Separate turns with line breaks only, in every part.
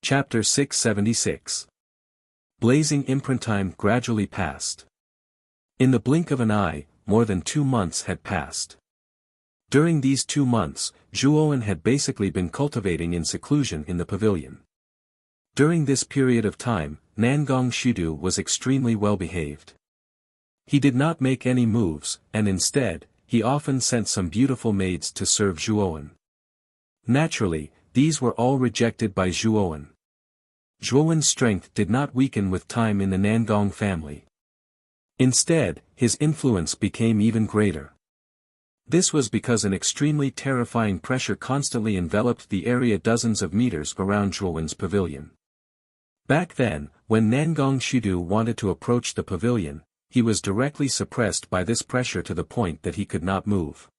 Chapter 676. Blazing imprint. Time gradually passed. In the blink of an eye, more than 2 months had passed. During these 2 months, Zhuowen had basically been cultivating in seclusion in the pavilion. During this period of time, Nangong Shidu was extremely well behaved. He did not make any moves, and instead, he often sent some beautiful maids to serve Zhuowen. Naturally, these were all rejected by Zhuowen. Zhuowen's strength did not weaken with time in the Nangong family. Instead, his influence became even greater. This was because an extremely terrifying pressure constantly enveloped the area dozens of meters around Zhuowen's pavilion. Back then, when Nangong Shidu wanted to approach the pavilion, he was directly suppressed by this pressure to the point that he could not move.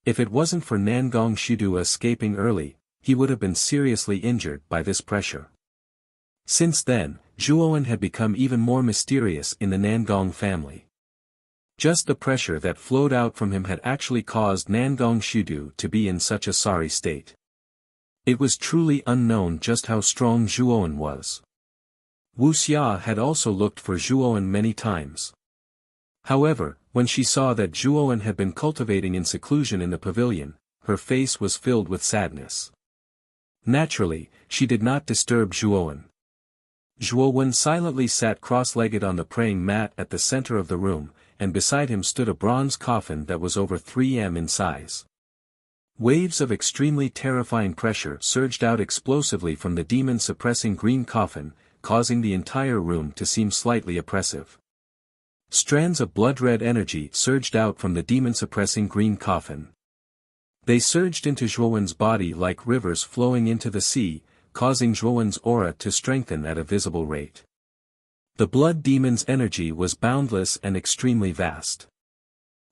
If it wasn't for Nangong Shidu escaping early, he would have been seriously injured by this pressure. Since then, Zhuowen had become even more mysterious in the Nangong family. Just the pressure that flowed out from him had actually caused Nangong Shidu to be in such a sorry state. It was truly unknown just how strong Zhuowen was. Wuxia had also looked for Zhuowen many times. However, when she saw that Zhuowen had been cultivating in seclusion in the pavilion, her face was filled with sadness. Naturally, she did not disturb Zhuowen. Zhuowen silently sat cross-legged on the praying mat at the center of the room, and beside him stood a bronze coffin that was over 3 m in size. Waves of extremely terrifying pressure surged out explosively from the demon-suppressing green coffin, causing the entire room to seem slightly oppressive. Strands of blood-red energy surged out from the demon-suppressing green coffin. They surged into Zhuowen's body like rivers flowing into the sea, causing Zhuowen's aura to strengthen at a visible rate. The blood demon's energy was boundless and extremely vast.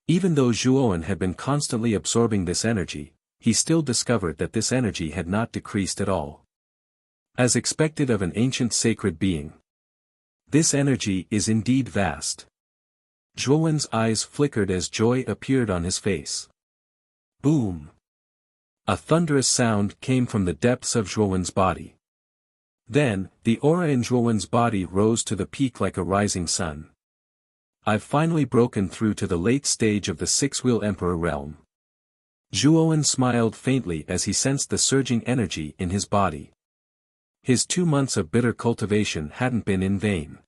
Even though Zhuowen had been constantly absorbing this energy, he still discovered that this energy had not decreased at all. As expected of an ancient sacred being. This energy is indeed vast. Zhuowen's eyes flickered as joy appeared on his face. Boom! A thunderous sound came from the depths of Zhuowen's body. Then, the aura in Zhuowen's body rose to the peak like a rising sun. I've finally broken through to the late stage of the 6-wheel emperor realm. Zhuowen smiled faintly as he sensed the surging energy in his body. His 2 months of bitter cultivation hadn't been in vain.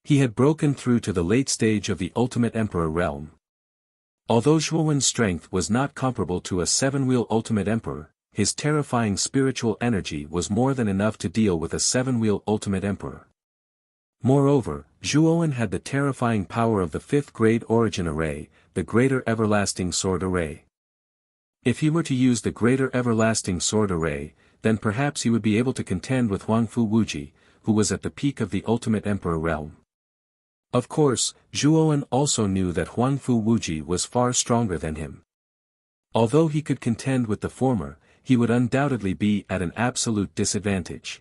He had broken through to the late stage of the ultimate emperor realm. Although Zhuowen's strength was not comparable to a 7-wheel ultimate emperor, his terrifying spiritual energy was more than enough to deal with a 7-wheel ultimate emperor. Moreover, Zhuowen had the terrifying power of the 5th grade origin array, the Greater Everlasting Sword Array. If he were to use the Greater Everlasting Sword Array, then perhaps he would be able to contend with Huangfu Wuji, who was at the peak of the ultimate emperor realm. Of course, Zhuowen also knew that Huangfu Wuji was far stronger than him. Although he could contend with the former, he would undoubtedly be at an absolute disadvantage.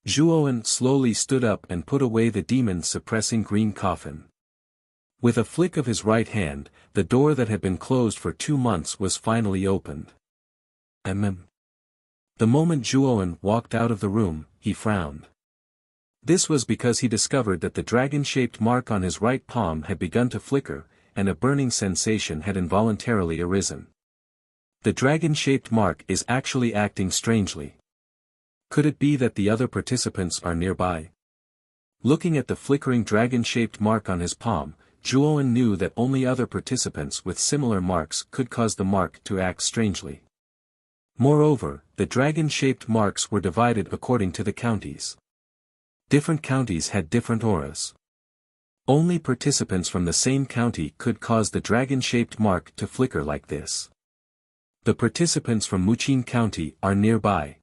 Zhuowen slowly stood up and put away the demon-suppressing green coffin. With a flick of his right hand, the door that had been closed for 2 months was finally opened. The moment Zhuowen walked out of the room, he frowned. This was because he discovered that the dragon-shaped mark on his right palm had begun to flicker, and a burning sensation had involuntarily arisen. The dragon-shaped mark is actually acting strangely. Could it be that the other participants are nearby? Looking at the flickering dragon-shaped mark on his palm, Zhuowen knew that only other participants with similar marks could cause the mark to act strangely. Moreover, the dragon-shaped marks were divided according to the counties. Different counties had different auras. Only participants from the same county could cause the dragon-shaped mark to flicker like this. The participants from Muqin County are nearby.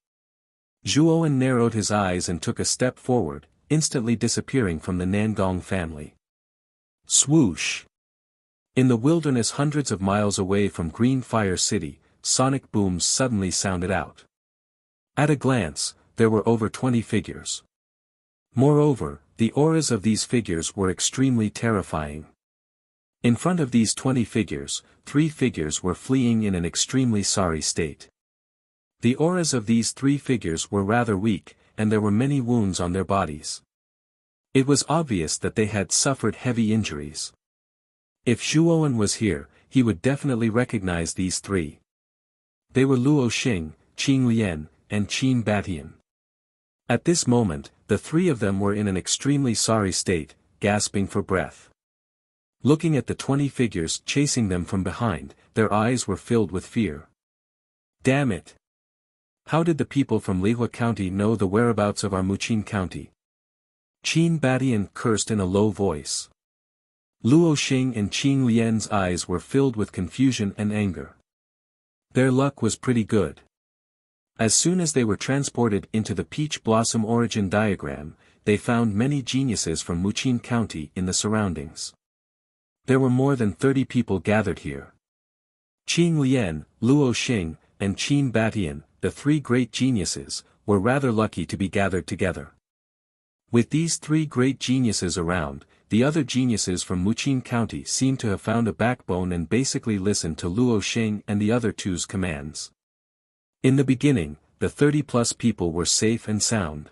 Zhuowen narrowed his eyes and took a step forward, instantly disappearing from the Nangong family. Swoosh! In the wilderness hundreds of miles away from Green Fire City, sonic booms suddenly sounded out. At a glance, there were over 20 figures. Moreover, the auras of these figures were extremely terrifying. In front of these 20 figures, 3 figures were fleeing in an extremely sorry state. The auras of these three figures were rather weak, and there were many wounds on their bodies. It was obvious that they had suffered heavy injuries. If Zhuowen was here, he would definitely recognize these three. They were Luo Xing, Qing Lian, and Qin Batian. At this moment, the three of them were in an extremely sorry state, gasping for breath. Looking at the 20 figures chasing them from behind, their eyes were filled with fear. Damn it! How did the people from Lihua County know the whereabouts of our Muqin County? Qin Batian cursed in a low voice. Luo Xing and Qing Lian's eyes were filled with confusion and anger. Their luck was pretty good. As soon as they were transported into the Peach Blossom origin diagram, they found many geniuses from Muqin County in the surroundings. There were more than 30 people gathered here. Qing Lian, Luo Xing, and Qin Batian, the three great geniuses, were rather lucky to be gathered together. With these three great geniuses around, the other geniuses from Muqin County seemed to have found a backbone and basically listened to Luo Xing and the other two's commands. In the beginning, the 30-plus people were safe and sound.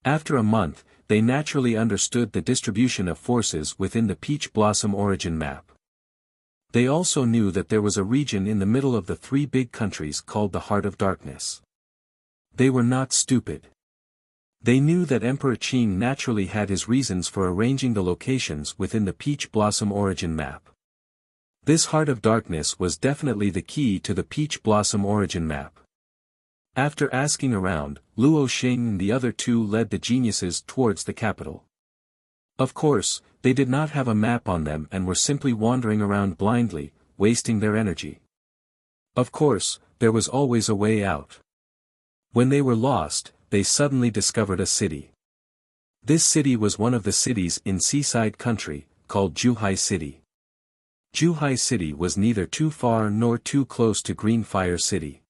After a month, they naturally understood the distribution of forces within the Peach Blossom origin map. They also knew that there was a region in the middle of the three big countries called the Heart of Darkness. They were not stupid. They knew that Emperor Qing naturally had his reasons for arranging the locations within the Peach Blossom origin map. This Heart of Darkness was definitely the key to the Peach Blossom origin map. After asking around, Luo Xing and the other two led the geniuses towards the capital. Of course, they did not have a map on them and were simply wandering around blindly, wasting their energy. Of course, there was always a way out. When they were lost, they suddenly discovered a city. This city was one of the cities in seaside country, called Zhuhai City. Zhuhai City was neither too far nor too close to Greenfire City.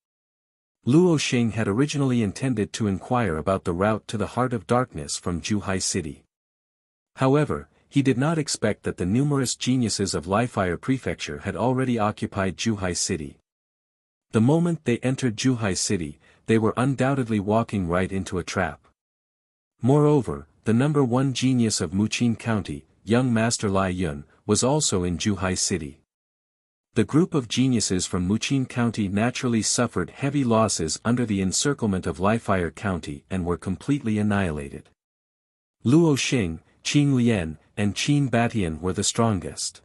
Luo Xing had originally intended to inquire about the route to the Heart of Darkness from Zhuhai City. However, he did not expect that the numerous geniuses of Lifire Prefecture had already occupied Zhuhai City. The moment they entered Zhuhai City, they were undoubtedly walking right into a trap. Moreover, the number one genius of Muqin County, young Master Lai Yun, was also in Zhuhai City. The group of geniuses from Muqin County naturally suffered heavy losses under the encirclement of Lifire County and were completely annihilated. Luo Xing, Qing Lian, and Qin Batian were the strongest.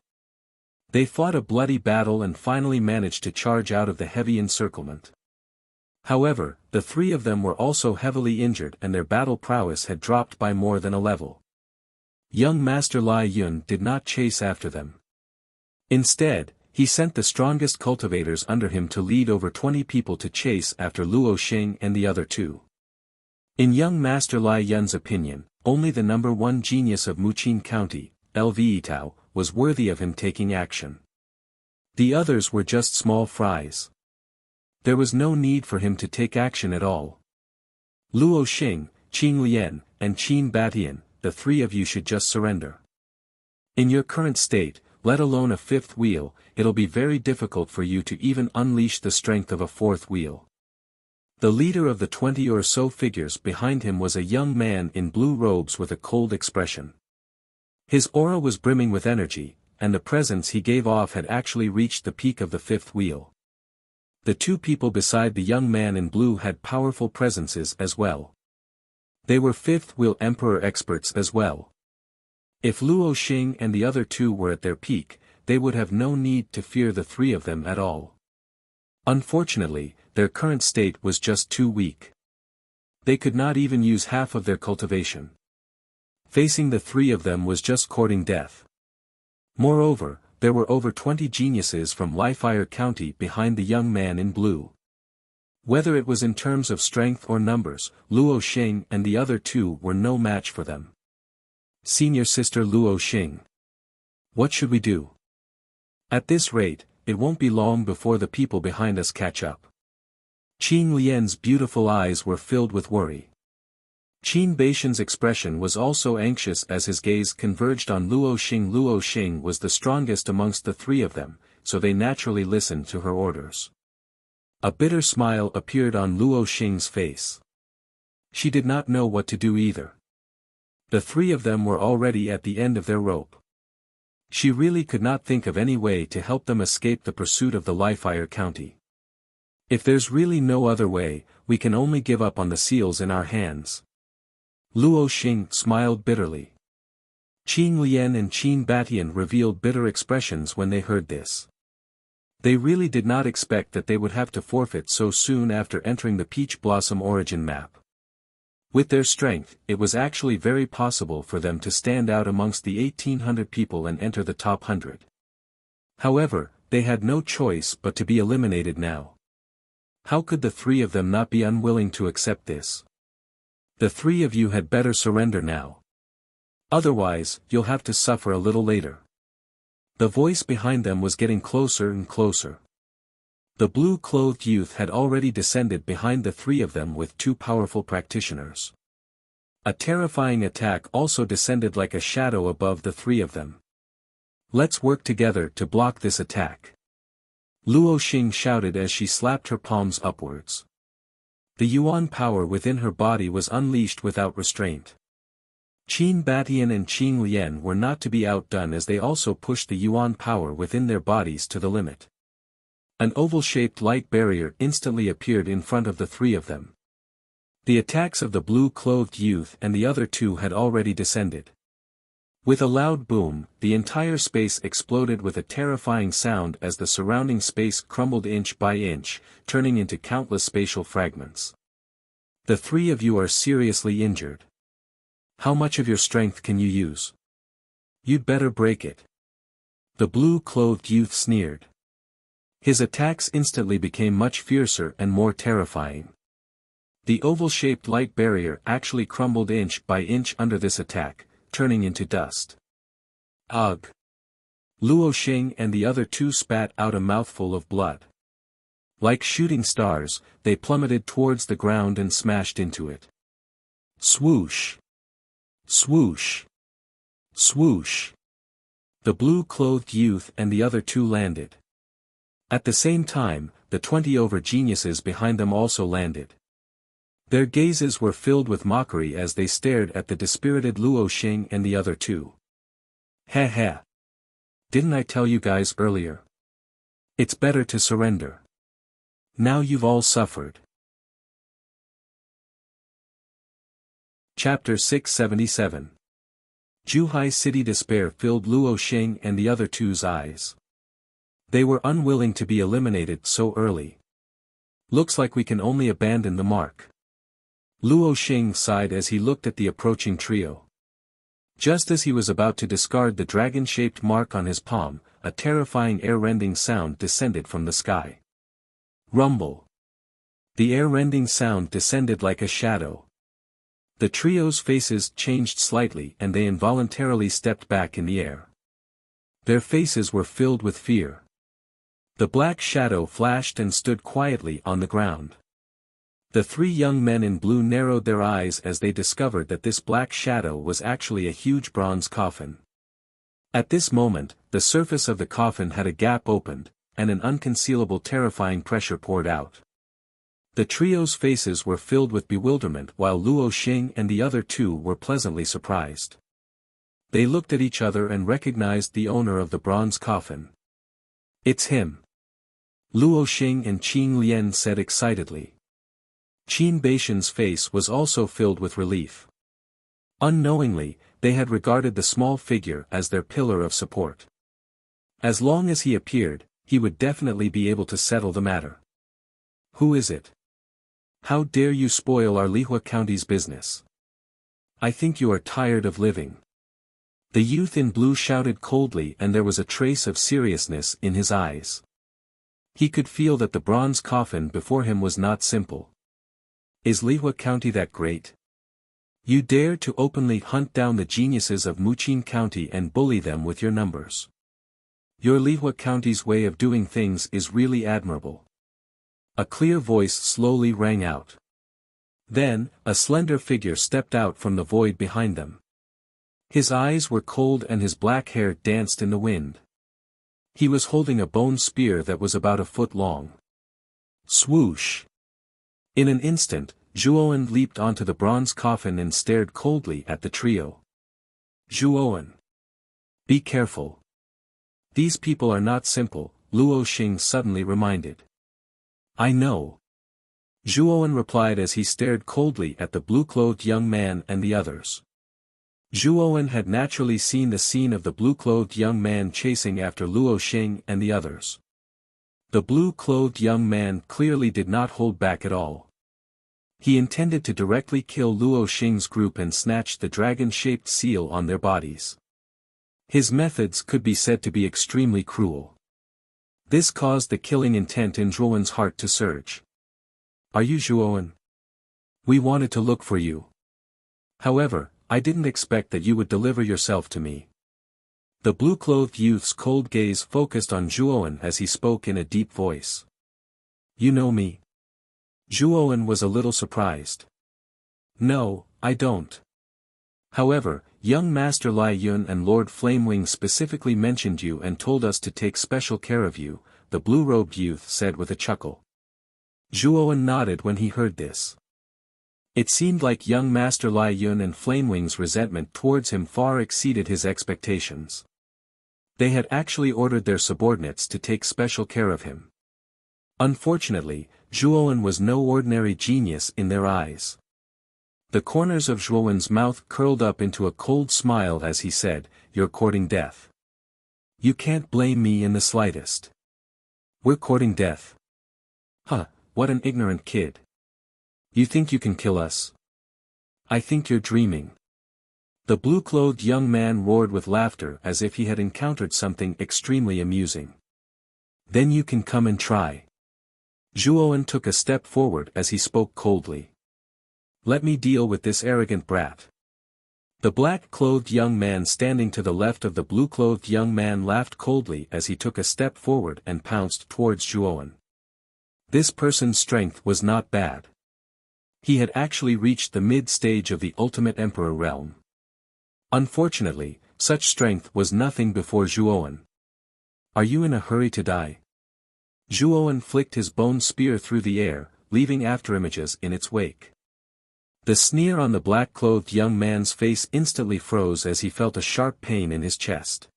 They fought a bloody battle and finally managed to charge out of the heavy encirclement. However, the three of them were also heavily injured and their battle prowess had dropped by more than a level. Young Master Lai Yun did not chase after them. Instead, he sent the strongest cultivators under him to lead over 20 people to chase after Luo Xing and the other two. In young Master Lai Yun's opinion, only the number one genius of Muqin County, Lvetao, was worthy of him taking action. The others were just small fries. There was no need for him to take action at all. Luo Xing, Qing Lian, and Qin Batian, the three of you should just surrender. In your current state, let alone a fifth wheel, it'll be very difficult for you to even unleash the strength of a fourth wheel. The leader of the 20 or so figures behind him was a young man in blue robes with a cold expression. His aura was brimming with energy, and the presence he gave off had actually reached the peak of the fifth wheel. The two people beside the young man in blue had powerful presences as well. They were fifth wheel emperor experts as well. If Luo Xing and the other two were at their peak, they would have no need to fear the three of them at all. Unfortunately, their current state was just too weak. They could not even use half of their cultivation. Facing the three of them was just courting death. Moreover, there were over 20 geniuses from Lifire County behind the young man in blue. Whether it was in terms of strength or numbers, Luo Xing and the other two were no match for them. Senior Sister Luo Xing. What should we do? At this rate, it won't be long before the people behind us catch up. Qing Lian's beautiful eyes were filled with worry. Qin Batian's expression was also anxious as his gaze converged on Luo Xing. Luo Xing was the strongest amongst the three of them, so they naturally listened to her orders. A bitter smile appeared on Luo Xing's face. She did not know what to do either. The three of them were already at the end of their rope. She really could not think of any way to help them escape the pursuit of the Lifire County. If there's really no other way, we can only give up on the seals in our hands. Luo Xing smiled bitterly. Qing Lian and Qin Batian revealed bitter expressions when they heard this. They really did not expect that they would have to forfeit so soon after entering the Peach Blossom origin map. With their strength, it was actually very possible for them to stand out amongst the 1800 people and enter the top 100. However, they had no choice but to be eliminated now. How could the three of them not be unwilling to accept this? The three of you had better surrender now. Otherwise, you'll have to suffer a little later. The voice behind them was getting closer and closer. The blue-clothed youth had already descended behind the three of them with two powerful practitioners. A terrifying attack also descended like a shadow above the three of them. Let's work together to block this attack. Luo Xing shouted as she slapped her palms upwards. The Yuan power within her body was unleashed without restraint. Qin Batian and Qing Lian were not to be outdone as they also pushed the Yuan power within their bodies to the limit. An oval-shaped light barrier instantly appeared in front of the three of them. The attacks of the blue-clothed youth and the other two had already descended. With a loud boom, the entire space exploded with a terrifying sound as the surrounding space crumbled inch by inch, turning into countless spatial fragments. The three of you are seriously injured. How much of your strength can you use? You'd better break it. The blue-clothed youth sneered. His attacks instantly became much fiercer and more terrifying. The oval-shaped light barrier actually crumbled inch by inch under this attack, turning into dust. Ugh! Luo Xing and the other two spat out a mouthful of blood. Like shooting stars, they plummeted towards the ground and smashed into it. Swoosh! Swoosh! Swoosh! The blue-clothed youth and the other two landed. At the same time, the 20 over geniuses behind them also landed. Their gazes were filled with mockery as they stared at the dispirited Luo Xing and the other two. Heh heh. Didn't I tell you guys earlier? It's better to surrender. Now you've all suffered. Chapter 677. Zhuhai City despair filled Luo Xing and the other two's eyes. They were unwilling to be eliminated so early. Looks like we can only abandon the mark. Luo Xing sighed as he looked at the approaching trio. Just as he was about to discard the dragon-shaped mark on his palm, a terrifying air-rending sound descended from the sky. Rumble. The air-rending sound descended like a shadow. The trio's faces changed slightly and they involuntarily stepped back in the air. Their faces were filled with fear. The black shadow flashed and stood quietly on the ground. The three young men in blue narrowed their eyes as they discovered that this black shadow was actually a huge bronze coffin. At this moment, the surface of the coffin had a gap opened, and an unconcealable terrifying pressure poured out. The trio's faces were filled with bewilderment while Luo Xing and the other two were pleasantly surprised. They looked at each other and recognized the owner of the bronze coffin. It's him. Luo Xing and Qin Lian said excitedly. Qin Batian's face was also filled with relief. Unknowingly, they had regarded the small figure as their pillar of support. As long as he appeared, he would definitely be able to settle the matter. Who is it? How dare you spoil our Lihua County's business? I think you are tired of living. The youth in blue shouted coldly and there was a trace of seriousness in his eyes. He could feel that the bronze coffin before him was not simple. Is Lihua County that great? You dare to openly hunt down the geniuses of Muqin County and bully them with your numbers. Your Lihua County's way of doing things is really admirable. A clear voice slowly rang out. Then, a slender figure stepped out from the void behind them. His eyes were cold and his black hair danced in the wind. He was holding a bone spear that was about a foot long. Swoosh! In an instant, Zhuowen leaped onto the bronze coffin and stared coldly at the trio. Zhuowen! Be careful. These people are not simple, Luo Xing suddenly reminded. I know. Zhuowen replied as he stared coldly at the blue-clothed young man and the others. Zhuowen had naturally seen the scene of the blue-clothed young man chasing after Luo Xing and the others. The blue-clothed young man clearly did not hold back at all. He intended to directly kill Luo Xing's group and snatch the dragon-shaped seal on their bodies. His methods could be said to be extremely cruel. This caused the killing intent in Zhuowen's heart to surge. Are you Zhuowen? We wanted to look for you. However, I didn't expect that you would deliver yourself to me. The blue-clothed youth's cold gaze focused on Zhuowen as he spoke in a deep voice. You know me? Zhuowen was a little surprised. No, I don't. However, young Master Lai Yun and Lord Flamewing specifically mentioned you and told us to take special care of you, the blue-robed youth said with a chuckle. Zhuowen nodded when he heard this. It seemed like young Master Lai Yun and Flamewing's resentment towards him far exceeded his expectations. They had actually ordered their subordinates to take special care of him. Unfortunately, Zhuowen was no ordinary genius in their eyes. The corners of Zhuowen's mouth curled up into a cold smile as he said, You're courting death. You can't blame me in the slightest. We're courting death. Huh, what an ignorant kid. You think you can kill us? I think you're dreaming. The blue-clothed young man roared with laughter as if he had encountered something extremely amusing. Then you can come and try. Zhuowen took a step forward as he spoke coldly. Let me deal with this arrogant brat. The black-clothed young man standing to the left of the blue-clothed young man laughed coldly as he took a step forward and pounced towards Zhuowen. This person's strength was not bad. He had actually reached the mid-stage of the Ultimate Emperor realm. Unfortunately, such strength was nothing before Zhuowen. Are you in a hurry to die? Zhuowen flicked his bone spear through the air, leaving afterimages in its wake. The sneer on the black-clothed young man's face instantly froze as he felt a sharp pain in his chest.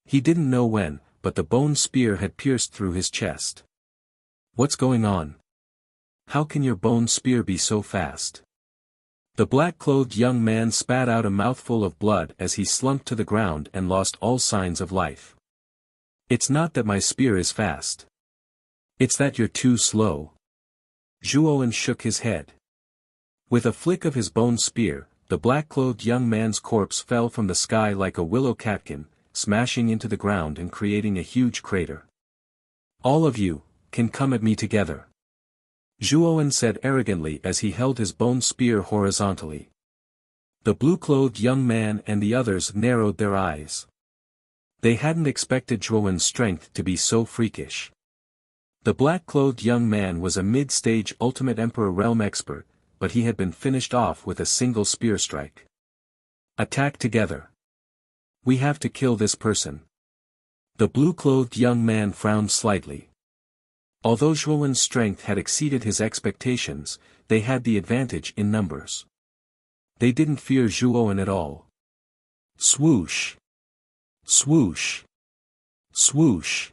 He didn't know when, but the bone spear had pierced through his chest. What's going on? How can your bone spear be so fast? The black-clothed young man spat out a mouthful of blood as he slumped to the ground and lost all signs of life. It's not that my spear is fast. It's that you're too slow. Zhuowen shook his head. With a flick of his bone spear, the black-clothed young man's corpse fell from the sky like a willow catkin, smashing into the ground and creating a huge crater. All of you, can come at me together. Zhuowen said arrogantly as he held his bone spear horizontally. The blue-clothed young man and the others narrowed their eyes. They hadn't expected Zhuowen's strength to be so freakish. The black-clothed young man was a mid-stage Ultimate Emperor realm expert, but he had been finished off with a single spear strike. Attack together. We have to kill this person. The blue-clothed young man frowned slightly. Although Zhuowen's strength had exceeded his expectations, they had the advantage in numbers. They didn't fear Zhuowen at all. Swoosh! Swoosh! Swoosh!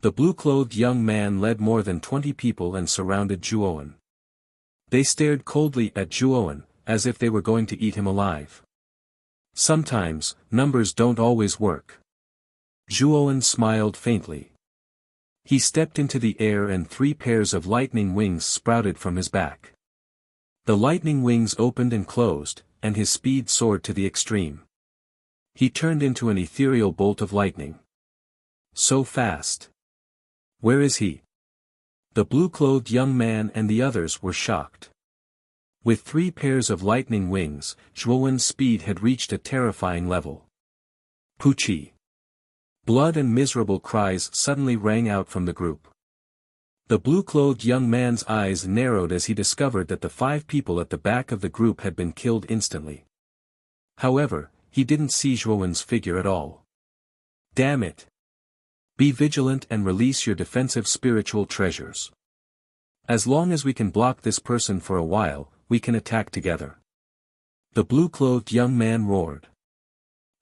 The blue-clothed young man led more than 20 people and surrounded Zhuowen. They stared coldly at Zhuowen, as if they were going to eat him alive. Sometimes, numbers don't always work. Zhuowen smiled faintly. He stepped into the air and 3 pairs of lightning wings sprouted from his back. The lightning wings opened and closed, and his speed soared to the extreme. He turned into an ethereal bolt of lightning. So fast. Where is he? The blue-clothed young man and the others were shocked. With 3 pairs of lightning wings, Zhuowen's speed had reached a terrifying level. Puchi! Blood and miserable cries suddenly rang out from the group. The blue-clothed young man's eyes narrowed as he discovered that the 5 people at the back of the group had been killed instantly. However, he didn't see Zhuowen's figure at all. Damn it! Be vigilant and release your defensive spiritual treasures. As long as we can block this person for a while, we can attack together. The blue-clothed young man roared.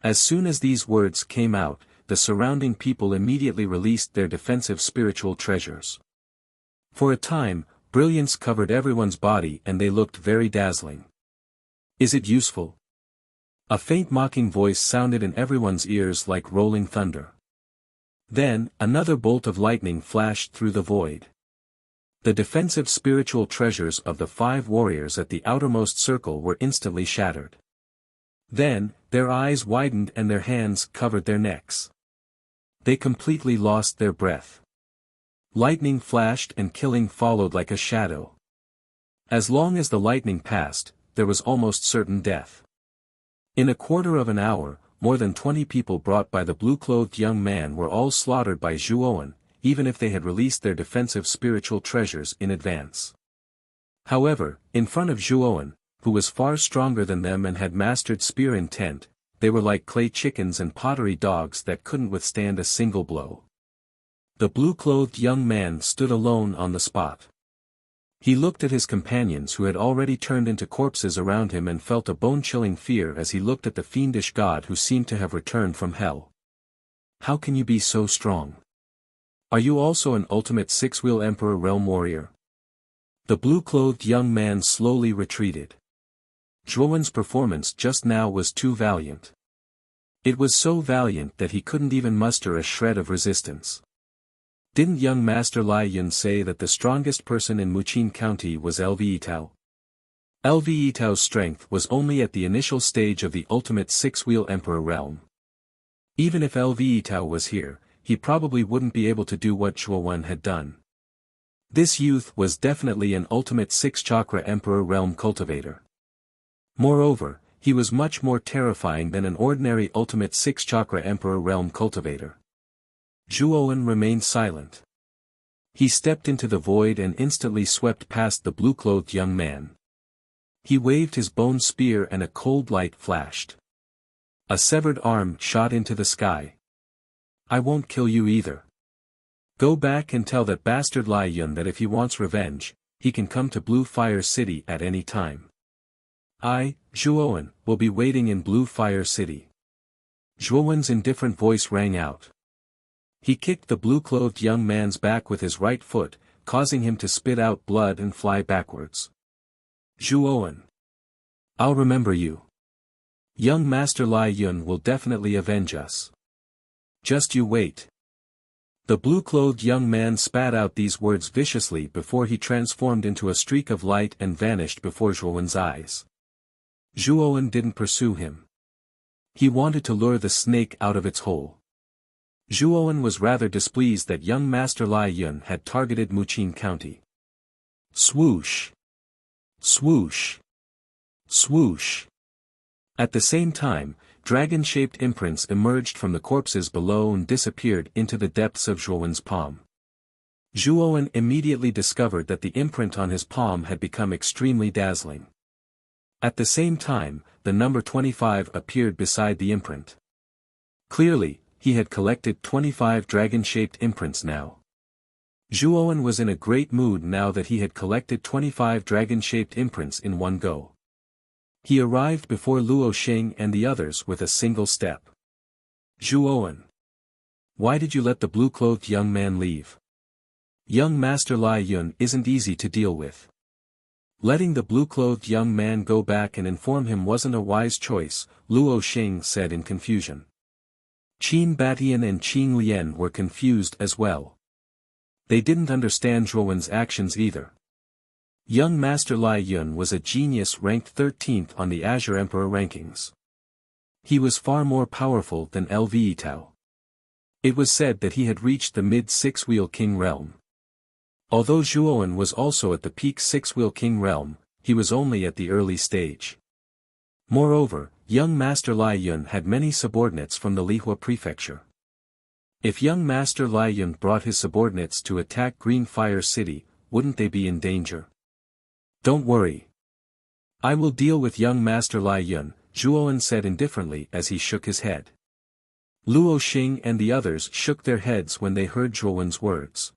As soon as these words came out, the surrounding people immediately released their defensive spiritual treasures. For a time, brilliance covered everyone's body and they looked very dazzling. Is it useful? A faint mocking voice sounded in everyone's ears like rolling thunder. Then, another bolt of lightning flashed through the void. The defensive spiritual treasures of the 5 warriors at the outermost circle were instantly shattered. Then, their eyes widened and their hands covered their necks. They completely lost their breath. Lightning flashed and killing followed like a shadow. As long as the lightning passed, there was almost certain death. In a quarter of an hour, more than 20 people brought by the blue-clothed young man were all slaughtered by Zhuowen, even if they had released their defensive spiritual treasures in advance. However, in front of Zhuowen, who was far stronger than them and had mastered spear intent, they were like clay chickens and pottery dogs that couldn't withstand a single blow. The blue-clothed young man stood alone on the spot. He looked at his companions who had already turned into corpses around him and felt a bone-chilling fear as he looked at the fiendish god who seemed to have returned from hell. How can you be so strong? Are you also an ultimate 6-wheel Emperor Realm Warrior? The blue-clothed young man slowly retreated. Zhuowen's performance just now was too valiant. It was so valiant that he couldn't even muster a shred of resistance. Didn't young Master Lai Yun say that the strongest person in Wuxia County was LV Tao? LV Tao's strength was only at the initial stage of the ultimate 6-wheel Emperor realm. Even if LV Tao was here, he probably wouldn't be able to do what Zhuowen had done. This youth was definitely an ultimate 6-chakra Emperor realm cultivator. Moreover, he was much more terrifying than an ordinary ultimate 6-chakra Emperor realm cultivator. Zhuowen remained silent. He stepped into the void and instantly swept past the blue-clothed young man. He waved his bone spear and a cold light flashed. A severed arm shot into the sky. I won't kill you either. Go back and tell that bastard Lai Yun that if he wants revenge, he can come to Blue Fire City at any time. I, Zhuowen, will be waiting in Blue Fire City. Zhuowen's indifferent voice rang out. He kicked the blue-clothed young man's back with his right foot, causing him to spit out blood and fly backwards. Zhuowen. I'll remember you. Young Master Lai Yun will definitely avenge us. Just you wait. The blue-clothed young man spat out these words viciously before he transformed into a streak of light and vanished before Zhuowen's eyes. Zhuowen didn't pursue him. He wanted to lure the snake out of its hole. Zhuowen was rather displeased that young Master Lai Yun had targeted Wuxia County. Swoosh! Swoosh! Swoosh! At the same time, dragon-shaped imprints emerged from the corpses below and disappeared into the depths of Zhuowen's palm. Zhuowen immediately discovered that the imprint on his palm had become extremely dazzling. At the same time, the number 25 appeared beside the imprint. Clearly, he had collected 25 dragon-shaped imprints now. Zhuowen was in a great mood now that he had collected 25 dragon-shaped imprints in one go. He arrived before Luo Xing and the others with a single step. Zhuowen. Why did you let the blue-clothed young man leave? Young Master Lai Yun isn't easy to deal with. Letting the blue-clothed young man go back and inform him wasn't a wise choice, Luo Xing said in confusion. Qin Batian and Qing Lian were confused as well. They didn't understand Zhuowen's actions either. Young Master Lai Yun was a genius ranked 13th on the Azure Emperor rankings. He was far more powerful than LV Tao. It was said that he had reached the mid-6-wheel king realm. Although Zhuowen was also at the peak 6-wheel king realm, he was only at the early stage. Moreover, young Master Lai Yun had many subordinates from the Lihua prefecture. If young Master Lai Yun brought his subordinates to attack Green Fire City, wouldn't they be in danger? Don't worry. I will deal with young Master Lai Yun, Zhuowen said indifferently as he shook his head. Luo Xing and the others shook their heads when they heard Zhuowen's words.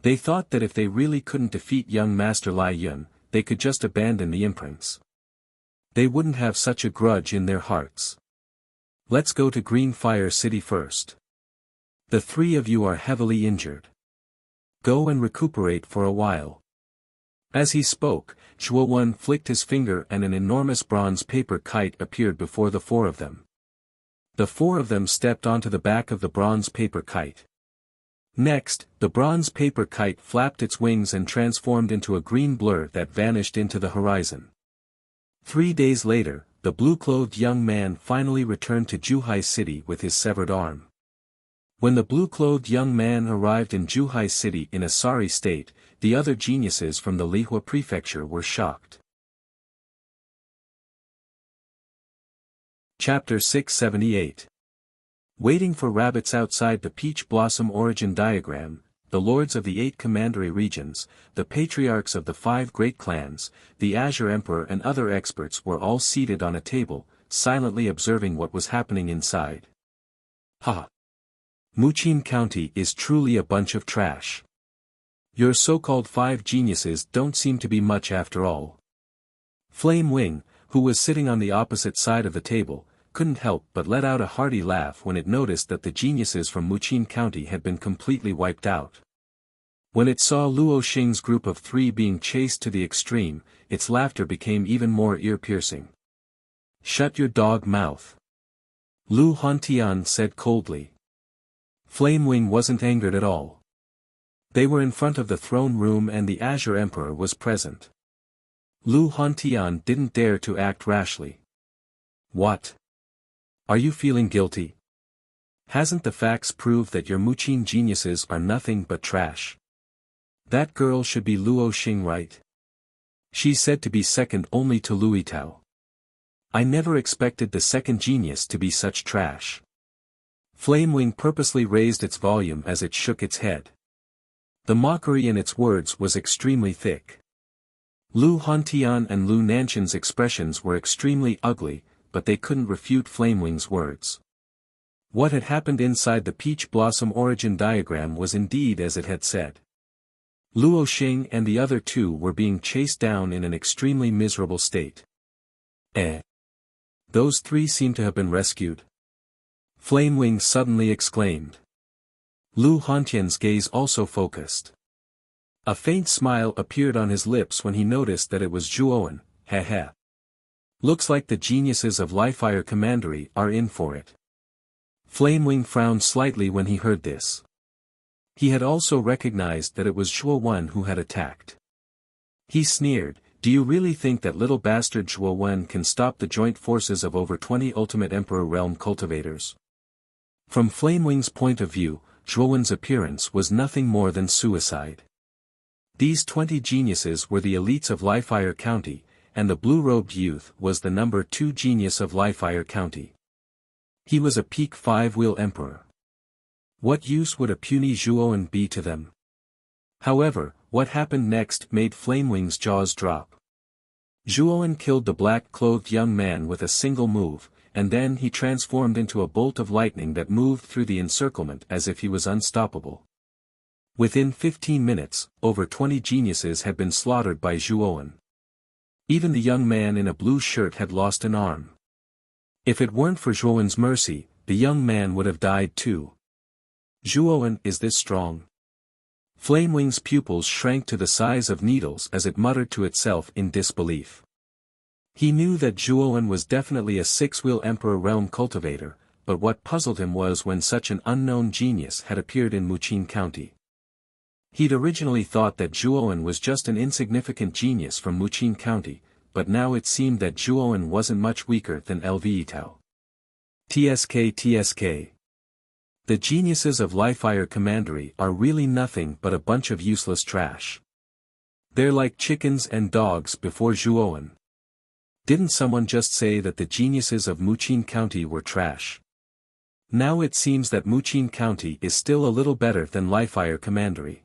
They thought that if they really couldn't defeat young Master Lai Yun, they could just abandon the imprints. They wouldn't have such a grudge in their hearts. Let's go to Green Fire City first. The three of you are heavily injured. Go and recuperate for a while. As he spoke, Zhuo Wen flicked his finger and an enormous bronze paper kite appeared before the four of them. The four of them stepped onto the back of the bronze paper kite. Next, the bronze paper kite flapped its wings and transformed into a green blur that vanished into the horizon. 3 days later, the blue-clothed young man finally returned to Zhuhai City with his severed arm. When the blue-clothed young man arrived in Zhuhai City in a sorry state, the other geniuses from the Lihua Prefecture were shocked. Chapter 678. Waiting for rabbits outside the Peach Blossom Origin Diagram, the lords of the 8 commandery regions, the patriarchs of the 5 great clans, the Azure Emperor and other experts were all seated on a table, silently observing what was happening inside. Ha! Muqin County is truly a bunch of trash. Your so-called 5 geniuses don't seem to be much after all. Flame Wing, who was sitting on the opposite side of the table, couldn't help but let out a hearty laugh when it noticed that the geniuses from Muqin County had been completely wiped out. When it saw Luo Xing's group of 3 being chased to the extreme, its laughter became even more ear-piercing. Shut your dog mouth. Lu Hontian said coldly. Flame Wing wasn't angered at all. They were in front of the throne room and the Azure Emperor was present. Lu Hontian didn't dare to act rashly. What? Are you feeling guilty? Hasn't the facts proved that your Muqin geniuses are nothing but trash? That girl should be Luo Xing, right? She's said to be second only to Lui Tao. I never expected the second genius to be such trash. Flame Wing purposely raised its volume as it shook its head. The mockery in its words was extremely thick. Lu Hontian and Lu Nanshan's expressions were extremely ugly, but they couldn't refute Flame Wing's words. What had happened inside the Peach Blossom Origin Diagram was indeed as it had said. Luo Xing and the other 2 were being chased down in an extremely miserable state. Those 3 seem to have been rescued. Flame Wing suddenly exclaimed. Lu Hontian's gaze also focused. A faint smile appeared on his lips when he noticed that it was Zhuowen. Heh. Looks like the geniuses of Lifire Commandery are in for it. Flame Wing frowned slightly when he heard this. He had also recognized that it was Zhuo Wen who had attacked. He sneered, do you really think that little bastard Zhuo Wen can stop the joint forces of over 20 Ultimate Emperor Realm cultivators? From Flame Wing's point of view, Zhuo Wen's appearance was nothing more than suicide. These 20 geniuses were the elites of Lifire County, and the blue-robed youth was the number 2 genius of Lifire County. He was a peak 5-wheel emperor. What use would a puny Zhuowen be to them? However, what happened next made Flame Wing's jaws drop. Zhuowen killed the black-clothed young man with a single move, and then he transformed into a bolt of lightning that moved through the encirclement as if he was unstoppable. Within 15 minutes, over 20 geniuses had been slaughtered by Zhuowen. Even the young man in a blue shirt had lost an arm. If it weren't for Zhuowen's mercy, the young man would have died too. Zhuowen is this strong? Flame Wing's pupils shrank to the size of needles as it muttered to itself in disbelief. He knew that Zhuowen was definitely a 6-wheel Emperor Realm cultivator, but what puzzled him was when such an unknown genius had appeared in Muqin County. He'd originally thought that Zhuowen was just an insignificant genius from Muqin County, but now it seemed that Zhuowen wasn't much weaker than Lvetao. TSK. The geniuses of Lifire Commandery are really nothing but a bunch of useless trash. They're like chickens and dogs before Zhuowen. Didn't someone just say that the geniuses of Muqin County were trash? Now it seems that Muqin County is still a little better than Lifire Commandery.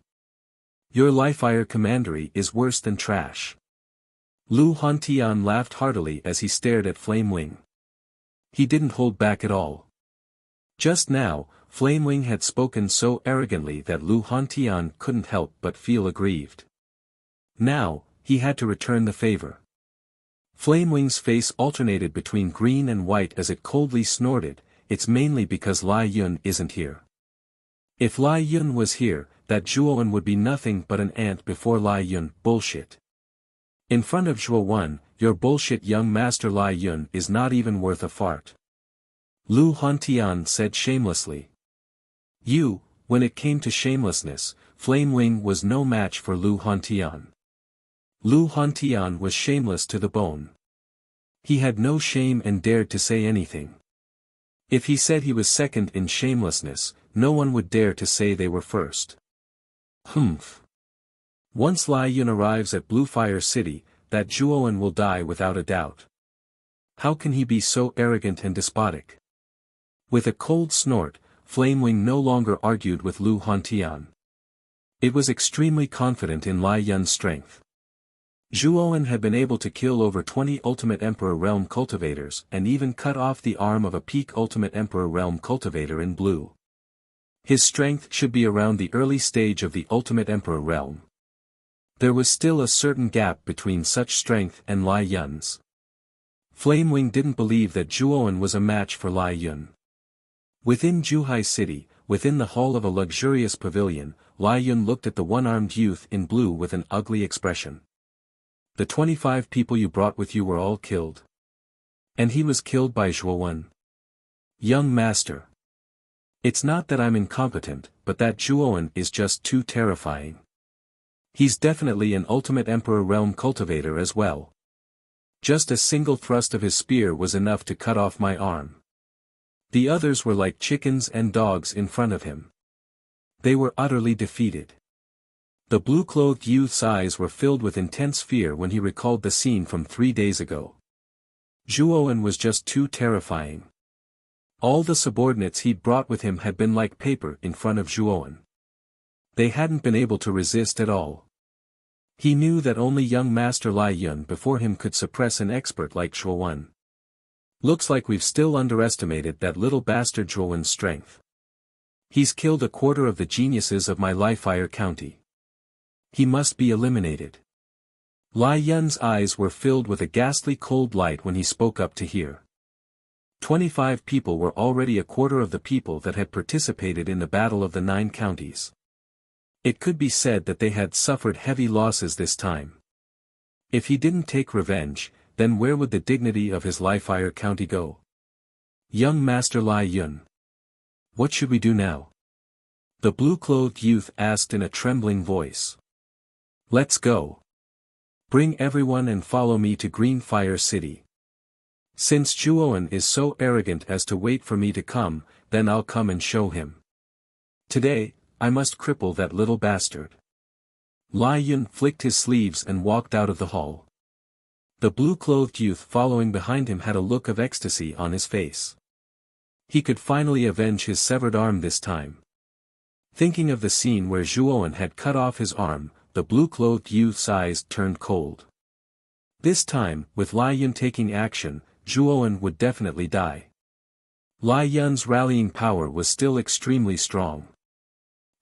Your Lifire Commandery is worse than trash. Lu Hontian laughed heartily as he stared at Flame Wing. He didn't hold back at all. Just now, Flamewing had spoken so arrogantly that Lu Hantian couldn't help but feel aggrieved. Now, he had to return the favor. Flamewing's face alternated between green and white as it coldly snorted, "It's mainly because Lai Yun isn't here. If Lai Yun was here, that Zhuowen would be nothing but an ant before Lai Yun." Bullshit. In front of Zhuowen, your bullshit young master Lai Yun is not even worth a fart. Lu Hantian said shamelessly. When it came to shamelessness, Flamewing was no match for Lu Hantian. Lu Hantian was shameless to the bone. He had no shame and dared to say anything. If he said he was second in shamelessness, no one would dare to say they were first. Humph. Once Lai Yun arrives at Blue Fire City, that Zhuowen will die without a doubt. How can he be so arrogant and despotic? With a cold snort, Flamewing no longer argued with Lu Hantian. It was extremely confident in Lai Yun's strength. Zhuowen had been able to kill over 20 Ultimate Emperor Realm cultivators and even cut off the arm of a peak Ultimate Emperor Realm cultivator in blue. His strength should be around the early stage of the Ultimate Emperor Realm. There was still a certain gap between such strength and Lai Yun's. Flamewing didn't believe that Zhuowen was a match for Lai Yun. Within Zhuhai City, within the hall of a luxurious pavilion, Lai Yun looked at the one-armed youth in blue with an ugly expression. "The 25 people you brought with you were all killed. And he was killed by Zhuowen. Young master. It's not that I'm incompetent, but that Zhuowen is just too terrifying. He's definitely an Ultimate Emperor Realm cultivator as well. Just a single thrust of his spear was enough to cut off my arm. The others were like chickens and dogs in front of him. They were utterly defeated." The blue-clothed youth's eyes were filled with intense fear when he recalled the scene from 3 days ago. Zhuowen was just too terrifying. All the subordinates he'd brought with him had been like paper in front of Zhuowen. They hadn't been able to resist at all. He knew that only young Master Lai Yun before him could suppress an expert like Zhuowen. Looks like we've still underestimated that little bastard Zhuowen's strength. He's killed a quarter of the geniuses of my Lifire County. He must be eliminated. Lai Yun's eyes were filled with a ghastly cold light when he spoke up to hear. 25 people were already a quarter of the people that had participated in the Battle of the 9 Counties. It could be said that they had suffered heavy losses this time. If he didn't take revenge, then where would the dignity of his Lifire County go? Young Master Lai Yun. What should we do now? The blue-clothed youth asked in a trembling voice. Let's go. Bring everyone and follow me to Green Fire City. Since Zhuowen is so arrogant as to wait for me to come, then I'll come and show him. Today, I must cripple that little bastard. Lai Yun flicked his sleeves and walked out of the hall. The blue-clothed youth following behind him had a look of ecstasy on his face. He could finally avenge his severed arm this time. Thinking of the scene where Zhuowen had cut off his arm, the blue-clothed youth's eyes turned cold. This time, with Lai Yun taking action, Zhuowen would definitely die. Lai Yun's rallying power was still extremely strong.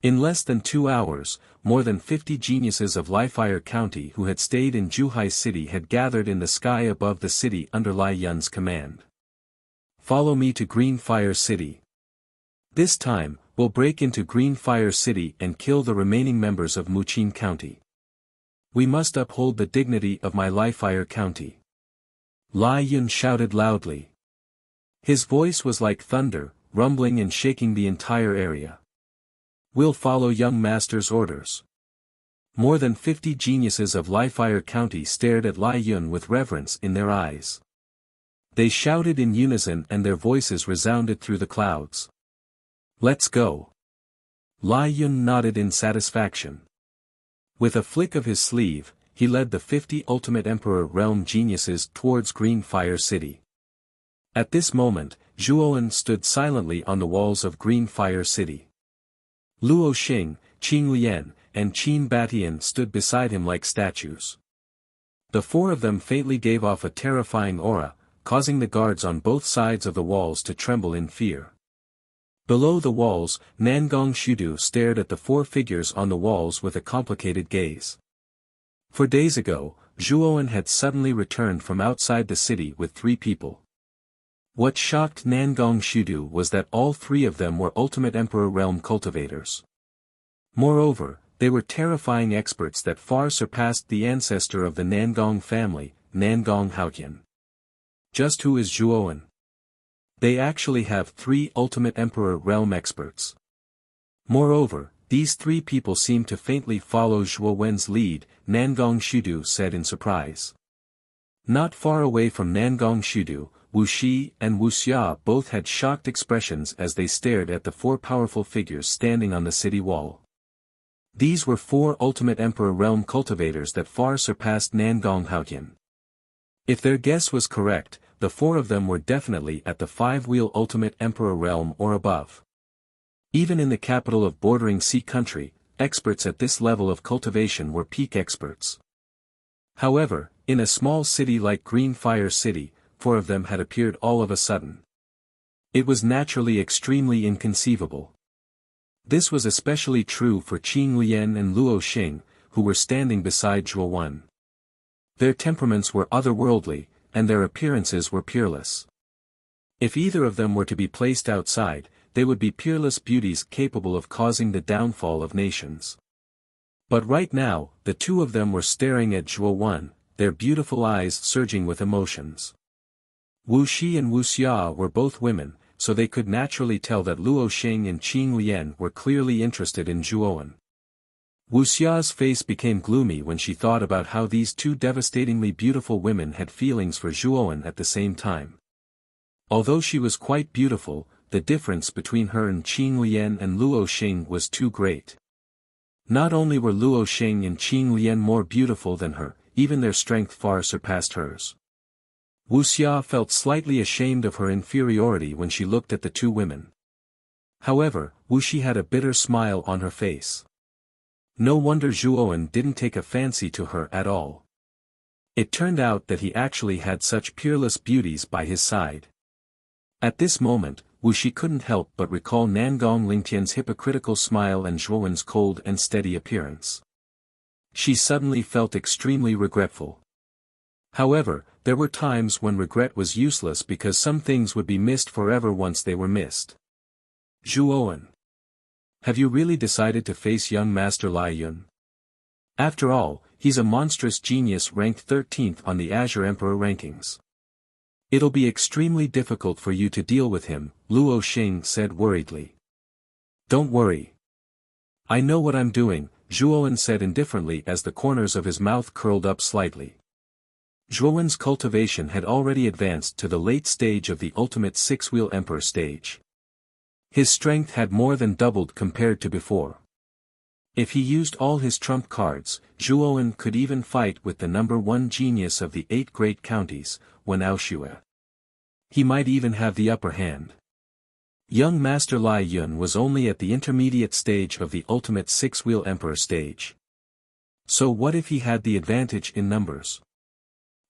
In less than 2 hours, more than 50 geniuses of Lifire County who had stayed in Zhuhai City had gathered in the sky above the city under Lai Yun's command. Follow me to Green Fire City. This time, we'll break into Green Fire City and kill the remaining members of Muqin County. We must uphold the dignity of my Lifire County. Lai Yun shouted loudly. His voice was like thunder, rumbling and shaking the entire area. We'll follow young master's orders. More than 50 geniuses of Lifire County stared at Lai Yun with reverence in their eyes. They shouted in unison and their voices resounded through the clouds. Let's go. Lai Yun nodded in satisfaction. With a flick of his sleeve, he led the 50 Ultimate Emperor Realm geniuses towards Green Fire City. At this moment, Zhuowen stood silently on the walls of Green Fire City. Luo Xing, Qing Lian, and Qin Batian stood beside him like statues. The 4 of them faintly gave off a terrifying aura, causing the guards on both sides of the walls to tremble in fear. Below the walls, Nangong Shudu stared at the four figures on the walls with a complicated gaze. 4 days ago, Zhuowen had suddenly returned from outside the city with 3 people. What shocked Nangong Shudu was that all 3 of them were ultimate Emperor realm cultivators. Moreover, they were terrifying experts that far surpassed the ancestor of the Nangong family, Nangong Haotian. Just who is Zhuowen? They actually have 3 ultimate Emperor realm experts. Moreover, these 3 people seem to faintly follow Zhuowen's lead, Nangong Shudu said in surprise. Not far away from Nangong Shudu, Wuxia and Wuxia both had shocked expressions as they stared at the 4 powerful figures standing on the city wall. These were 4 ultimate Emperor realm cultivators that far surpassed Nangong Haotian. If their guess was correct, the 4 of them were definitely at the 5-wheel ultimate Emperor realm or above. Even in the capital of bordering sea country, experts at this level of cultivation were peak experts. However, in a small city like Green Fire City, 4 of them had appeared all of a sudden. It was naturally extremely inconceivable. This was especially true for Qing Lian and Luo Xing, who were standing beside Zhuowen. Their temperaments were otherworldly, and their appearances were peerless. If either of them were to be placed outside, they would be peerless beauties capable of causing the downfall of nations. But right now, the 2 of them were staring at Zhuowen, their beautiful eyes surging with emotions. Wu Shi and Wu Xia were both women, so they could naturally tell that Luo Xing and Qing Lian were clearly interested in Zhuowen. Wu Xia's face became gloomy when she thought about how these 2 devastatingly beautiful women had feelings for Zhuowen at the same time. Although she was quite beautiful, the difference between her and Qing Lian and Luo Xing was too great. Not only were Luo Xing and Qing Lian more beautiful than her, even their strength far surpassed hers. Wu Xia felt slightly ashamed of her inferiority when she looked at the 2 women. However, Wu Shi had a bitter smile on her face. No wonder Zhuowen didn't take a fancy to her at all. It turned out that he actually had such peerless beauties by his side. At this moment, Wu Shi couldn't help but recall Nangong Lingtian's hypocritical smile and Zhuowen's cold and steady appearance. She suddenly felt extremely regretful. However, there were times when regret was useless because some things would be missed forever once they were missed. Zhuowen. Have you really decided to face young Master Lai Yun? After all, he's a monstrous genius ranked 13th on the Azure Emperor rankings. It'll be extremely difficult for you to deal with him, Luo Xing said worriedly. Don't worry. I know what I'm doing, Zhuowen said indifferently as the corners of his mouth curled up slightly. Zhuowen's cultivation had already advanced to the late stage of the ultimate 6-wheel emperor stage. His strength had more than doubled compared to before. If he used all his trump cards, Zhuowen could even fight with the number 1 genius of the 8 great counties, Wen Aoxue. He might even have the upper hand. Young Master Lai Yun was only at the intermediate stage of the ultimate 6-wheel emperor stage. So what if he had the advantage in numbers?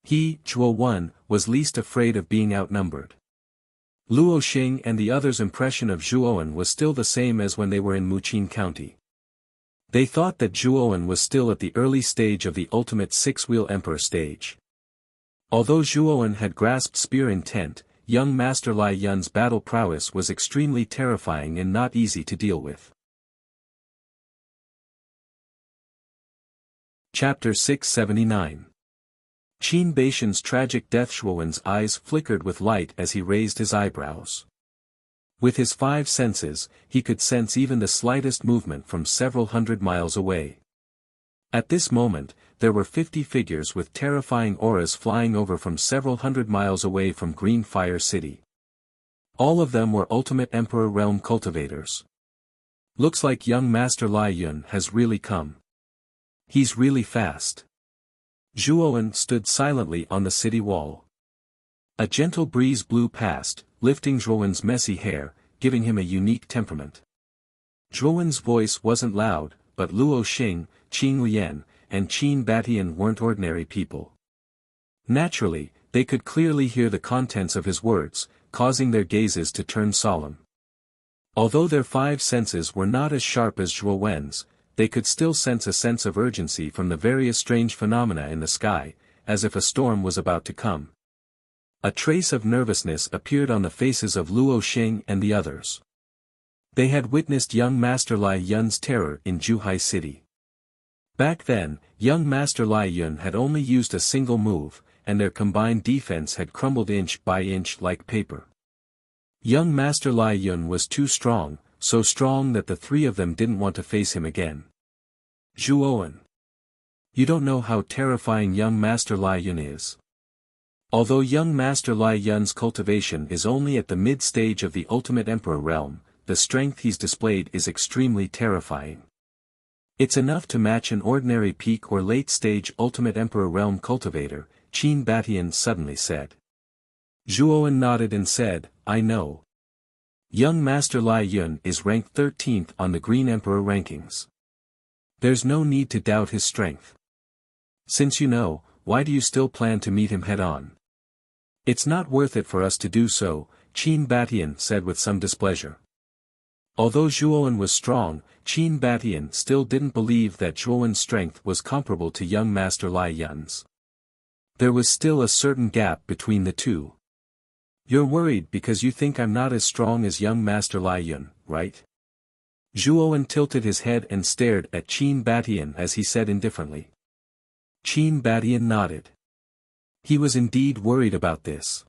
He, Zhuowen, was least afraid of being outnumbered. Luo Xing and the others' impression of Zhuowen was still the same as when they were in Muqin County. They thought that Zhuowen was still at the early stage of the ultimate 6-wheel emperor stage. Although Zhuowen had grasped spear intent, young Master Lai Yun's battle prowess was extremely terrifying and not easy to deal with. Chapter 679. Qin Baishan's tragic death. Zhuowen's eyes flickered with light as he raised his eyebrows. With his 5 senses, he could sense even the slightest movement from several hundred miles away. At this moment, there were 50 figures with terrifying auras flying over from several hundred miles away from Green Fire City. All of them were ultimate Emperor realm cultivators. Looks like young Master Lai Yun has really come. He's really fast. Zhuowen stood silently on the city wall. A gentle breeze blew past, lifting Zhuowen's messy hair, giving him a unique temperament. Zhuowen's voice wasn't loud, but Luo Xing, Qing Lian, and Qin Batian weren't ordinary people. Naturally, they could clearly hear the contents of his words, causing their gazes to turn solemn. Although their five senses were not as sharp as Zhuo Wen's, they could still sense a sense of urgency from the various strange phenomena in the sky, as if a storm was about to come. A trace of nervousness appeared on the faces of Luo Xing and the others. They had witnessed young Master Lai Yun's terror in Zhuhai City. Back then, young Master Lai Yun had only used a single move, and their combined defense had crumbled inch by inch like paper. Young Master Lai Yun was too strong, so strong that the three of them didn't want to face him again. Zhuowen. You don't know how terrifying young Master Lai Yun is. Although young Master Lai Yun's cultivation is only at the mid-stage of the Ultimate Emperor realm, the strength he's displayed is extremely terrifying. It's enough to match an ordinary peak or late-stage Ultimate Emperor realm cultivator, Qin Batian suddenly said. Zhuowen nodded and said, I know. Young Master Lai Yun is ranked 13th on the Green Emperor rankings. There's no need to doubt his strength. Since you know, why do you still plan to meet him head-on? It's not worth it for us to do so, Qin Batian said with some displeasure. Although Zhuowen was strong, Qin Batian still didn't believe that Zhuowen's strength was comparable to young Master Lai Yun's. There was still a certain gap between the two. You're worried because you think I'm not as strong as young Master Lai Yun, right? Zhuowen tilted his head and stared at Qin Batian as he said indifferently. Qin Batian nodded. He was indeed worried about this.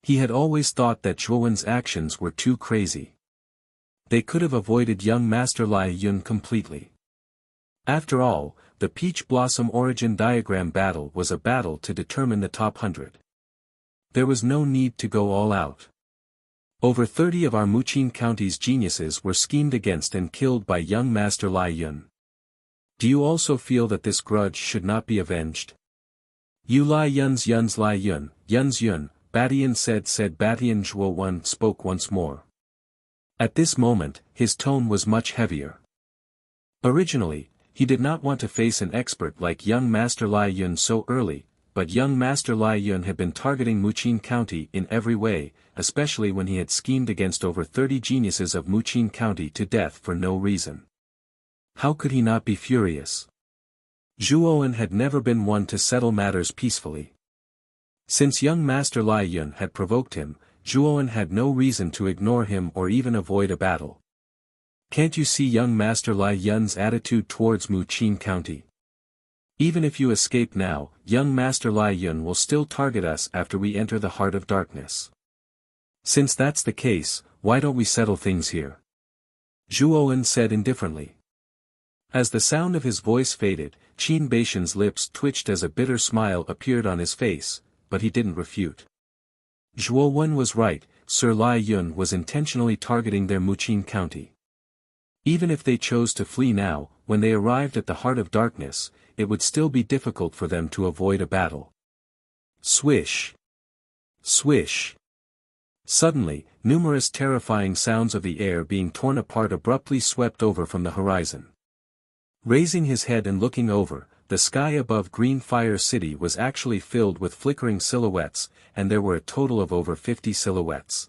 He had always thought that Zhuowen's actions were too crazy. They could have avoided young Master Lai Yun completely. After all, the Peach Blossom Origin Diagram battle was a battle to determine the top 100. There was no need to go all out. Over 30 of our Muqin County's geniuses were schemed against and killed by young Master Lai Yun. Do you also feel that this grudge should not be avenged? You Lai Yun's Lai Yun, Yun's Yun, Batian said Batian. Zhuowen spoke once more. At this moment, his tone was much heavier. Originally, he did not want to face an expert like young Master Lai Yun so early, but young Master Lai Yun had been targeting Muqin County in every way, especially when he had schemed against over 30 geniuses of Muqin County to death for no reason. How could he not be furious? Zhuowen had never been one to settle matters peacefully. Since young Master Lai Yun had provoked him, Zhuowen had no reason to ignore him or even avoid a battle. Can't you see young Master Lai Yun's attitude towards Muqin County? Even if you escape now, young Master Lai Yun will still target us after we enter the heart of darkness. Since that's the case, why don't we settle things here? Zhuowen said indifferently. As the sound of his voice faded, Qin Batian's lips twitched as a bitter smile appeared on his face, but he didn't refute. Zhuowen was right, Sir Lai Yun was intentionally targeting their Muqin County. Even if they chose to flee now, when they arrived at the heart of darkness, it would still be difficult for them to avoid a battle. Swish! Swish! Suddenly, numerous terrifying sounds of the air being torn apart abruptly swept over from the horizon. Raising his head and looking over, the sky above Green Fire City was actually filled with flickering silhouettes, and there were a total of over 50 silhouettes.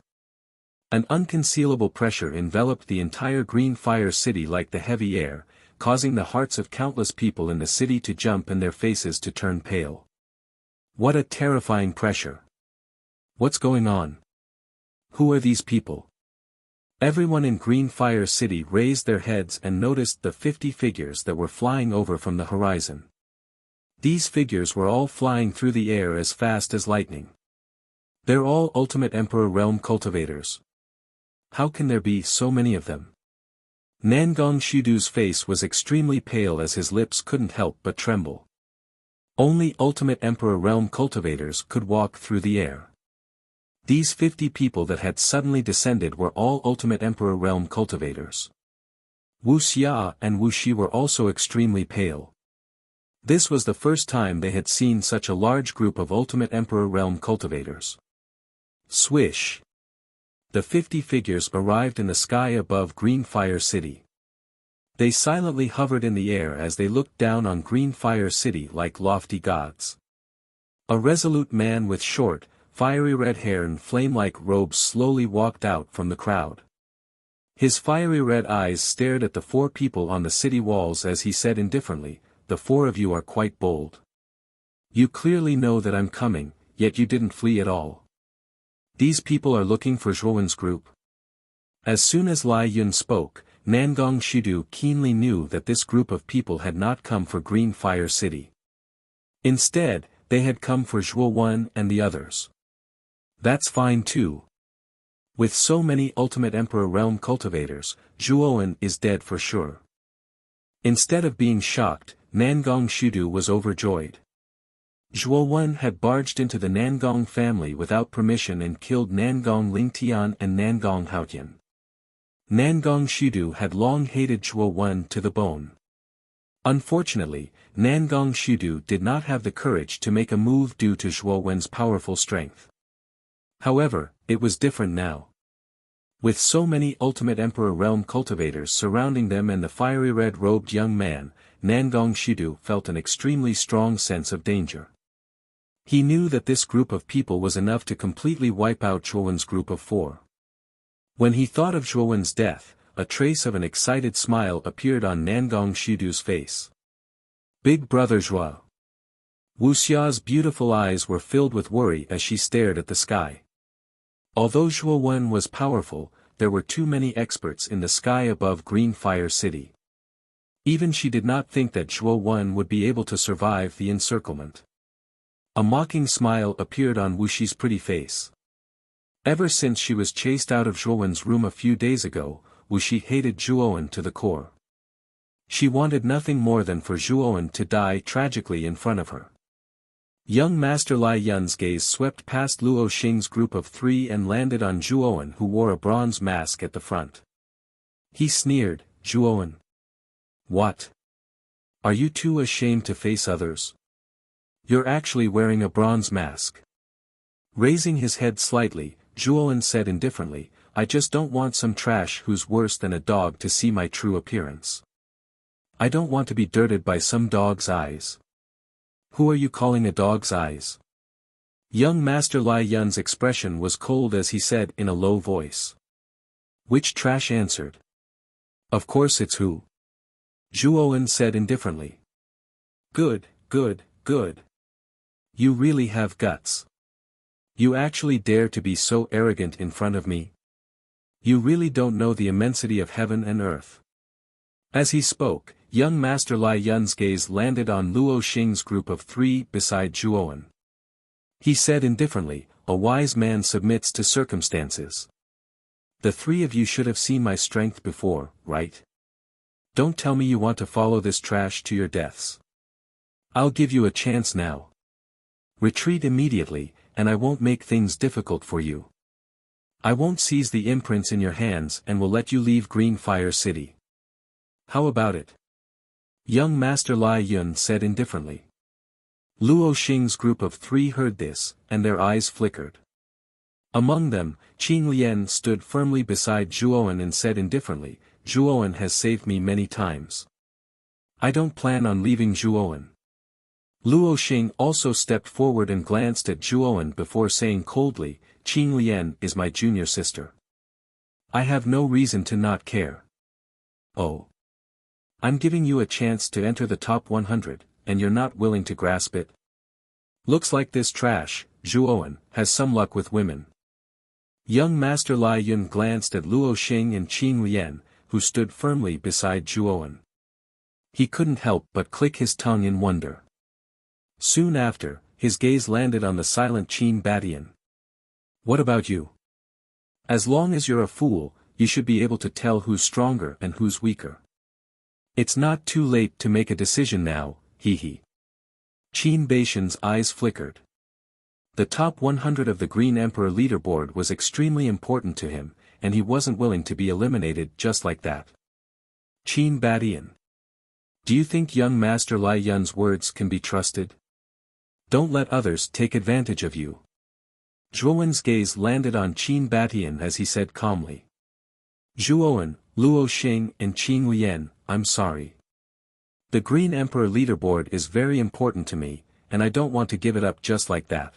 An unconcealable pressure enveloped the entire Green Fire City like the heavy air, causing the hearts of countless people in the city to jump and their faces to turn pale. What a terrifying pressure! What's going on? Who are these people? Everyone in Green Fire City raised their heads and noticed the 50 figures that were flying over from the horizon. These figures were all flying through the air as fast as lightning. They're all Ultimate Emperor Realm cultivators. How can there be so many of them? Nangong Shudu's face was extremely pale as his lips couldn't help but tremble. Only Ultimate Emperor Realm cultivators could walk through the air. These 50 people that had suddenly descended were all Ultimate Emperor Realm cultivators. Wuxia and Wuxi were also extremely pale. This was the first time they had seen such a large group of Ultimate Emperor Realm cultivators. Swish! The 50 figures arrived in the sky above Green Fire City. They silently hovered in the air as they looked down on Green Fire City like lofty gods. A resolute man with short, fiery red hair and flame-like robes slowly walked out from the crowd. His fiery red eyes stared at the four people on the city walls as he said indifferently, "The four of you are quite bold. You clearly know that I'm coming, yet you didn't flee at all. These people are looking for Zhuowen's group." As soon as Lai Yun spoke, Nangong Shidu keenly knew that this group of people had not come for Green Fire City. Instead, they had come for Zhuo and the others. That's fine too. With so many Ultimate Emperor Realm cultivators, Zhuo is dead for sure. Instead of being shocked, Nangong Shidu was overjoyed. Zhuo had barged into the Nangong family without permission and killed Nangong Lingtian and Nangong Haotian. Nangong Shidu had long hated Zhuo to the bone. Unfortunately, Nangong Shidu did not have the courage to make a move due to Zhuowen's powerful strength. However, it was different now. With so many Ultimate Emperor Realm cultivators surrounding them and the fiery red-robed young man, Nangong Shidu felt an extremely strong sense of danger. He knew that this group of people was enough to completely wipe out Zhuowen's group of four. When he thought of Zhuowen's death, a trace of an excited smile appeared on Nangong Shidu's face. Big brother Zhuo. Wuxia's beautiful eyes were filled with worry as she stared at the sky. Although Zhuo was powerful, there were too many experts in the sky above Green Fire City. Even she did not think that Zhuo would be able to survive the encirclement. A mocking smile appeared on Wuxi's pretty face. Ever since she was chased out of Zhuowen's room a few days ago, Wuxi hated Zhuo to the core. She wanted nothing more than for Zhuo to die tragically in front of her. Young Master Lai Yun's gaze swept past Luo Xing's group of three and landed on Zhuo who wore a bronze mask at the front. He sneered, "Zhuo. What? Are you too ashamed to face others? You're actually wearing a bronze mask." Raising his head slightly, Zhuo said indifferently, "I just don't want some trash who's worse than a dog to see my true appearance. I don't want to be dirted by some dog's eyes." "Who are you calling a dog's eyes?" Young Master Lai Yun's expression was cold as he said in a low voice. Which trash answered. "Of course it's who." Zhuo said indifferently. Good, good, good. You really have guts. You actually dare to be so arrogant in front of me? You really don't know the immensity of heaven and earth." As he spoke, young Master Lai Yun's gaze landed on Luo Xing's group of three beside Zhuo. He said indifferently, "A wise man submits to circumstances. The three of you should have seen my strength before, right? Don't tell me you want to follow this trash to your deaths. I'll give you a chance now. Retreat immediately, and I won't make things difficult for you. I won't seize the imprints in your hands and will let you leave Green Fire City. How about it?" Young Master Lai Yun said indifferently. Luo Xing's group of three heard this, and their eyes flickered. Among them, Qing Lian stood firmly beside Zhuo and said indifferently, "Zhuo has saved me many times. I don't plan on leaving Zhuo." Luo Xing also stepped forward and glanced at Zhuo before saying coldly, "Qing Lian is my junior sister. I have no reason to not care. Oh. I'm giving you a chance to enter the top 100, and you're not willing to grasp it? Looks like this trash, Zhuo, has some luck with women." Young Master Lai Yun glanced at Luo Xing and Qing Lian, who stood firmly beside Zhuo. He couldn't help but click his tongue in wonder. Soon after, his gaze landed on the silent Qin Batian. "What about you? As long as you're a fool, you should be able to tell who's stronger and who's weaker. It's not too late to make a decision now, hee. Qin Batian's eyes flickered. The top 100 of the Green Emperor leaderboard was extremely important to him, and he wasn't willing to be eliminated just like that. Qin Batian. Do you think young Master Lai Yun's words can be trusted? Don't let others take advantage of you." Zhuowen's gaze landed on Qin Batian as he said calmly. "Zhuo, Luo Xing and Qing Lian, I'm sorry. The Green Emperor leaderboard is very important to me, and I don't want to give it up just like that.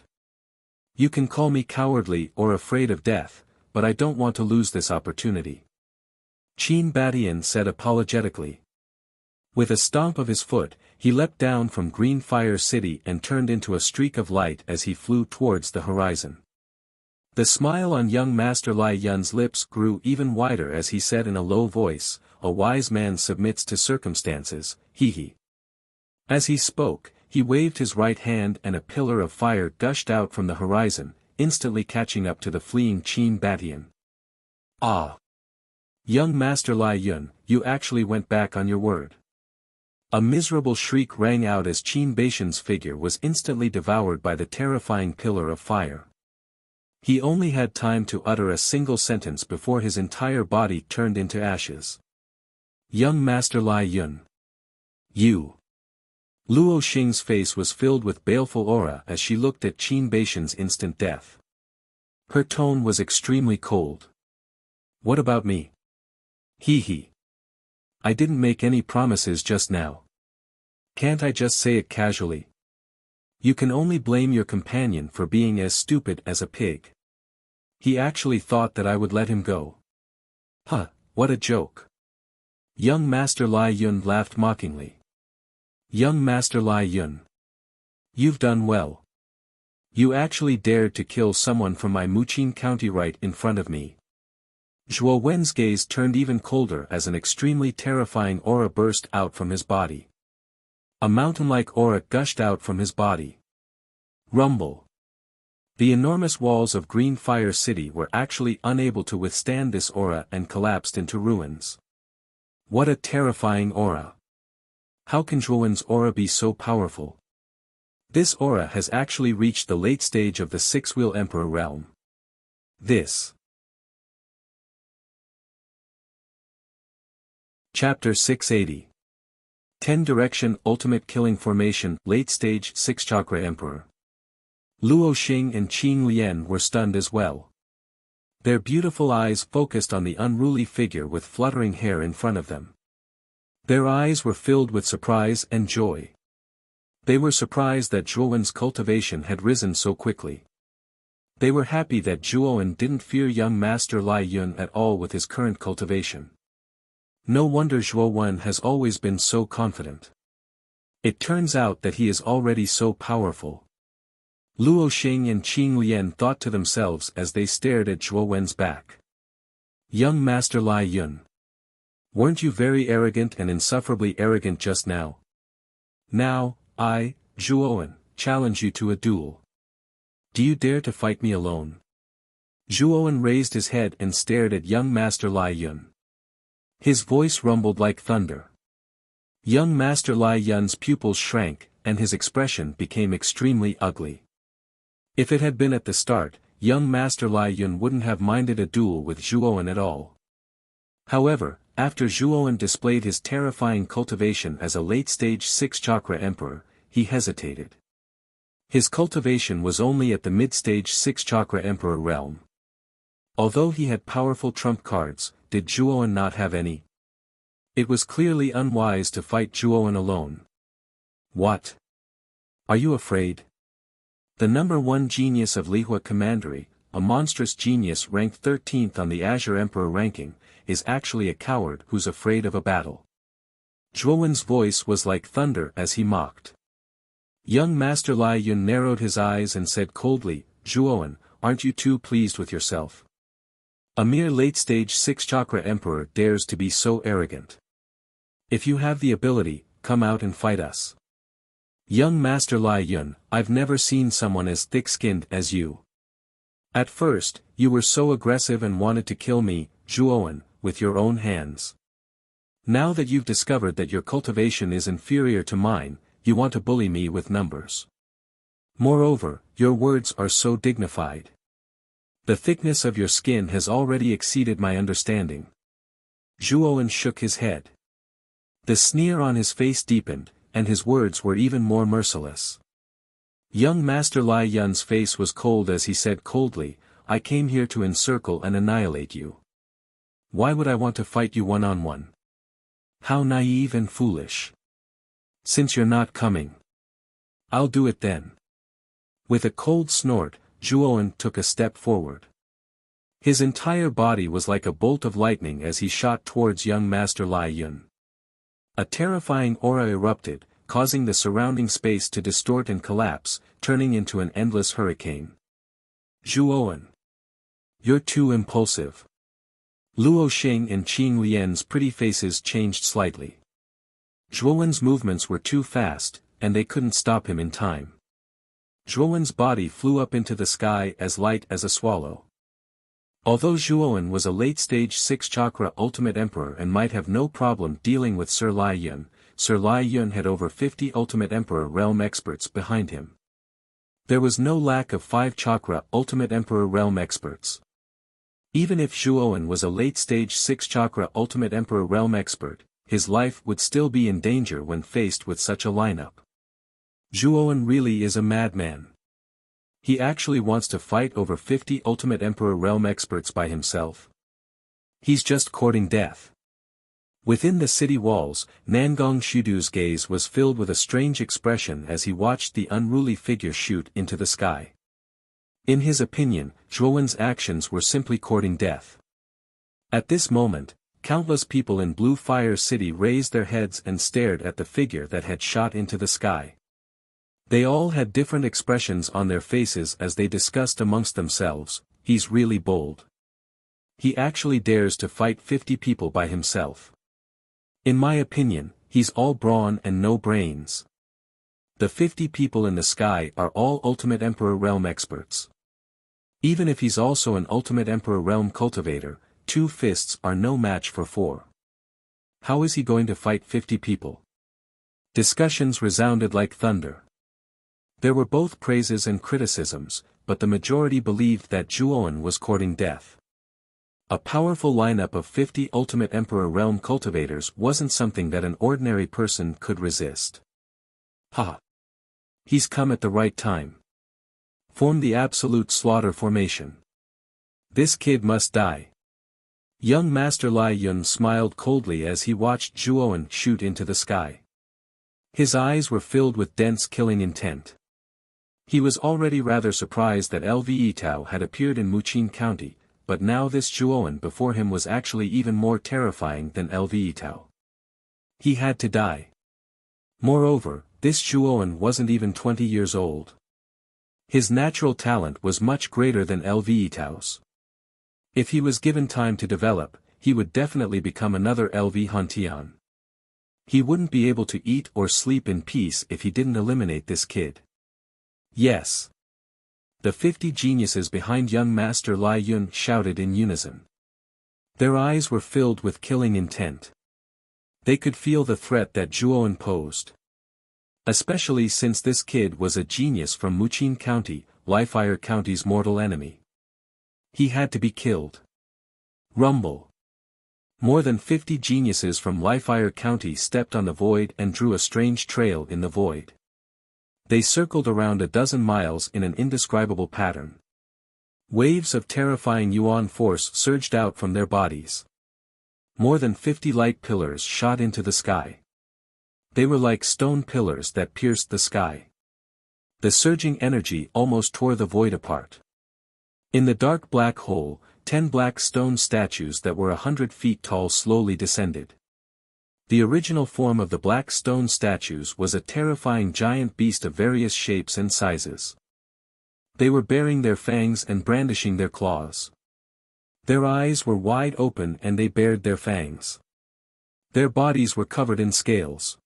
You can call me cowardly or afraid of death, but I don't want to lose this opportunity. Qin Batian said apologetically. With a stomp of his foot, he leapt down from Green Fire City and turned into a streak of light as he flew towards the horizon. The smile on young Master Lai Yun's lips grew even wider as he said in a low voice, "A wise man submits to circumstances, he." As he spoke, he waved his right hand and a pillar of fire gushed out from the horizon, instantly catching up to the fleeing Qin Batian. "Ah! Young Master Lai Yun, you actually went back on your word." A miserable shriek rang out as Qin Batian's figure was instantly devoured by the terrifying pillar of fire. He only had time to utter a single sentence before his entire body turned into ashes. "Young Master Lai Yun. You." Luo Xing's face was filled with baleful aura as she looked at Qin Batian's instant death. Her tone was extremely cold. "What about me? He. I didn't make any promises just now. Can't I just say it casually? You can only blame your companion for being as stupid as a pig. He actually thought that I would let him go. Huh, what a joke." Young Master Lai Yun laughed mockingly. "Young Master Lai Yun. You've done well. You actually dared to kill someone from my Muqin County right in front of me." Zhuo Wen's gaze turned even colder as an extremely terrifying aura burst out from his body. A mountain-like aura gushed out from his body. Rumble. The enormous walls of Green Fire City were actually unable to withstand this aura and collapsed into ruins. What a terrifying aura. How can Zhuo Wen's aura be so powerful? This aura has actually reached the late stage of the Six-Wheel Emperor realm. This. Chapter 680. 10 Direction Ultimate Killing Formation Late Stage 6 Chakra Emperor. Luo Xing and Qing Lian were stunned as well. Their beautiful eyes focused on the unruly figure with fluttering hair in front of them. Their eyes were filled with surprise and joy. They were surprised that Zhuowen's cultivation had risen so quickly. They were happy that Zhuowen didn't fear young Master Lai Yun at all with his current cultivation. No wonder Zhuowen has always been so confident. It turns out that he is already so powerful. Luo Xing and Qing Lian thought to themselves as they stared at Zhuowen's back. "Young Master Lai Yun. Weren't you very arrogant and insufferably arrogant just now? Now, I, Zhuowen, challenge you to a duel. Do you dare to fight me alone?" Zhuowen raised his head and stared at young Master Lai Yun. His voice rumbled like thunder. Young Master Lai Yun's pupils shrank, and his expression became extremely ugly. If it had been at the start, young Master Lai Yun wouldn't have minded a duel with Zhuowen at all. However, after Zhuowen displayed his terrifying cultivation as a late-stage 6-chakra emperor, he hesitated. His cultivation was only at the mid-stage 6-chakra emperor realm. Although he had powerful trump cards, did Zhuowen not have any? It was clearly unwise to fight Zhuowen alone. "What? Are you afraid?" The number 1 genius of Lihua Commandery, a monstrous genius ranked 13th on the Azure Emperor ranking, is actually a coward who's afraid of a battle. Zhuowen's voice was like thunder as he mocked. Young Master Lai Yun narrowed his eyes and said coldly, "Zhuowen, aren't you too pleased with yourself? A mere late-stage 6-chakra emperor dares to be so arrogant. If you have the ability, come out and fight us." "Young Master Lai Yun, I've never seen someone as thick-skinned as you. At first, you were so aggressive and wanted to kill me, Zhuowen, with your own hands. Now that you've discovered that your cultivation is inferior to mine, you want to bully me with numbers. Moreover, your words are so dignified. The thickness of your skin has already exceeded my understanding." Zhuowen shook his head. The sneer on his face deepened, and his words were even more merciless. Young Master Lai Yun's face was cold as he said coldly, "I came here to encircle and annihilate you. Why would I want to fight you one-on-one? How naive and foolish. Since you're not coming, I'll do it then." With a cold snort, Zhuowen took a step forward. His entire body was like a bolt of lightning as he shot towards young Master Lai Yun. A terrifying aura erupted, causing the surrounding space to distort and collapse, turning into an endless hurricane. Zhuowen. You're too impulsive. Luo Xing and Qing Lian's pretty faces changed slightly. Zhuowen's movements were too fast, and they couldn't stop him in time. Zhuowen's body flew up into the sky as light as a swallow. Although Zhuowen was a late-stage 6-chakra ultimate emperor and might have no problem dealing with Sir Lai Yun had over 50 ultimate emperor realm experts behind him. There was no lack of 5-chakra ultimate emperor realm experts. Even if Zhuowen was a late-stage 6-chakra ultimate emperor realm expert, his life would still be in danger when faced with such a lineup. Zhuowen really is a madman. He actually wants to fight over 50 ultimate emperor realm experts by himself. He's just courting death. Within the city walls, Nangong Shudu's gaze was filled with a strange expression as he watched the unruly figure shoot into the sky. In his opinion, Zhuowen's actions were simply courting death. At this moment, countless people in Blue Fire City raised their heads and stared at the figure that had shot into the sky. They all had different expressions on their faces as they discussed amongst themselves. He's really bold. He actually dares to fight 50 people by himself. In my opinion, he's all brawn and no brains. The 50 people in the sky are all Ultimate Emperor Realm experts. Even if he's also an Ultimate Emperor Realm cultivator, 2 fists are no match for 4. How is he going to fight 50 people? Discussions resounded like thunder. There were both praises and criticisms, but the majority believed that Zhuowen was courting death. A powerful lineup of 50 Ultimate Emperor Realm cultivators wasn't something that an ordinary person could resist. Ha! He's come at the right time. Form the absolute slaughter formation. This kid must die. Young Master Lai Yun smiled coldly as he watched Zhuowen shoot into the sky. His eyes were filled with dense killing intent. He was already rather surprised that Lve Tao had appeared in Muqin County, but now this Zhuowen before him was actually even more terrifying than Lve Tao. He had to die. Moreover, this Zhuowen wasn't even 20 years old. His natural talent was much greater than Lve Tao's. If he was given time to develop, he would definitely become another Lve Hantian. He wouldn't be able to eat or sleep in peace if he didn't eliminate this kid. Yes. The 50 geniuses behind young Master Lai Yun shouted in unison. Their eyes were filled with killing intent. They could feel the threat that Zhuowen posed. Especially since this kid was a genius from Muqin County, Lifire County's mortal enemy. He had to be killed. Rumble. More than 50 geniuses from Lifire County stepped on the void and drew a strange trail in the void. They circled around a dozen miles in an indescribable pattern. Waves of terrifying yuan force surged out from their bodies. More than 50 light pillars shot into the sky. They were like stone pillars that pierced the sky. The surging energy almost tore the void apart. In the dark black hole, 10 black stone statues that were 100 feet tall slowly descended. The original form of the black stone statues was a terrifying giant beast of various shapes and sizes. They were baring their fangs and brandishing their claws. Their eyes were wide open and they bared their fangs. Their bodies were covered in scales.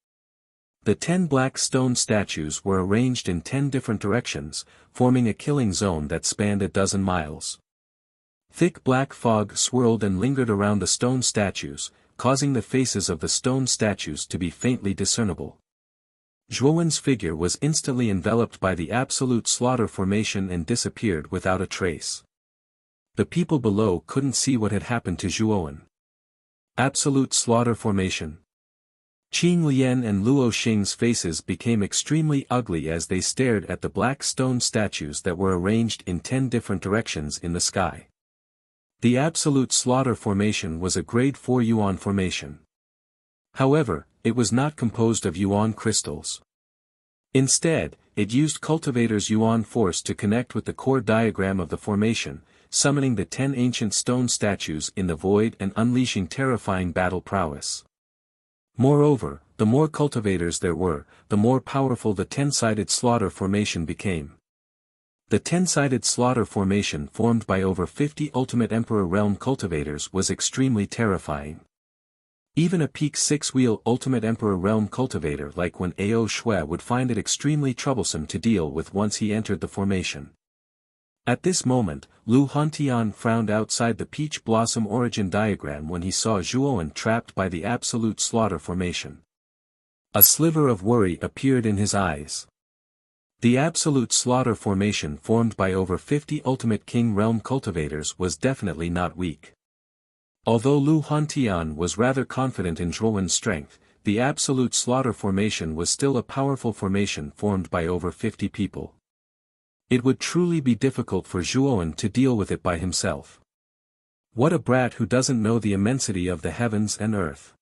The 10 black stone statues were arranged in 10 different directions, forming a killing zone that spanned a dozen miles. Thick black fog swirled and lingered around the stone statues, causing the faces of the stone statues to be faintly discernible. Zhuowen's figure was instantly enveloped by the absolute slaughter formation and disappeared without a trace. The people below couldn't see what had happened to Zhuowen. Absolute slaughter formation. Qing Lian and Luo Xing's faces became extremely ugly as they stared at the black stone statues that were arranged in 10 different directions in the sky. The absolute slaughter formation was a grade 4 yuan formation. However, it was not composed of yuan crystals. Instead, it used cultivator's yuan force to connect with the core diagram of the formation, summoning the 10 ancient stone statues in the void and unleashing terrifying battle prowess. Moreover, the more cultivators there were, the more powerful the 10-sided slaughter formation became. The 10-sided slaughter formation formed by over 50 Ultimate Emperor Realm cultivators was extremely terrifying. Even a peak 6-wheel Ultimate Emperor Realm cultivator like Wen Ao Shui would find it extremely troublesome to deal with once he entered the formation. At this moment, Lu Hantian frowned outside the peach blossom origin diagram when he saw Zhuowen trapped by the absolute slaughter formation. A sliver of worry appeared in his eyes. The absolute slaughter formation formed by over 50 Ultimate King Realm cultivators was definitely not weak. Although Lu Hantian was rather confident in Zhuowen's strength, the absolute slaughter formation was still a powerful formation formed by over 50 people. It would truly be difficult for Zhuowen to deal with it by himself. What a brat who doesn't know the immensity of the heavens and earth.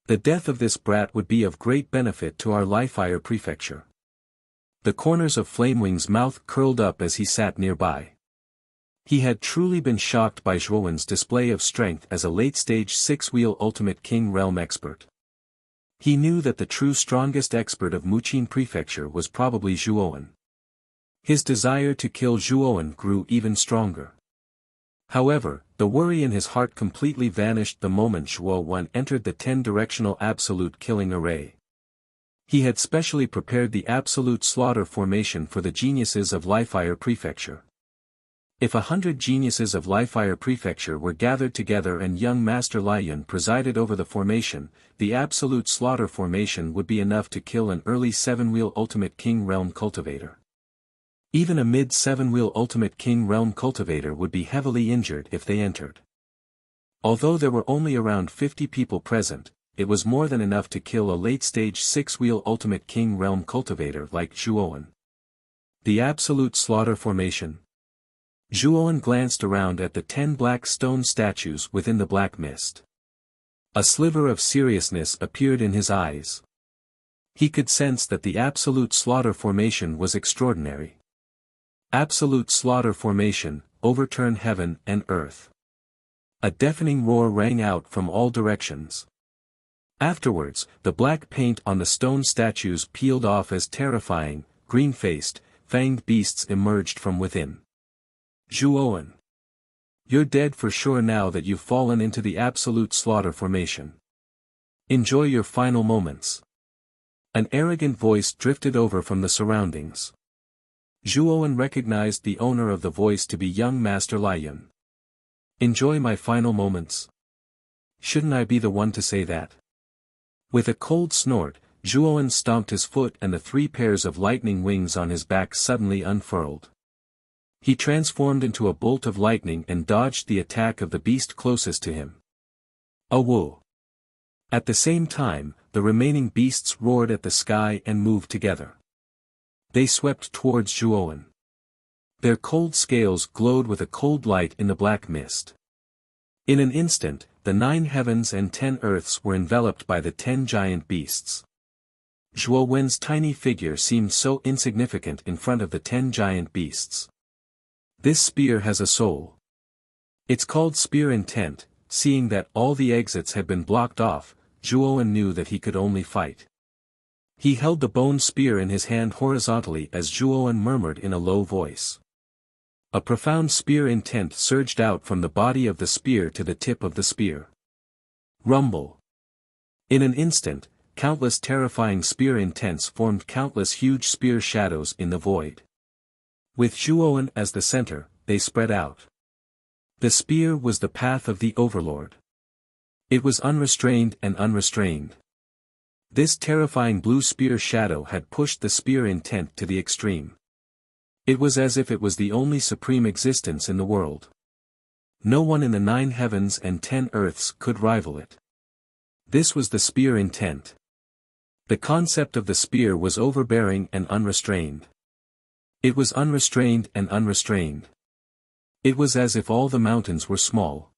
The death of this brat would be of great benefit to our Lifire prefecture. The corners of Flamewing's mouth curled up as he sat nearby. He had truly been shocked by Zhuowen's display of strength as a late-stage 6-wheel Ultimate King Realm expert. He knew that the true strongest expert of Muqin Prefecture was probably Zhuowen. His desire to kill Zhuowen grew even stronger. However, the worry in his heart completely vanished the moment Zhuowen entered the 10-directional absolute killing array. He had specially prepared the absolute slaughter formation for the geniuses of Lifire Prefecture. If 100 geniuses of Lifire Prefecture were gathered together and young Master Lion presided over the formation, the absolute slaughter formation would be enough to kill an early 7-wheel Ultimate King Realm cultivator. Even a mid-7-wheel Ultimate King Realm cultivator would be heavily injured if they entered. Although there were only around 50 people present, it was more than enough to kill a late-stage 6-wheel Ultimate King Realm cultivator like Zhuowen. The absolute slaughter formation. Zhuowen glanced around at the 10 black stone statues within the black mist. A sliver of seriousness appeared in his eyes. He could sense that the absolute slaughter formation was extraordinary. Absolute slaughter formation, overturn heaven and earth. A deafening roar rang out from all directions. Afterwards, the black paint on the stone statues peeled off as terrifying, green-faced, fanged beasts emerged from within. Zhuowen. You're dead for sure now that you've fallen into the absolute slaughter formation. Enjoy your final moments. An arrogant voice drifted over from the surroundings. Zhuowen recognized the owner of the voice to be young Master Lion. Enjoy my final moments. Shouldn't I be the one to say that? With a cold snort, Zhuowen stomped his foot and the 3 pairs of lightning wings on his back suddenly unfurled. He transformed into a bolt of lightning and dodged the attack of the beast closest to him. A woo! At the same time, the remaining beasts roared at the sky and moved together. They swept towards Zhuowen. Their cold scales glowed with a cold light in the black mist. In an instant, the 9 heavens and 10 earths were enveloped by the 10 giant beasts. Zhuowen's tiny figure seemed so insignificant in front of the 10 giant beasts. This spear has a soul. It's called Spear Intent. Seeing that all the exits had been blocked off, Zhuowen knew that he could only fight. He held the bone spear in his hand horizontally as Zhuowen murmured in a low voice. A profound spear intent surged out from the body of the spear to the tip of the spear. Rumble. In an instant, countless terrifying spear intents formed countless huge spear shadows in the void. With Zhuowen as the center, they spread out. The spear was the path of the Overlord. It was unrestrained and unrestrained. This terrifying blue spear shadow had pushed the spear intent to the extreme. It was as if it was the only supreme existence in the world. No one in the 9 heavens and 10 earths could rival it. This was the spear intent. The concept of the spear was overbearing and unrestrained. It was unrestrained and unrestrained. It was as if all the mountains were small.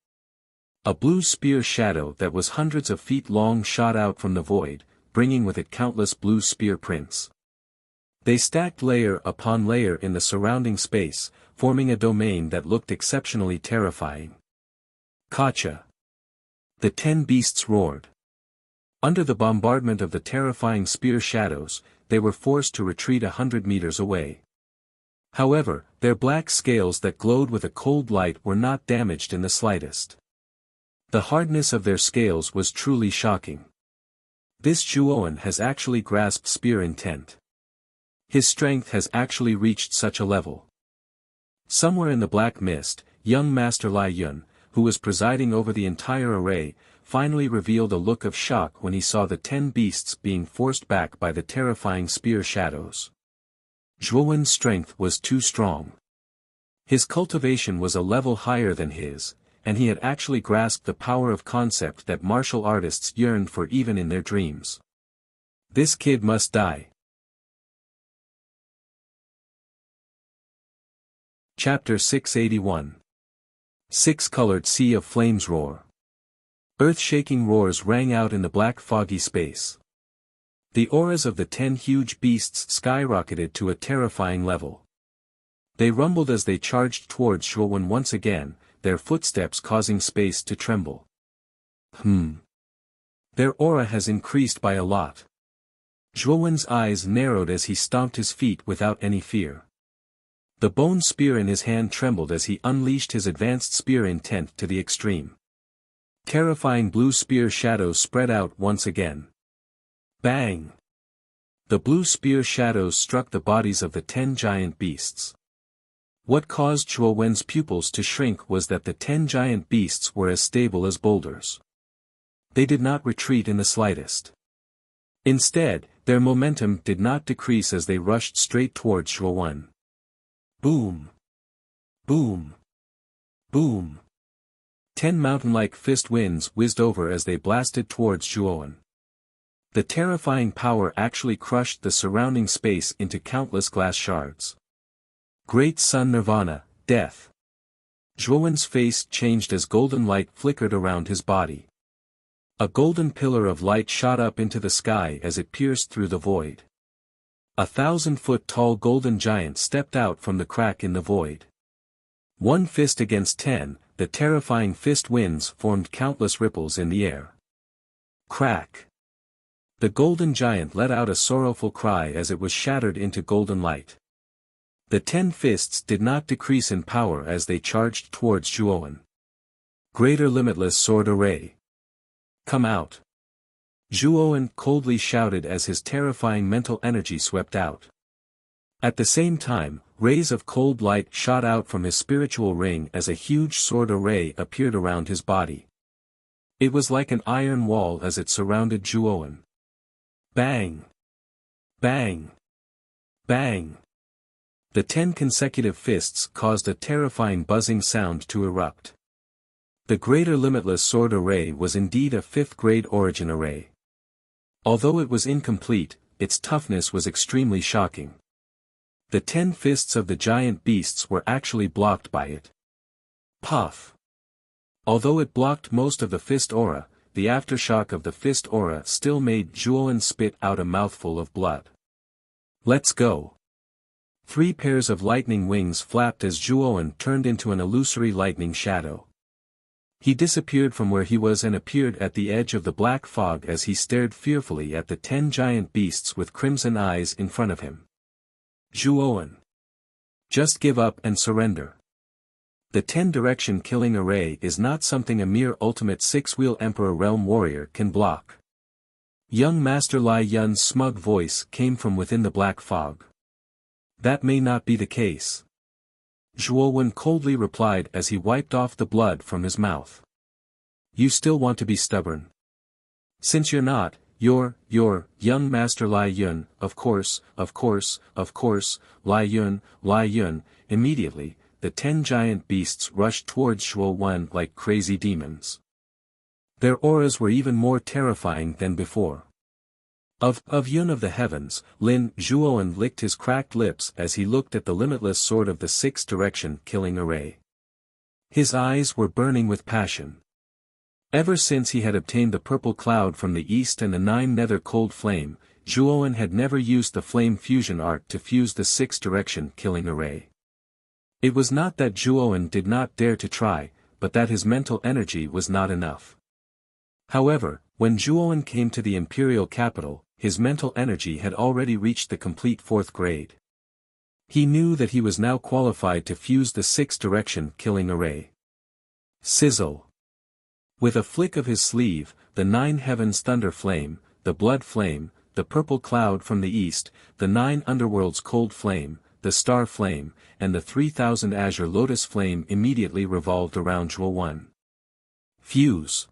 A blue spear shadow that was hundreds of feet long shot out from the void, bringing with it countless blue spear prints. They stacked layer upon layer in the surrounding space, forming a domain that looked exceptionally terrifying. Gotcha! The 10 beasts roared. Under the bombardment of the terrifying spear shadows, they were forced to retreat 100 meters away. However, their black scales that glowed with a cold light were not damaged in the slightest. The hardness of their scales was truly shocking. This Zhuowen has actually grasped spear intent. His strength has actually reached such a level. Somewhere in the black mist, young Master Lai Yun, who was presiding over the entire array, finally revealed a look of shock when he saw the 10 beasts being forced back by the terrifying spear shadows. Zhuowen's strength was too strong. His cultivation was a level higher than his, and he had actually grasped the power of concept that martial artists yearned for even in their dreams. This kid must die. Chapter 681. Six-colored sea of flames roar. Earth-shaking roars rang out in the black foggy space. The auras of the 10 huge beasts skyrocketed to a terrifying level. They rumbled as they charged towards Zhuowen once again, their footsteps causing space to tremble. Their aura has increased by a lot. Zhuowen's eyes narrowed as he stomped his feet without any fear. The bone spear in his hand trembled as he unleashed his advanced spear intent to the extreme. Terrifying blue spear shadows spread out once again. Bang! The blue spear shadows struck the bodies of the 10 giant beasts. What caused Zhuowen's pupils to shrink was that the 10 giant beasts were as stable as boulders. They did not retreat in the slightest. Instead, their momentum did not decrease as they rushed straight towards Zhuowen. Boom! Boom! Boom! 10 mountain-like fist winds whizzed over as they blasted towards Zhuowen. The terrifying power actually crushed the surrounding space into countless glass shards. Great Sun Nirvana, death. Zhuowen's face changed as golden light flickered around his body. A golden pillar of light shot up into the sky as it pierced through the void. 1,000-foot-tall golden giant stepped out from the crack in the void. One fist against 10, the terrifying fist winds formed countless ripples in the air. Crack! The golden giant let out a sorrowful cry as it was shattered into golden light. The 10 fists did not decrease in power as they charged towards Zhuowen. Greater limitless sword array. Come out! Zhuowen coldly shouted as his terrifying mental energy swept out. At the same time, rays of cold light shot out from his spiritual ring as a huge sword array appeared around his body. It was like an iron wall as it surrounded Zhuowen. Bang! Bang! Bang! The 10 consecutive fists caused a terrifying buzzing sound to erupt. The Greater Limitless Sword Array was indeed a 5th-grade origin array. Although it was incomplete, its toughness was extremely shocking. The 10 fists of the giant beasts were actually blocked by it. Puff! Although it blocked most of the fist aura, the aftershock of the fist aura still made Zhuowen spit out a mouthful of blood. Let's go! 3 pairs of lightning wings flapped as Zhuowen turned into an illusory lightning shadow. He disappeared from where he was and appeared at the edge of the black fog as he stared fearfully at the 10 giant beasts with crimson eyes in front of him. Zhuowen! Just give up and surrender. The 10-direction killing array is not something a mere ultimate 6-wheel Emperor Realm Warrior can block. Young Master Lai Yun's smug voice came from within the black fog. That may not be the case. Zhuowen coldly replied as he wiped off the blood from his mouth. You still want to be stubborn? Since you're not, you're, young Master Lai Yun, of course, Lai Yun, immediately, the 10 giant beasts rushed towards Zhuowen like crazy demons. Their auras were even more terrifying than before. Of Yun of the heavens, Zhuowen licked his cracked lips as he looked at the limitless sword of the 6th-direction killing array. His eyes were burning with passion. Ever since he had obtained the purple cloud from the east and the 9 nether cold flame, Zhuowen had never used the flame fusion art to fuse the six-direction killing array. It was not that Zhuowen did not dare to try, but that his mental energy was not enough. However, when Zhuowen came to the imperial capital, his mental energy had already reached the complete 4th grade. He knew that he was now qualified to fuse the six-direction killing array. Sizzle. With a flick of his sleeve, the 9 heavens thunder flame, the blood flame, the purple cloud from the east, the 9 underworlds cold flame, the star flame, and the 3000 azure lotus flame immediately revolved around Zhuowen. Fuse.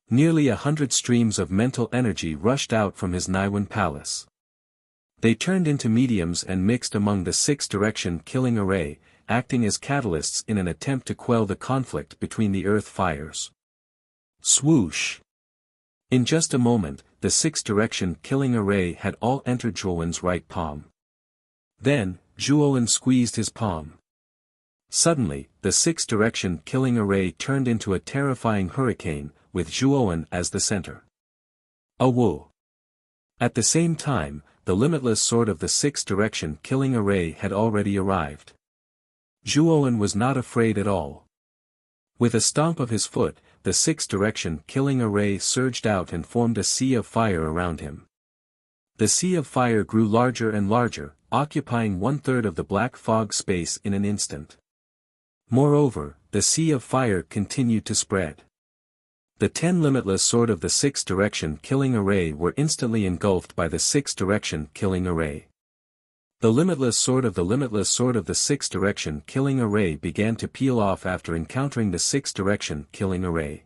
Nearly 100 streams of mental energy rushed out from his Naiwen palace. They turned into mediums and mixed among the six-direction killing array, acting as catalysts in an attempt to quell the conflict between the earth fires. Swoosh! In just a moment, the six-direction killing array had all entered Zhuowen's right palm. Then, Zhuowen squeezed his palm. Suddenly, the six-direction killing array turned into a terrifying hurricane, with Zhuowen as the center. Awo! At the same time, the limitless sword of the six-direction killing array had already arrived. Zhuowen was not afraid at all. With a stomp of his foot, the six-direction killing array surged out and formed a sea of fire around him. The sea of fire grew larger and larger, occupying 1/3 of the black fog space in an instant. Moreover, the sea of fire continued to spread. The 10 limitless sword of the six-direction killing array were instantly engulfed by the six-direction killing array. The limitless sword of the six-direction killing array began to peel off after encountering the six-direction killing array.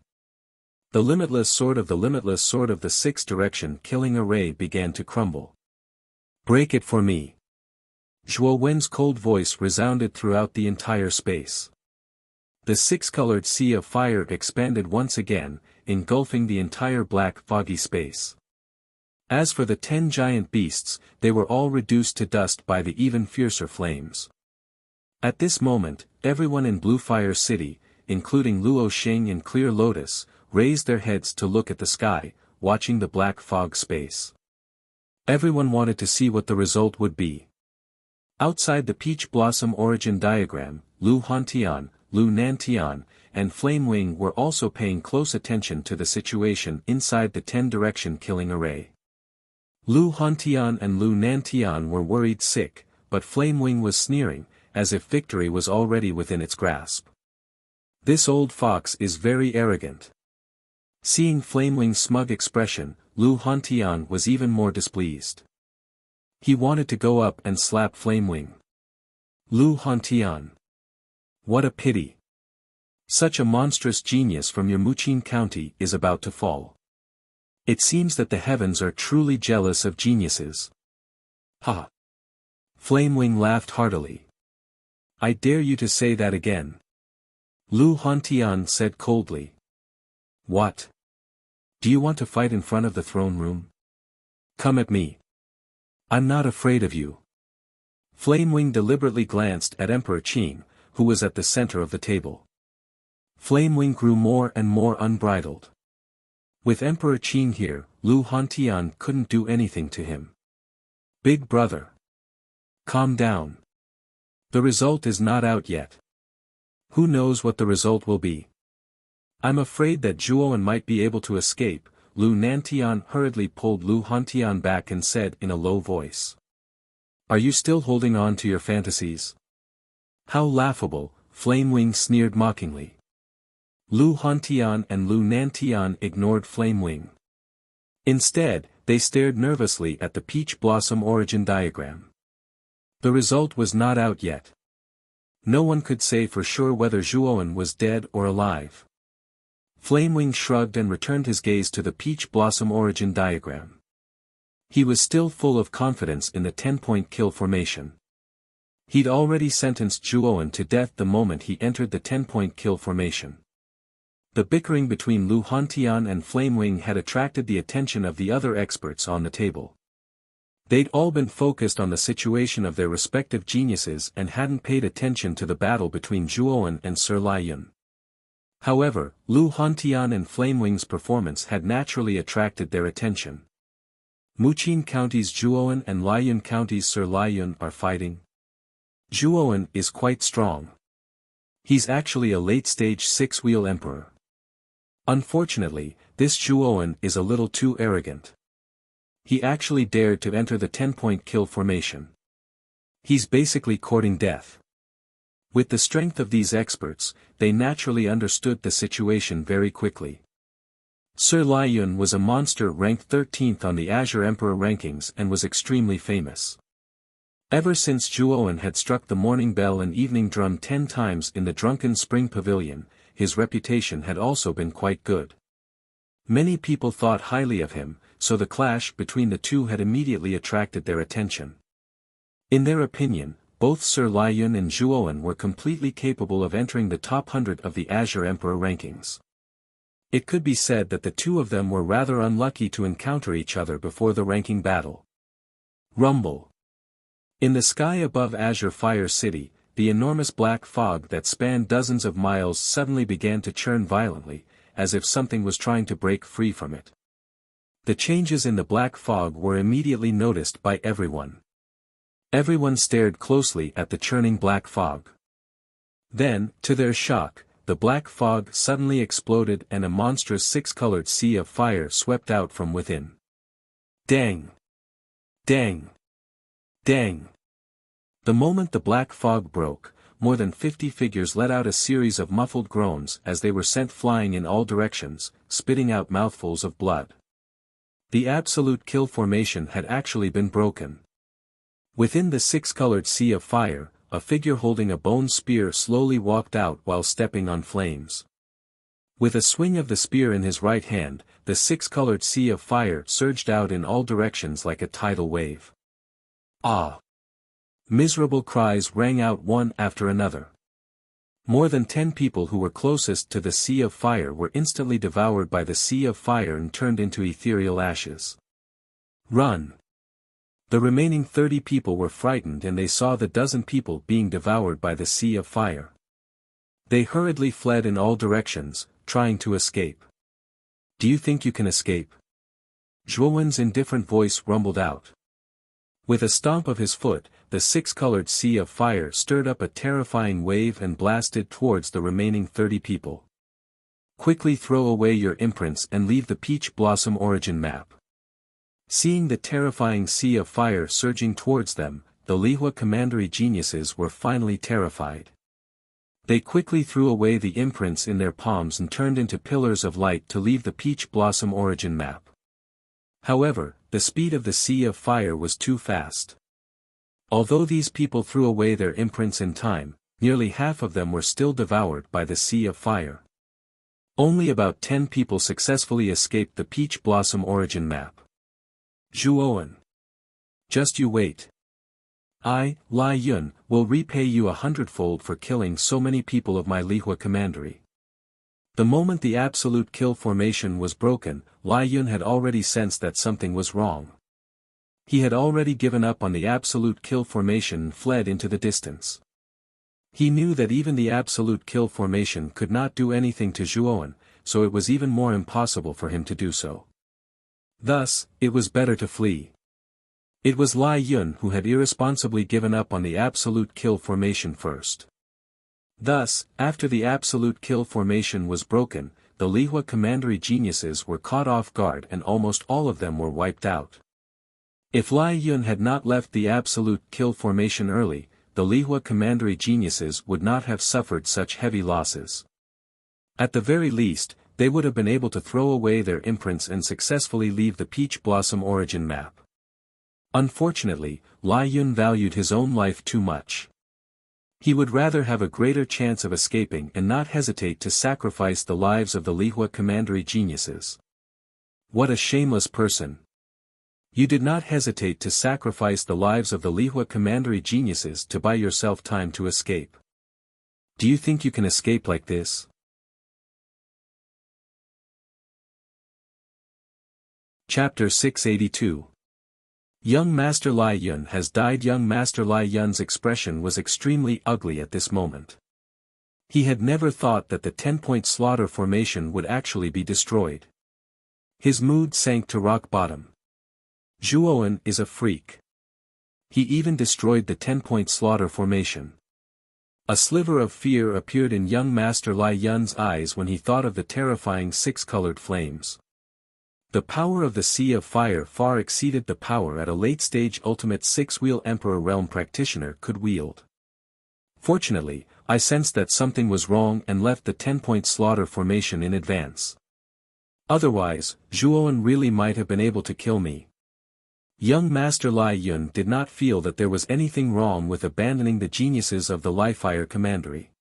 The limitless sword of the six-direction killing array began to crumble. Break it for me. Zhuowen's cold voice resounded throughout the entire space. The six-colored sea of fire expanded once again, engulfing the entire black foggy space. As for the 10 giant beasts, they were all reduced to dust by the even fiercer flames. At this moment, everyone in Blue Fire City, including Luo Xing and Clear Lotus, raised their heads to look at the sky, watching the black fog space. Everyone wanted to see what the result would be. Outside the Peach Blossom origin diagram, Lu Hantian, Lu Nantian, and Flame Wing were also paying close attention to the situation inside the 10-direction killing array. Lu Hantian and Lu Nantian were worried sick, but Flame Wing was sneering, as if victory was already within its grasp. This old fox is very arrogant. Seeing Flame Wing's smug expression, Lu Hantian was even more displeased. He wanted to go up and slap Flame Wing. Lu Hantian. What a pity. Such a monstrous genius from your Muqin County is about to fall. It seems that the heavens are truly jealous of geniuses. Ha! Flame Wing laughed heartily. I dare you to say that again. Lu Hantian said coldly. What? Do you want to fight in front of the throne room? Come at me. I'm not afraid of you. Flame Wing deliberately glanced at Emperor Qing, who was at the center of the table. Flame Wing grew more and more unbridled. With Emperor Qing here, Lu Hantian couldn't do anything to him. Big brother. Calm down. The result is not out yet. Who knows what the result will be? I'm afraid that Zhuowen might be able to escape. Lu Nantian hurriedly pulled Lu Hantian back and said in a low voice. Are you still holding on to your fantasies? How laughable, Flame Wing sneered mockingly. Lu Hantian and Lu Nantian ignored Flame Wing. Instead, they stared nervously at the Peach Blossom origin diagram. The result was not out yet. No one could say for sure whether Zhuowen was dead or alive. Flame Wing shrugged and returned his gaze to the Peach Blossom origin diagram. He was still full of confidence in the 10-point kill formation. He'd already sentenced Zhuowen to death the moment he entered the 10-point kill formation. The bickering between Lu Hantian and Flame Wing had attracted the attention of the other experts on the table. They'd all been focused on the situation of their respective geniuses and hadn't paid attention to the battle between Zhuowen and Sir Liuyun. However, Lu Hantian and Flame Wing's performance had naturally attracted their attention. Muqin County's Zhuoan and Liayun County's Sir Liayun are fighting. Zhuoan is quite strong. He's actually a late-stage six-wheel emperor. Unfortunately, this Zhuoan is a little too arrogant. He actually dared to enter the 10-point kill formation. He's basically courting death. With the strength of these experts, they naturally understood the situation very quickly. Sir Liayun was a monster ranked 13th on the Azure Emperor rankings and was extremely famous. Ever since Zhuoan had struck the morning bell and evening drum 10 times in the drunken spring pavilion, his reputation had also been quite good. Many people thought highly of him, so the clash between the two had immediately attracted their attention. In their opinion, both Sir Liayun and Zhuoan were completely capable of entering the top 100 of the Azure Emperor rankings. It could be said that the two of them were rather unlucky to encounter each other before the ranking battle. Rumble. In the sky above Azure Fire City, the enormous black fog that spanned dozens of miles suddenly began to churn violently, as if something was trying to break free from it. The changes in the black fog were immediately noticed by everyone. Everyone stared closely at the churning black fog. Then, to their shock, the black fog suddenly exploded and a monstrous six-colored sea of fire swept out from within. Dang! Dang! Dang! The moment the black fog broke, more than 50 figures let out a series of muffled groans as they were sent flying in all directions, spitting out mouthfuls of blood. The absolute kill formation had actually been broken. Within the six-colored sea of fire, a figure holding a bone spear slowly walked out while stepping on flames. With a swing of the spear in his right hand, the six-colored sea of fire surged out in all directions like a tidal wave. Ah! Miserable cries rang out one after another. More than 10 people who were closest to the sea of fire were instantly devoured by the sea of fire and turned into ethereal ashes. Run! The remaining 30 people were frightened and they saw the dozen people being devoured by the sea of fire. They hurriedly fled in all directions, trying to escape. Do you think you can escape? Zhuoan's indifferent voice rumbled out. With a stomp of his foot, the six-colored sea of fire stirred up a terrifying wave and blasted towards the remaining 30 people. Quickly throw away your imprints and leave the Peach Blossom origin map. Seeing the terrifying sea of fire surging towards them, the Lihua commandery geniuses were finally terrified. They quickly threw away the imprints in their palms and turned into pillars of light to leave the Peach Blossom origin map. However, the speed of the sea of fire was too fast. Although these people threw away their imprints in time, nearly half of them were still devoured by the sea of fire. Only about 10 people successfully escaped the Peach Blossom origin map. Zhuoan. Just you wait. I, Liayun, will repay you 100-fold for killing so many people of my Lihua commandery. The moment the absolute kill formation was broken, Liayun had already sensed that something was wrong. He had already given up on the absolute kill formation and fled into the distance. He knew that even the absolute kill formation could not do anything to Zhuoan, so it was even more impossible for him to do so. Thus, it was better to flee. It was Liayun who had irresponsibly given up on the absolute kill formation first. Thus, after the absolute kill formation was broken, the Lihua commandery geniuses were caught off guard and almost all of them were wiped out. If Liayun had not left the absolute kill formation early, the Lihua commandery geniuses would not have suffered such heavy losses. At the very least, they would have been able to throw away their imprints and successfully leave the Peach Blossom origin map. Unfortunately, Liayun valued his own life too much. He would rather have a greater chance of escaping and not hesitate to sacrifice the lives of the Lihua commandery geniuses. What a shameless person! You did not hesitate to sacrifice the lives of the Lihua commandery geniuses to buy yourself time to escape. Do you think you can escape like this? Chapter 682. Young Master Liayun has died. Young Master Liayun's expression was extremely ugly at this moment. He had never thought that the 10-point slaughter formation would actually be destroyed. His mood sank to rock bottom. Zhuowen is a freak. He even destroyed the 10-point slaughter formation. A sliver of fear appeared in young Master Lai Yun's eyes when he thought of the terrifying six-colored flames. The power of the Sea of Fire far exceeded the power at a late-stage ultimate six-wheel Emperor Realm practitioner could wield. Fortunately, I sensed that something was wrong and left the 10-point slaughter formation in advance. Otherwise, Zhuowen really might have been able to kill me. Young Master Lai Yun did not feel that there was anything wrong with abandoning the geniuses of the Lai Fire Commandery.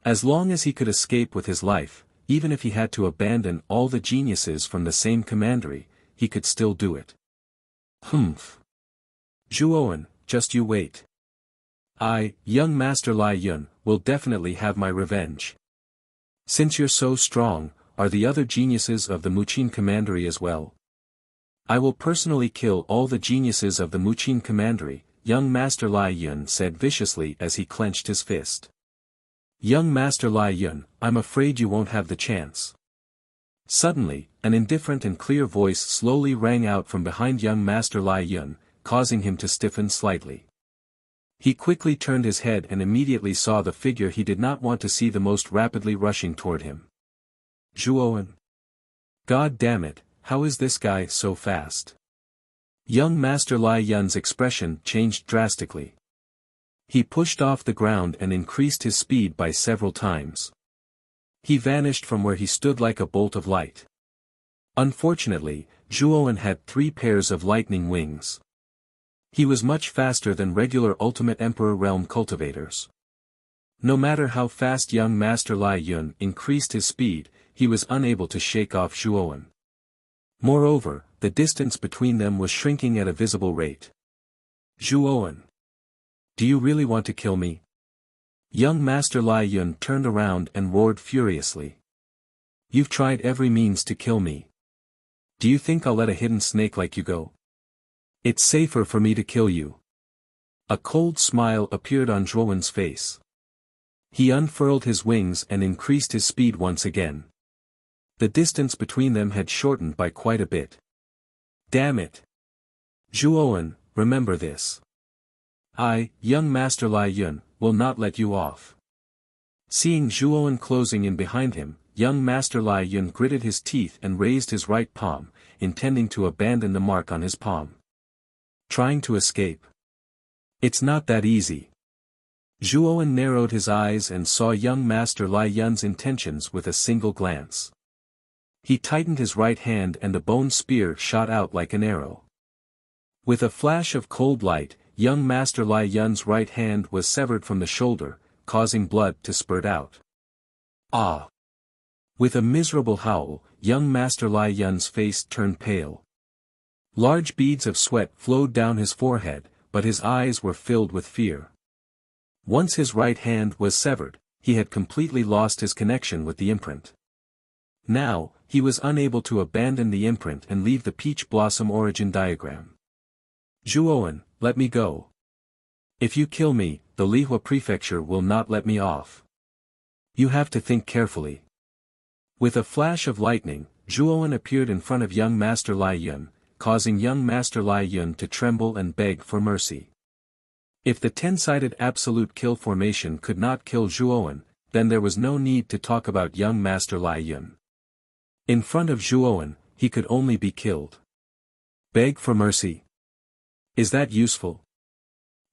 As long as he could escape with his life, even if he had to abandon all the geniuses from the same commandery, he could still do it. Humph. Zhuowen, just you wait. I, young Master Lai Yun, will definitely have my revenge. Since you're so strong, are the other geniuses of the Muqin Commandery as well? I will personally kill all the geniuses of the Muqin Commandery, young Master Lai Yun said viciously as he clenched his fist. Young Master Lai Yun, I'm afraid you won't have the chance. Suddenly, an indifferent and clear voice slowly rang out from behind young Master Lai Yun, causing him to stiffen slightly. He quickly turned his head and immediately saw the figure he did not want to see the most rapidly rushing toward him. Zhuowen. God damn it, how is this guy so fast? Young Master Lai Yun's expression changed drastically. He pushed off the ground and increased his speed by several times. He vanished from where he stood like a bolt of light. Unfortunately, Zhuowen had 3 pairs of lightning wings. He was much faster than regular Ultimate Emperor Realm cultivators. No matter how fast young Master Lai Yun increased his speed, he was unable to shake off Zhuowen. Moreover, the distance between them was shrinking at a visible rate. Zhuowen. Do you really want to kill me? Young Master Lai Yun turned around and roared furiously. You've tried every means to kill me. Do you think I'll let a hidden snake like you go? It's safer for me to kill you. A cold smile appeared on Zhuowen's face. He unfurled his wings and increased his speed once again. The distance between them had shortened by quite a bit. Damn it. Zhuowen, remember this. I, young Master Lai Yun, will not let you off. Seeing Zhuowen closing in behind him, young Master Lai Yun gritted his teeth and raised his right palm, intending to abandon the mark on his palm. Trying to escape. It's not that easy. Zhuowen narrowed his eyes and saw young Master Lai Yun's intentions with a single glance. He tightened his right hand and the bone spear shot out like an arrow. With a flash of cold light, young Master Lai Yun's right hand was severed from the shoulder, causing blood to spurt out. Ah! With a miserable howl, young Master Lai Yun's face turned pale. Large beads of sweat flowed down his forehead, but his eyes were filled with fear. Once his right hand was severed, he had completely lost his connection with the imprint. Now, he was unable to abandon the imprint and leave the peach blossom origin diagram. Zhuowen, let me go. If you kill me, the Lihua Prefecture will not let me off. You have to think carefully. With a flash of lightning, Zhuowen appeared in front of young Master Lai Yun, causing young Master Lai Yun to tremble and beg for mercy. If the 10-sided absolute kill formation could not kill Zhuowen, then there was no need to talk about young Master Lai Yun. In front of Zhuowen, he could only be killed. Beg for mercy. Is that useful?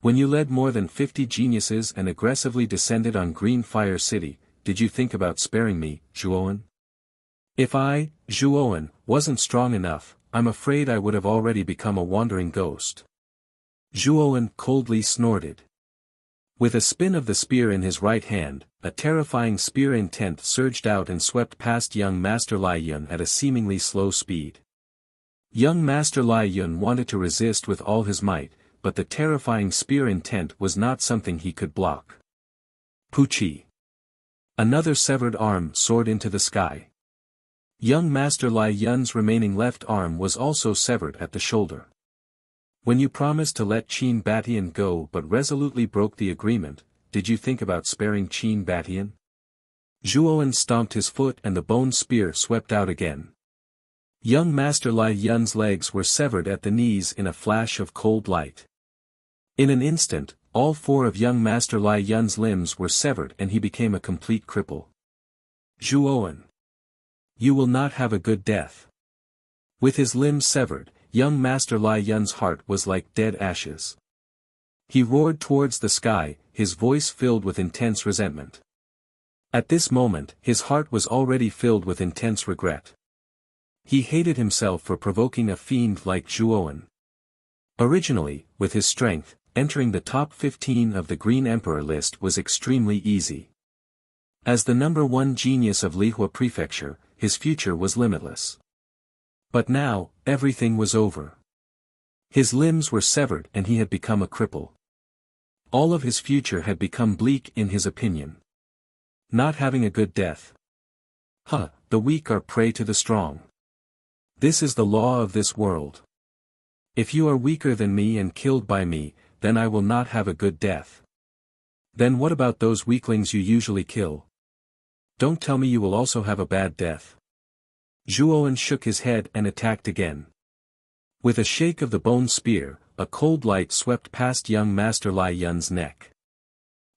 When you led more than 50 geniuses and aggressively descended on Green Fire City, did you think about sparing me, Zhuowen? If I, Zhuowen, wasn't strong enough, I'm afraid I would have already become a wandering ghost. Zhuowen coldly snorted. With a spin of the spear in his right hand, a terrifying spear intent surged out and swept past young Master Lai Yun at a seemingly slow speed. Young Master Lai Yun wanted to resist with all his might, but the terrifying spear intent was not something he could block. Puchi. Another severed arm soared into the sky. Young Master Lai Yun's remaining left arm was also severed at the shoulder. When you promised to let Qin Batian go but resolutely broke the agreement, did you think about sparing Qin Batian? Zhuowen stomped his foot and the bone spear swept out again. Young Master Lai Yun's legs were severed at the knees in a flash of cold light. In an instant, all four of young Master Lai Yun's limbs were severed and he became a complete cripple. Zhuowen. You will not have a good death. With his limbs severed, young Master Lai Yun's heart was like dead ashes. He roared towards the sky, his voice filled with intense resentment. At this moment, his heart was already filled with intense regret. He hated himself for provoking a fiend like Zhuowen. Originally, with his strength, entering the top 15 of the Green Emperor list was extremely easy. As the #1 genius of Lihua Prefecture, his future was limitless. But now, everything was over. His limbs were severed and he had become a cripple. All of his future had become bleak in his opinion. Not having a good death. The weak are prey to the strong. This is the law of this world. If you are weaker than me and killed by me, then I will not have a good death. Then what about those weaklings you usually kill? Don't tell me you will also have a bad death. Zhuowen shook his head and attacked again. With a shake of the bone spear, a cold light swept past young Master Lai Yun's neck.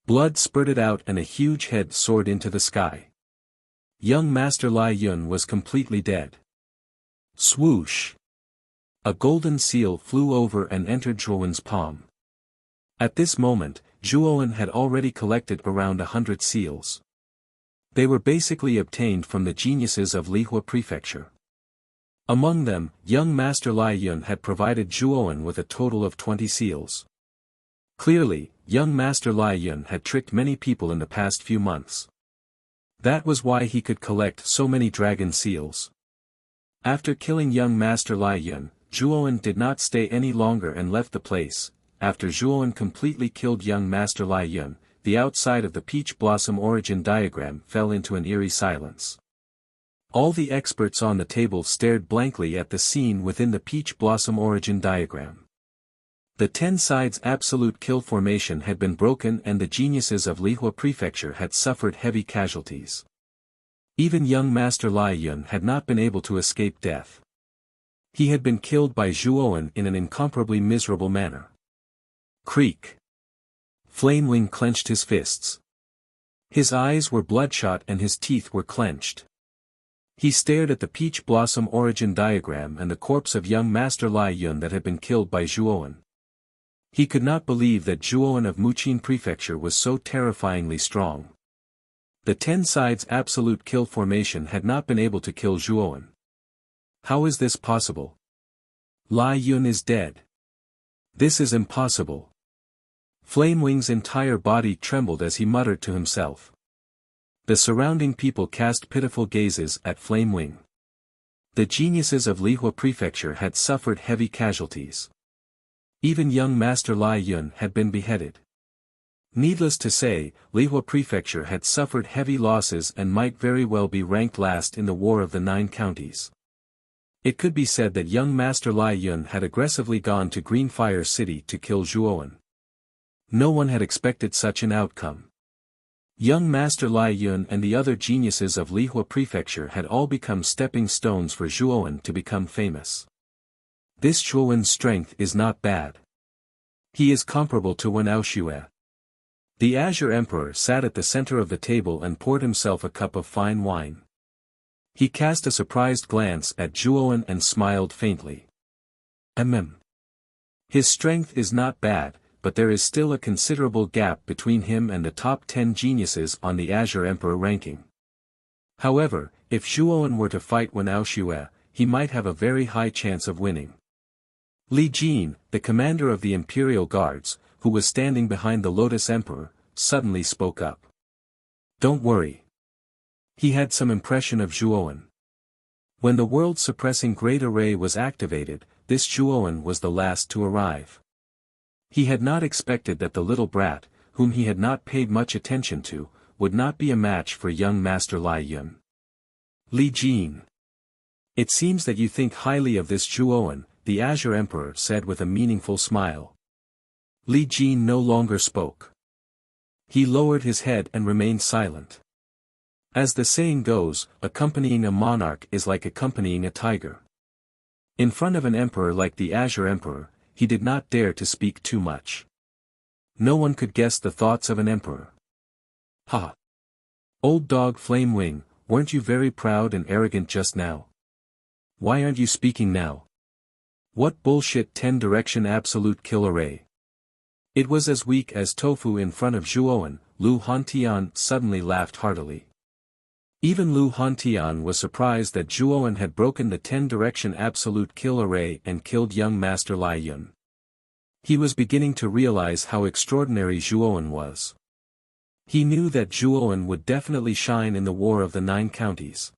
Blood spurted out and a huge head soared into the sky. Young Master Lai Yun was completely dead. Swoosh! A golden seal flew over and entered Zhuowen's palm. At this moment, Zhuowen had already collected around 100 seals. They were basically obtained from the geniuses of Lihua Prefecture. Among them, young Master Lai Yun had provided Zhuowen with a total of 20 seals. Clearly, young Master Lai Yun had tricked many people in the past few months. That was why he could collect so many dragon seals. After killing young Master Lai Yun, Zhuowen did not stay any longer and left the place. After Zhuowen completely killed young Master Lai Yun, the outside of the peach blossom origin diagram fell into an eerie silence. All the experts on the table stared blankly at the scene within the peach blossom origin diagram. The 10 sides absolute kill formation had been broken and the geniuses of Lihua Prefecture had suffered heavy casualties. Even young Master Lai Yun had not been able to escape death. He had been killed by Zhuowen in an incomparably miserable manner. Creak. Flamewing clenched his fists. His eyes were bloodshot and his teeth were clenched. He stared at the peach blossom origin diagram and the corpse of young Master Lai Yun that had been killed by Zhuowen. He could not believe that Zhuowen of Muqin Prefecture was so terrifyingly strong. The 10 sides absolute kill formation had not been able to kill Zhuowen. How is this possible? Lai Yun is dead. This is impossible. Flamewing's entire body trembled as he muttered to himself. The surrounding people cast pitiful gazes at Flamewing. The geniuses of Lihua Prefecture had suffered heavy casualties. Even young Master Lai Yun had been beheaded. Needless to say, Lihua Prefecture had suffered heavy losses and might very well be ranked last in the War of the 9 Counties. It could be said that young Master Lai Yun had aggressively gone to Greenfire City to kill Zhuowen. No one had expected such an outcome. Young Master Lai Yun and the other geniuses of Lihua Prefecture had all become stepping stones for Zhuowen to become famous. This Zhuowen's strength is not bad. He is comparable to Wen Aoxue. The Azure Emperor sat at the center of the table and poured himself a cup of fine wine. He cast a surprised glance at Zhuowen and smiled faintly. His strength is not bad, but there is still a considerable gap between him and the top 10 geniuses on the Azure Emperor ranking. However, if Zhuowen were to fight Wen Aoxue, he might have a very high chance of winning. Li Jin, the commander of the Imperial Guards, who was standing behind the Lotus Emperor, suddenly spoke up. Don't worry. He had some impression of Zhuowen. When the world-suppressing Great Array was activated, this Zhuowen was the last to arrive. He had not expected that the little brat, whom he had not paid much attention to, would not be a match for young Master Lai Yun. Li Jin. It seems that you think highly of this Zhuowen, the Azure Emperor said with a meaningful smile. Li Jin no longer spoke. He lowered his head and remained silent. As the saying goes, accompanying a monarch is like accompanying a tiger. In front of an emperor like the Azure Emperor, he did not dare to speak too much. No one could guess the thoughts of an emperor. Ha! Old dog Flame Wing, weren't you very proud and arrogant just now? Why aren't you speaking now? What bullshit 10-direction absolute kill array? It was as weak as tofu in front of Zhuowen. Lu Hantian suddenly laughed heartily. Even Lu Hantian was surprised that Zhuowen had broken the 10-direction absolute kill array and killed young Master Lai Yun. He was beginning to realize how extraordinary Zhuowen was. He knew that Zhuowen would definitely shine in the War of the Nine Counties.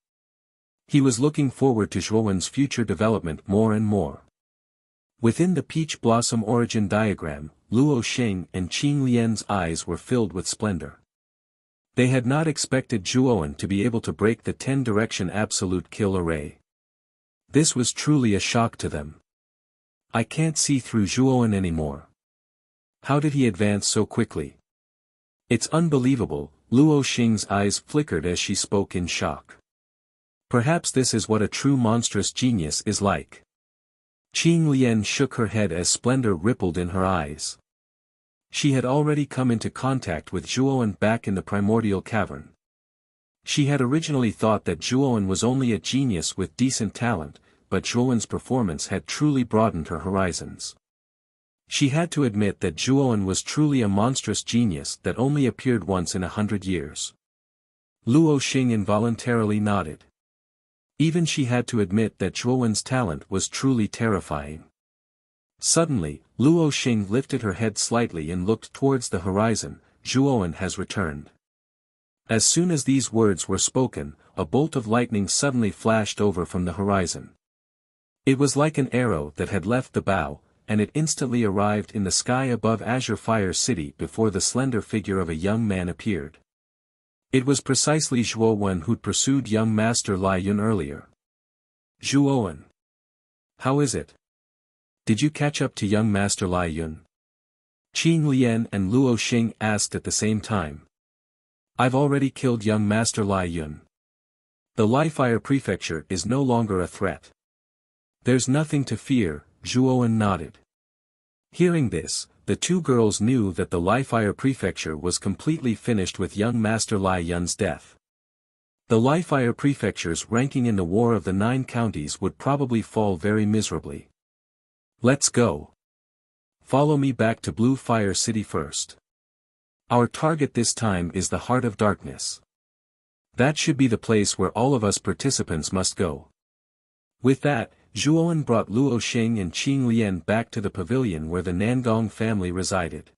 He was looking forward to Zhuowen's future development more and more. Within the peach blossom origin diagram, Luo Xing and Qing Lian's eyes were filled with splendor. They had not expected Zhuowen to be able to break the 10-direction absolute kill array. This was truly a shock to them. I can't see through Zhuowen anymore. How did he advance so quickly? It's unbelievable. Luo Xing's eyes flickered as she spoke in shock. Perhaps this is what a true monstrous genius is like. Qing Lian shook her head as splendor rippled in her eyes. She had already come into contact with Zhuowen back in the primordial cavern. She had originally thought that Zhuowen was only a genius with decent talent, but Zhuowen's performance had truly broadened her horizons. She had to admit that Zhuowen was truly a monstrous genius that only appeared once in 100 years. Luo Xing involuntarily nodded. Even she had to admit that Zhuowen's talent was truly terrifying. Suddenly, Luo Xing lifted her head slightly and looked towards the horizon. Zhuowen has returned. As soon as these words were spoken, a bolt of lightning suddenly flashed over from the horizon. It was like an arrow that had left the bow, and it instantly arrived in the sky above Azure Fire City before the slender figure of a young man appeared. It was precisely Zhuowen who'd pursued young Master Lai Yun earlier. Zhuowen. How is it? Did you catch up to young Master Lai Yun? Qing Lian and Luo Xing asked at the same time. I've already killed young Master Lai Yun. The Liefire Prefecture is no longer a threat. There's nothing to fear, Zhuowen nodded. Hearing this, the two girls knew that the Liefire Prefecture was completely finished with young Master Lai Yun's death. The Liefire Prefecture's ranking in the War of the Nine Counties would probably fall very miserably. Let's go. Follow me back to Blue Fire City first. Our target this time is the Heart of Darkness. That should be the place where all of us participants must go. With that, Zhuowen brought Luo Xing and Qing Lian back to the pavilion where the Nangong family resided.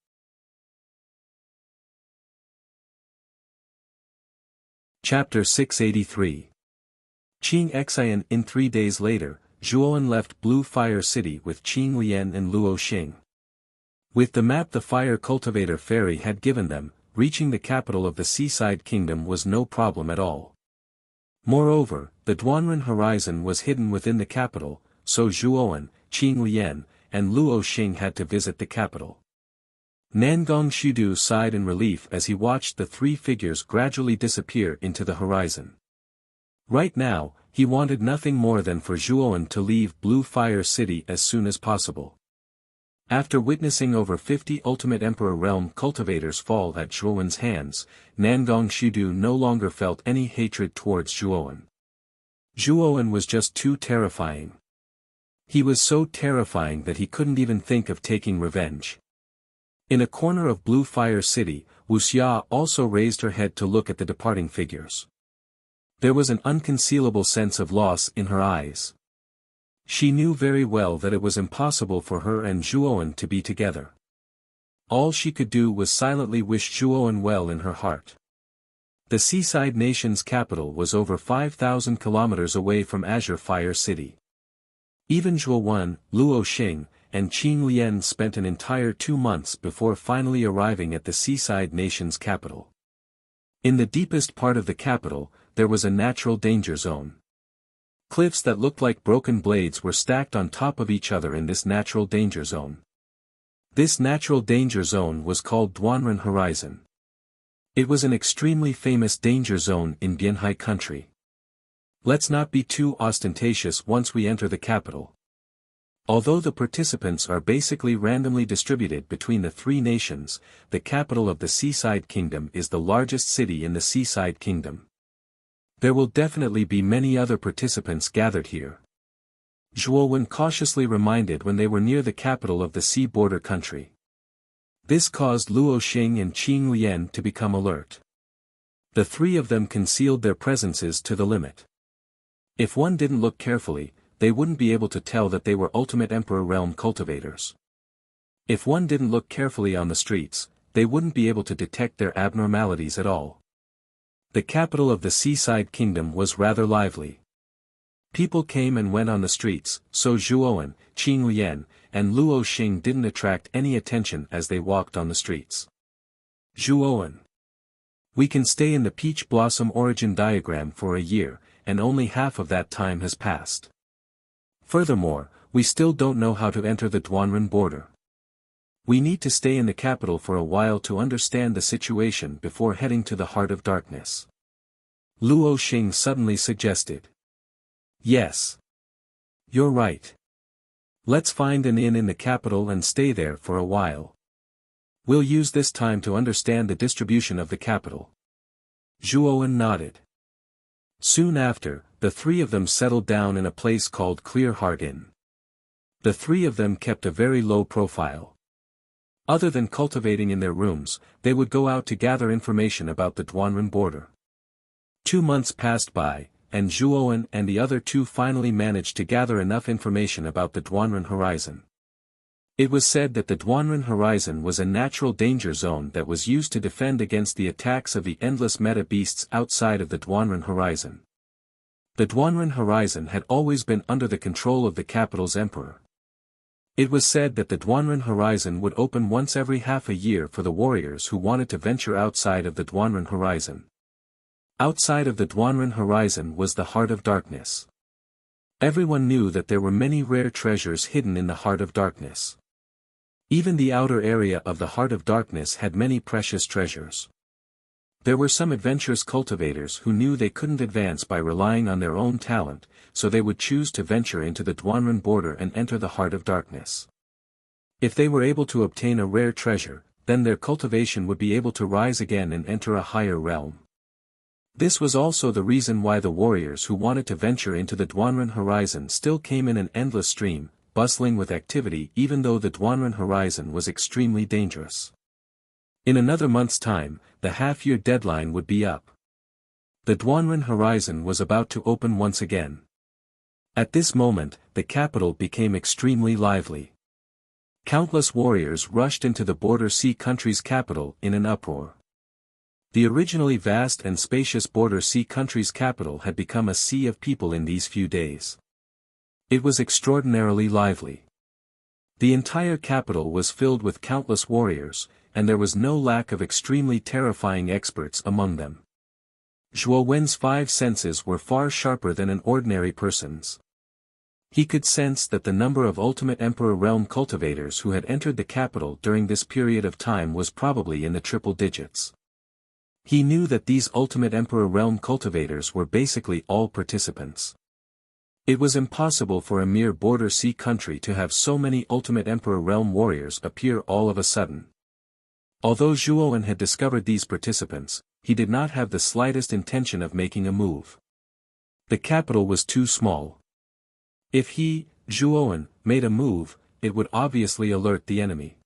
Chapter 683. Qing Xian. In 3 days later, Zhuowen left Blue Fire City with Qing Lian and Luo Xing. With the map the Fire Cultivator Fairy had given them, reaching the capital of the Seaside Kingdom was no problem at all. Moreover, the Duanren horizon was hidden within the capital, so Zhuowen, Qing Lian, and Luo Xing had to visit the capital. Nangong Shudu sighed in relief as he watched the three figures gradually disappear into the horizon. Right now, he wanted nothing more than for Zhuowen to leave Blue Fire City as soon as possible. After witnessing over 50 Ultimate Emperor Realm cultivators fall at Zhuowen's hands, Nangong Shudu no longer felt any hatred towards Zhuowen. Zhuowen was just too terrifying. He was so terrifying that he couldn't even think of taking revenge. In a corner of Blue Fire City, Wuxia also raised her head to look at the departing figures. There was an unconcealable sense of loss in her eyes. She knew very well that it was impossible for her and Zhuowen to be together. All she could do was silently wish Zhuowen well in her heart. The Seaside Nation's capital was over 5,000 kilometers away from Azure Fire City. Even Zhuowen, Luo Xing, and Qing Lian spent an entire 2 months before finally arriving at the Seaside Nation's capital. In the deepest part of the capital, there was a natural danger zone. Cliffs that looked like broken blades were stacked on top of each other in this natural danger zone. This natural danger zone was called Duanren Horizon. It was an extremely famous danger zone in Bianhai country. Let's not be too ostentatious once we enter the capital. Although the participants are basically randomly distributed between the three nations, the capital of the Seaside Kingdom is the largest city in the Seaside Kingdom. There will definitely be many other participants gathered here. Zhuo Wen cautiously reminded when they were near the capital of the sea border country. This caused Luo Xing and Qing Lian to become alert. The three of them concealed their presences to the limit. If one didn't look carefully, they wouldn't be able to tell that they were Ultimate Emperor Realm cultivators. If one didn't look carefully on the streets, they wouldn't be able to detect their abnormalities at all. The capital of the Seaside Kingdom was rather lively. People came and went on the streets, so Zhuowen, Qing Lian, and Luo Xing didn't attract any attention as they walked on the streets. Zhuowen. We can stay in the peach blossom origin diagram for a year, and only half of that time has passed. Furthermore, we still don't know how to enter the Duanren border. We need to stay in the capital for a while to understand the situation before heading to the Heart of Darkness. Luo Xing suddenly suggested. Yes. You're right. Let's find an inn in the capital and stay there for a while. We'll use this time to understand the distribution of the capital. Zhuowen nodded. Soon after, the three of them settled down in a place called Clear Heart Inn. The three of them kept a very low profile. Other than cultivating in their rooms, they would go out to gather information about the Duanren border. 2 months passed by, and Zhuowen and the other two finally managed to gather enough information about the Duanren horizon. It was said that the Duanren horizon was a natural danger zone that was used to defend against the attacks of the endless meta beasts outside of the Duanren horizon. The Duanren horizon had always been under the control of the capital's emperor. It was said that the Duanren horizon would open once every half a year for the warriors who wanted to venture outside of the Duanren horizon. Outside of the Duanren horizon was the Heart of Darkness. Everyone knew that there were many rare treasures hidden in the Heart of Darkness. Even the outer area of the Heart of Darkness had many precious treasures. There were some adventurous cultivators who knew they couldn't advance by relying on their own talent, so they would choose to venture into the Duanren border and enter the Heart of Darkness. If they were able to obtain a rare treasure, then their cultivation would be able to rise again and enter a higher realm. This was also the reason why the warriors who wanted to venture into the Duanren horizon still came in an endless stream, bustling with activity even though the Duanren horizon was extremely dangerous. In another month's time, the half-year deadline would be up. The Duanren horizon was about to open once again. At this moment, the capital became extremely lively. Countless warriors rushed into the border sea country's capital in an uproar. The originally vast and spacious border sea country's capital had become a sea of people in these few days. It was extraordinarily lively. The entire capital was filled with countless warriors, and there was no lack of extremely terrifying experts among them. Zhuo Wen's 5 senses were far sharper than an ordinary person's. He could sense that the number of Ultimate Emperor Realm cultivators who had entered the capital during this period of time was probably in the triple digits. He knew that these Ultimate Emperor Realm cultivators were basically all participants. It was impossible for a mere border sea country to have so many Ultimate Emperor Realm warriors appear all of a sudden. Although Zhuowen had discovered these participants, he did not have the slightest intention of making a move. The capital was too small. If he, Zhuowen, made a move, it would obviously alert the enemy.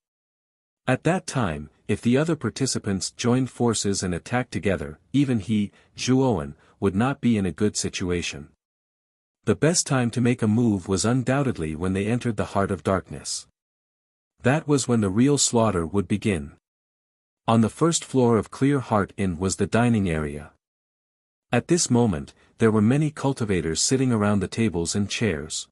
At that time, if the other participants joined forces and attacked together, even he, Zhuowen, would not be in a good situation. The best time to make a move was undoubtedly when they entered the Heart of Darkness. That was when the real slaughter would begin. On the first floor of Clear Heart Inn was the dining area. At this moment, there were many cultivators sitting around the tables and chairs.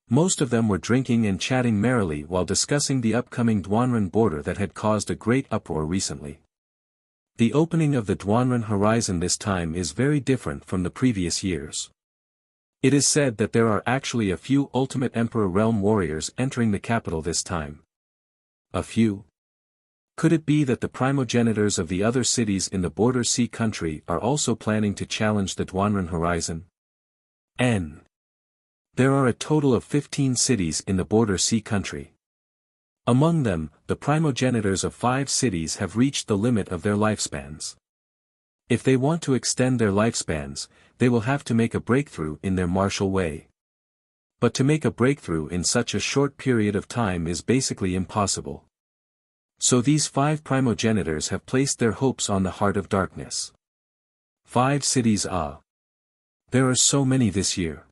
Most of them were drinking and chatting merrily while discussing the upcoming Duanren border that had caused a great uproar recently. The opening of the Duanren horizon this time is very different from the previous years. It is said that there are actually a few Ultimate Emperor Realm warriors entering the capital this time. A few? Could it be that the primogenitors of the other cities in the border sea country are also planning to challenge the Duanren horizon? There are a total of 15 cities in the border sea country. Among them, the primogenitors of 5 cities have reached the limit of their lifespans. If they want to extend their lifespans, they will have to make a breakthrough in their martial way. But to make a breakthrough in such a short period of time is basically impossible. So these 5 primogenitors have placed their hopes on the Heart of Darkness. 5 cities. There are so many this year.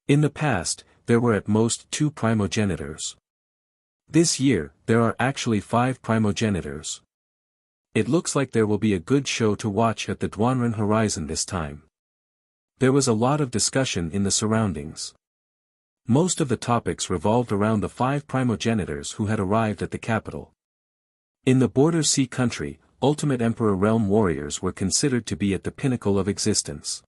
In the past, there were at most 2 primogenitors. This year, there are actually 5 primogenitors. It looks like there will be a good show to watch at the Duanren horizon this time. There was a lot of discussion in the surroundings. Most of the topics revolved around the 5 primogenitors who had arrived at the capital. In the border sea country, Ultimate Emperor Realm warriors were considered to be at the pinnacle of existence.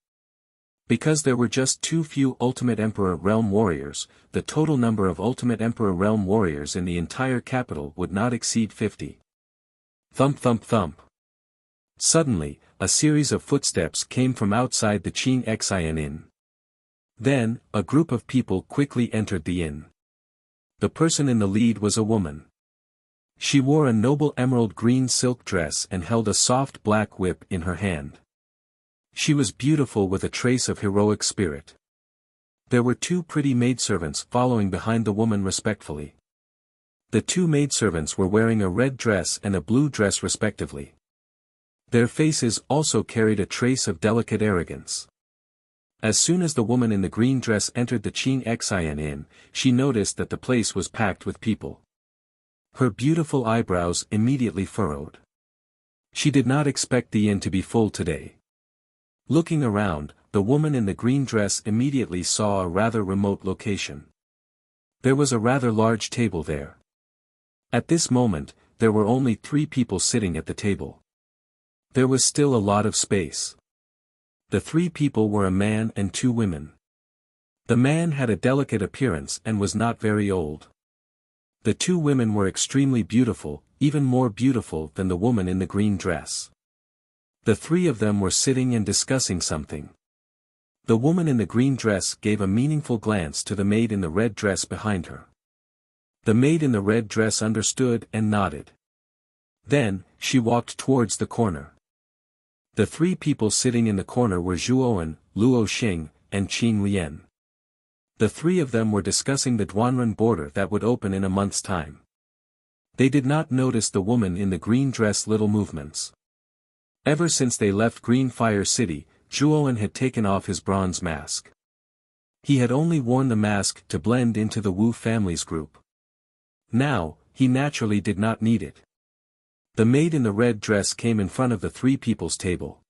Because there were just too few Ultimate Emperor Realm warriors, the total number of Ultimate Emperor Realm warriors in the entire capital would not exceed 50. Thump thump thump. Suddenly, a series of footsteps came from outside the Qing Xian Inn. Then, a group of people quickly entered the inn. The person in the lead was a woman. She wore a noble emerald green silk dress and held a soft black whip in her hand. She was beautiful with a trace of heroic spirit. There were 2 pretty maidservants following behind the woman respectfully. The 2 maidservants were wearing a red dress and a blue dress respectively. Their faces also carried a trace of delicate arrogance. As soon as the woman in the green dress entered the Qing Xian Inn, she noticed that the place was packed with people. Her beautiful eyebrows immediately furrowed. She did not expect the inn to be full today. Looking around, the woman in the green dress immediately saw a rather remote location. There was a rather large table there. At this moment, there were only 3 people sitting at the table. There was still a lot of space. The 3 people were a man and 2 women. The man had a delicate appearance and was not very old. The 2 women were extremely beautiful, even more beautiful than the woman in the green dress. The 3 of them were sitting and discussing something. The woman in the green dress gave a meaningful glance to the maid in the red dress behind her. The maid in the red dress understood and nodded. Then, she walked towards the corner. The 3 people sitting in the corner were Zhuoan, Luo Xing, and Qin Lian. The 3 of them were discussing the Duanren border that would open in a month's time. They did not notice the woman in the green dress little movements. Ever since they left Green Fire City, Zhuoan had taken off his bronze mask. He had only worn the mask to blend into the Wu family's group. Now, he naturally did not need it. The maid in the red dress came in front of the 3 people's table.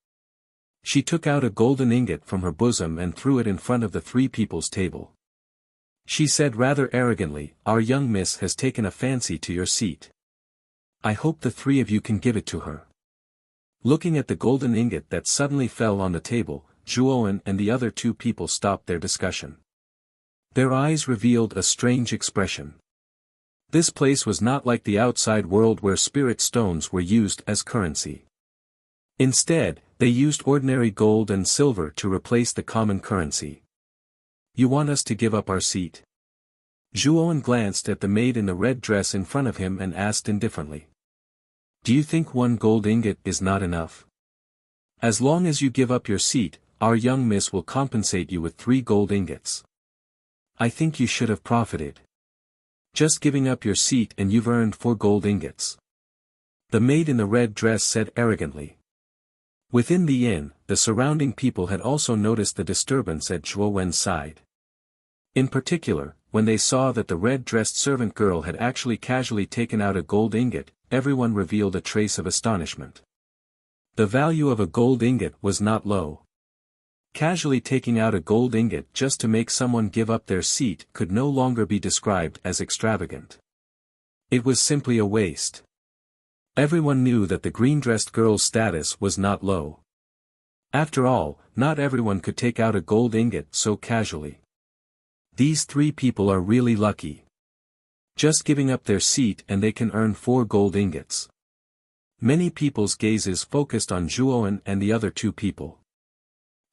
She took out a golden ingot from her bosom and threw it in front of the 3 people's table. She said rather arrogantly, "Our young miss has taken a fancy to your seat. I hope the 3 of you can give it to her." Looking at the golden ingot that suddenly fell on the table, Zhuoan and the other 2 people stopped their discussion. Their eyes revealed a strange expression. This place was not like the outside world where spirit stones were used as currency. Instead, they used ordinary gold and silver to replace the common currency. "You want us to give up our seat?" Zhuoan glanced at the maid in the red dress in front of him and asked indifferently. "Do you think 1 gold ingot is not enough? As long as you give up your seat, our young miss will compensate you with 3 gold ingots. I think you should have profited. Just giving up your seat and you've earned 4 gold ingots." The maid in the red dress said arrogantly. Within the inn, the surrounding people had also noticed the disturbance at Zhuowen's side. In particular, when they saw that the red-dressed servant girl had actually casually taken out a gold ingot, everyone revealed a trace of astonishment. The value of a gold ingot was not low. Casually taking out a gold ingot just to make someone give up their seat could no longer be described as extravagant. It was simply a waste. Everyone knew that the green-dressed girl's status was not low. After all, not everyone could take out a gold ingot so casually. These 3 people are really lucky. Just giving up their seat and they can earn 4 gold ingots. Many people's gazes focused on Zhuoan and the other 2 people.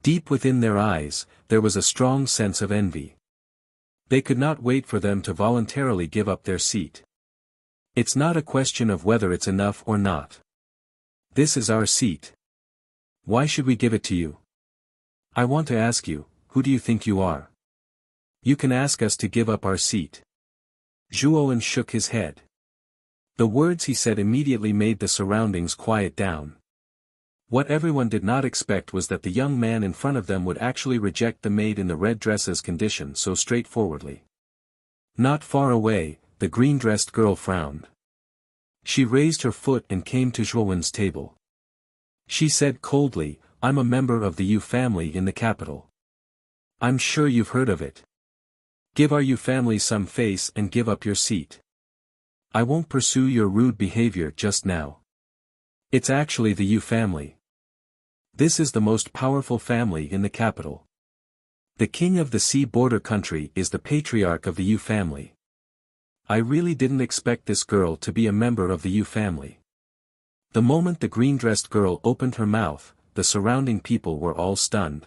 Deep within their eyes, there was a strong sense of envy. They could not wait for them to voluntarily give up their seat. It's not a question of whether it's enough or not. This is our seat. Why should we give it to you? I want to ask you, who do you think you are? You can ask us to give up our seat. Zhuowen shook his head. The words he said immediately made the surroundings quiet down. What everyone did not expect was that the young man in front of them would actually reject the maid in the red dress's condition so straightforwardly. Not far away, the green-dressed girl frowned. She raised her foot and came to Zhuowen's table. She said coldly, "I'm a member of the Yu family in the capital. I'm sure you've heard of it. Give our Yu family some face and give up your seat. I won't pursue your rude behavior just now. It's actually the Yu family. This is the most powerful family in the capital. The king of the sea border country is the patriarch of the Yu family. I really didn't expect this girl to be a member of the Yu family." The moment the green-dressed girl opened her mouth, the surrounding people were all stunned.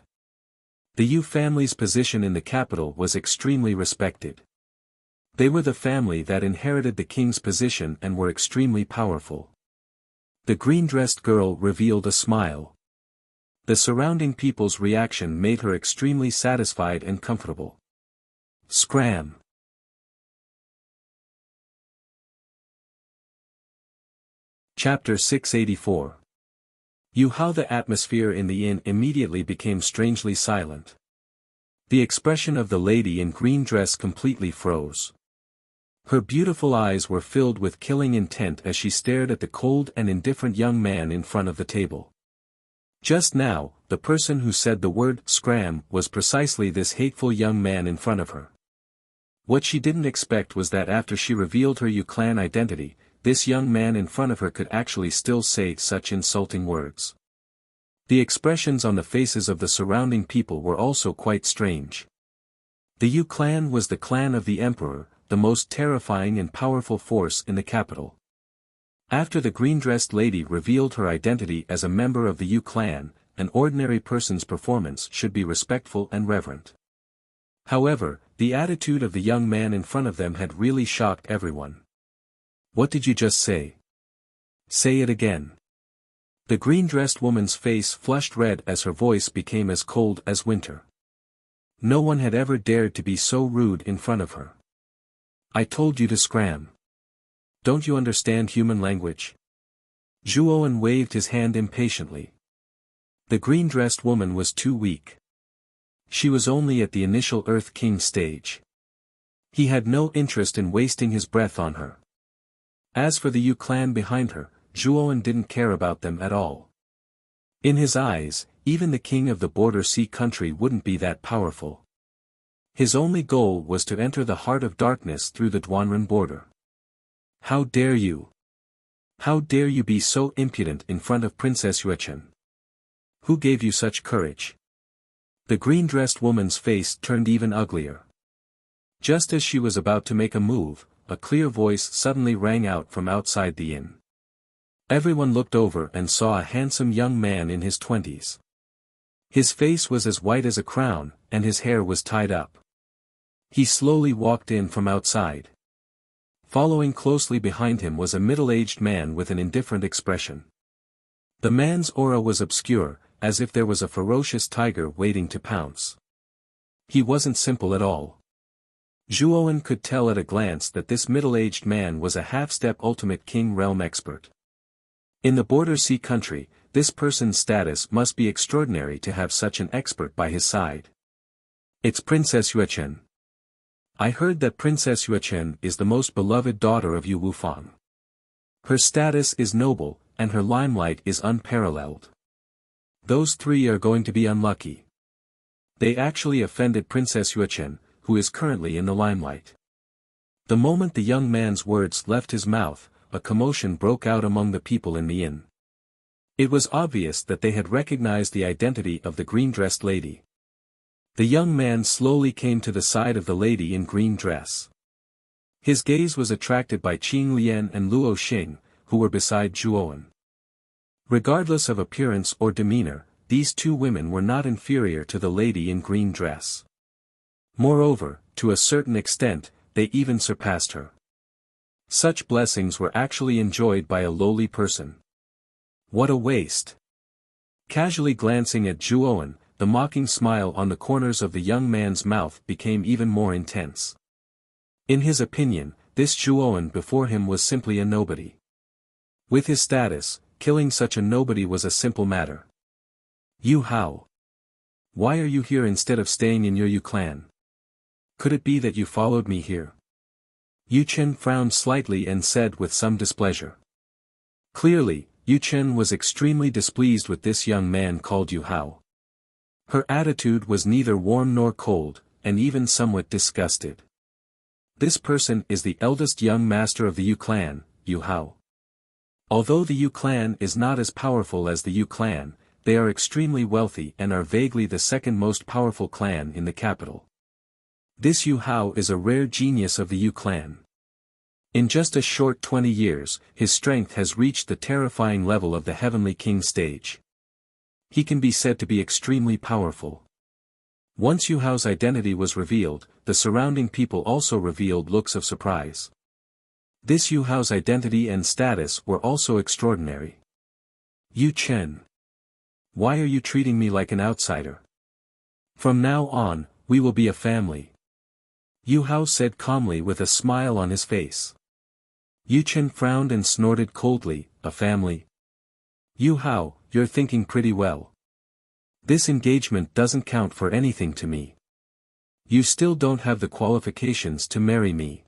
The Yu family's position in the capital was extremely respected. They were the family that inherited the king's position and were extremely powerful. The green-dressed girl revealed a smile. The surrounding people's reaction made her extremely satisfied and comfortable. Scram! Chapter 684. How the atmosphere in the inn immediately became strangely silent. The expression of the lady in green dress completely froze. Her beautiful eyes were filled with killing intent as she stared at the cold and indifferent young man in front of the table. Just now, the person who said the word "scram" was precisely this hateful young man in front of her. What she didn't expect was that after she revealed her Yu clan identity, this young man in front of her could actually still say such insulting words. The expressions on the faces of the surrounding people were also quite strange. The Yu clan was the clan of the emperor, the most terrifying and powerful force in the capital. After the green-dressed lady revealed her identity as a member of the Yu clan, an ordinary person's performance should be respectful and reverent. However, the attitude of the young man in front of them had really shocked everyone. "What did you just say? Say it again." The green-dressed woman's face flushed red as her voice became as cold as winter. No one had ever dared to be so rude in front of her. "I told you to scram. Don't you understand human language?" Zhuowen waved his hand impatiently. The green-dressed woman was too weak. She was only at the initial Earth King stage. He had no interest in wasting his breath on her. As for the Yu clan behind her, Zhuowen didn't care about them at all. In his eyes, even the king of the border sea country wouldn't be that powerful. His only goal was to enter the heart of darkness through the Duanren border. "How dare you? How dare you be so impudent in front of Princess Yuechen? Who gave you such courage?" The green-dressed woman's face turned even uglier. Just as she was about to make a move, a clear voice suddenly rang out from outside the inn. Everyone looked over and saw a handsome young man in his 20s. His face was as white as a crown, and his hair was tied up. He slowly walked in from outside. Following closely behind him was a middle-aged man with an indifferent expression. The man's aura was obscure, as if there was a ferocious tiger waiting to pounce. He wasn't simple at all. Zhuowen could tell at a glance that this middle-aged man was a half-step ultimate king realm expert. In the border sea country, this person's status must be extraordinary to have such an expert by his side. "It's Princess Yuechen. I heard that Princess Yuechen is the most beloved daughter of Yu Wufang. Her status is noble, and her limelight is unparalleled. Those three are going to be unlucky. They actually offended Princess Yuechen, who is currently in the limelight." The moment the young man's words left his mouth, a commotion broke out among the people in the inn. It was obvious that they had recognized the identity of the green-dressed lady. The young man slowly came to the side of the lady in green dress. His gaze was attracted by Qing Lian and Luo Xing, who were beside Zhuowen. Regardless of appearance or demeanor, these two women were not inferior to the lady in green dress. Moreover, to a certain extent, they even surpassed her. Such blessings were actually enjoyed by a lowly person. What a waste! Casually glancing at Zhuowen, the mocking smile on the corners of the young man's mouth became even more intense. In his opinion, this Zhuowen before him was simply a nobody. With his status, killing such a nobody was a simple matter. Yu Hao. Why are you here instead of staying in your Yu clan? Could it be that you followed me here? Yu Chen frowned slightly and said with some displeasure. Clearly, Yu Chen was extremely displeased with this young man called Yu Hao. Her attitude was neither warm nor cold, and even somewhat disgusted. This person is the eldest young master of the Yu clan, Yu Hao. Although the Yu clan is not as powerful as the Yu clan, they are extremely wealthy and are vaguely the second most powerful clan in the capital. This Yu Hao is a rare genius of the Yu clan. In just a short 20 years, his strength has reached the terrifying level of the Heavenly King stage. He can be said to be extremely powerful. Once Yu Hao's identity was revealed, the surrounding people also revealed looks of surprise. This Yu Hao's identity and status were also extraordinary. Yu Chen. Why are you treating me like an outsider? From now on, we will be a family. Yu Hao said calmly with a smile on his face. Yu Chen frowned and snorted coldly, a family? Yu Hao, you're thinking pretty well. This engagement doesn't count for anything to me. You still don't have the qualifications to marry me.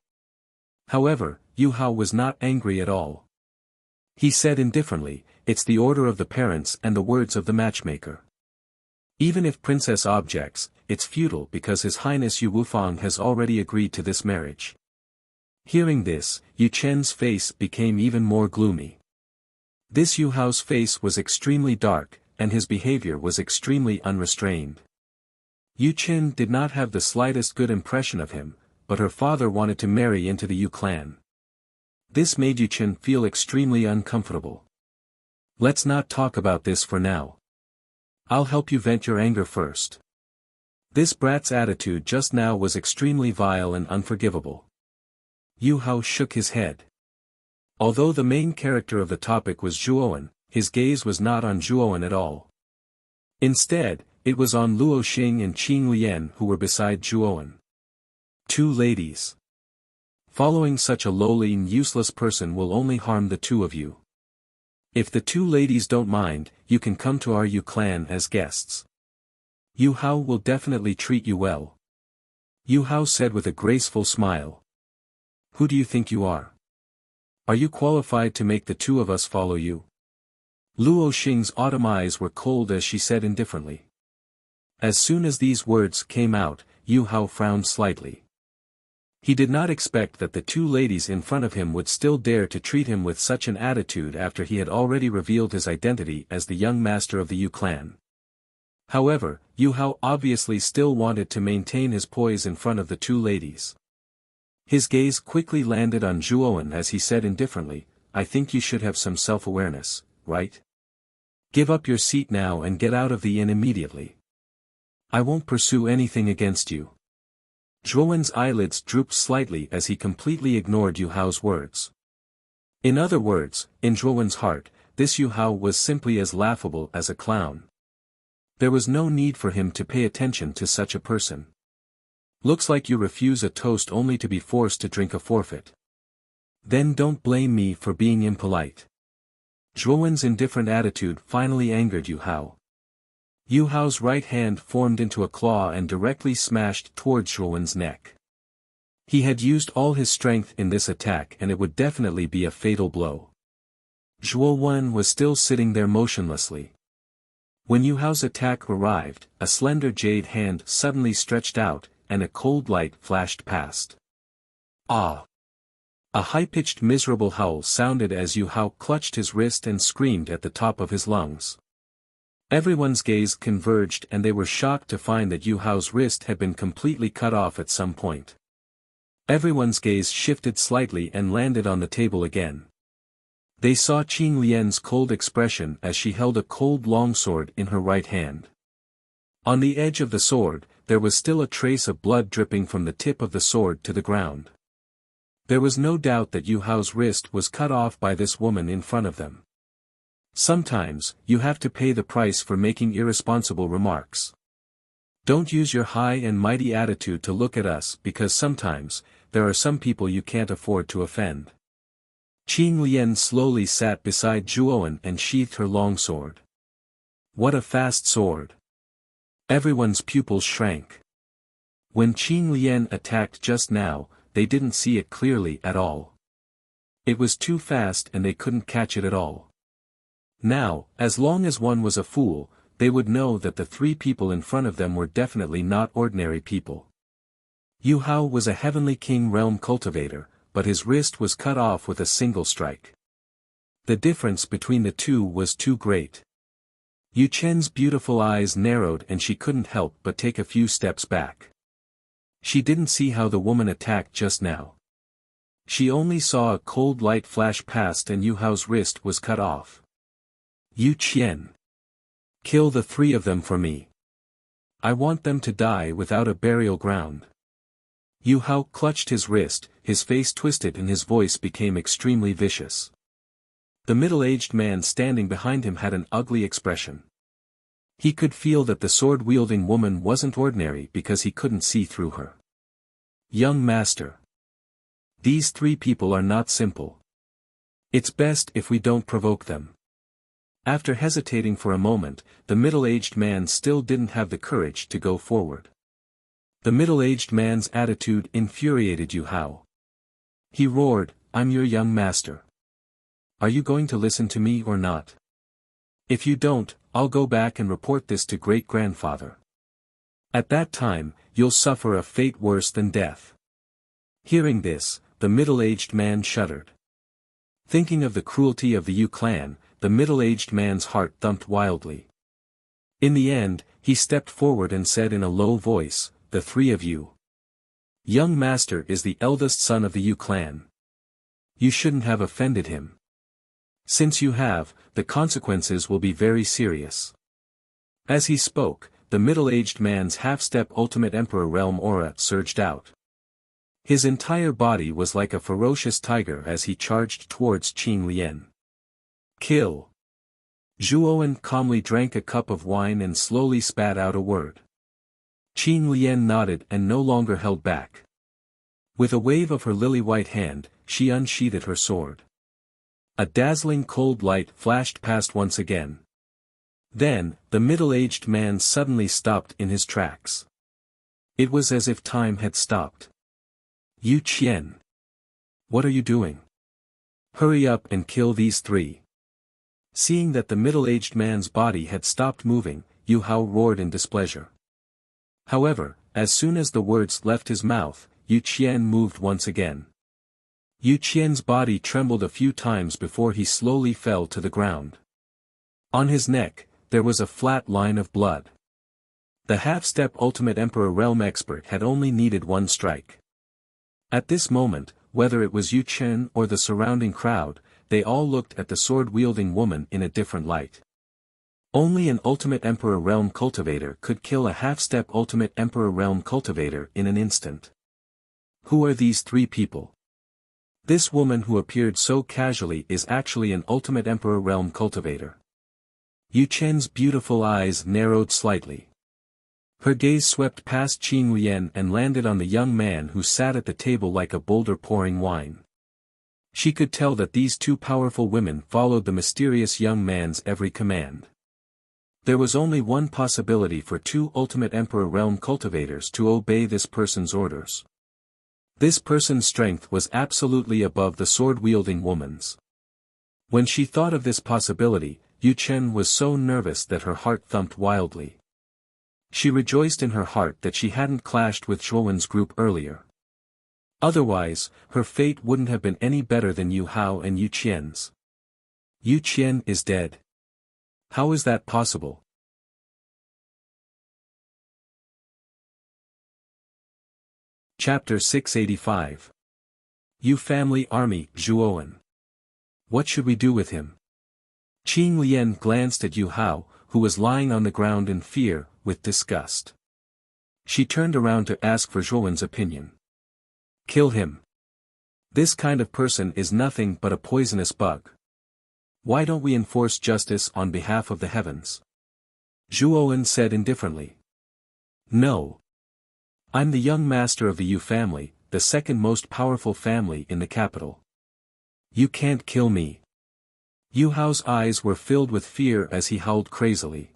However, Yu Hao was not angry at all. He said indifferently, it's the order of the parents and the words of the matchmaker. Even if Princess objects, it's futile because His Highness Yu Wufang has already agreed to this marriage. Hearing this, Yu Chen's face became even more gloomy. This Yu Hao's face was extremely dark, and his behavior was extremely unrestrained. Yu Chen did not have the slightest good impression of him, but her father wanted to marry into the Yu clan. This made Yu Chen feel extremely uncomfortable. Let's not talk about this for now. I'll help you vent your anger first. This brat's attitude just now was extremely vile and unforgivable. Yu Hao shook his head. Although the main character of the topic was Zhuowen, his gaze was not on Zhuowen at all. Instead, it was on Luo Xing and Qing Lian who were beside Zhuowen. Two ladies. Following such a lowly and useless person will only harm the two of you. If the two ladies don't mind, you can come to our Yu clan as guests. Yu Hao will definitely treat you well. Yu Hao said with a graceful smile. Who do you think you are? Are you qualified to make the two of us follow you? Luo Xing's autumn eyes were cold as she said indifferently. As soon as these words came out, Yu Hao frowned slightly. He did not expect that the two ladies in front of him would still dare to treat him with such an attitude after he had already revealed his identity as the young master of the Yu clan. However, Yu Hao obviously still wanted to maintain his poise in front of the two ladies. His gaze quickly landed on Zhuowen as he said indifferently, I think you should have some self-awareness, right? Give up your seat now and get out of the inn immediately. I won't pursue anything against you. Zhuowen's eyelids drooped slightly as he completely ignored Yu Hao's words. In other words, in Zhuowen's heart, this Yu Hao was simply as laughable as a clown. There was no need for him to pay attention to such a person. Looks like you refuse a toast only to be forced to drink a forfeit. Then don't blame me for being impolite. Zhuowen's indifferent attitude finally angered Yu Hao. Yu Hao's right hand formed into a claw and directly smashed towards Zhuowen's neck. He had used all his strength in this attack and it would definitely be a fatal blow. Zhuowen was still sitting there motionlessly. When Yu Hao's attack arrived, a slender jade hand suddenly stretched out, and a cold light flashed past. Ah! A high-pitched miserable howl sounded as Yu Hao clutched his wrist and screamed at the top of his lungs. Everyone's gaze converged and they were shocked to find that Yu Hao's wrist had been completely cut off at some point. Everyone's gaze shifted slightly and landed on the table again. They saw Qing Lian's cold expression as she held a cold longsword in her right hand. On the edge of the sword, there was still a trace of blood dripping from the tip of the sword to the ground. There was no doubt that Yu Hao's wrist was cut off by this woman in front of them. Sometimes, you have to pay the price for making irresponsible remarks. Don't use your high and mighty attitude to look at us because sometimes, there are some people you can't afford to offend. Qing Lian slowly sat beside Zhuowen and sheathed her long sword. What a fast sword! Everyone's pupils shrank. When Qing Lian attacked just now, they didn't see it clearly at all. It was too fast and they couldn't catch it at all. Now, as long as one was a fool, they would know that the three people in front of them were definitely not ordinary people. Yu Hao was a heavenly king realm cultivator, but his wrist was cut off with a single strike. The difference between the two was too great. Yu Chen's beautiful eyes narrowed and she couldn't help but take a few steps back. She didn't see how the woman attacked just now. She only saw a cold light flash past and Yu Hao's wrist was cut off. Yu Qian. Kill the three of them for me. I want them to die without a burial ground. Yu Hao clutched his wrist, his face twisted and his voice became extremely vicious. The middle-aged man standing behind him had an ugly expression. He could feel that the sword-wielding woman wasn't ordinary because he couldn't see through her. Young master. These three people are not simple. It's best if we don't provoke them. After hesitating for a moment, the middle-aged man still didn't have the courage to go forward. The middle-aged man's attitude infuriated Yu Hao. He roared, I'm your young master. Are you going to listen to me or not? If you don't, I'll go back and report this to great-grandfather. At that time, you'll suffer a fate worse than death. Hearing this, the middle-aged man shuddered. Thinking of the cruelty of the Yu clan, the middle-aged man's heart thumped wildly. In the end, he stepped forward and said in a low voice, the three of you. Young master is the eldest son of the Yu clan. You shouldn't have offended him. Since you have, the consequences will be very serious. As he spoke, the middle-aged man's half-step ultimate emperor realm aura surged out. His entire body was like a ferocious tiger as he charged towards Qing Lian. Kill. Zhuowen calmly drank a cup of wine and slowly spat out a word. Qing Lian nodded and no longer held back. With a wave of her lily-white hand, she unsheathed her sword. A dazzling cold light flashed past once again. Then, the middle-aged man suddenly stopped in his tracks. It was as if time had stopped. Yu Qian. What are you doing? Hurry up and kill these three. Seeing that the middle-aged man's body had stopped moving, Yu Hao roared in displeasure. However, as soon as the words left his mouth, Yu Qian moved once again. Yu Qian's body trembled a few times before he slowly fell to the ground. On his neck, there was a flat line of blood. The half-step ultimate emperor realm expert had only needed one strike. At this moment, whether it was Yu Qian or the surrounding crowd, they all looked at the sword-wielding woman in a different light. Only an ultimate emperor realm cultivator could kill a half-step ultimate emperor realm cultivator in an instant. Who are these three people? This woman who appeared so casually is actually an ultimate emperor realm cultivator. Yu Chen's beautiful eyes narrowed slightly. Her gaze swept past Qing Lian and landed on the young man who sat at the table like a boulder pouring wine. She could tell that these two powerful women followed the mysterious young man's every command. There was only one possibility for two ultimate emperor realm cultivators to obey this person's orders. This person's strength was absolutely above the sword-wielding woman's. When she thought of this possibility, Yu Chen was so nervous that her heart thumped wildly. She rejoiced in her heart that she hadn't clashed with Zhuowen's group earlier. Otherwise, her fate wouldn't have been any better than Yu Hao and Yu Qian's. Yu Qian is dead. How is that possible? Chapter 685. Yu Family Army, Zhuowen. What should we do with him? Qing Lian glanced at Yu Hao, who was lying on the ground in fear, with disgust. She turned around to ask for Zhuowen's opinion. Kill him. This kind of person is nothing but a poisonous bug. Why don't we enforce justice on behalf of the heavens? Zhuowen said indifferently. No. I'm the young master of the Yu family, the second most powerful family in the capital. You can't kill me. Yu Hao's eyes were filled with fear as he howled crazily.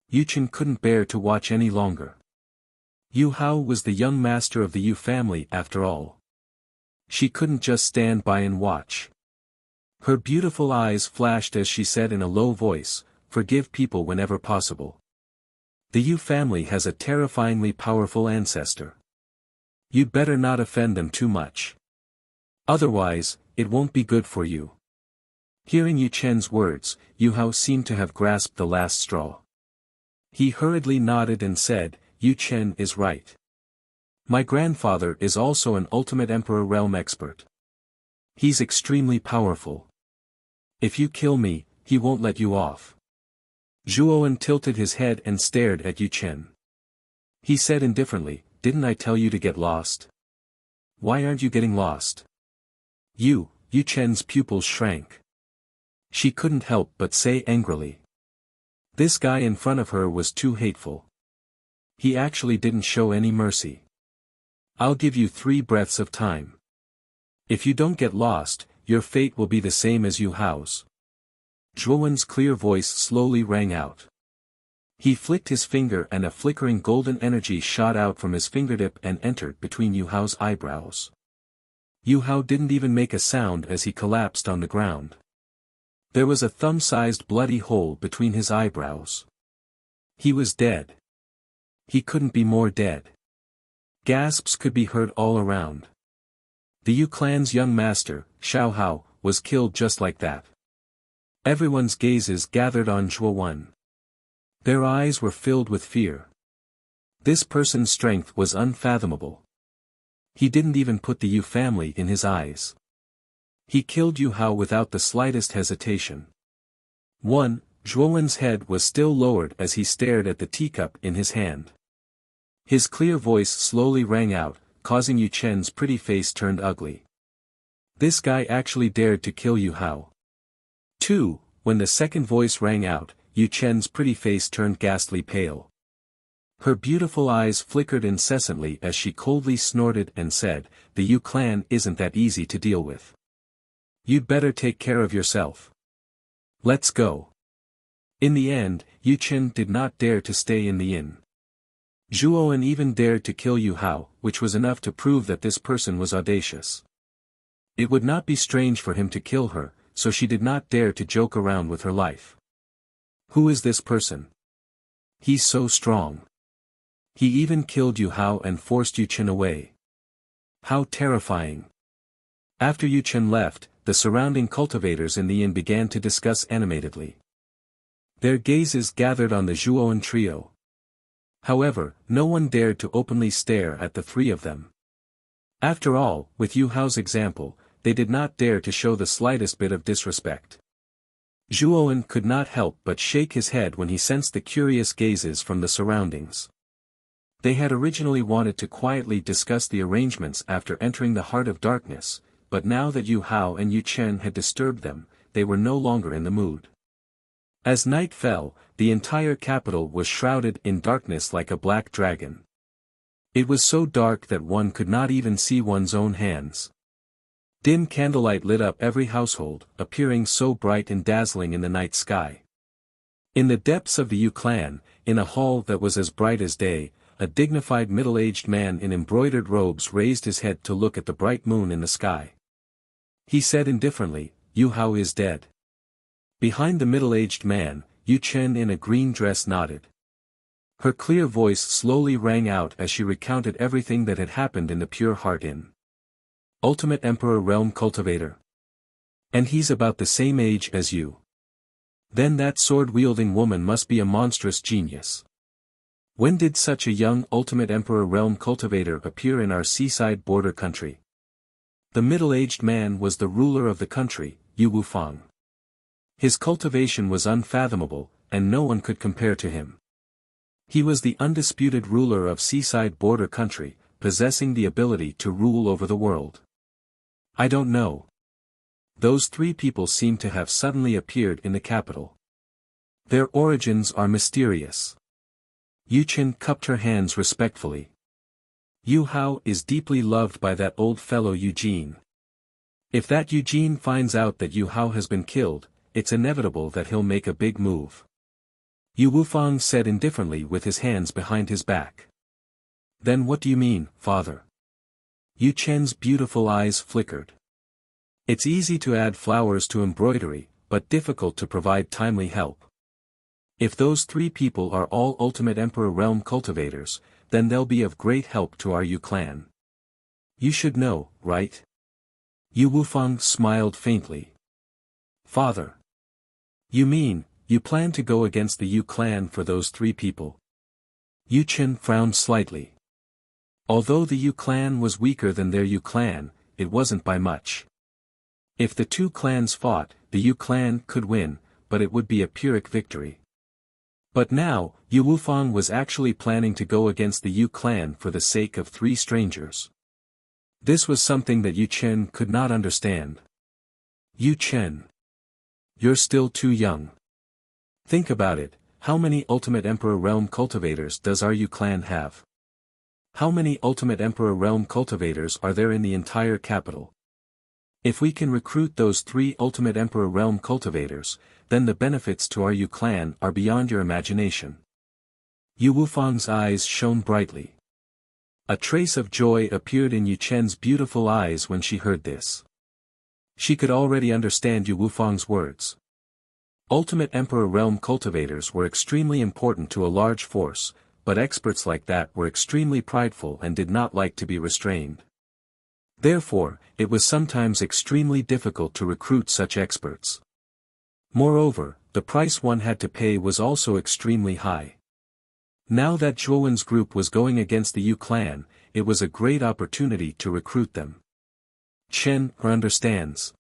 Yu Chen couldn't bear to watch any longer. Yu Hao was the young master of the Yu family after all. She couldn't just stand by and watch. Her beautiful eyes flashed as she said in a low voice, "Forgive people whenever possible. The Yu family has a terrifyingly powerful ancestor. You'd better not offend them too much. Otherwise, it won't be good for you." Hearing Yu Chen's words, Yu Hao seemed to have grasped the last straw. He hurriedly nodded and said, "Yu Chen is right. My grandfather is also an ultimate emperor realm expert. He's extremely powerful. If you kill me, he won't let you off." Zhuowen tilted his head and stared at Yu Chen. He said indifferently, "Didn't I tell you to get lost? Why aren't you getting lost?" Yu Chen's pupils shrank. She couldn't help but say angrily. This guy in front of her was too hateful. He actually didn't show any mercy. "I'll give you 3 breaths of time. If you don't get lost, your fate will be the same as Yu Hao's." Zhuowen's clear voice slowly rang out. He flicked his finger and a flickering golden energy shot out from his fingertip and entered between Yu Hao's eyebrows. Yu Hao didn't even make a sound as he collapsed on the ground. There was a thumb-sized bloody hole between his eyebrows. He was dead. He couldn't be more dead. Gasps could be heard all around. The Yu clan's young master, Xiao Hao, was killed just like that. Everyone's gazes gathered on Zhuowen. Their eyes were filled with fear. This person's strength was unfathomable. He didn't even put the Yu family in his eyes. He killed Yu Hao without the slightest hesitation. Zhuowen's head was still lowered as he stared at the teacup in his hand. His clear voice slowly rang out, causing Yu Chen's pretty face turned ugly. This guy actually dared to kill Yu Hao. 2. When the second voice rang out, Yu Chen's pretty face turned ghastly pale. Her beautiful eyes flickered incessantly as she coldly snorted and said, "The Yu clan isn't that easy to deal with. You'd better take care of yourself. Let's go." In the end, Yu Chen did not dare to stay in the inn. Zhuowen even dared to kill Yu Hao, which was enough to prove that this person was audacious. It would not be strange for him to kill her, so she did not dare to joke around with her life. Who is this person? He's so strong. He even killed Yu Hao and forced Yu Chen away. How terrifying. After Yu Chen left, the surrounding cultivators in the inn began to discuss animatedly. Their gazes gathered on the Zhuowen trio. However, no one dared to openly stare at the 3 of them. After all, with Yu Hao's example, they did not dare to show the slightest bit of disrespect. Zhuowen could not help but shake his head when he sensed the curious gazes from the surroundings. They had originally wanted to quietly discuss the arrangements after entering the heart of darkness, but now that Yu Hao and Yu Chen had disturbed them, they were no longer in the mood. As night fell, the entire capital was shrouded in darkness like a black dragon. It was so dark that one could not even see one's own hands. Dim candlelight lit up every household, appearing so bright and dazzling in the night sky. In the depths of the Yu clan, in a hall that was as bright as day, a dignified middle-aged man in embroidered robes raised his head to look at the bright moon in the sky. He said indifferently, "Yu Hao is dead." Behind the middle-aged man, Yu Chen in a green dress nodded. Her clear voice slowly rang out as she recounted everything that had happened in the Pure Heart Inn. Ultimate Emperor Realm Cultivator. And he's about the same age as you. Then that sword-wielding woman must be a monstrous genius. When did such a young Ultimate Emperor Realm Cultivator appear in our seaside border country? The middle-aged man was the ruler of the country, Yu Wufang. His cultivation was unfathomable, and no one could compare to him. He was the undisputed ruler of seaside border country, possessing the ability to rule over the world. I don't know. Those three people seem to have suddenly appeared in the capital. Their origins are mysterious. Yuchen cupped her hands respectfully. Yu Hao is deeply loved by that old fellow Eugene. If that Eugene finds out that Yu Hao has been killed, it's inevitable that he'll make a big move. Yu Wufang said indifferently with his hands behind his back. Then what do you mean, father? Yu Chen's beautiful eyes flickered. It's easy to add flowers to embroidery, but difficult to provide timely help. If those three people are all ultimate Emperor Realm cultivators, then they'll be of great help to our Yu clan. You should know, right? Yu Wufang smiled faintly. Father. You mean, you plan to go against the Yu clan for those three people? Yu Chen frowned slightly. Although the Yu clan was weaker than their Yu clan, it wasn't by much. If the two clans fought, the Yu clan could win, but it would be a Pyrrhic victory. But now, Yu Wufang was actually planning to go against the Yu clan for the sake of three strangers. This was something that Yu Chen could not understand. Yu Chen. You're still too young. Think about it, how many Ultimate Emperor Realm cultivators does our Yu clan have? How many Ultimate Emperor Realm cultivators are there in the entire capital? If we can recruit those three Ultimate Emperor Realm cultivators, then the benefits to our Yu clan are beyond your imagination. Yu Wufang's eyes shone brightly. A trace of joy appeared in Yu Chen's beautiful eyes when she heard this. She could already understand Yu Wufang's words. Ultimate Emperor Realm cultivators were extremely important to a large force, but experts like that were extremely prideful and did not like to be restrained. Therefore, it was sometimes extremely difficult to recruit such experts. Moreover, the price one had to pay was also extremely high. Now that Zhuowen's group was going against the Yu clan, it was a great opportunity to recruit them. Chen understands.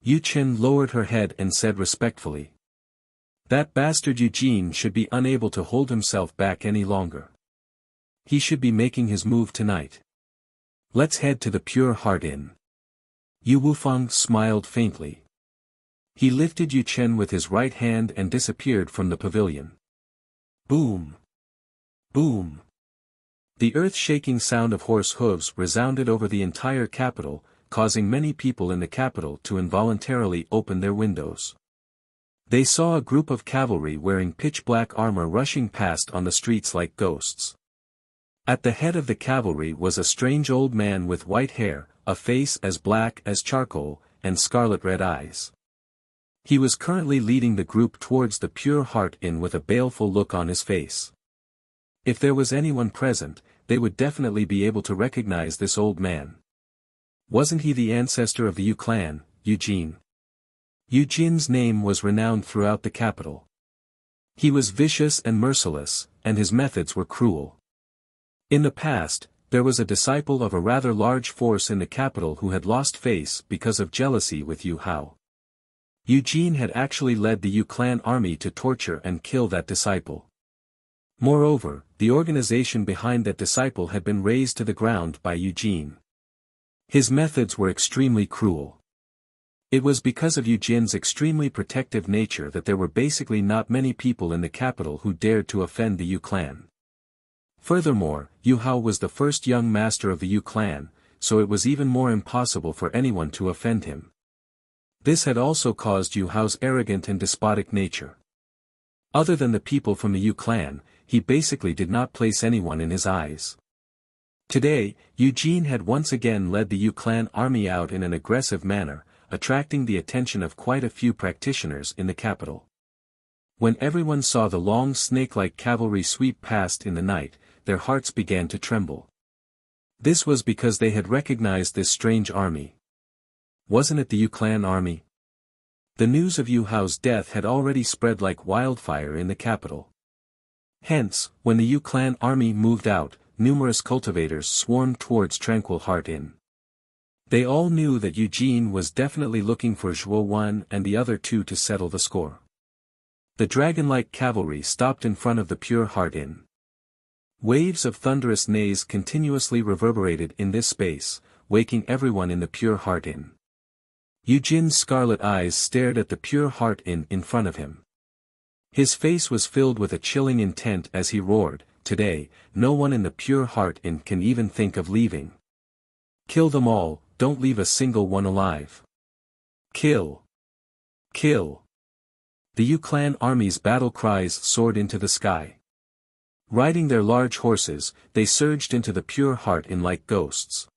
Yu Chen lowered her head and said respectfully. That bastard Eugene should be unable to hold himself back any longer. He should be making his move tonight. Let's head to the Pure Heart Inn. Yu Wufang smiled faintly. He lifted Yu Chen with his right hand and disappeared from the pavilion. Boom! Boom! The earth-shaking sound of horse hooves resounded over the entire capital, causing many people in the capital to involuntarily open their windows. They saw a group of cavalry wearing pitch-black armor rushing past on the streets like ghosts. At the head of the cavalry was a strange old man with white hair, a face as black as charcoal, and scarlet-red eyes. He was currently leading the group towards the Pure Heart Inn with a baleful look on his face. If there was anyone present, they would definitely be able to recognize this old man. Wasn't he the ancestor of the Yu clan, Eugene? Eugene's name was renowned throughout the capital. He was vicious and merciless, and his methods were cruel. In the past, there was a disciple of a rather large force in the capital who had lost face because of jealousy with Yu Hao. Eugene had actually led the Yu clan army to torture and kill that disciple. Moreover, the organization behind that disciple had been razed to the ground by Eugene. His methods were extremely cruel. It was because of Eugene's extremely protective nature that there were basically not many people in the capital who dared to offend the Yu clan. Furthermore, Yu Hao was the first young master of the Yu clan, so it was even more impossible for anyone to offend him. This had also caused Yu Hao's arrogant and despotic nature. Other than the people from the Yu clan, he basically did not place anyone in his eyes. Today, Eugene had once again led the Yu clan army out in an aggressive manner, attracting the attention of quite a few practitioners in the capital. When everyone saw the long snake-like cavalry sweep past in the night, their hearts began to tremble. This was because they had recognized this strange army. Wasn't it the Yu clan army? The news of Yu Hao's death had already spread like wildfire in the capital. Hence, when the Yu clan army moved out, numerous cultivators swarmed towards Tranquil Heart Inn. They all knew that Eugene was definitely looking for Zhuo Wan and the other two to settle the score. The dragon-like cavalry stopped in front of the Pure Heart Inn. Waves of thunderous neighs continuously reverberated in this space, waking everyone in the Pure Heart Inn. Eugene's scarlet eyes stared at the Pure Heart Inn in front of him. His face was filled with a chilling intent as he roared, "Today, no one in the Pure Heart Inn can even think of leaving. Kill them all, don't leave a single one alive. Kill! Kill!" The Yu clan army's battle cries soared into the sky. Riding their large horses, they surged into the Pure Heart Inn like ghosts.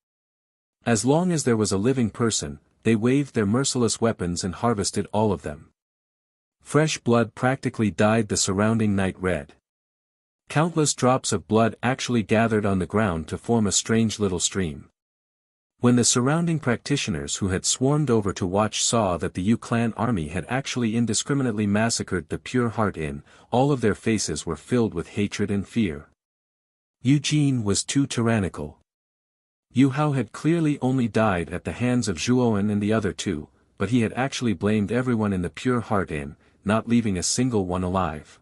As long as there was a living person, they waved their merciless weapons and harvested all of them. Fresh blood practically dyed the surrounding night red. Countless drops of blood actually gathered on the ground to form a strange little stream. When the surrounding practitioners who had swarmed over to watch saw that the Yu clan army had actually indiscriminately massacred the Pure Heart Inn, all of their faces were filled with hatred and fear. Eugene was too tyrannical. Yu Hao had clearly only died at the hands of Zhuoan and the other two, but he had actually blamed everyone in the Pure Heart Inn, not leaving a single one alive.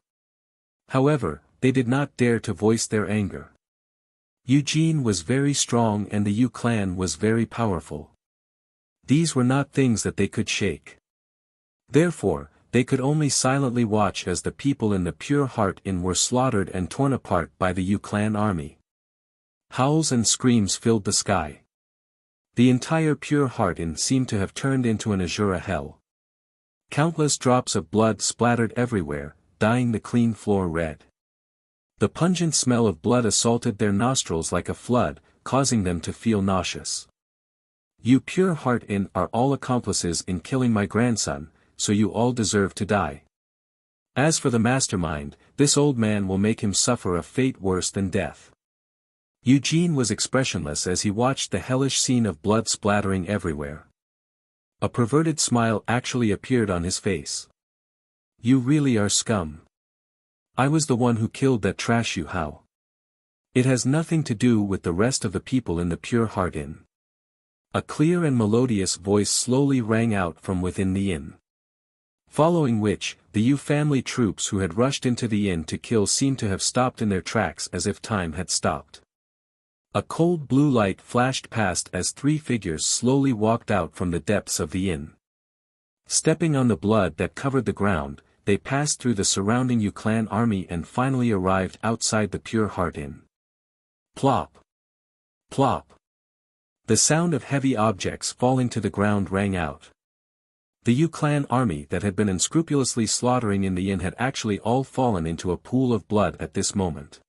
However, they did not dare to voice their anger. Eugene was very strong and the Yu clan was very powerful. These were not things that they could shake. Therefore, they could only silently watch as the people in the Pure Heart Inn were slaughtered and torn apart by the Yu clan army. Howls and screams filled the sky. The entire Pure Heart Inn seemed to have turned into an Azura hell. Countless drops of blood splattered everywhere, dyeing the clean floor red. The pungent smell of blood assaulted their nostrils like a flood, causing them to feel nauseous. "You Pure Heart Inn are all accomplices in killing my grandson, so you all deserve to die. As for the mastermind, this old man will make him suffer a fate worse than death." Eugene was expressionless as he watched the hellish scene of blood splattering everywhere. A perverted smile actually appeared on his face. "You really are scum. I was the one who killed that trash Yu Hao. It has nothing to do with the rest of the people in the Pure Heart Inn." A clear and melodious voice slowly rang out from within the inn. Following which, the Yu family troops who had rushed into the inn to kill seemed to have stopped in their tracks as if time had stopped. A cold blue light flashed past as three figures slowly walked out from the depths of the inn. Stepping on the blood that covered the ground, they passed through the surrounding Yu clan army and finally arrived outside the Pure Heart Inn. Plop! Plop! The sound of heavy objects falling to the ground rang out. The Yu clan army that had been unscrupulously slaughtering in the inn had actually all fallen into a pool of blood at this moment.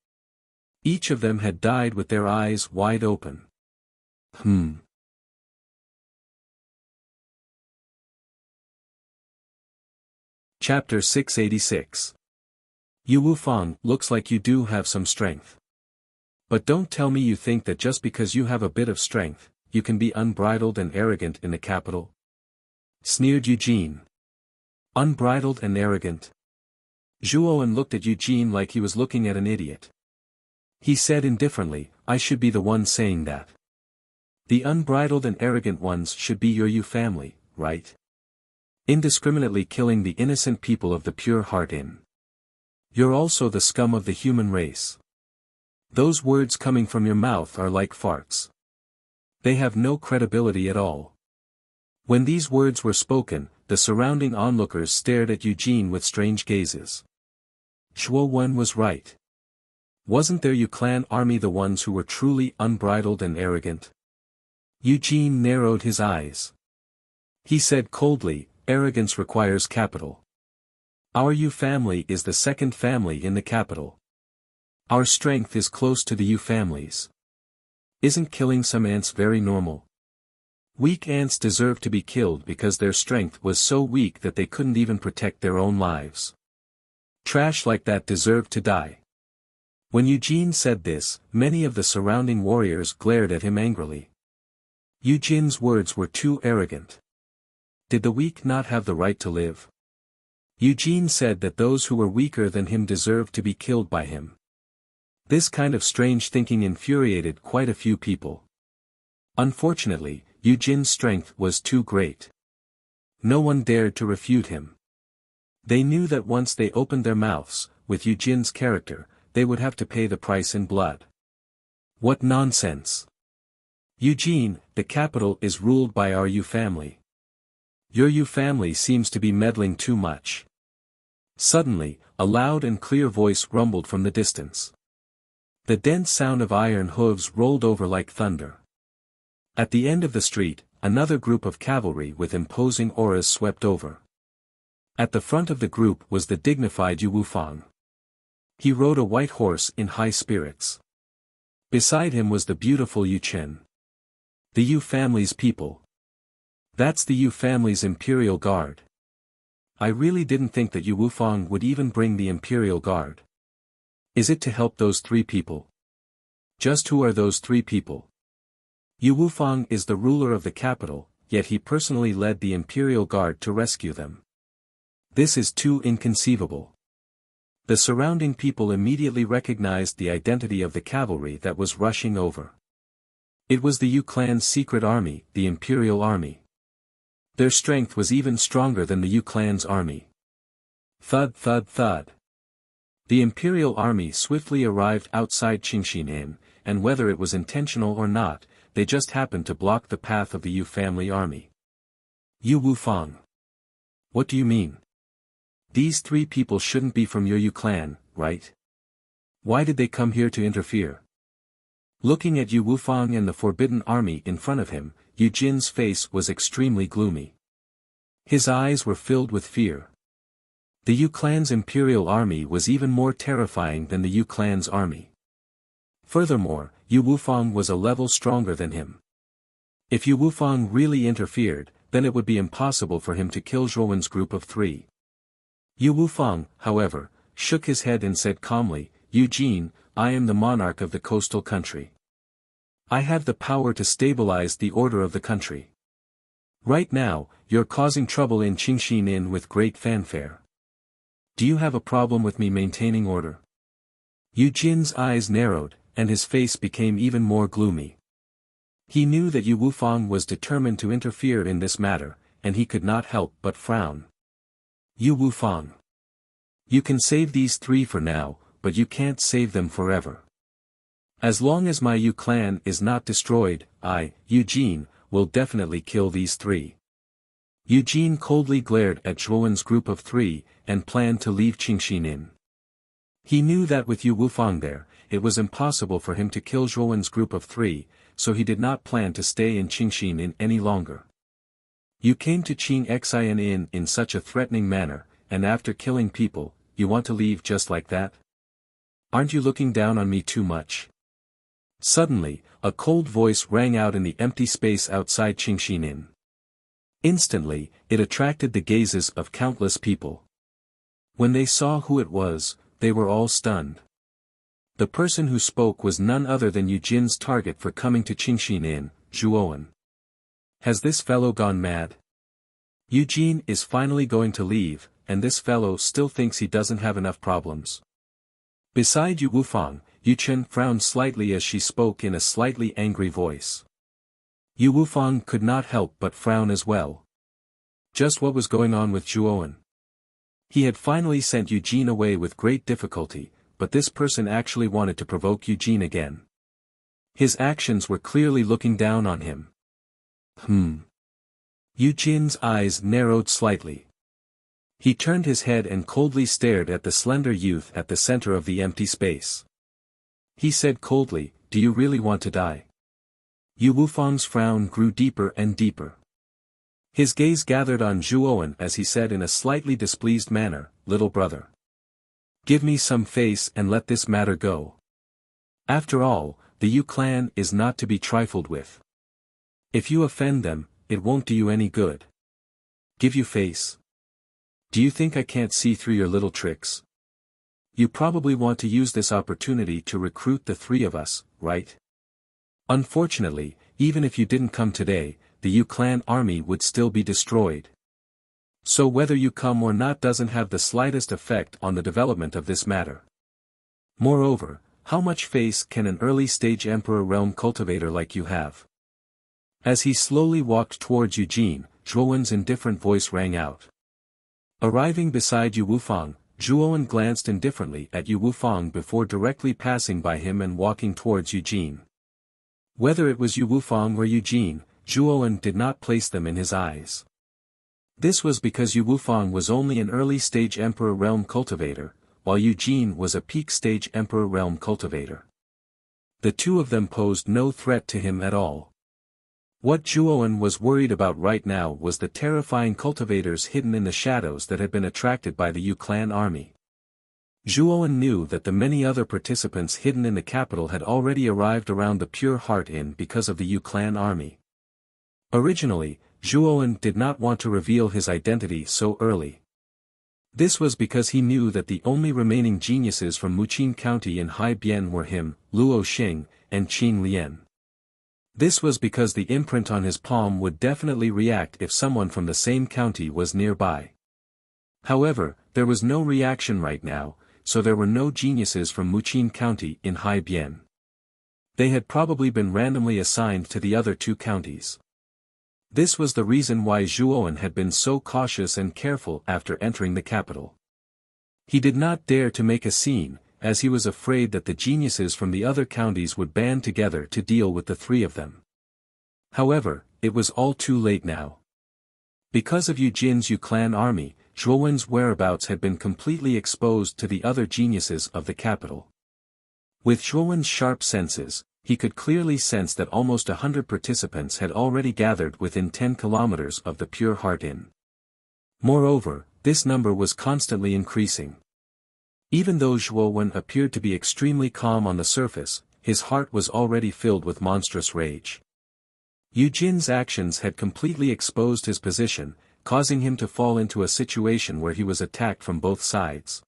Each of them had died with their eyes wide open. Chapter 686. Yu Wufang, looks like you do have some strength. But don't tell me you think that just because you have a bit of strength, you can be unbridled and arrogant in the capital? Sneered Eugene. Unbridled and arrogant? Zhuoan looked at Eugene like he was looking at an idiot. He said indifferently, "I should be the one saying that. The unbridled and arrogant ones should be your Yu family, right? Indiscriminately killing the innocent people of the Pure Heart Inn. You're also the scum of the human race. Those words coming from your mouth are like farts. They have no credibility at all." When these words were spoken, the surrounding onlookers stared at Eugene with strange gazes. Zhuowen was right. Wasn't their Yu clan army the ones who were truly unbridled and arrogant? Eugene narrowed his eyes. He said coldly, "Arrogance requires capital. Our Yu family is the second family in the capital. Our strength is close to the Yu families. Isn't killing some ants very normal? Weak ants deserve to be killed because their strength was so weak that they couldn't even protect their own lives. Trash like that deserved to die." When Eugene said this, many of the surrounding warriors glared at him angrily. Eugene's words were too arrogant. Did the weak not have the right to live? Eugene said that those who were weaker than him deserved to be killed by him. This kind of strange thinking infuriated quite a few people. Unfortunately, Eugene's strength was too great. No one dared to refute him. They knew that once they opened their mouths, with Eugene's character, they would have to pay the price in blood. What nonsense! Eugene, the capital is ruled by our Yu family. Your Yu family seems to be meddling too much. Suddenly, a loud and clear voice rumbled from the distance. The dense sound of iron hooves rolled over like thunder. At the end of the street, another group of cavalry with imposing auras swept over. At the front of the group was the dignified Yu Wufang. He rode a white horse in high spirits. Beside him was the beautiful Yu Chen. The Yu family's people. That's the Yu family's Imperial Guard. I really didn't think that Yu Wufang would even bring the Imperial Guard. Is it to help those three people? Just who are those three people? Yu Wufang is the ruler of the capital, yet he personally led the Imperial Guard to rescue them. This is too inconceivable. The surrounding people immediately recognized the identity of the cavalry that was rushing over. It was the Yu clan's secret army, the Imperial Army. Their strength was even stronger than the Yu clan's army. Thud thud thud. The Imperial Army swiftly arrived outside Qingxin Inn, and whether it was intentional or not, they just happened to block the path of the Yu family army. Yu Wufang. What do you mean? These three people shouldn't be from your Yu clan, right? Why did they come here to interfere? Looking at Yu Wufang and the forbidden army in front of him, Yu Jin's face was extremely gloomy. His eyes were filled with fear. The Yu clan's imperial army was even more terrifying than the Yu clan's army. Furthermore, Yu Wufang was a level stronger than him. If Yu Wufang really interfered, then it would be impossible for him to kill Zhouwen's group of three. Yu Wufang, however, shook his head and said calmly, Eugene, I am the monarch of the coastal country. I have the power to stabilize the order of the country. Right now, you're causing trouble in Qingxin Inn with great fanfare. Do you have a problem with me maintaining order? Eugene's eyes narrowed, and his face became even more gloomy. He knew that Yu Wufang was determined to interfere in this matter, and he could not help but frown. Yu Wufang. You can save these three for now, but you can't save them forever. As long as my Yu clan is not destroyed, I, Eugene, will definitely kill these three. Eugene coldly glared at Zhouwen's group of three, and planned to leave Qingxin Inn. He knew that with Yu Wufang there, it was impossible for him to kill Zhouwen's group of three, so he did not plan to stay in Qingxin Inn any longer. You came to Qingxin Inn in such a threatening manner, and after killing people, you want to leave just like that? Aren't you looking down on me too much? Suddenly, a cold voice rang out in the empty space outside Qingxin Inn. Instantly, it attracted the gazes of countless people. When they saw who it was, they were all stunned. The person who spoke was none other than Eugene's target for coming to Qingxin Inn, Zhuowen. Has this fellow gone mad? Eugene is finally going to leave, and this fellow still thinks he doesn't have enough problems. Beside Yu Wufang, Yu Chen frowned slightly as she spoke in a slightly angry voice. Yu Wufang could not help but frown as well. Just what was going on with Zhuowen? He had finally sent Eugene away with great difficulty, but this person actually wanted to provoke Eugene again. His actions were clearly looking down on him. Eugene's eyes narrowed slightly. He turned his head and coldly stared at the slender youth at the center of the empty space. He said coldly, Do you really want to die? Yu Wufang's frown grew deeper and deeper. His gaze gathered on Zhuowen as he said in a slightly displeased manner, Little brother. Give me some face and let this matter go. After all, the Yu clan is not to be trifled with. If you offend them, it won't do you any good. Give you face. Do you think I can't see through your little tricks? You probably want to use this opportunity to recruit the three of us, right? Unfortunately, even if you didn't come today, the Yu clan army would still be destroyed. So whether you come or not doesn't have the slightest effect on the development of this matter. Moreover, how much face can an early-stage Emperor realm cultivator like you have? As he slowly walked towards Eugene, Zhuowen's indifferent voice rang out. Arriving beside Yu Wufang, Zhuowen glanced indifferently at Yu Wufang before directly passing by him and walking towards Eugene. Whether it was Yu Wufang or Eugene, Zhuowen did not place them in his eyes. This was because Yu Wufang was only an early-stage Emperor Realm cultivator, while Eugene was a peak-stage Emperor Realm cultivator. The two of them posed no threat to him at all. What Zhuowen was worried about right now was the terrifying cultivators hidden in the shadows that had been attracted by the Yu clan army. Zhuowen knew that the many other participants hidden in the capital had already arrived around the Pure Heart Inn because of the Yu clan army. Originally, Zhuowen did not want to reveal his identity so early. This was because he knew that the only remaining geniuses from Muqin County in Haibian were him, Luo Xing, and Qing Lian. This was because the imprint on his palm would definitely react if someone from the same county was nearby. However, there was no reaction right now, so there were no geniuses from Muqin County in Haibian. They had probably been randomly assigned to the other two counties. This was the reason why Zhuowen had been so cautious and careful after entering the capital. He did not dare to make a scene, as he was afraid that the geniuses from the other counties would band together to deal with the three of them. However, it was all too late now. Because of Eugene's Yu clan army, Zhuowen's whereabouts had been completely exposed to the other geniuses of the capital. With Zhuowen's sharp senses, he could clearly sense that almost 100 participants had already gathered within 10 kilometers of the Pure Heart Inn. Moreover, this number was constantly increasing. Even though Zhuowen appeared to be extremely calm on the surface, his heart was already filled with monstrous rage. Eugene's actions had completely exposed his position, causing him to fall into a situation where he was attacked from both sides.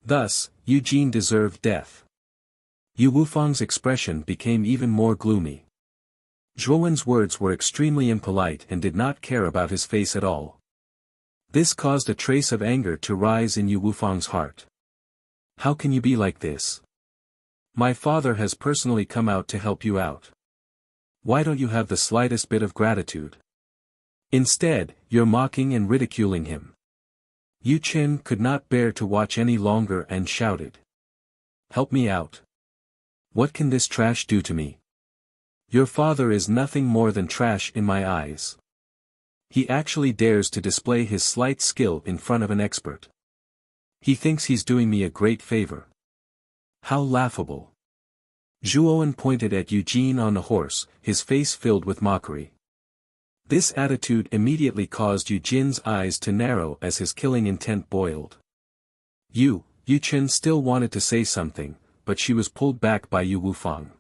Thus, Eugene deserved death. Yu Wufang's expression became even more gloomy. Zhuowen's words were extremely impolite and did not care about his face at all. This caused a trace of anger to rise in Yu Wufang's heart. How can you be like this? My father has personally come out to help you out. Why don't you have the slightest bit of gratitude? Instead, you're mocking and ridiculing him. Yu Qin could not bear to watch any longer and shouted. Help me out. What can this trash do to me? Your father is nothing more than trash in my eyes. He actually dares to display his slight skill in front of an expert. He thinks he's doing me a great favor. How laughable. Zhuowen pointed at Eugene on the horse, his face filled with mockery. This attitude immediately caused Eugene's eyes to narrow as his killing intent boiled. Yu Qin still wanted to say something, but she was pulled back by Yu Wufang.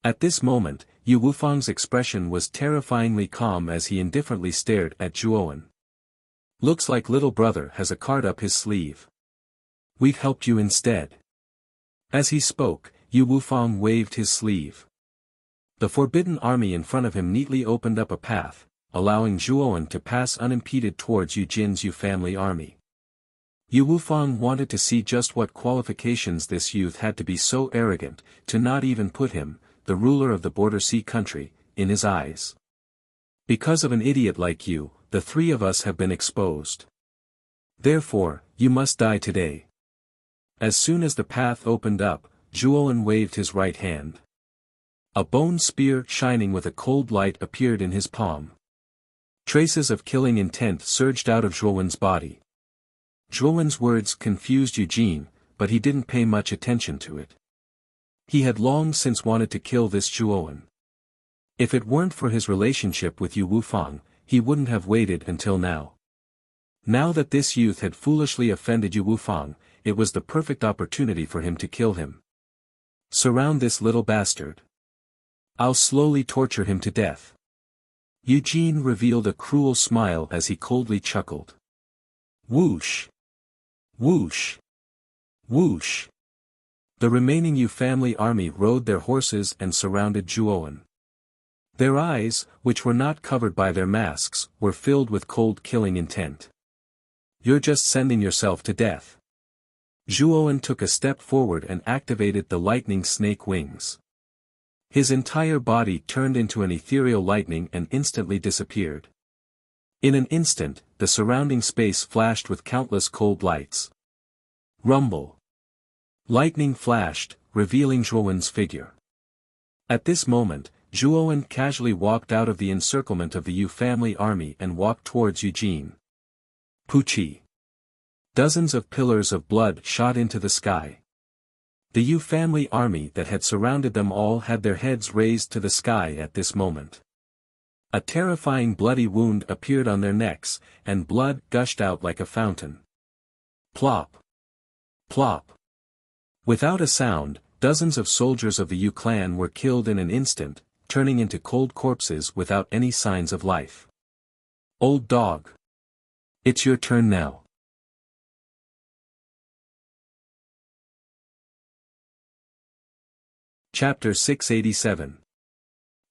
At this moment, Yu Wufang's expression was terrifyingly calm as he indifferently stared at Zhuowen. Looks like little brother has a card up his sleeve. We've helped you instead. As he spoke, Yu Wufang waved his sleeve. The forbidden army in front of him neatly opened up a path, allowing Zhuowen to pass unimpeded towards Eugene's Yu family army. Yu Wufang wanted to see just what qualifications this youth had to be so arrogant, to not even put him, the ruler of the border sea country, in his eyes. Because of an idiot like you, the three of us have been exposed. Therefore, you must die today. As soon as the path opened up, Zhuowen waved his right hand. A bone spear shining with a cold light appeared in his palm. Traces of killing intent surged out of Zhuowen's body. Zhuowen's words confused Eugene, but he didn't pay much attention to it. He had long since wanted to kill this Zhuowen. If it weren't for his relationship with Yu Wufang, he wouldn't have waited until now. Now that this youth had foolishly offended Yu Wufang, it was the perfect opportunity for him to kill him. Surround this little bastard. I'll slowly torture him to death. Eugene revealed a cruel smile as he coldly chuckled. Whoosh! Whoosh! Whoosh! The remaining Yu family army rode their horses and surrounded Zhuowen. Their eyes, which were not covered by their masks, were filled with cold killing intent. You're just sending yourself to death. Zhuowen took a step forward and activated the lightning snake wings. His entire body turned into an ethereal lightning and instantly disappeared. In an instant, the surrounding space flashed with countless cold lights. Rumble. Lightning flashed, revealing Zhuowen's figure. At this moment, Zhuowen casually walked out of the encirclement of the Yu family army and walked towards Eugene. Puchi. Dozens of pillars of blood shot into the sky. The Yu family army that had surrounded them all had their heads raised to the sky at this moment. A terrifying bloody wound appeared on their necks, and blood gushed out like a fountain. Plop. Plop. Without a sound, dozens of soldiers of the Yu clan were killed in an instant, turning into cold corpses without any signs of life. Old dog. It's your turn now. Chapter 687.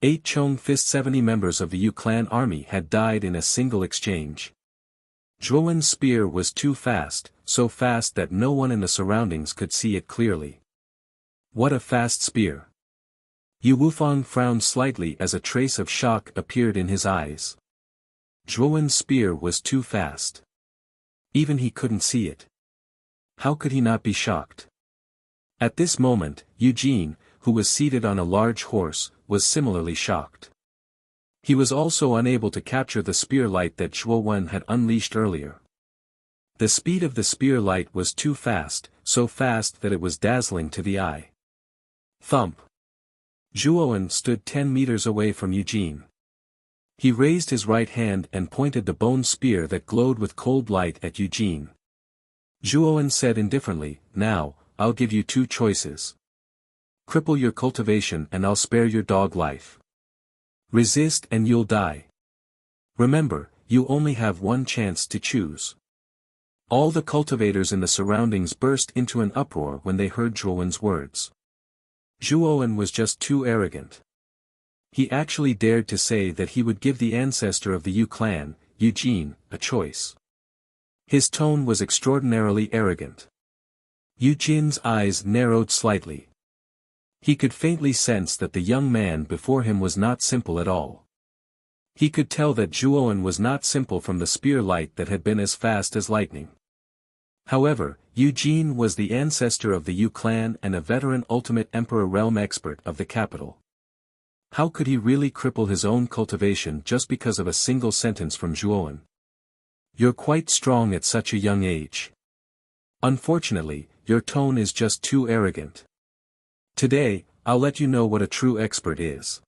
8 Chong Fist 70 members of the Yu clan army had died in a single exchange. Zhuowen's spear was too fast, so fast that no one in the surroundings could see it clearly. What a fast spear! Yu Wufang frowned slightly as a trace of shock appeared in his eyes. Zhuowen's spear was too fast. Even he couldn't see it. How could he not be shocked? At this moment, Eugene, who was seated on a large horse, was similarly shocked. He was also unable to capture the spear light that Zhuowen had unleashed earlier. The speed of the spear light was too fast, so fast that it was dazzling to the eye. Thump. Zhuowen stood 10 meters away from Eugene. He raised his right hand and pointed the bone spear that glowed with cold light at Eugene. Zhuowen said indifferently, "Now, I'll give you 2 choices. Cripple your cultivation and I'll spare your dog life. Resist and you'll die. Remember, you only have one chance to choose." All the cultivators in the surroundings burst into an uproar when they heard Zhuowen's words. Zhuowen was just too arrogant. He actually dared to say that he would give the ancestor of the Yu clan, Eugene, a choice. His tone was extraordinarily arrogant. Eugene's eyes narrowed slightly. He could faintly sense that the young man before him was not simple at all. He could tell that Zhuowen was not simple from the spear light that had been as fast as lightning. However, Eugene was the ancestor of the Yu clan and a veteran ultimate emperor realm expert of the capital. How could he really cripple his own cultivation just because of a single sentence from Zhuowen? "You're quite strong at such a young age. Unfortunately, your tone is just too arrogant. Today, I'll let you know what a true expert is."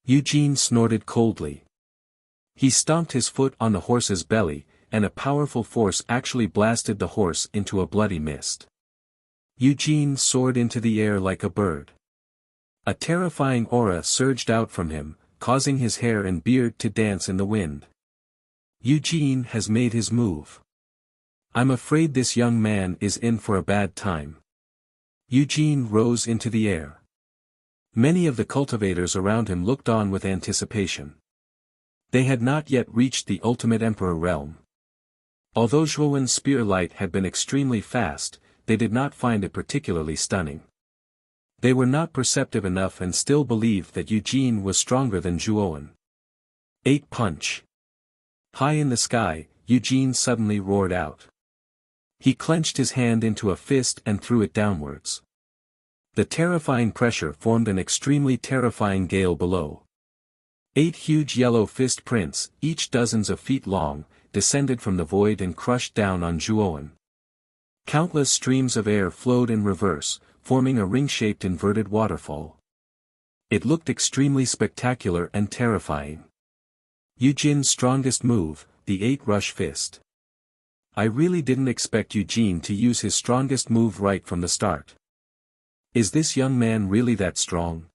Eugene snorted coldly. He stomped his foot on the horse's belly, and a powerful force actually blasted the horse into a bloody mist. Eugene soared into the air like a bird. A terrifying aura surged out from him, causing his hair and beard to dance in the wind. Eugene has made his move. I'm afraid this young man is in for a bad time. Eugene rose into the air. Many of the cultivators around him looked on with anticipation. They had not yet reached the ultimate emperor realm. Although Zhuowen's spear light had been extremely fast, they did not find it particularly stunning. They were not perceptive enough and still believed that Eugene was stronger than Zhuowen. 8 punch. High in the sky, Eugene suddenly roared out. He clenched his hand into a fist and threw it downwards. The terrifying pressure formed an extremely terrifying gale below. 8 huge yellow fist prints, each dozens of feet long, descended from the void and crushed down on Zhuowen. Countless streams of air flowed in reverse, forming a ring-shaped inverted waterfall. It looked extremely spectacular and terrifying. Eugene's strongest move, the 8 rush fist. I really didn't expect Eugene to use his strongest move right from the start. Is this young man really that strong?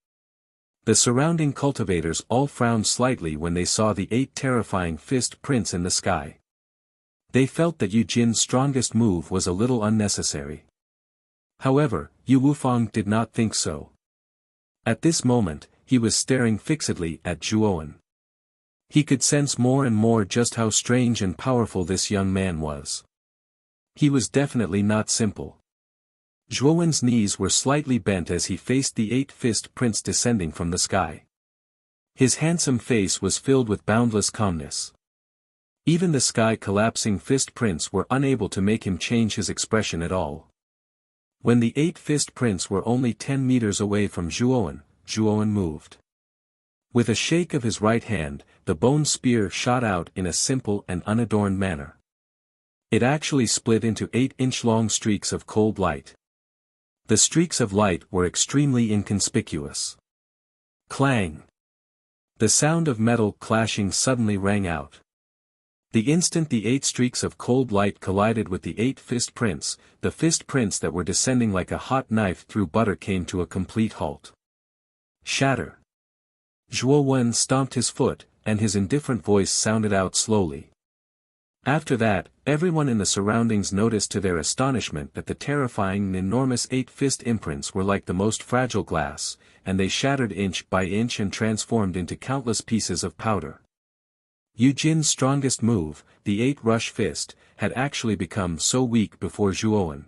The surrounding cultivators all frowned slightly when they saw the 8 terrifying fist prints in the sky. They felt that Eugene's strongest move was a little unnecessary. However, Yu Wufang did not think so. At this moment, he was staring fixedly at Zhuowen. He could sense more and more just how strange and powerful this young man was. He was definitely not simple. Zhuowen's knees were slightly bent as he faced the 8 fist prints descending from the sky. His handsome face was filled with boundless calmness. Even the sky-collapsing fist prints were unable to make him change his expression at all. When the 8 fist prints were only 10 meters away from Zhuowen, Zhuowen moved. With a shake of his right hand, the bone spear shot out in a simple and unadorned manner. It actually split into 8-inch-long streaks of cold light. The streaks of light were extremely inconspicuous. Clang! The sound of metal clashing suddenly rang out. The instant the 8 streaks of cold light collided with the 8 fist prints, the fist prints that were descending like a hot knife through butter came to a complete halt. Shatter! Zhuo Wen stomped his foot, and his indifferent voice sounded out slowly. After that, everyone in the surroundings noticed to their astonishment that the terrifying and enormous 8 fist imprints were like the most fragile glass, and they shattered inch by inch and transformed into countless pieces of powder. Yu Jin's strongest move, the 8 rush fist, had actually become so weak before Zhuowen.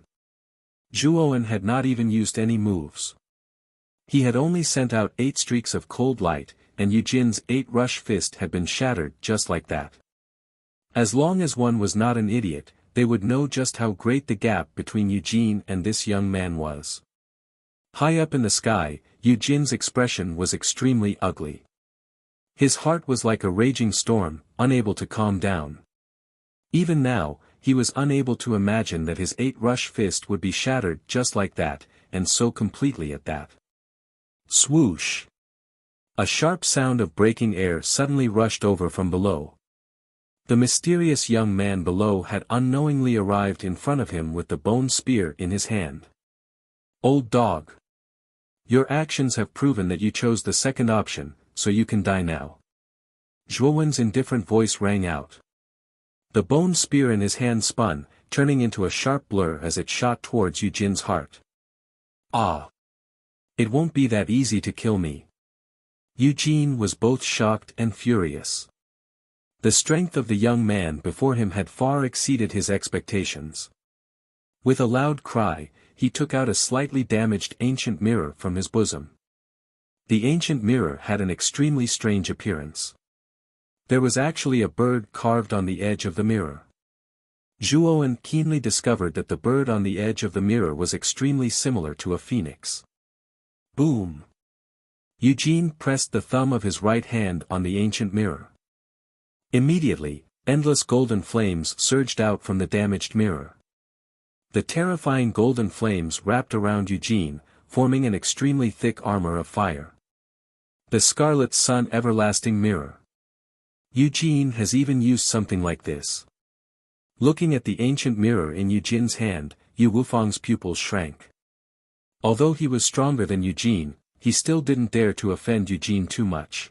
Zhuowen had not even used any moves. He had only sent out 8 streaks of cold light, and Yu Jin's 8 rush fist had been shattered just like that. As long as one was not an idiot, they would know just how great the gap between Yu Jin and this young man was. High up in the sky, Yu Jin's expression was extremely ugly. His heart was like a raging storm, unable to calm down. Even now, he was unable to imagine that his 8 rush fist would be shattered just like that, and so completely at that. Swoosh! A sharp sound of breaking air suddenly rushed over from below. The mysterious young man below had unknowingly arrived in front of him with the bone spear in his hand. Old dog! Your actions have proven that you chose the second option, so you can die now. Zhuowen's indifferent voice rang out. The bone spear in his hand spun, turning into a sharp blur as it shot towards Yu Jin's heart. Ah! It won't be that easy to kill me. Yu Jin was both shocked and furious. The strength of the young man before him had far exceeded his expectations. With a loud cry, he took out a slightly damaged ancient mirror from his bosom. The ancient mirror had an extremely strange appearance. There was actually a bird carved on the edge of the mirror. Zhuowen keenly discovered that the bird on the edge of the mirror was extremely similar to a phoenix. Boom! Yu Jin pressed the thumb of his right hand on the ancient mirror. Immediately, endless golden flames surged out from the damaged mirror. The terrifying golden flames wrapped around Yu Jin, forming an extremely thick armor of fire. The Scarlet Sun Everlasting Mirror. Yu Jin has even used something like this. Looking at the ancient mirror in Yu Jin's hand, Yu Wufang's pupils shrank. Although he was stronger than Yu Jin, he still didn't dare to offend Yu Jin too much.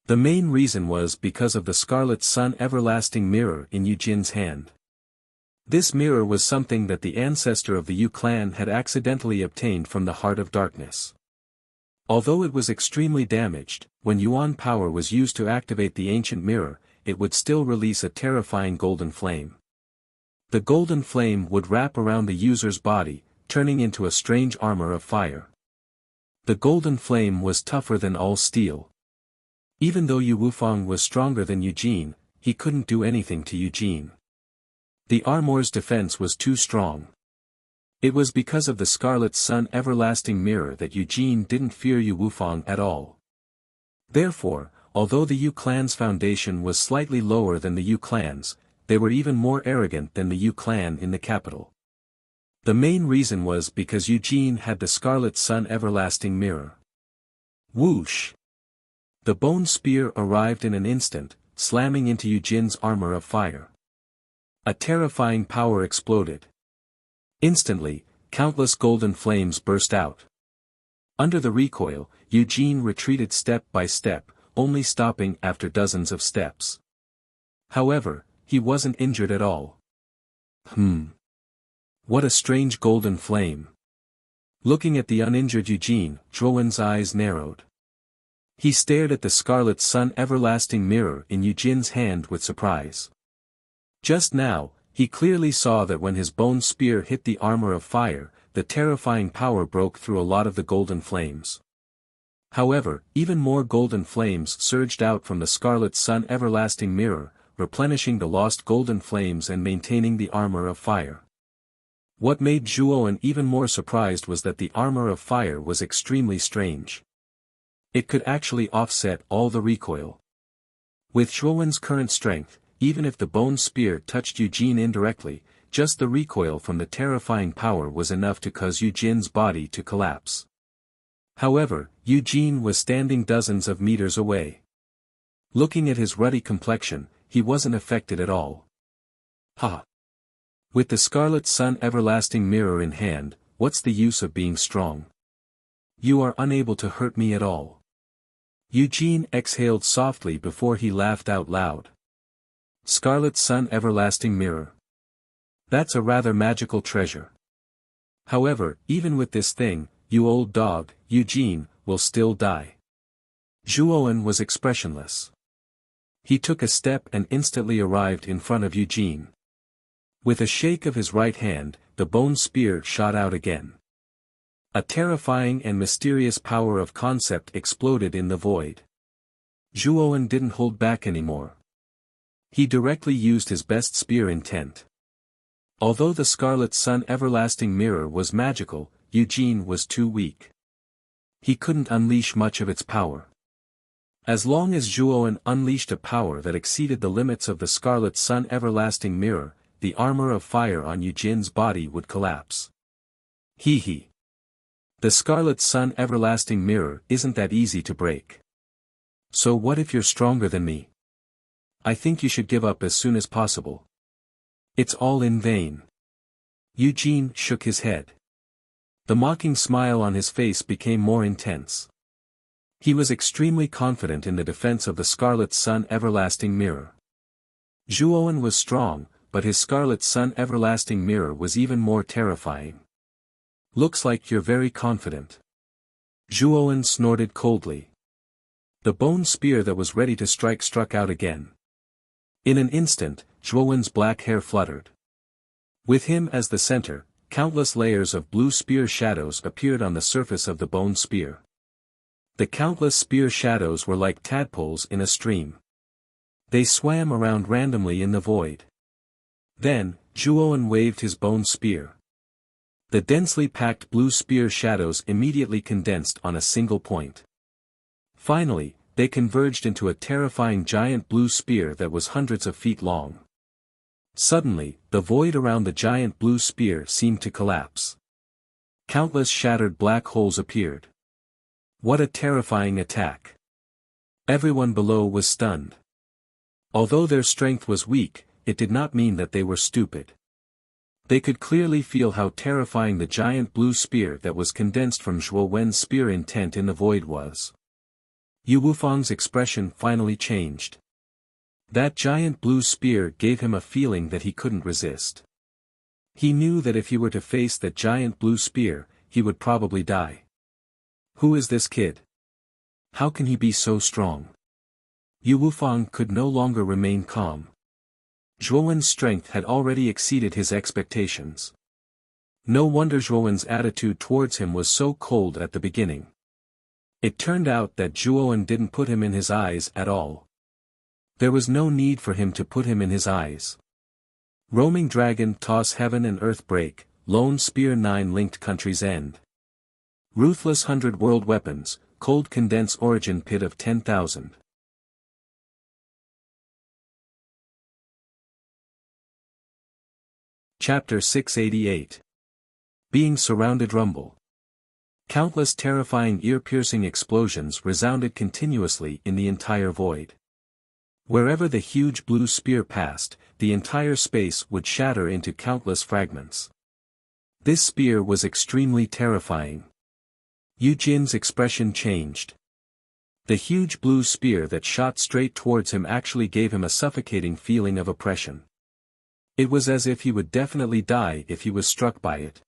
The main reason was because of the Scarlet Sun Everlasting Mirror in Yu Jin's hand. This mirror was something that the ancestor of the Yu clan had accidentally obtained from the Heart of Darkness. Although it was extremely damaged, when Yuan power was used to activate the ancient mirror, it would still release a terrifying golden flame. The golden flame would wrap around the user's body, turning into a strange armor of fire. The golden flame was tougher than all steel. Even though Yu Wufang was stronger than Yu Jin, he couldn't do anything to Yu Jin. The armor's defense was too strong. It was because of the Scarlet Sun Everlasting Mirror that Yu Jin didn't fear Yu Wufang at all. Therefore, although the Yu clan's foundation was slightly lower than the Yu clan's, they were even more arrogant than the Yu clan in the capital. The main reason was because Yu Jin had the Scarlet Sun Everlasting Mirror. Whoosh! The bone spear arrived in an instant, slamming into Yu Jin's armor of fire. A terrifying power exploded. Instantly, countless golden flames burst out. Under the recoil, Yu Jin retreated step by step, only stopping after dozens of steps. However, he wasn't injured at all. What a strange golden flame. Looking at the uninjured Yu Jin, Zhuowen's eyes narrowed. He stared at the Scarlet Sun Everlasting Mirror in Yu Jin's hand with surprise. Just now, he clearly saw that when his bone spear hit the armor of fire, the terrifying power broke through a lot of the golden flames. However, even more golden flames surged out from the Scarlet Sun Everlasting Mirror, replenishing the lost golden flames and maintaining the armor of fire. What made Zhuowen even more surprised was that the armor of fire was extremely strange. It could actually offset all the recoil. With Zhuowen's current strength, even if the bone spear touched Eugene indirectly, just the recoil from the terrifying power was enough to cause Eugene's body to collapse. However, Eugene was standing dozens of meters away. Looking at his ruddy complexion, he wasn't affected at all. Ha! With the Scarlet Sun everlasting mirror in hand, what's the use of being strong? You are unable to hurt me at all. Eugene exhaled softly before he laughed out loud. Scarlet Sun everlasting mirror. That's a rather magical treasure. However, even with this thing, you old dog, Eugene, will still die. Zhuowen was expressionless. He took a step and instantly arrived in front of Eugene. With a shake of his right hand, the bone spear shot out again. A terrifying and mysterious power of concept exploded in the void. Zhuowen didn't hold back anymore. He directly used his best spear intent. Although the Scarlet Sun everlasting mirror was magical, Eugene was too weak. He couldn't unleash much of its power. As long as Zhuowen unleashed a power that exceeded the limits of the Scarlet Sun everlasting mirror, the armor of fire on Eugene's body would collapse. Hee hee. The Scarlet Sun everlasting mirror isn't that easy to break. So what if you're stronger than me? I think you should give up as soon as possible. It's all in vain. Eugene shook his head. The mocking smile on his face became more intense. He was extremely confident in the defense of the Scarlet Sun everlasting mirror. Zhuowen was strong, but his Scarlet Sun everlasting mirror was even more terrifying. Looks like you're very confident. Zhuowen snorted coldly. The bone spear that was ready to strike struck out again. In an instant, Zhuowen's black hair fluttered. With him as the center, countless layers of blue spear shadows appeared on the surface of the bone spear. The countless spear shadows were like tadpoles in a stream. They swam around randomly in the void. Then, Zhuowen waved his bone spear. The densely packed blue spear shadows immediately condensed on a single point. Finally, they converged into a terrifying giant blue spear that was hundreds of feet long. Suddenly, the void around the giant blue spear seemed to collapse. Countless shattered black holes appeared. What a terrifying attack! Everyone below was stunned. Although their strength was weak, it did not mean that they were stupid. They could clearly feel how terrifying the giant blue spear that was condensed from Zhuowen's spear intent in the void was. Yu Wufang's expression finally changed. That giant blue spear gave him a feeling that he couldn't resist. He knew that if he were to face that giant blue spear, he would probably die. Who is this kid? How can he be so strong? Yu Wufang could no longer remain calm. Zhuowen's strength had already exceeded his expectations. No wonder Zhuowen's attitude towards him was so cold at the beginning. It turned out that Zhuowen didn't put him in his eyes at all. There was no need for him to put him in his eyes. Roaming dragon toss heaven and earth break, lone spear 9 linked countries end. Ruthless 100 world weapons, cold condense origin pit of 10,000. Chapter 688. Being surrounded rumble. Countless terrifying ear-piercing explosions resounded continuously in the entire void. Wherever the huge blue spear passed, the entire space would shatter into countless fragments. This spear was extremely terrifying. Eugene's expression changed. The huge blue spear that shot straight towards him actually gave him a suffocating feeling of oppression. It was as if he would definitely die if he was struck by it.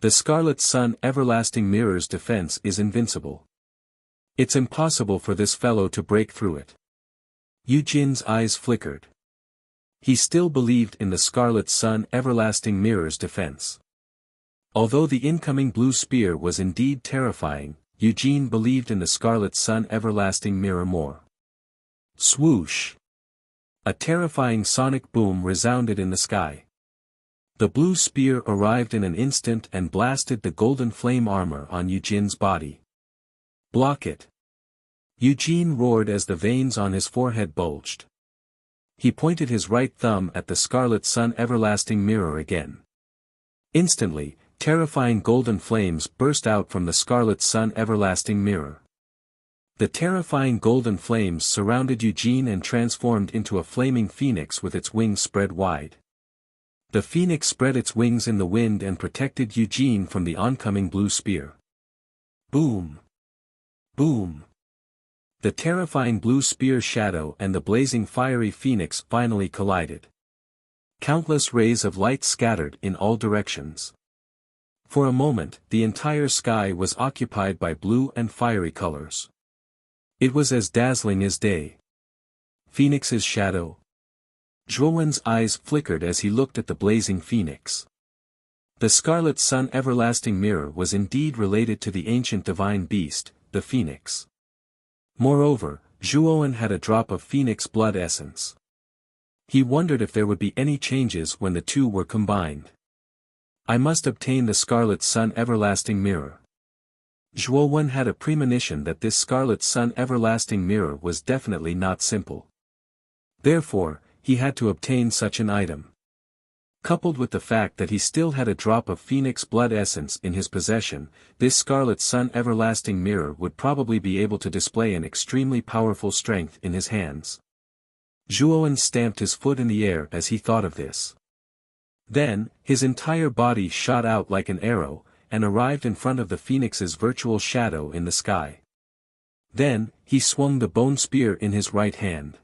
The Scarlet Sun everlasting mirror's defense is invincible. It's impossible for this fellow to break through it. Eugene's eyes flickered. He still believed in the Scarlet Sun everlasting mirror's defense. Although the incoming blue spear was indeed terrifying, Eugene believed in the Scarlet Sun everlasting mirror more. Swoosh! A terrifying sonic boom resounded in the sky. The blue spear arrived in an instant and blasted the golden flame armor on Eugene's body. "Block it!" Eugene roared as the veins on his forehead bulged. He pointed his right thumb at the Scarlet Sun Everlasting Mirror again. Instantly, terrifying golden flames burst out from the Scarlet Sun Everlasting Mirror. The terrifying golden flames surrounded Eugene and transformed into a flaming phoenix with its wings spread wide. The phoenix spread its wings in the wind and protected Eugene from the oncoming blue spear. Boom! Boom! The terrifying blue spear shadow and the blazing fiery phoenix finally collided. Countless rays of light scattered in all directions. For a moment, the entire sky was occupied by blue and fiery colors. It was as dazzling as day. Phoenix's shadow. Zhuowen's eyes flickered as he looked at the blazing phoenix. The Scarlet Sun Everlasting Mirror was indeed related to the ancient divine beast, the phoenix. Moreover, Zhuowen had a drop of phoenix blood essence. He wondered if there would be any changes when the two were combined. I must obtain the Scarlet Sun Everlasting Mirror. Zhuowen had a premonition that this Scarlet Sun Everlasting Mirror was definitely not simple. Therefore, he had to obtain such an item. Coupled with the fact that he still had a drop of phoenix blood essence in his possession, this Scarlet Sun Everlasting Mirror would probably be able to display an extremely powerful strength in his hands. Zhuowen stamped his foot in the air as he thought of this. Then, his entire body shot out like an arrow, and arrived in front of the phoenix's virtual shadow in the sky. Then, he swung the bone spear in his right hand.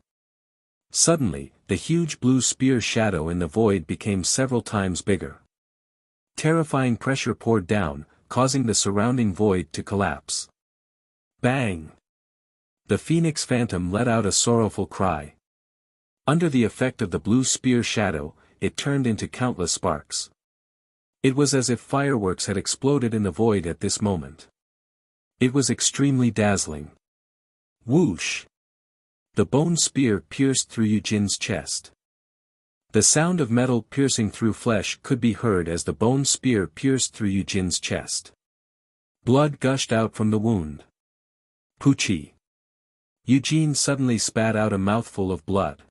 Suddenly, the huge blue spear shadow in the void became several times bigger. Terrifying pressure poured down, causing the surrounding void to collapse. Bang! The phoenix phantom let out a sorrowful cry. Under the effect of the blue spear shadow, it turned into countless sparks. It was as if fireworks had exploded in the void at this moment. It was extremely dazzling. Whoosh! The bone spear pierced through Eugene's chest. The sound of metal piercing through flesh could be heard as the bone spear pierced through Eugene's chest. Blood gushed out from the wound. Poochie! Eugene suddenly spat out a mouthful of blood.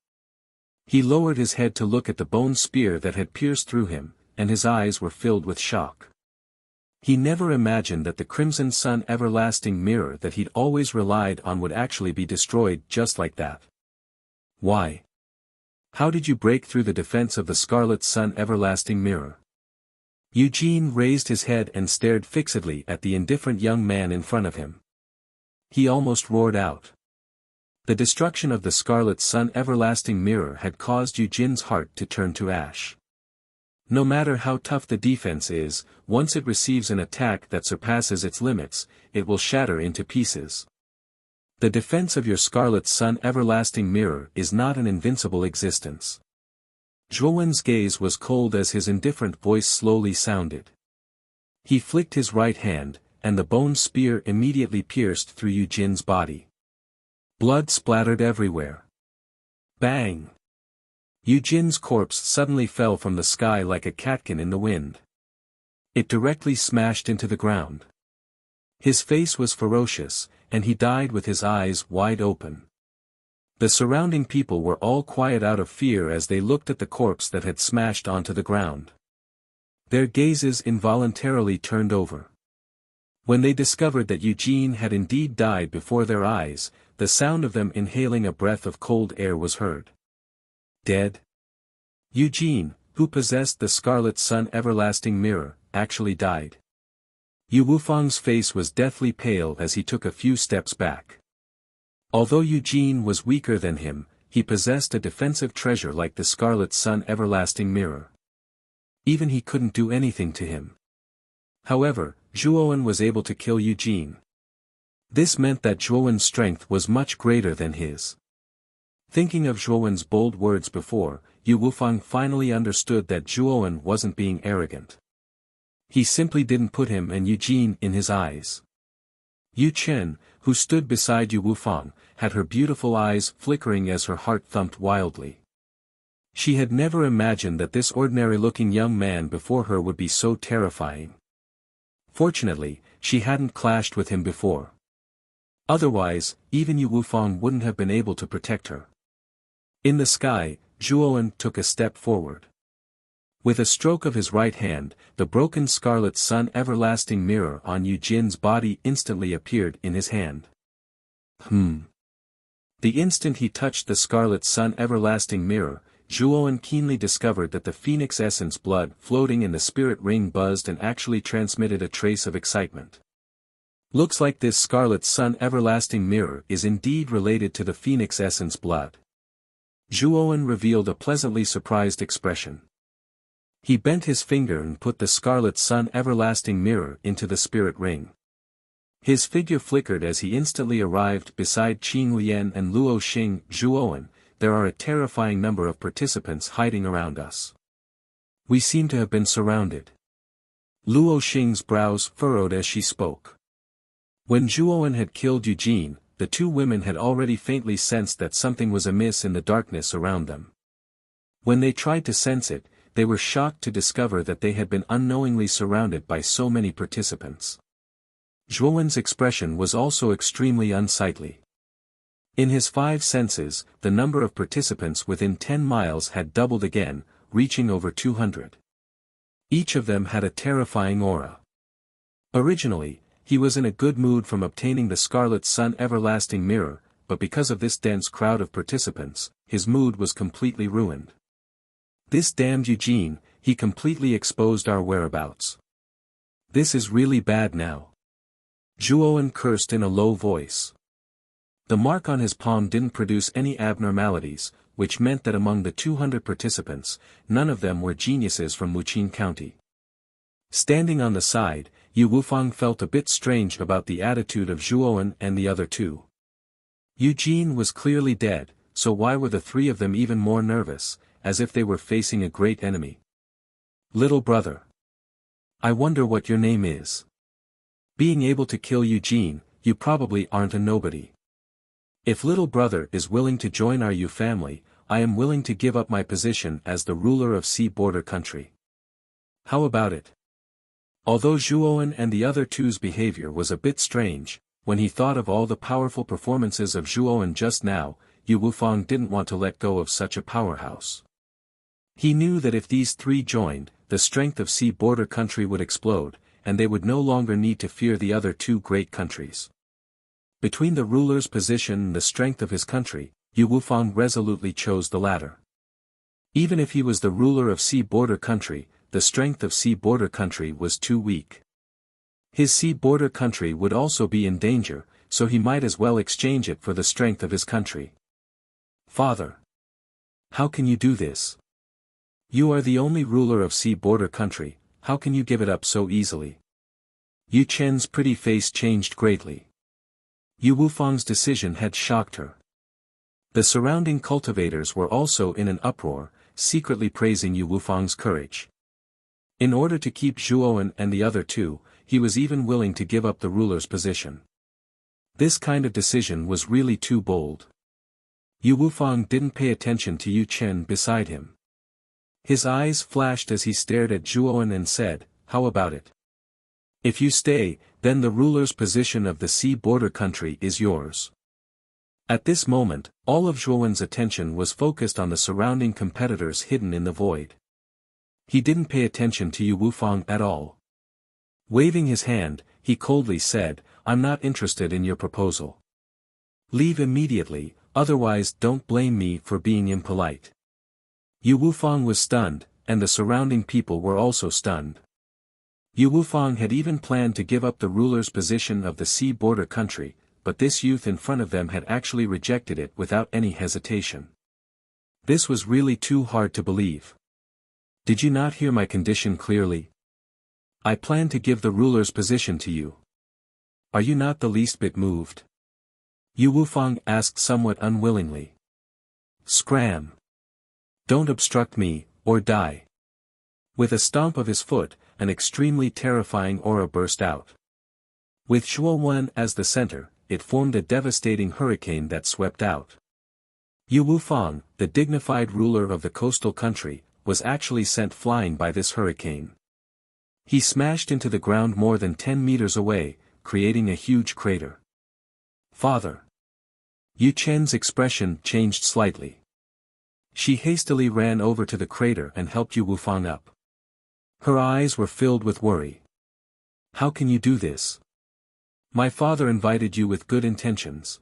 He lowered his head to look at the bone spear that had pierced through him, and his eyes were filled with shock. He never imagined that the Crimson Sun Everlasting Mirror that he'd always relied on would actually be destroyed just like that. Why? How did you break through the defense of the Scarlet Sun Everlasting Mirror? Eugene raised his head and stared fixedly at the indifferent young man in front of him. He almost roared out. The destruction of the Scarlet Sun Everlasting Mirror had caused Eugene's heart to turn to ash. No matter how tough the defense is, once it receives an attack that surpasses its limits, it will shatter into pieces. The defense of your Scarlet Sun Everlasting Mirror is not an invincible existence. Zhuowen's gaze was cold as his indifferent voice slowly sounded. He flicked his right hand, and the bone spear immediately pierced through Eugene's body. Blood splattered everywhere. Bang! Eugene's corpse suddenly fell from the sky like a catkin in the wind. It directly smashed into the ground. His face was ferocious, and he died with his eyes wide open. The surrounding people were all quiet out of fear as they looked at the corpse that had smashed onto the ground. Their gazes involuntarily turned over. When they discovered that Eugene had indeed died before their eyes, the sound of them inhaling a breath of cold air was heard. Dead? Eugene, who possessed the Scarlet Sun Everlasting Mirror, actually died. Yu Wufang's face was deathly pale as he took a few steps back. Although Eugene was weaker than him, he possessed a defensive treasure like the Scarlet Sun Everlasting Mirror. Even he couldn't do anything to him. However, Zhuowen was able to kill Eugene. This meant that Zhuowen's strength was much greater than his. Thinking of Zhuowen's bold words before, Yu Wufang finally understood that Zhuowen wasn't being arrogant. He simply didn't put him and Eugene in his eyes. Yu Chen, who stood beside Yu Wufang, had her beautiful eyes flickering as her heart thumped wildly. She had never imagined that this ordinary-looking young man before her would be so terrifying. Fortunately, she hadn't clashed with him before. Otherwise, even Yu Wufang wouldn't have been able to protect her. In the sky, Zhuowen took a step forward. With a stroke of his right hand, the broken scarlet sun everlasting mirror on Yu Jin's body instantly appeared in his hand. The instant he touched the scarlet sun everlasting mirror, Zhuowen keenly discovered that the phoenix essence blood floating in the spirit ring buzzed and actually transmitted a trace of excitement. Looks like this scarlet sun everlasting mirror is indeed related to the phoenix essence blood. Zhuowen revealed a pleasantly surprised expression. He bent his finger and put the scarlet sun everlasting mirror into the spirit ring. His figure flickered as he instantly arrived beside Qing Lian and Luo Xing. Zhuowen, there are a terrifying number of participants hiding around us. We seem to have been surrounded. Luo Xing's brows furrowed as she spoke. When Zhuowen had killed Yu Jin, the two women had already faintly sensed that something was amiss in the darkness around them. When they tried to sense it, they were shocked to discover that they had been unknowingly surrounded by so many participants. Zhuowen's expression was also extremely unsightly. In his five senses, the number of participants within 10 miles had doubled again, reaching over 200. Each of them had a terrifying aura. Originally, he was in a good mood from obtaining the Scarlet Sun everlasting mirror, but because of this dense crowd of participants, his mood was completely ruined. This damned Eugene, he completely exposed our whereabouts. This is really bad now. Zhuowen cursed in a low voice. The mark on his palm didn't produce any abnormalities, which meant that among the 200 participants, none of them were geniuses from Wuqing County. Standing on the side, Yu Wufang felt a bit strange about the attitude of Zhuowen and the other two. Eugene was clearly dead, so why were the three of them even more nervous, as if they were facing a great enemy? Little brother. I wonder what your name is. Being able to kill Eugene, you probably aren't a nobody. If little brother is willing to join our Yu family, I am willing to give up my position as the ruler of Sea Border Country. How about it? Although Zhuowen and the other two's behavior was a bit strange, when he thought of all the powerful performances of Zhuowen just now, Yu Wufang didn't want to let go of such a powerhouse. He knew that if these three joined, the strength of Sea Border Country would explode, and they would no longer need to fear the other two great countries. Between the ruler's position and the strength of his country, Yu Wufang resolutely chose the latter. Even if he was the ruler of Sea Border Country, the strength of Sea Border Country was too weak. His Sea Border Country would also be in danger, so he might as well exchange it for the strength of his country. Father. How can you do this? You are the only ruler of Sea Border Country, how can you give it up so easily? Yu Chen's pretty face changed greatly. Yu Wufang's decision had shocked her. The surrounding cultivators were also in an uproar, secretly praising Yu Wufang's courage. In order to keep Zhuowen and the other two, he was even willing to give up the ruler's position. This kind of decision was really too bold. Yu Wufang didn't pay attention to Yu Chen beside him. His eyes flashed as he stared at Zhuowen and said, how about it? If you stay, then the ruler's position of the Sea Border Country is yours. At this moment, all of Zhuowen's attention was focused on the surrounding competitors hidden in the void. He didn't pay attention to Yu Wufang at all. Waving his hand, he coldly said, I'm not interested in your proposal. Leave immediately, otherwise don't blame me for being impolite. Yu Wufang was stunned, and the surrounding people were also stunned. Yu Wufang had even planned to give up the ruler's position of the Sea Border Country, but this youth in front of them had actually rejected it without any hesitation. This was really too hard to believe. Did you not hear my condition clearly? I plan to give the ruler's position to you. Are you not the least bit moved? Yu Wufang asked somewhat unwillingly. Scram! Don't obstruct me, or die. With a stomp of his foot, an extremely terrifying aura burst out. With Zhuowen as the center, it formed a devastating hurricane that swept out. Yu Wufang, the dignified ruler of the coastal country, was actually sent flying by this hurricane. He smashed into the ground more than 10 meters away, creating a huge crater. Father! Yu Chen's expression changed slightly. She hastily ran over to the crater and helped Yu Wufang up. Her eyes were filled with worry. How can you do this? My father invited you with good intentions.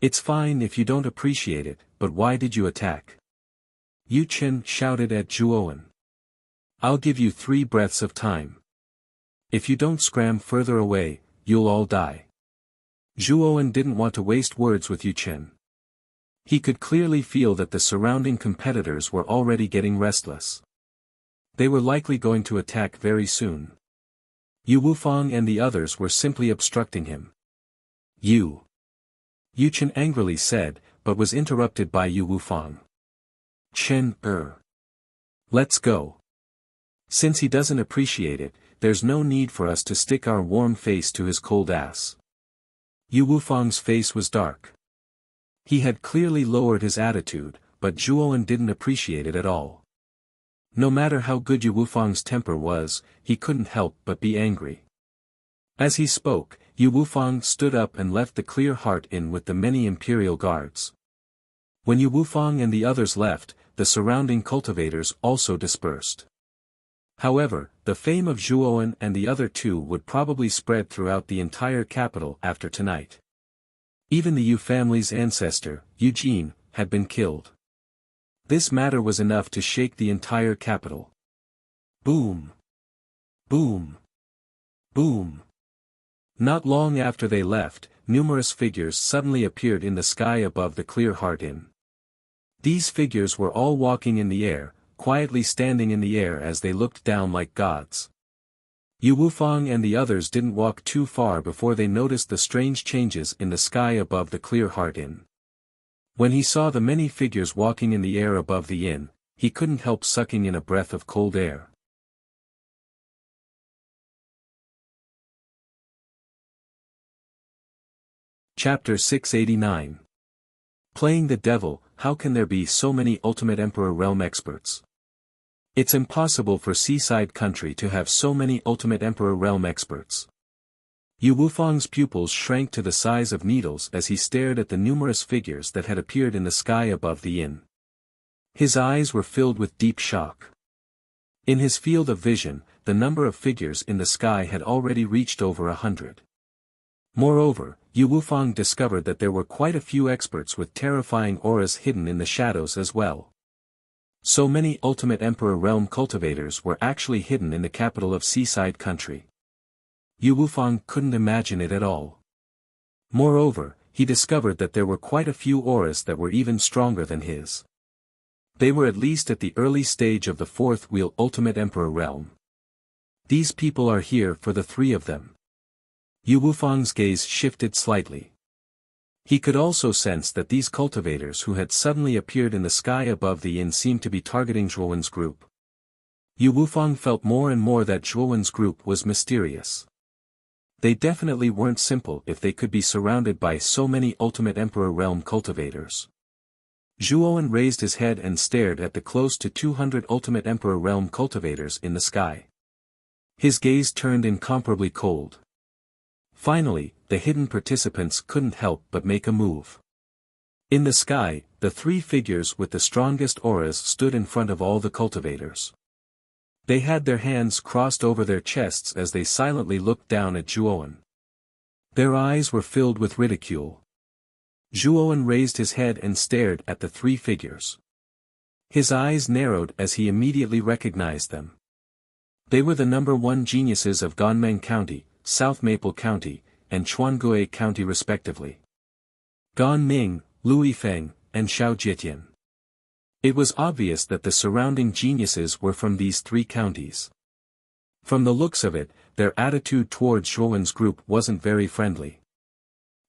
It's fine if you don't appreciate it, but why did you attack? Yu Chen shouted at Zhuowen. I'll give you 3 breaths of time. If you don't scram further away, you'll all die. Zhuowen didn't want to waste words with Yu Chen. He could clearly feel that the surrounding competitors were already getting restless. They were likely going to attack very soon. Yu Wufang and the others were simply obstructing him. Yu Chen angrily said, but was interrupted by Yu Wufang. Chen, let's go. Since he doesn't appreciate it, there's no need for us to stick our warm face to his cold ass. Yu Wufang's face was dark. He had clearly lowered his attitude, but Zhuowen didn't appreciate it at all. No matter how good Yu Wufang's temper was, he couldn't help but be angry. As he spoke, Yu Wufang stood up and left the Clear Heart Inn with the many imperial guards. When Yu Wufang and the others left, the surrounding cultivators also dispersed. However, the fame of Zhuowen and the other 2 would probably spread throughout the entire capital after tonight. Even the Yu family's ancestor, Eugene, had been killed. This matter was enough to shake the entire capital. Boom! Boom! Boom! Not long after they left, numerous figures suddenly appeared in the sky above the Clear Heart Inn. These figures were all walking in the air, quietly standing in the air as they looked down like gods. Yu Wufang and the others didn't walk too far before they noticed the strange changes in the sky above the Clear Heart Inn. When he saw the many figures walking in the air above the inn, he couldn't help sucking in a breath of cold air. Chapter 689. Playing the Devil, how can there be so many Ultimate Emperor Realm experts? It's impossible for Seaside Country to have so many Ultimate Emperor Realm experts. Yu Wufang's pupils shrank to the size of needles as he stared at the numerous figures that had appeared in the sky above the inn. His eyes were filled with deep shock. In his field of vision, the number of figures in the sky had already reached over 100. Moreover, Yu Wufang discovered that there were quite a few experts with terrifying auras hidden in the shadows as well. So many Ultimate Emperor Realm cultivators were actually hidden in the capital of Seaside Country. Yu Wufang couldn't imagine it at all. Moreover, he discovered that there were quite a few auras that were even stronger than his. They were at least at the early stage of the 4th wheel Ultimate Emperor Realm. These people are here for the 3 of them. Yu Wufang's gaze shifted slightly. He could also sense that these cultivators who had suddenly appeared in the sky above the inn seemed to be targeting Zhuowen's group. Yu Wufang felt more and more that Zhuowen's group was mysterious. They definitely weren't simple if they could be surrounded by so many Ultimate Emperor Realm cultivators. Zhuowen raised his head and stared at the close to 200 Ultimate Emperor Realm cultivators in the sky. His gaze turned incomparably cold. Finally, the hidden participants couldn't help but make a move. In the sky, the 3 figures with the strongest auras stood in front of all the cultivators. They had their hands crossed over their chests as they silently looked down at Zhuowen. Their eyes were filled with ridicule. Zhuowen raised his head and stared at the 3 figures. His eyes narrowed as he immediately recognized them. They were the number 1 geniuses of Ganmeng County, South Maple County, and Chuangue County respectively. Gan Ming, Lui Feng, and Xiao Jietian. It was obvious that the surrounding geniuses were from these 3 counties. From the looks of it, their attitude towards Zhuowen's group wasn't very friendly.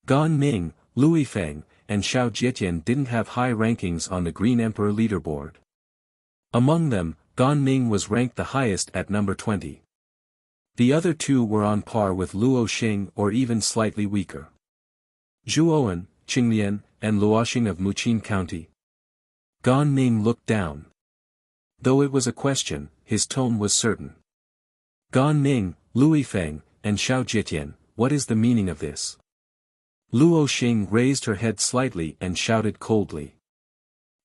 Gan Ming, Lui Feng, and Xiao Jietian didn't have high rankings on the Green Emperor leaderboard. Among them, Gan Ming was ranked the highest at number 20. The other two were on par with Luo Xing or even slightly weaker. Zhuowen, Qinglian, and Luoxing of Muqin County. Gan Ning looked down. Though it was a question, his tone was certain. Gan Ning, Lui Feng, and Xiao Jitian, what is the meaning of this? Luo Xing raised her head slightly and shouted coldly.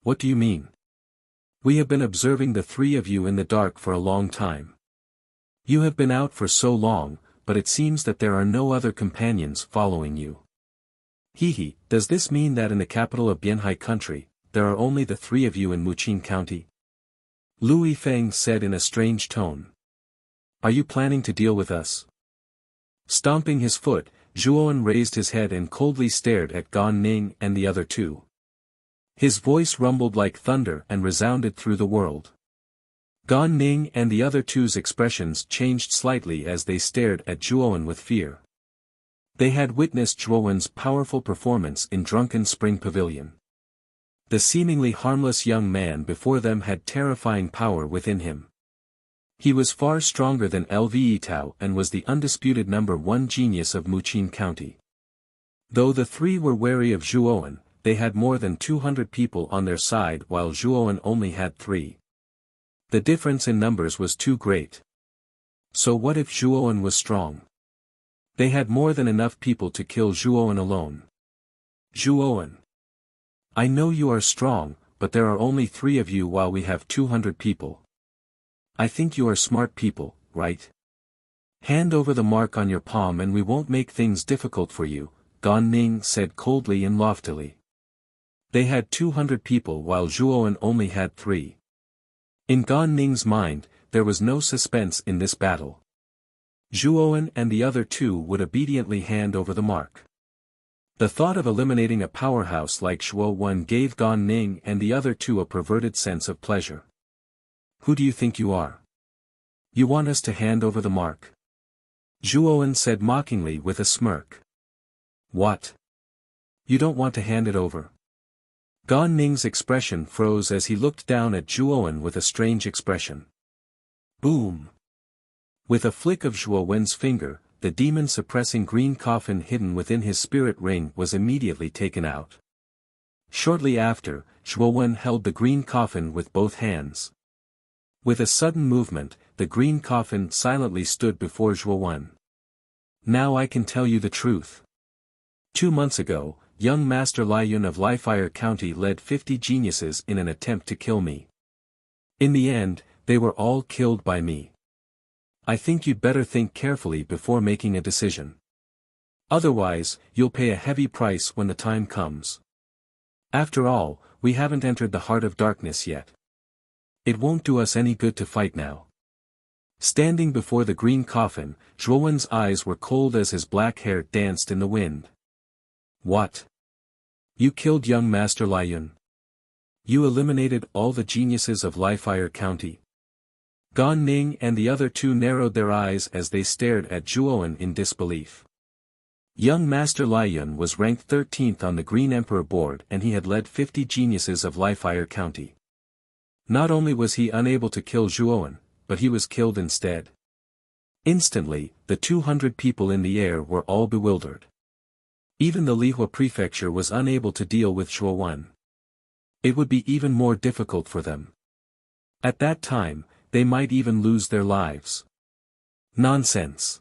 What do you mean? We have been observing the three of you in the dark for a long time. You have been out for so long, but it seems that there are no other companions following you. Hehe, does this mean that in the capital of Bianhai country, there are only the three of you in Muqin County? Lui Feng said in a strange tone. Are you planning to deal with us? Stomping his foot, Zhuowen raised his head and coldly stared at Gan Ning and the other two. His voice rumbled like thunder and resounded through the world. Gan Ning and the other two's expressions changed slightly as they stared at Zhuowen with fear. They had witnessed Zhuowen's powerful performance in Drunken Spring Pavilion. The seemingly harmless young man before them had terrifying power within him. He was far stronger than Lve Tao and was the undisputed #1 genius of Muqin County. Though the three were wary of Zhuowen, they had more than 200 people on their side while Zhuowen only had 3. The difference in numbers was too great. So what if Zhuowen was strong? They had more than enough people to kill Zhuowen alone. Zhuowen. I know you are strong, but there are only 3 of you while we have 200 people. I think you are smart people, right? Hand over the mark on your palm and we won't make things difficult for you, Gan Ning said coldly and loftily. They had 200 people while Zhuowen only had 3. In Gan Ning's mind, there was no suspense in this battle. Zhuowen and the other two would obediently hand over the mark. The thought of eliminating a powerhouse like Zhuowen gave Gan Ning and the other two a perverted sense of pleasure. Who do you think you are? You want us to hand over the mark? Zhuowen said mockingly with a smirk. What? You don't want to hand it over? Gan Ning's expression froze as he looked down at Zhuowen with a strange expression. Boom! With a flick of Zhuowen's finger, the demon-suppressing green coffin hidden within his spirit ring was immediately taken out. Shortly after, Zhuowen held the green coffin with both hands. With a sudden movement, the green coffin silently stood before Zhuowen. Now I can tell you the truth. 2 months ago, young Master Liyun of Lifire County led 50 geniuses in an attempt to kill me. In the end, they were all killed by me. I think you'd better think carefully before making a decision. Otherwise, you'll pay a heavy price when the time comes. After all, we haven't entered the heart of darkness yet. It won't do us any good to fight now. Standing before the green coffin, Zhuowen's eyes were cold as his black hair danced in the wind. What? You killed young Master Liyun? You eliminated all the geniuses of Lifire County? Gan Ning and the other two narrowed their eyes as they stared at Zhuowen in disbelief. Young Master Liyun was ranked 13th on the Green Emperor board and he had led 50 geniuses of Lifire County. Not only was he unable to kill Zhuowen, but he was killed instead. Instantly, the 200 people in the air were all bewildered. Even the Lihua prefecture was unable to deal with Zhuowen. It would be even more difficult for them. At that time, they might even lose their lives. Nonsense.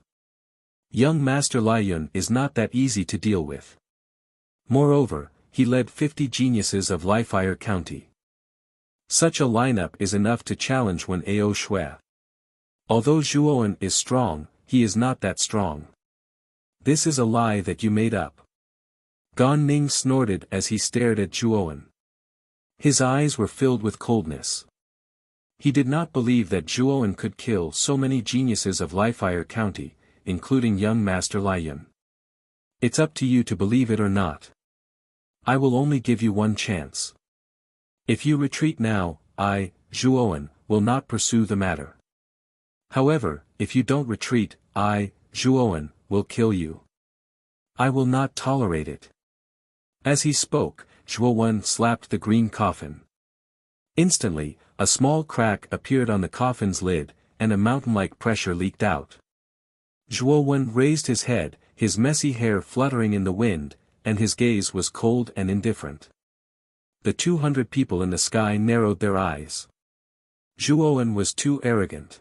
Young Master Liyun is not that easy to deal with. Moreover, he led 50 geniuses of Lifire County. Such a lineup is enough to challenge Wen Ao Shui. Although Zhuowen is strong, he is not that strong. This is a lie that you made up. Gan Ning snorted as he stared at Zhuowen. His eyes were filled with coldness. He did not believe that Zhuowen could kill so many geniuses of Lifire County, including young Master Liyun. It's up to you to believe it or not. I will only give you one chance. If you retreat now, I, Zhuowen, will not pursue the matter. However, if you don't retreat, I, Zhuowen, will kill you. I will not tolerate it. As he spoke, Zhuowen slapped the green coffin. Instantly, a small crack appeared on the coffin's lid, and a mountain-like pressure leaked out. Zhuo Wen raised his head, his messy hair fluttering in the wind, and his gaze was cold and indifferent. The 200 people in the sky narrowed their eyes. Zhuo Wen was too arrogant.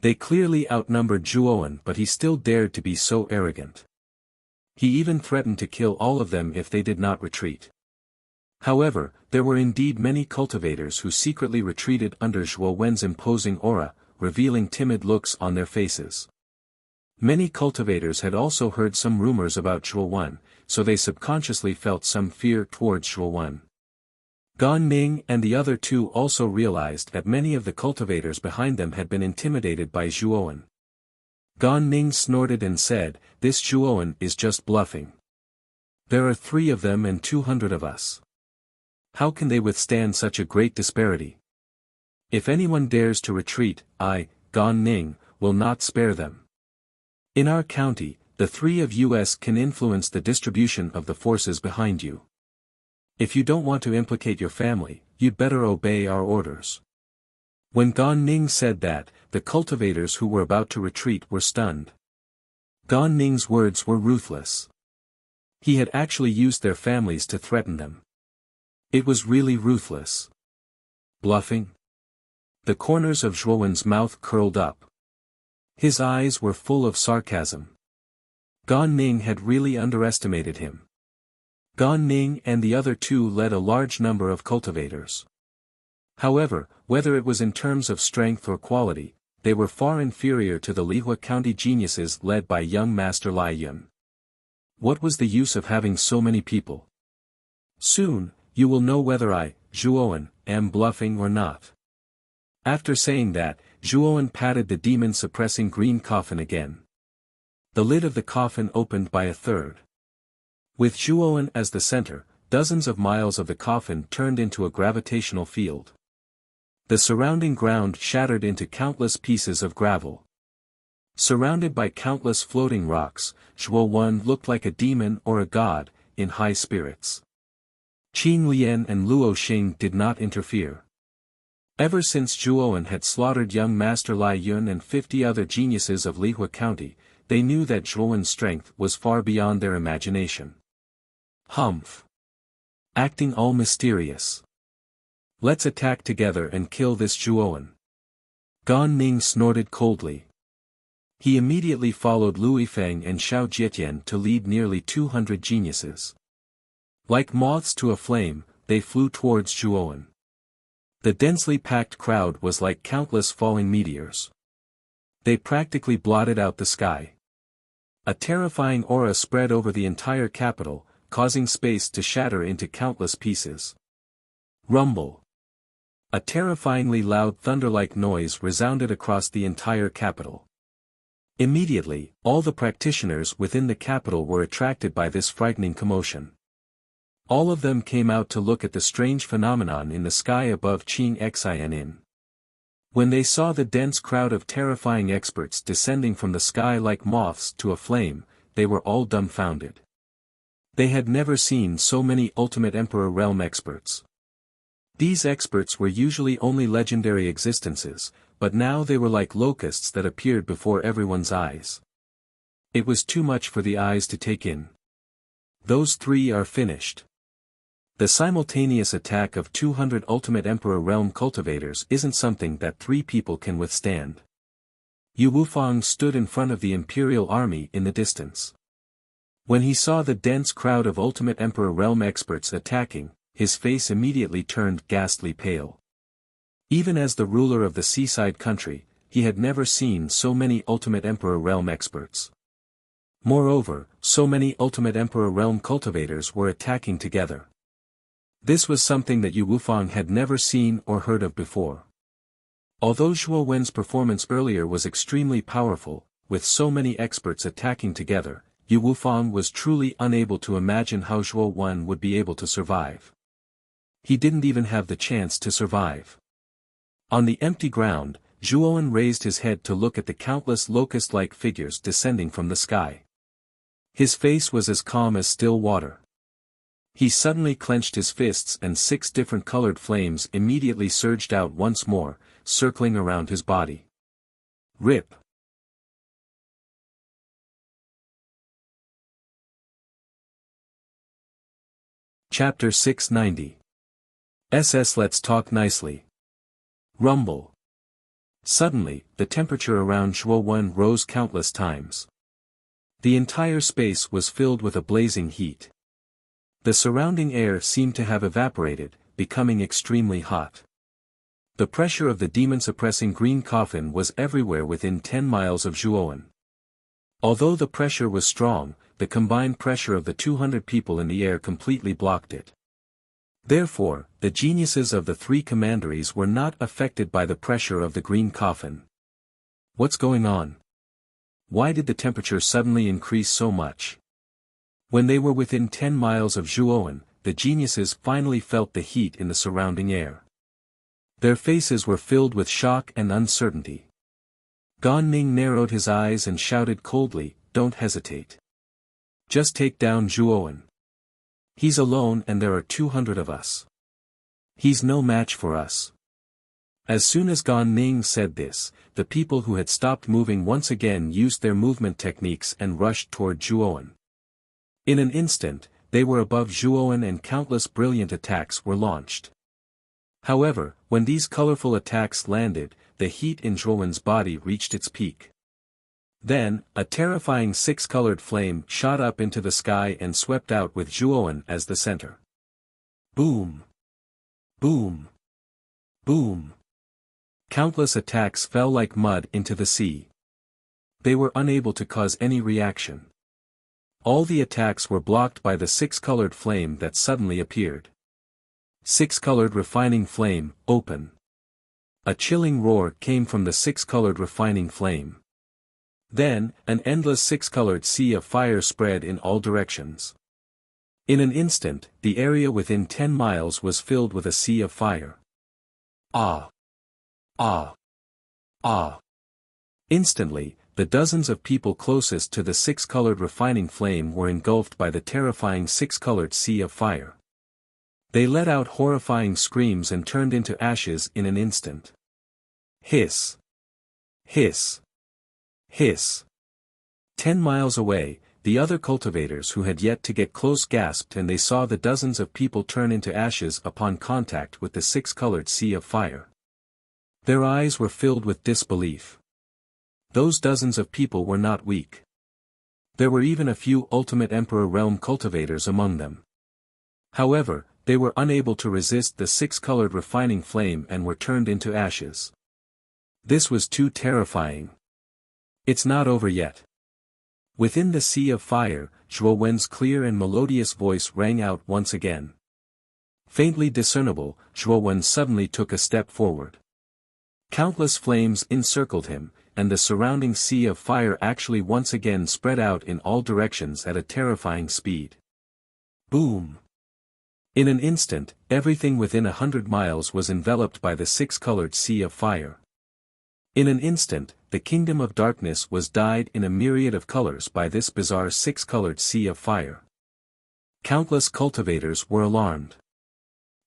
They clearly outnumbered Zhuo Wen, but he still dared to be so arrogant. He even threatened to kill all of them if they did not retreat. However, there were indeed many cultivators who secretly retreated under Zhuo Wen's imposing aura, revealing timid looks on their faces. Many cultivators had also heard some rumors about Zhuo Wen, so they subconsciously felt some fear towards Zhuo Wen. Gan Ning and the other two also realized that many of the cultivators behind them had been intimidated by Zhuo Wen. Gan Ning snorted and said, "This Zhuo Wen is just bluffing. There are 3 of them and 200 of us. How can they withstand such a great disparity? If anyone dares to retreat, I, Gan Ning, will not spare them. In our county, the 3 of us can influence the distribution of the forces behind you. If you don't want to implicate your family, you'd better obey our orders." When Gan Ning said that, the cultivators who were about to retreat were stunned. Gan Ning's words were ruthless. He had actually used their families to threaten them. It was really ruthless. Bluffing? The corners of Zhuo Wen's mouth curled up. His eyes were full of sarcasm. Gan Ning had really underestimated him. Gan Ning and the other 2 led a large number of cultivators. However, whether it was in terms of strength or quality, they were far inferior to the Lihua County geniuses led by young Master Lai Yun. What was the use of having so many people? Soon, you will know whether I, Zhuo Wen, am bluffing or not. After saying that, Zhuo Wen patted the demon-suppressing green coffin again. The lid of the coffin opened by a third. With Zhuo Wen as the center, dozens of miles of the coffin turned into a gravitational field. The surrounding ground shattered into countless pieces of gravel. Surrounded by countless floating rocks, Zhuo Wen looked like a demon or a god, in high spirits. Qin Lian and Luo Xing did not interfere. Ever since Zhuo Wen had slaughtered young Master Lai Yun and 50 other geniuses of Lihua County, they knew that Zhuo Wen's strength was far beyond their imagination. Humph! Acting all mysterious. Let's attack together and kill this Zhuo Wen. Gan Ning snorted coldly. He immediately followed Lui Feng and Xiao Jietian to lead nearly 200 geniuses. Like moths to a flame, they flew towards Zhuo Wen. The densely packed crowd was like countless falling meteors. They practically blotted out the sky. A terrifying aura spread over the entire capital, causing space to shatter into countless pieces. Rumble. A terrifyingly loud thunder-like noise resounded across the entire capital. Immediately, all the practitioners within the capital were attracted by this frightening commotion. All of them came out to look at the strange phenomenon in the sky above Qing Xianin. When they saw the dense crowd of terrifying experts descending from the sky like moths to a flame, they were all dumbfounded. They had never seen so many Ultimate Emperor Realm experts. These experts were usually only legendary existences, but now they were like locusts that appeared before everyone's eyes. It was too much for the eyes to take in. Those 3 are finished. The simultaneous attack of 200 Ultimate Emperor Realm cultivators isn't something that 3 people can withstand. Yu Wufang stood in front of the Imperial Army in the distance. When he saw the dense crowd of Ultimate Emperor Realm experts attacking, his face immediately turned ghastly pale. Even as the ruler of the seaside country, he had never seen so many Ultimate Emperor Realm experts. Moreover, so many Ultimate Emperor Realm cultivators were attacking together. This was something that Yu Wufang had never seen or heard of before. Although Zhuo Wen's performance earlier was extremely powerful, with so many experts attacking together, Yu Wufang was truly unable to imagine how Zhuo Wen would be able to survive. He didn't even have the chance to survive. On the empty ground, Zhuo Wen raised his head to look at the countless locust-like figures descending from the sky. His face was as calm as still water. He suddenly clenched his fists and 6 different colored flames immediately surged out once more, circling around his body. Rip! Chapter 690. Let's talk nicely. Rumble. Suddenly, the temperature around Zhuo rose countless times. The entire space was filled with a blazing heat. The surrounding air seemed to have evaporated, becoming extremely hot. The pressure of the demon-suppressing green coffin was everywhere within 10 miles of Zhuo. Although the pressure was strong, the combined pressure of the 200 people in the air completely blocked it. Therefore, the geniuses of the three commanderies were not affected by the pressure of the green coffin. What's going on? Why did the temperature suddenly increase so much? When they were within 10 miles of Zhuo, the geniuses finally felt the heat in the surrounding air. Their faces were filled with shock and uncertainty. Gan Ning narrowed his eyes and shouted coldly, "Don't hesitate. Just take down Zhuo. He's alone and there are 200 of us. He's no match for us." As soon as Gan Ning said this, the people who had stopped moving once again used their movement techniques and rushed toward Zhuo. In an instant, they were above Zhuo and countless brilliant attacks were launched. However, when these colorful attacks landed, the heat in Zhuo's body reached its peak. Then, a terrifying six-colored flame shot up into the sky and swept out with Zhuo as the center. Boom! Boom! Boom! Countless attacks fell like mud into the sea. They were unable to cause any reaction. All the attacks were blocked by the six-colored flame that suddenly appeared. Six-colored refining flame, open. A chilling roar came from the six-colored refining flame. Then, an endless six-colored sea of fire spread in all directions. In an instant, the area within 10 miles was filled with a sea of fire. Ah! Ah! Ah! Instantly, the dozens of people closest to the six-colored refining flame were engulfed by the terrifying six-colored sea of fire. They let out horrifying screams and turned into ashes in an instant. Hiss! Hiss! Hiss! 10 miles away, the other cultivators who had yet to get close gasped and they saw the dozens of people turn into ashes upon contact with the six-colored sea of fire. Their eyes were filled with disbelief. Those dozens of people were not weak. There were even a few Ultimate Emperor Realm cultivators among them. However, they were unable to resist the six-colored refining flame and were turned into ashes. This was too terrifying. It's not over yet. Within the sea of fire, Zhuo's clear and melodious voice rang out once again. Faintly discernible, Zhuo suddenly took a step forward. Countless flames encircled him, and the surrounding sea of fire actually once again spread out in all directions at a terrifying speed. Boom! In an instant, everything within 100 miles was enveloped by the six-colored sea of fire. In an instant, the kingdom of darkness was dyed in a myriad of colors by this bizarre six-colored sea of fire. Countless cultivators were alarmed.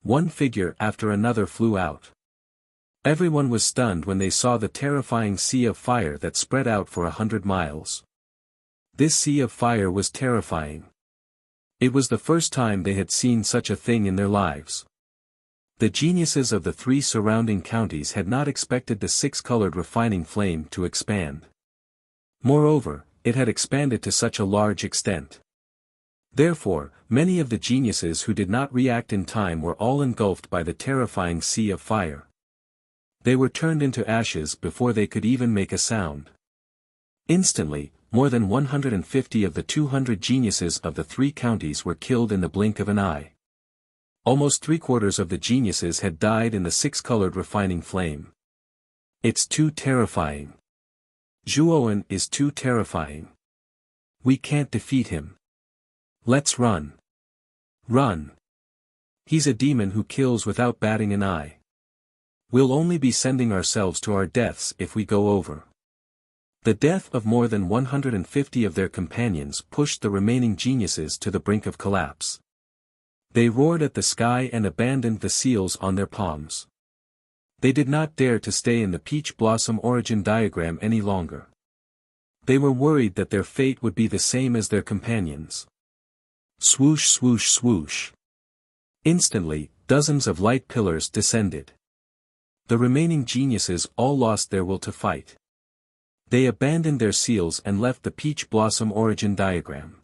One figure after another flew out. Everyone was stunned when they saw the terrifying sea of fire that spread out for 100 miles. This sea of fire was terrifying. It was the first time they had seen such a thing in their lives. The geniuses of the three surrounding counties had not expected the six-colored refining flame to expand. Moreover, it had expanded to such a large extent. Therefore, many of the geniuses who did not react in time were all engulfed by the terrifying sea of fire. They were turned into ashes before they could even make a sound. Instantly, more than 150 of the 200 geniuses of the three counties were killed in the blink of an eye. Almost three-quarters of the geniuses had died in the six-colored refining flame. It's too terrifying. Zhuo is too terrifying. We can't defeat him. Let's run. Run. He's a demon who kills without batting an eye. We'll only be sending ourselves to our deaths if we go over. The death of more than 150 of their companions pushed the remaining geniuses to the brink of collapse. They roared at the sky and abandoned the seals on their palms. They did not dare to stay in the peach blossom origin diagram any longer. They were worried that their fate would be the same as their companions. Swoosh swoosh swoosh. Instantly, dozens of light pillars descended. The remaining geniuses all lost their will to fight. They abandoned their seals and left the peach blossom origin diagram.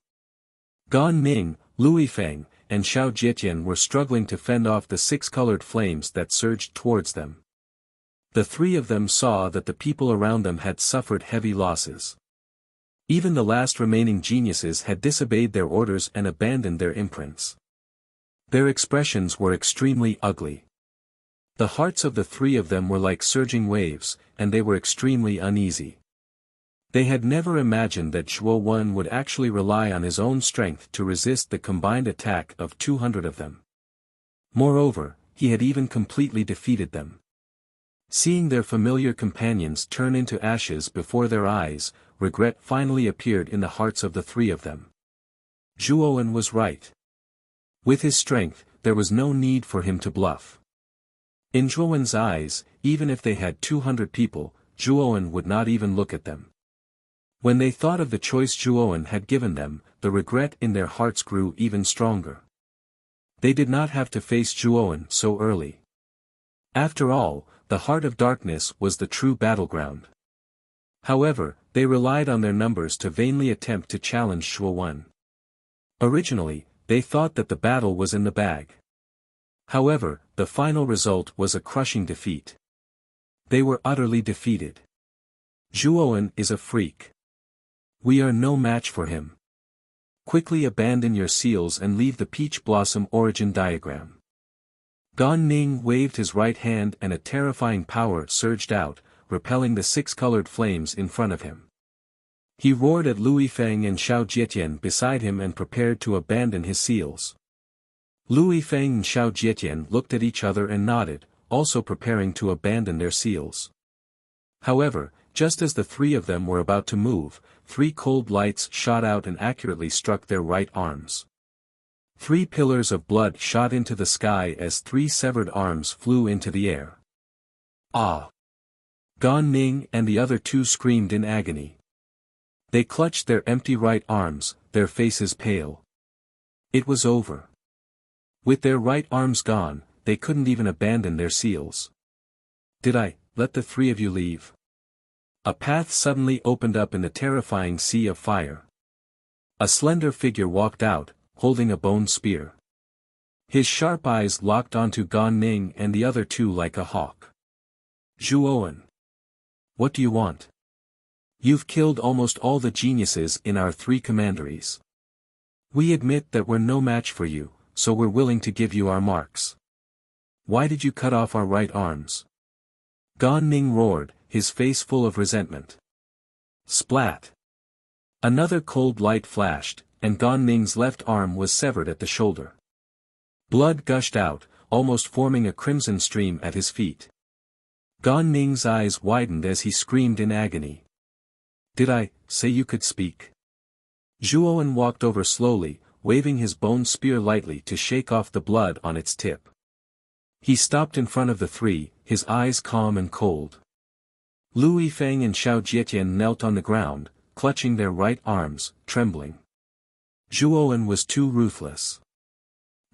Gan Ning, Lui Feng, and Xiao Jietian were struggling to fend off the six-colored flames that surged towards them. The three of them saw that the people around them had suffered heavy losses. Even the last remaining geniuses had disobeyed their orders and abandoned their imprints. Their expressions were extremely ugly. The hearts of the three of them were like surging waves, and they were extremely uneasy. They had never imagined that Zhuo Wen would actually rely on his own strength to resist the combined attack of 200 of them. Moreover, he had even completely defeated them. Seeing their familiar companions turn into ashes before their eyes, regret finally appeared in the hearts of the three of them. Zhuo Wen was right. With his strength, there was no need for him to bluff. In Zhuo Wen's eyes, even if they had 200 people, Zhuo Wen would not even look at them. When they thought of the choice Zhuo Wen had given them, the regret in their hearts grew even stronger. They did not have to face Zhuo Wen so early. After all, the heart of darkness was the true battleground. However, they relied on their numbers to vainly attempt to challenge Zhuo Wen. Originally, they thought that the battle was in the bag. However, the final result was a crushing defeat. They were utterly defeated. Zhuo Wen is a freak. We are no match for him. Quickly abandon your seals and leave the peach blossom origin diagram. Gan Ning waved his right hand and a terrifying power surged out, repelling the six-colored flames in front of him. He roared at Lui Feng and Xiao Jietian beside him and prepared to abandon his seals. Lui Feng and Xiao Jietian looked at each other and nodded, also preparing to abandon their seals. However, just as the three of them were about to move, 3 cold lights shot out and accurately struck their right arms. 3 pillars of blood shot into the sky as 3 severed arms flew into the air. Ah! Gan Ning and the other 2 screamed in agony. They clutched their empty right arms, their faces pale. It was over. With their right arms gone, they couldn't even abandon their seals. Did I let the 3 of you leave? A path suddenly opened up in the terrifying sea of fire. A slender figure walked out, holding a bone spear. His sharp eyes locked onto Gan Ning and the other 2 like a hawk. Zhuo Wen. What do you want? You've killed almost all the geniuses in our 3 commanderies. We admit that we're no match for you, so we're willing to give you our marks. Why did you cut off our right arms? Gan Ning roared, his face full of resentment. Splat! Another cold light flashed, and Gan Ning's left arm was severed at the shoulder. Blood gushed out, almost forming a crimson stream at his feet. Gan Ning's eyes widened as he screamed in agony. Did I say you could speak? Zhuo Wen walked over slowly, waving his bone spear lightly to shake off the blood on its tip. He stopped in front of the 3, his eyes calm and cold. Lui Feng and Xiao Jietian knelt on the ground, clutching their right arms, trembling. Zhuo Wen was too ruthless.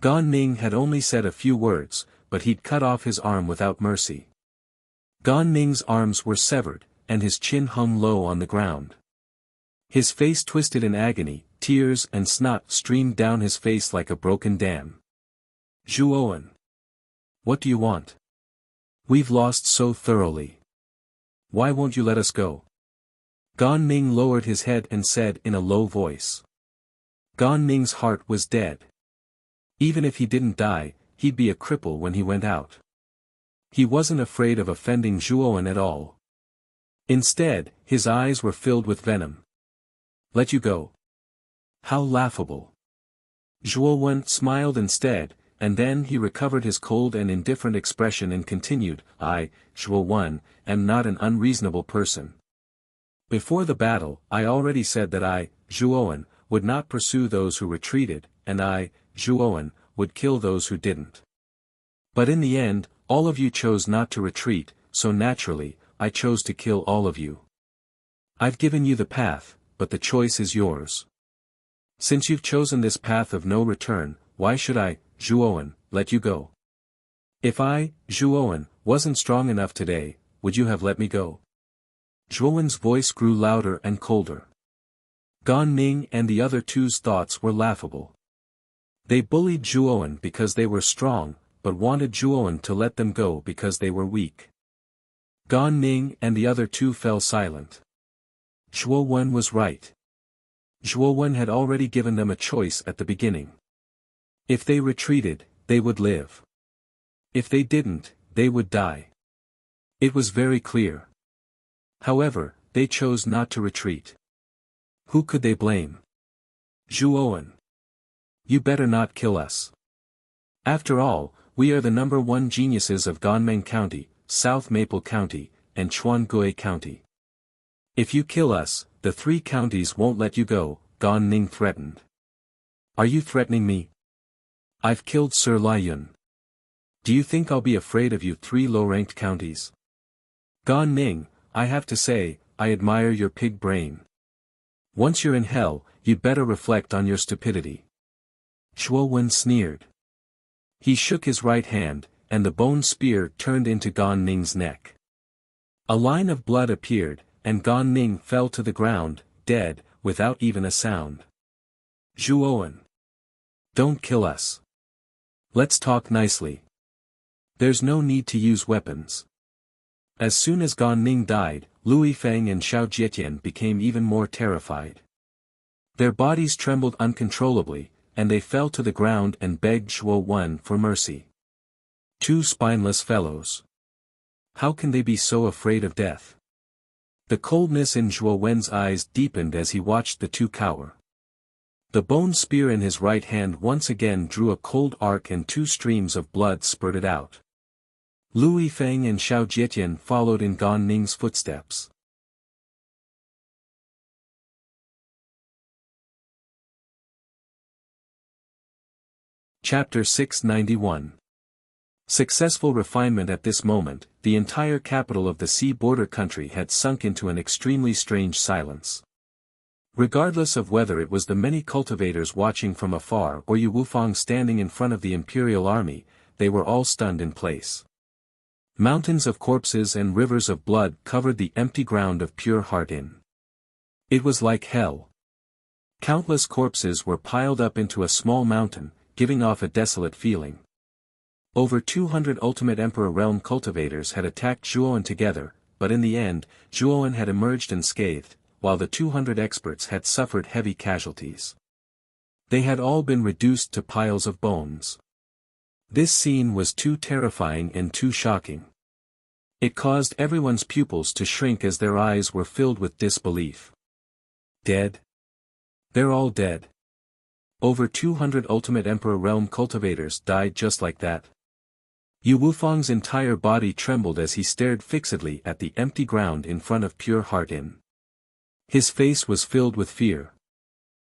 Gan Ning had only said a few words, but he'd cut off his arm without mercy. Gan Ning's arms were severed, and his chin hung low on the ground. His face twisted in agony, tears and snot streamed down his face like a broken dam. Zhuo Wen. What do you want? We've lost so thoroughly. Why won't you let us go? Gan Ning lowered his head and said in a low voice. Gan Ning's heart was dead. Even if he didn't die, he'd be a cripple when he went out. He wasn't afraid of offending Zhuo Wen at all. Instead, his eyes were filled with venom. Let you go? How laughable. Zhuo Wen smiled instead, and then he recovered his cold and indifferent expression and continued, I, Zhuo Wen, am not an unreasonable person. Before the battle, I already said that I, Zhuo Wen, would not pursue those who retreated, and I, Zhuo Wen, would kill those who didn't. But in the end, all of you chose not to retreat, so naturally, I chose to kill all of you. I've given you the path, but the choice is yours. Since you've chosen this path of no return, why should I, Zhuo Wen, let you go. If I, Zhuowen, wasn't strong enough today, would you have let me go? Zhuowen's voice grew louder and colder. Gan Ning and the other two's thoughts were laughable. They bullied Zhuowen because they were strong, but wanted Zhuowen to let them go because they were weak. Gan Ning and the other two fell silent. Zhuowen was right. Zhuowen had already given them a choice at the beginning. If they retreated, they would live. If they didn't, they would die. It was very clear. However, they chose not to retreat. Who could they blame? Zhuowen. You better not kill us. After all, we are the #1 geniuses of Ganmeng County, South Maple County, and Chuangui County. If you kill us, the 3 counties won't let you go, Gan Ning threatened. Are you threatening me? I've killed Sir Liuyun. Do you think I'll be afraid of you 3 low-ranked counties? Gan Ning, I have to say, I admire your pig brain. Once you're in hell, you'd better reflect on your stupidity. Zhuowen sneered. He shook his right hand, and the bone spear turned into Gan Ning's neck. A line of blood appeared, and Gan Ning fell to the ground, dead, without even a sound. Zhuowen. Don't kill us. Let's talk nicely. There's no need to use weapons. As soon as Gan Ning died, Lui Feng and Xiao Jietian became even more terrified. Their bodies trembled uncontrollably, and they fell to the ground and begged Zhuowen for mercy. 2 spineless fellows. How can they be so afraid of death? The coldness in Zhuowen's eyes deepened as he watched the 2 cower. The bone spear in his right hand once again drew a cold arc and 2 streams of blood spurted out. Lui Feng and Xiao Jietian followed in Gan Ning's footsteps. Chapter 691. Successful refinement. At this moment, the entire capital of the sea border country had sunk into an extremely strange silence. Regardless of whether it was the many cultivators watching from afar or Yu Wufang standing in front of the imperial army, they were all stunned in place. Mountains of corpses and rivers of blood covered the empty ground of Pure Heart Inn. It was like hell. Countless corpses were piled up into a small mountain, giving off a desolate feeling. Over 200 Ultimate Emperor Realm cultivators had attacked Zhuowen together, but in the end, Zhuowen had emerged unscathed, while the 200 experts had suffered heavy casualties. They had all been reduced to piles of bones. This scene was too terrifying and too shocking. It caused everyone's pupils to shrink as their eyes were filled with disbelief. Dead? They're all dead. Over 200 Ultimate Emperor Realm cultivators died just like that. Yu Wufang's entire body trembled as he stared fixedly at the empty ground in front of Pure Heart Inn. His face was filled with fear.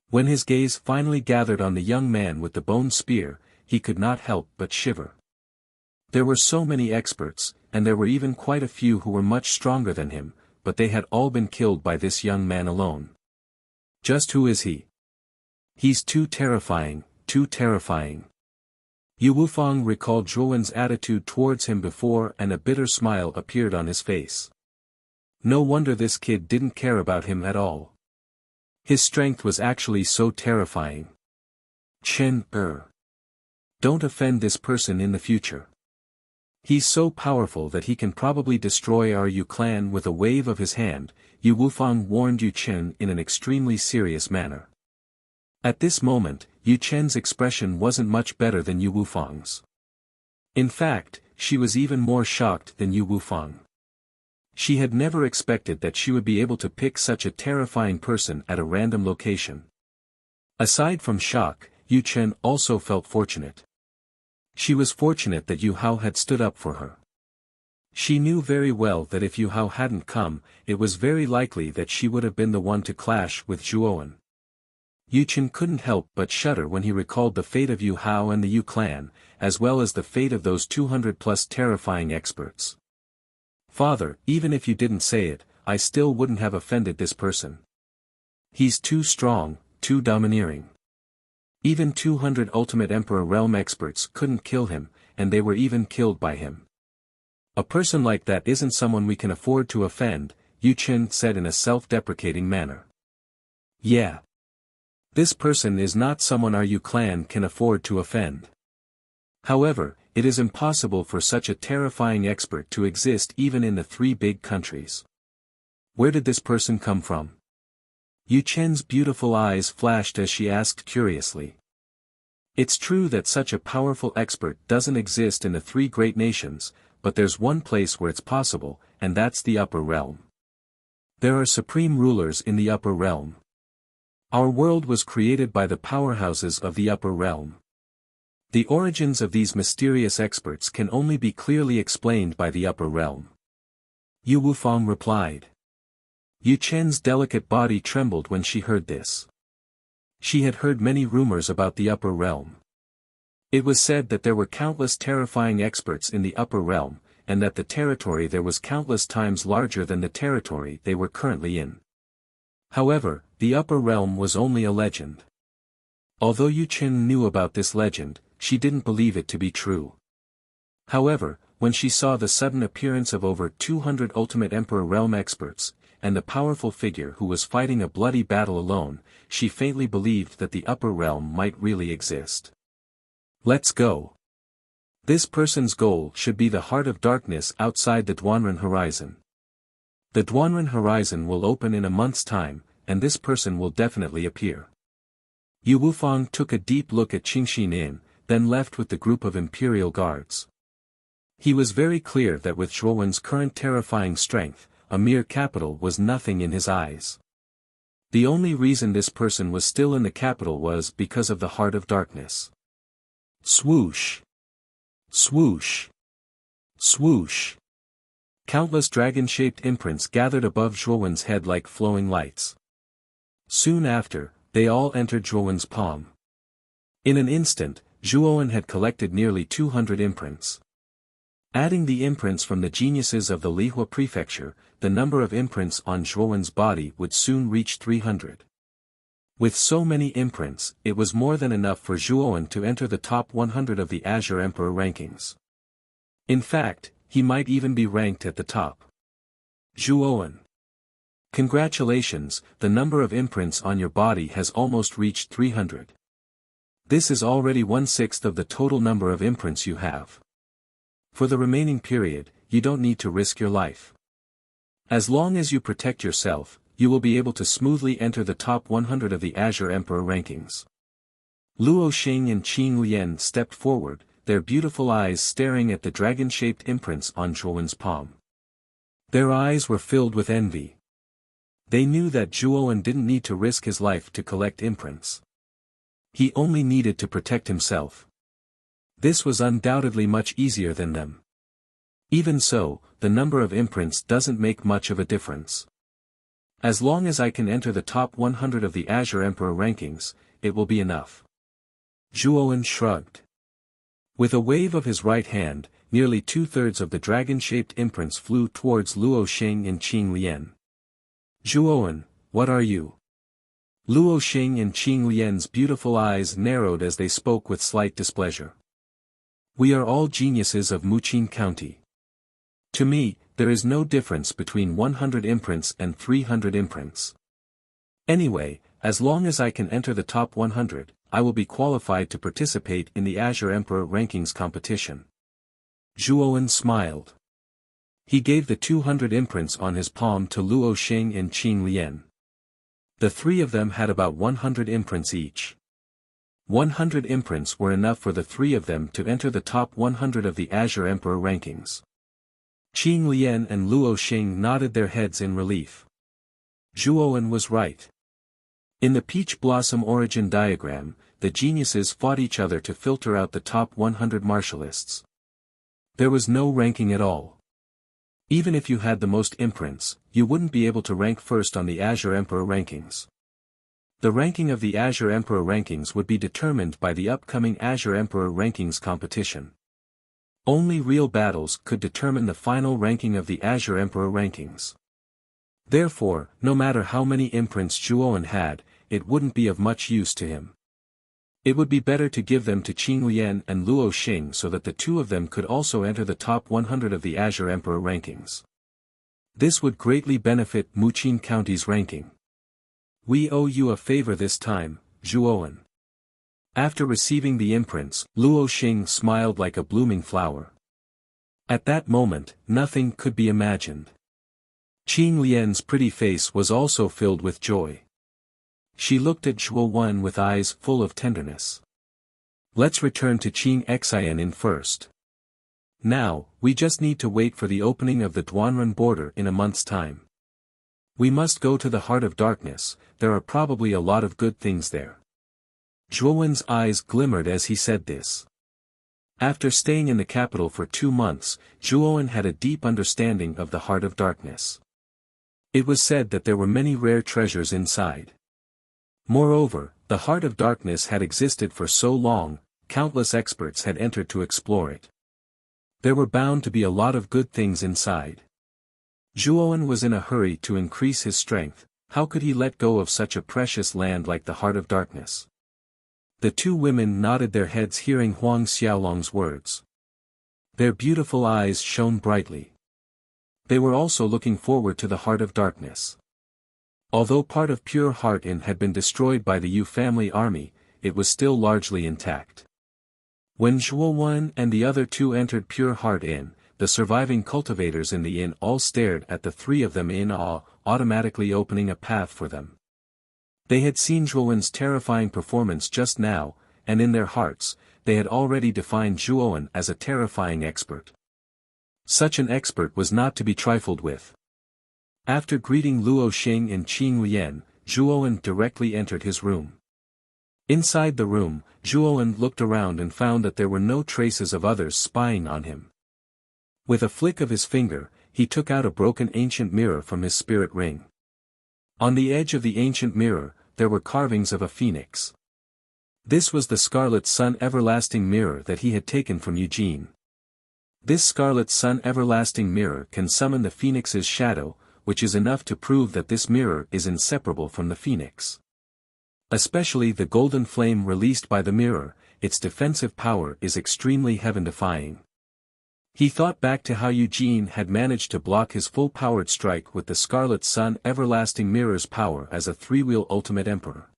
When his gaze finally gathered on the young man with the bone spear, he could not help but shiver. There were so many experts, and there were even quite a few who were much stronger than him, but they had all been killed by this young man alone. Just who is he? He's too terrifying, too terrifying. Yu Wufang recalled Zhuowen's attitude towards him before, and a bitter smile appeared on his face. No wonder this kid didn't care about him at all. His strength was actually so terrifying. Chen Don't offend this person in the future. He's so powerful that he can probably destroy our Yu clan with a wave of his hand, Yu Wufang warned Yu Chen in an extremely serious manner. At this moment, Yu Chen's expression wasn't much better than Yu Wufang's. In fact, she was even more shocked than Yu Wufang. She had never expected that she would be able to pick such a terrifying person at a random location. Aside from shock, Yu Chen also felt fortunate. She was fortunate that Yu Hao had stood up for her. She knew very well that if Yu Hao hadn't come, it was very likely that she would have been the one to clash with Zhuowen. Yu Chen couldn't help but shudder when he recalled the fate of Yu Hao and the Yu clan, as well as the fate of those 200+ terrifying experts. Father, even if you didn't say it, I still wouldn't have offended this person. He's too strong, too domineering. Even 200 Ultimate Emperor Realm experts couldn't kill him, and they were even killed by him. A person like that isn't someone we can afford to offend, Yu Qin said in a self-deprecating manner. Yeah. This person is not someone our Yu clan can afford to offend. However, it is impossible for such a terrifying expert to exist even in the three big countries. Where did this person come from? Yu Chen's beautiful eyes flashed as she asked curiously. It's true that such a powerful expert doesn't exist in the three great nations, but there's one place where it's possible, and that's the upper realm. There are supreme rulers in the upper realm. Our world was created by the powerhouses of the upper realm. The origins of these mysterious experts can only be clearly explained by the upper realm. Yu Wufang replied. Yu Chen's delicate body trembled when she heard this. She had heard many rumors about the upper realm. It was said that there were countless terrifying experts in the upper realm, and that the territory there was countless times larger than the territory they were currently in. However, the upper realm was only a legend. Although Yu Chen knew about this legend, she didn't believe it to be true. However, when she saw the sudden appearance of over 200 Ultimate Emperor Realm experts, and the powerful figure who was fighting a bloody battle alone, she faintly believed that the upper realm might really exist. Let's go. This person's goal should be the heart of darkness outside the Duanren horizon. The Duanren horizon will open in a month's time, and this person will definitely appear. Yu Wufang took a deep look at Qingxin Inn, then left with the group of Imperial Guards. He was very clear that with Zhuowen's current terrifying strength, a mere capital was nothing in his eyes. The only reason this person was still in the capital was because of the heart of darkness. Swoosh! Swoosh! Swoosh! Countless dragon-shaped imprints gathered above Zhuowen's head like flowing lights. Soon after, they all entered Zhuowen's palm. In an instant, Zhuowen had collected nearly 200 imprints. Adding the imprints from the geniuses of the Lihua prefecture, the number of imprints on Zhuowen's body would soon reach 300. With so many imprints, it was more than enough for Zhuowen to enter the top 100 of the Azure Emperor rankings. In fact, he might even be ranked at the top. Zhuowen. Congratulations, the number of imprints on your body has almost reached 300. This is already 1/6 of the total number of imprints you have. For the remaining period, you don't need to risk your life. As long as you protect yourself, you will be able to smoothly enter the top 100 of the Azure Emperor rankings. Luo Xing and Qing Lian stepped forward, their beautiful eyes staring at the dragon-shaped imprints on Zhuowen's palm. Their eyes were filled with envy. They knew that Zhuowen didn't need to risk his life to collect imprints. He only needed to protect himself. This was undoubtedly much easier than them. Even so, the number of imprints doesn't make much of a difference. As long as I can enter the top 100 of the Azure Emperor rankings, it will be enough. Zhuowen shrugged. With a wave of his right hand, nearly 2/3 of the dragon-shaped imprints flew towards Luo Xing and Qing Lian. Zhuowen, what are you? Luo Xing and Qing Lian's beautiful eyes narrowed as they spoke with slight displeasure. We are all geniuses of Muqin County. To me, there is no difference between 100 imprints and 300 imprints. Anyway, as long as I can enter the top 100, I will be qualified to participate in the Azure Emperor rankings competition. Zhuowen smiled. He gave the 200 imprints on his palm to Luo Xing and Qing Lian. The three of them had about 100 imprints each. 100 imprints were enough for the three of them to enter the top 100 of the Azure Emperor rankings. Qing Lian and Luo Xing nodded their heads in relief. Zhuowen was right. In the Peach Blossom origin diagram, the geniuses fought each other to filter out the top 100 martialists. There was no ranking at all. Even if you had the most imprints, you wouldn't be able to rank first on the Azure Emperor rankings. The ranking of the Azure Emperor rankings would be determined by the upcoming Azure Emperor rankings competition. Only real battles could determine the final ranking of the Azure Emperor rankings. Therefore, no matter how many imprints Zhuowen had, it wouldn't be of much use to him. It would be better to give them to Qing Lian and Luo Xing so that the two of them could also enter the top 100 of the Azure Emperor rankings. This would greatly benefit Muqin County's ranking. We owe you a favor this time, Zhuowen. After receiving the imprints, Luo Xing smiled like a blooming flower. At that moment, nothing could be imagined. Qing Lian's pretty face was also filled with joy. She looked at Zhuowen with eyes full of tenderness. Let's return to Qing Xian first. Now, we just need to wait for the opening of the Duanren border in a month's time. We must go to the Heart of Darkness, there are probably a lot of good things there. Zhuowen's eyes glimmered as he said this. After staying in the capital for 2 months, Zhuowen had a deep understanding of the Heart of Darkness. It was said that there were many rare treasures inside. Moreover, the Heart of Darkness had existed for so long, countless experts had entered to explore it. There were bound to be a lot of good things inside. Zhuowen was in a hurry to increase his strength, how could he let go of such a precious land like the Heart of Darkness? The two women nodded their heads hearing Huang Xiaolong's words. Their beautiful eyes shone brightly. They were also looking forward to the Heart of Darkness. Although part of Pure Heart Inn had been destroyed by the Yu family army, it was still largely intact. When Zhuowen and the other two entered Pure Heart Inn, the surviving cultivators in the inn all stared at the three of them in awe, automatically opening a path for them. They had seen Zhuowen's terrifying performance just now, and in their hearts, they had already defined Zhuowen as a terrifying expert. Such an expert was not to be trifled with. After greeting Luo Xing and Qing Lian, Zhuowen directly entered his room. Inside the room, Zhuowen looked around and found that there were no traces of others spying on him. With a flick of his finger, he took out a broken ancient mirror from his spirit ring. On the edge of the ancient mirror, there were carvings of a phoenix. This was the Scarlet Sun Everlasting Mirror that he had taken from Eugene. This Scarlet Sun Everlasting Mirror can summon the phoenix's shadow, which is enough to prove that this mirror is inseparable from the phoenix. Especially the golden flame released by the mirror, its defensive power is extremely heaven-defying. He thought back to how Eugene had managed to block his full-powered strike with the Scarlet Sun Everlasting Mirror's power as a three-wheel Ultimate Emperor.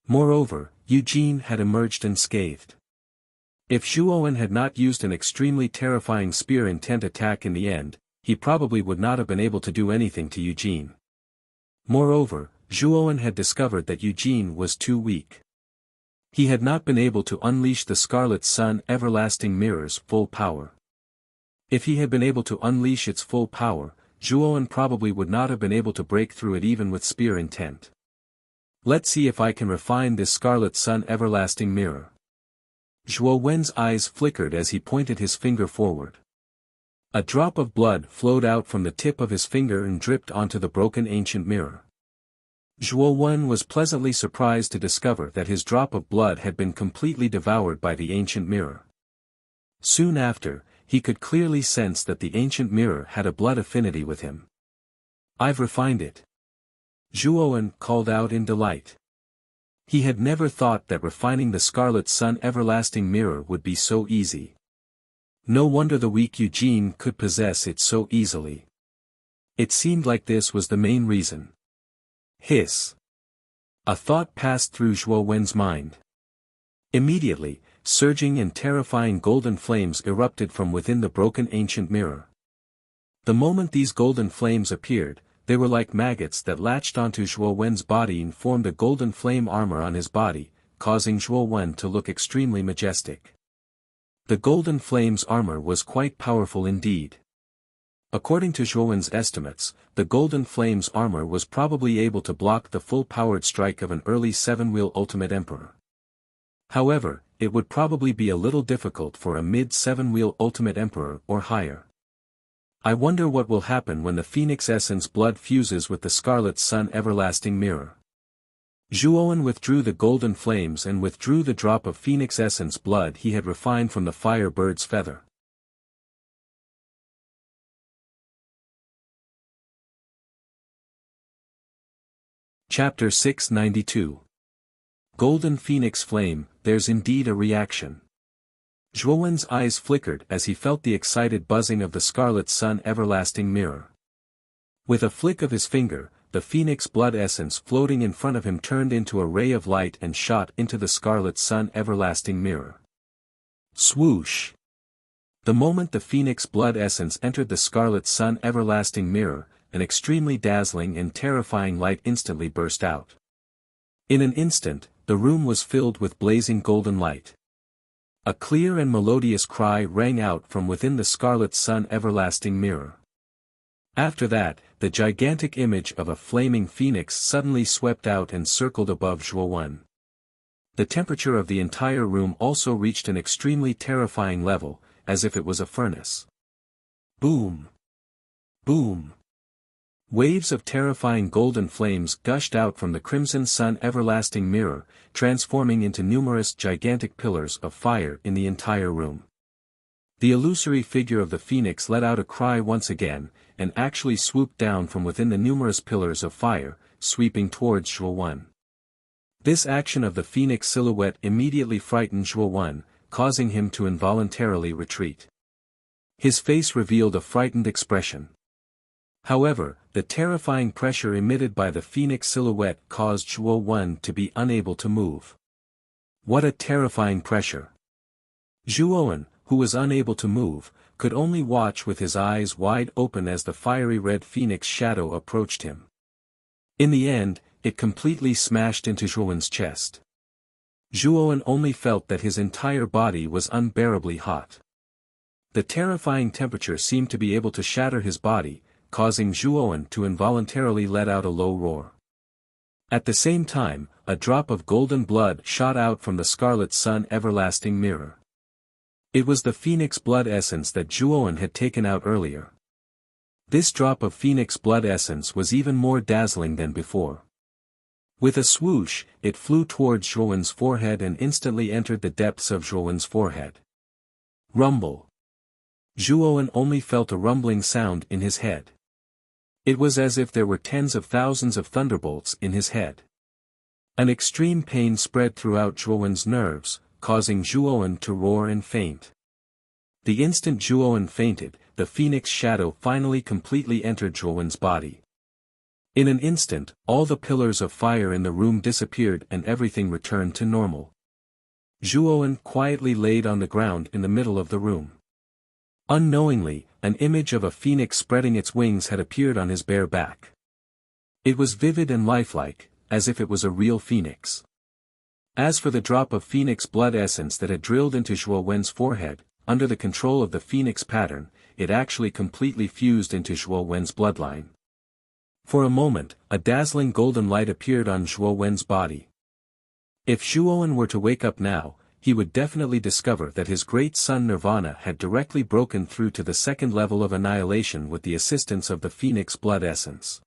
Moreover, Eugene had emerged unscathed. If Zhuowen had not used an extremely terrifying spear intent attack in the end, he probably would not have been able to do anything to Eugene. Moreover, Zhuowen had discovered that Eugene was too weak. He had not been able to unleash the Scarlet Sun Everlasting Mirror's full power. If he had been able to unleash its full power, Zhuowen probably would not have been able to break through it even with spear intent. Let's see if I can refine this Scarlet Sun Everlasting Mirror. Zhuowen's eyes flickered as he pointed his finger forward. A drop of blood flowed out from the tip of his finger and dripped onto the broken ancient mirror. Zhuowen was pleasantly surprised to discover that his drop of blood had been completely devoured by the ancient mirror. Soon after, he could clearly sense that the ancient mirror had a blood affinity with him. I've refined it. Zhuowen called out in delight. He had never thought that refining the Scarlet Sun Everlasting Mirror would be so easy. No wonder the weak Eugene could possess it so easily. It seemed like this was the main reason. Hiss. A thought passed through Zhuowen's mind. Immediately, surging and terrifying golden flames erupted from within the broken ancient mirror. The moment these golden flames appeared, they were like maggots that latched onto Zhuowen's body and formed a golden flame armor on his body, causing Zhuowen to look extremely majestic. The golden flame's armor was quite powerful indeed. According to Zhuowen's estimates, the golden flame's armor was probably able to block the full-powered strike of an early seven-wheel Ultimate Emperor. However, it would probably be a little difficult for a mid-seven-wheel Ultimate Emperor or higher. I wonder what will happen when the Phoenix Essence blood fuses with the Scarlet Sun Everlasting Mirror. Zhuowen withdrew the golden flames and withdrew the drop of Phoenix Essence blood he had refined from the fire bird's feather. Chapter 692. Golden Phoenix Flame, there's indeed a reaction. Zhuowen's eyes flickered as he felt the excited buzzing of the Scarlet Sun Everlasting Mirror. With a flick of his finger, the Phoenix Blood Essence floating in front of him turned into a ray of light and shot into the Scarlet Sun Everlasting Mirror. Swoosh! The moment the Phoenix Blood Essence entered the Scarlet Sun Everlasting Mirror, an extremely dazzling and terrifying light instantly burst out. In an instant, the room was filled with blazing golden light. A clear and melodious cry rang out from within the Scarlet Sun Everlasting Mirror. After that, the gigantic image of a flaming phoenix suddenly swept out and circled above Zhuowen. The temperature of the entire room also reached an extremely terrifying level, as if it was a furnace. Boom! Boom! Waves of terrifying golden flames gushed out from the Crimson Sun Everlasting Mirror, transforming into numerous gigantic pillars of fire in the entire room. The illusory figure of the phoenix let out a cry once again, and actually swooped down from within the numerous pillars of fire, sweeping towards Zhuowen. This action of the phoenix silhouette immediately frightened Zhuowen, causing him to involuntarily retreat. His face revealed a frightened expression. However, the terrifying pressure emitted by the phoenix silhouette caused Zhuowen to be unable to move. What a terrifying pressure! Zhuowen, who was unable to move, could only watch with his eyes wide open as the fiery red phoenix shadow approached him. In the end, it completely smashed into Zhuowen's chest. Zhuowen only felt that his entire body was unbearably hot. The terrifying temperature seemed to be able to shatter his body, causing Zhuowen to involuntarily let out a low roar. At the same time, a drop of golden blood shot out from the Scarlet Sun Everlasting Mirror. It was the Phoenix Blood Essence that Zhuowen had taken out earlier. This drop of Phoenix Blood Essence was even more dazzling than before. With a swoosh, it flew towards Zhuowen's forehead and instantly entered the depths of Zhuowen's forehead. Rumble. Zhuowen only felt a rumbling sound in his head. It was as if there were tens of thousands of thunderbolts in his head. An extreme pain spread throughout Zhuowen's nerves, causing Zhuowen to roar and faint. The instant Zhuowen fainted, the phoenix shadow finally completely entered Zhuowen's body. In an instant, all the pillars of fire in the room disappeared and everything returned to normal. Zhuowen quietly laid on the ground in the middle of the room. Unknowingly, an image of a phoenix spreading its wings had appeared on his bare back. It was vivid and lifelike, as if it was a real phoenix. As for the drop of phoenix blood essence that had drilled into Zhuowen's forehead, under the control of the phoenix pattern, it actually completely fused into Zhuowen's bloodline. For a moment, a dazzling golden light appeared on Zhuowen's body. If Zhuowen were to wake up now, he would definitely discover that his great son Nirvana had directly broken through to the second level of annihilation with the assistance of the phoenix blood essence.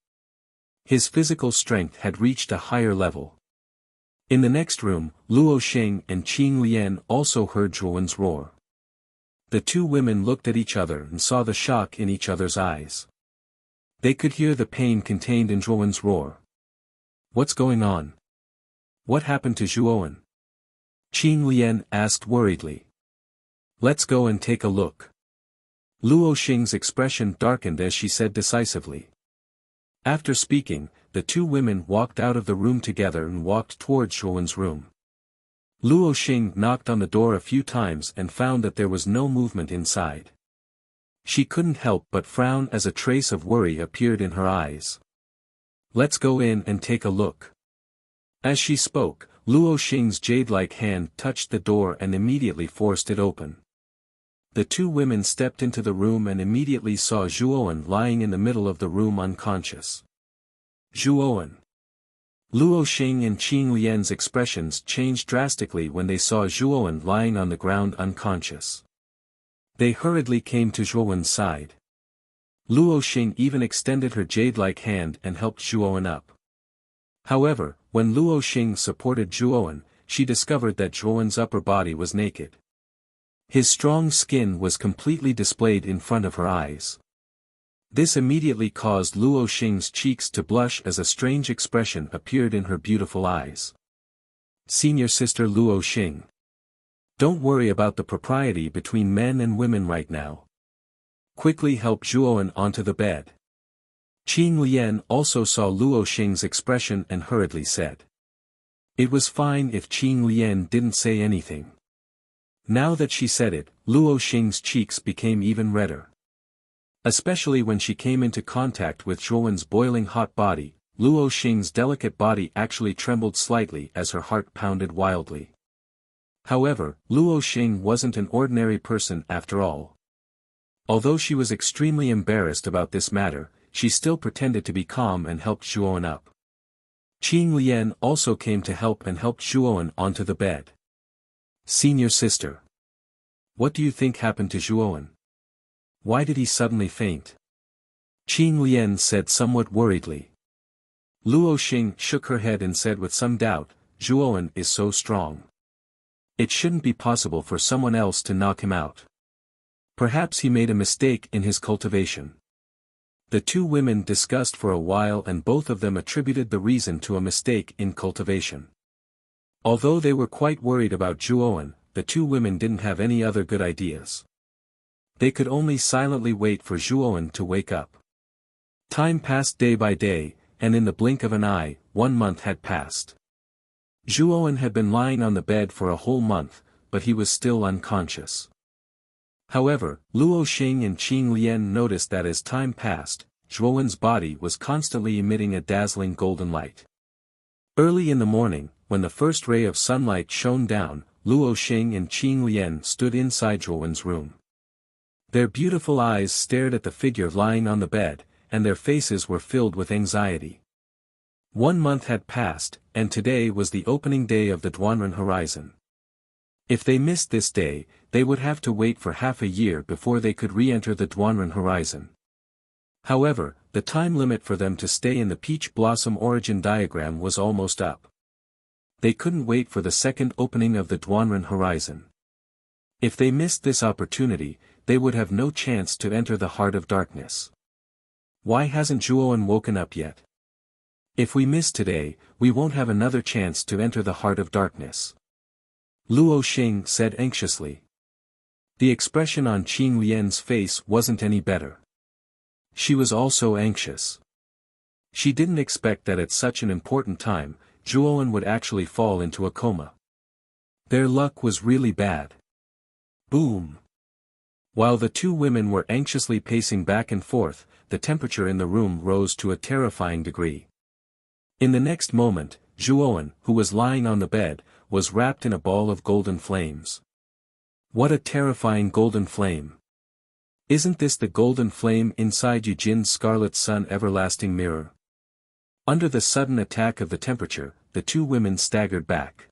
His physical strength had reached a higher level. In the next room, Luo Xing and Qing Lian also heard Zhuowen's roar. The two women looked at each other and saw the shock in each other's eyes. They could hear the pain contained in Zhuowen's roar. What's going on? What happened to Zhuowen? Qing Lian asked worriedly. Let's go and take a look. Luo Xing's expression darkened as she said decisively. After speaking, the two women walked out of the room together and walked towards Zhuowen's room. Luo Xing knocked on the door a few times and found that there was no movement inside. She couldn't help but frown as a trace of worry appeared in her eyes. Let's go in and take a look. As she spoke, Luo Xing's jade-like hand touched the door and immediately forced it open. The two women stepped into the room and immediately saw Zhuowen lying in the middle of the room unconscious. Zhuowen. Luo Xing and Qing Lian's expressions changed drastically when they saw Zhuowen lying on the ground unconscious. They hurriedly came to Zhuowen's side. Luo Xing even extended her jade-like hand and helped Zhuowen up. However, when Luo Xing supported Zhuowen, she discovered that Zhuowen's upper body was naked. His strong skin was completely displayed in front of her eyes. This immediately caused Luo Xing's cheeks to blush as a strange expression appeared in her beautiful eyes. Senior Sister Luo Xing. Don't worry about the propriety between men and women right now. Quickly help Zhuowen onto the bed. Qing Lian also saw Luo Xing's expression and hurriedly said. It was fine if Qing Lian didn't say anything. Now that she said it, Luo Xing's cheeks became even redder. Especially when she came into contact with Zhuowen's boiling hot body, Luo Xing's delicate body actually trembled slightly as her heart pounded wildly. However, Luo Xing wasn't an ordinary person after all. Although she was extremely embarrassed about this matter, she still pretended to be calm and helped Zhuowen up. Qing Lian also came to help and helped Zhuowen onto the bed. Senior Sister. What do you think happened to Zhuowen? Why did he suddenly faint? Qing Lian said somewhat worriedly. Luo Xing shook her head and said with some doubt, Zhuowen is so strong. It shouldn't be possible for someone else to knock him out. Perhaps he made a mistake in his cultivation. The two women discussed for a while and both of them attributed the reason to a mistake in cultivation. Although they were quite worried about Zhuowen, the two women didn't have any other good ideas. They could only silently wait for Zhuowen to wake up. Time passed day by day, and in the blink of an eye, 1 month had passed. Zhuowen had been lying on the bed for a whole month, but he was still unconscious. However, Luo Xing and Qing Lian noticed that as time passed, Zhuowen's body was constantly emitting a dazzling golden light. Early in the morning, when the first ray of sunlight shone down, Luo Xing and Qing Lian stood inside Zhuowen's room. Their beautiful eyes stared at the figure lying on the bed, and their faces were filled with anxiety. 1 month had passed, and today was the opening day of the Duanren Horizon. If they missed this day, they would have to wait for half a year before they could re-enter the Duanren Horizon. However, the time limit for them to stay in the Peach Blossom origin diagram was almost up. They couldn't wait for the second opening of the Duanren Horizon. If they missed this opportunity, they would have no chance to enter the Heart of Darkness. Why hasn't Zhuowen woken up yet? If we miss today, we won't have another chance to enter the Heart of Darkness. Luo Xing said anxiously. The expression on Qing Lian's face wasn't any better. She was also anxious. She didn't expect that at such an important time, Zhuowen would actually fall into a coma. Their luck was really bad. Boom! While the two women were anxiously pacing back and forth, the temperature in the room rose to a terrifying degree. In the next moment, Zhuowen, who was lying on the bed, was wrapped in a ball of golden flames. What a terrifying golden flame! Isn't this the golden flame inside Yujin's Scarlet Sun everlasting mirror? Under the sudden attack of the temperature, the two women staggered back.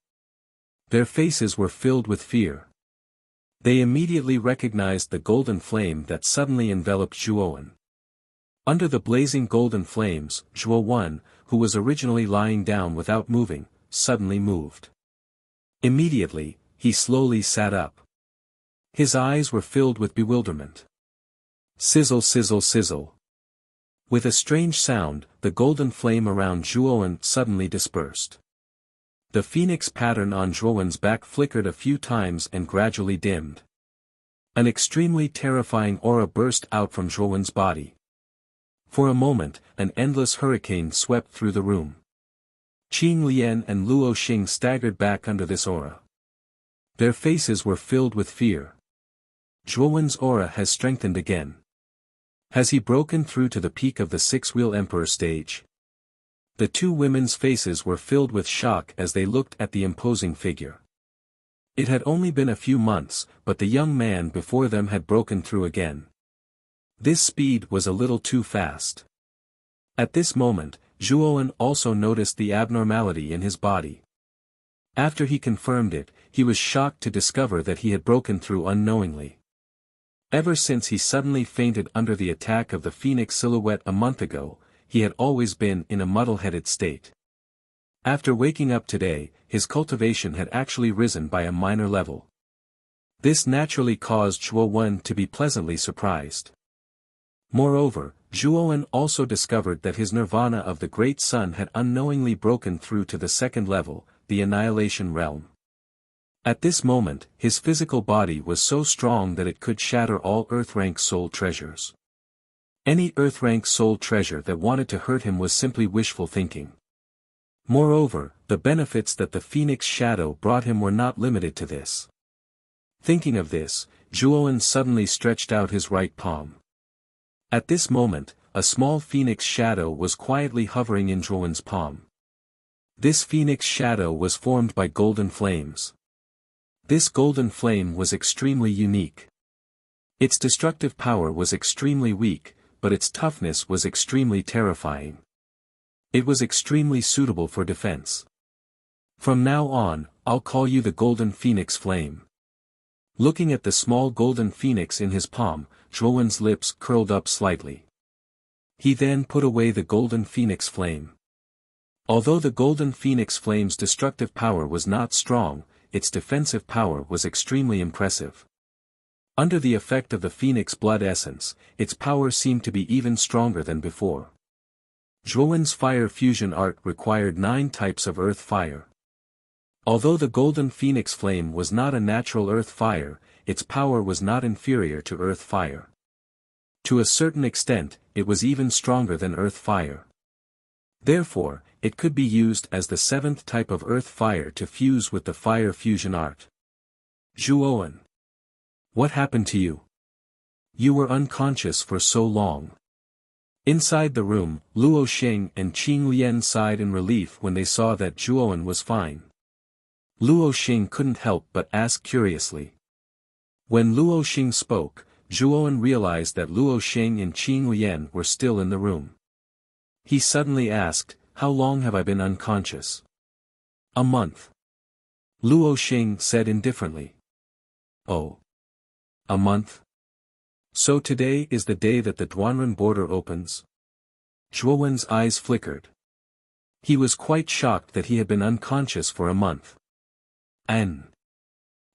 Their faces were filled with fear. They immediately recognized the golden flame that suddenly enveloped Zhuowen. Under the blazing golden flames, Zhuowen, who was originally lying down without moving, suddenly moved. Immediately, he slowly sat up. His eyes were filled with bewilderment. Sizzle, sizzle, sizzle. With a strange sound, the golden flame around Zhuowen suddenly dispersed. The phoenix pattern on Zhuowen's back flickered a few times and gradually dimmed. An extremely terrifying aura burst out from Zhuowen's body. For a moment, an endless hurricane swept through the room. Qing Lian and Luo Xing staggered back under this aura. Their faces were filled with fear. Zhuowen's aura has strengthened again. Has he broken through to the peak of the six-wheel emperor stage? The two women's faces were filled with shock as they looked at the imposing figure. It had only been a few months, but the young man before them had broken through again. This speed was a little too fast. At this moment, Zhuowen also noticed the abnormality in his body. After he confirmed it, he was shocked to discover that he had broken through unknowingly. Ever since he suddenly fainted under the attack of the phoenix silhouette a month ago, he had always been in a muddle-headed state. After waking up today, his cultivation had actually risen by a minor level. This naturally caused Zhuowen to be pleasantly surprised. Moreover, Zhuowen also discovered that his nirvana of the Great Sun had unknowingly broken through to the second level, the Annihilation Realm. At this moment, his physical body was so strong that it could shatter all Earth-rank soul treasures. Any Earth-rank soul treasure that wanted to hurt him was simply wishful thinking. Moreover, the benefits that the Phoenix Shadow brought him were not limited to this. Thinking of this, Zhuowen suddenly stretched out his right palm. At this moment, a small Phoenix Shadow was quietly hovering in Zhuowen's palm. This Phoenix Shadow was formed by golden flames. This golden flame was extremely unique. Its destructive power was extremely weak, but its toughness was extremely terrifying. It was extremely suitable for defense. From now on, I'll call you the Golden Phoenix Flame. Looking at the small golden phoenix in his palm, Zhuowen's lips curled up slightly. He then put away the Golden Phoenix Flame. Although the Golden Phoenix Flame's destructive power was not strong, its defensive power was extremely impressive. Under the effect of the Phoenix Blood Essence, its power seemed to be even stronger than before. Zhuowen's fire fusion art required 9 types of earth fire. Although the Golden Phoenix Flame was not a natural earth fire, its power was not inferior to earth fire. To a certain extent, it was even stronger than earth fire. Therefore, it could be used as the 7th type of earth fire to fuse with the fire fusion art. Zhuowen. What happened to you? You were unconscious for so long. Inside the room, Luo Xing and Qing Lian sighed in relief when they saw that Zhuowen was fine. Luo Xing couldn't help but ask curiously. When Luo Xing spoke, Zhuowen realized that Luo Xing and Qing Lian were still in the room. He suddenly asked, "How long have I been unconscious?" "A month." Luo Xing said indifferently. "Oh. A month? So today is the day that the Duanren border opens?" Zhuowen's eyes flickered. He was quite shocked that he had been unconscious for a month.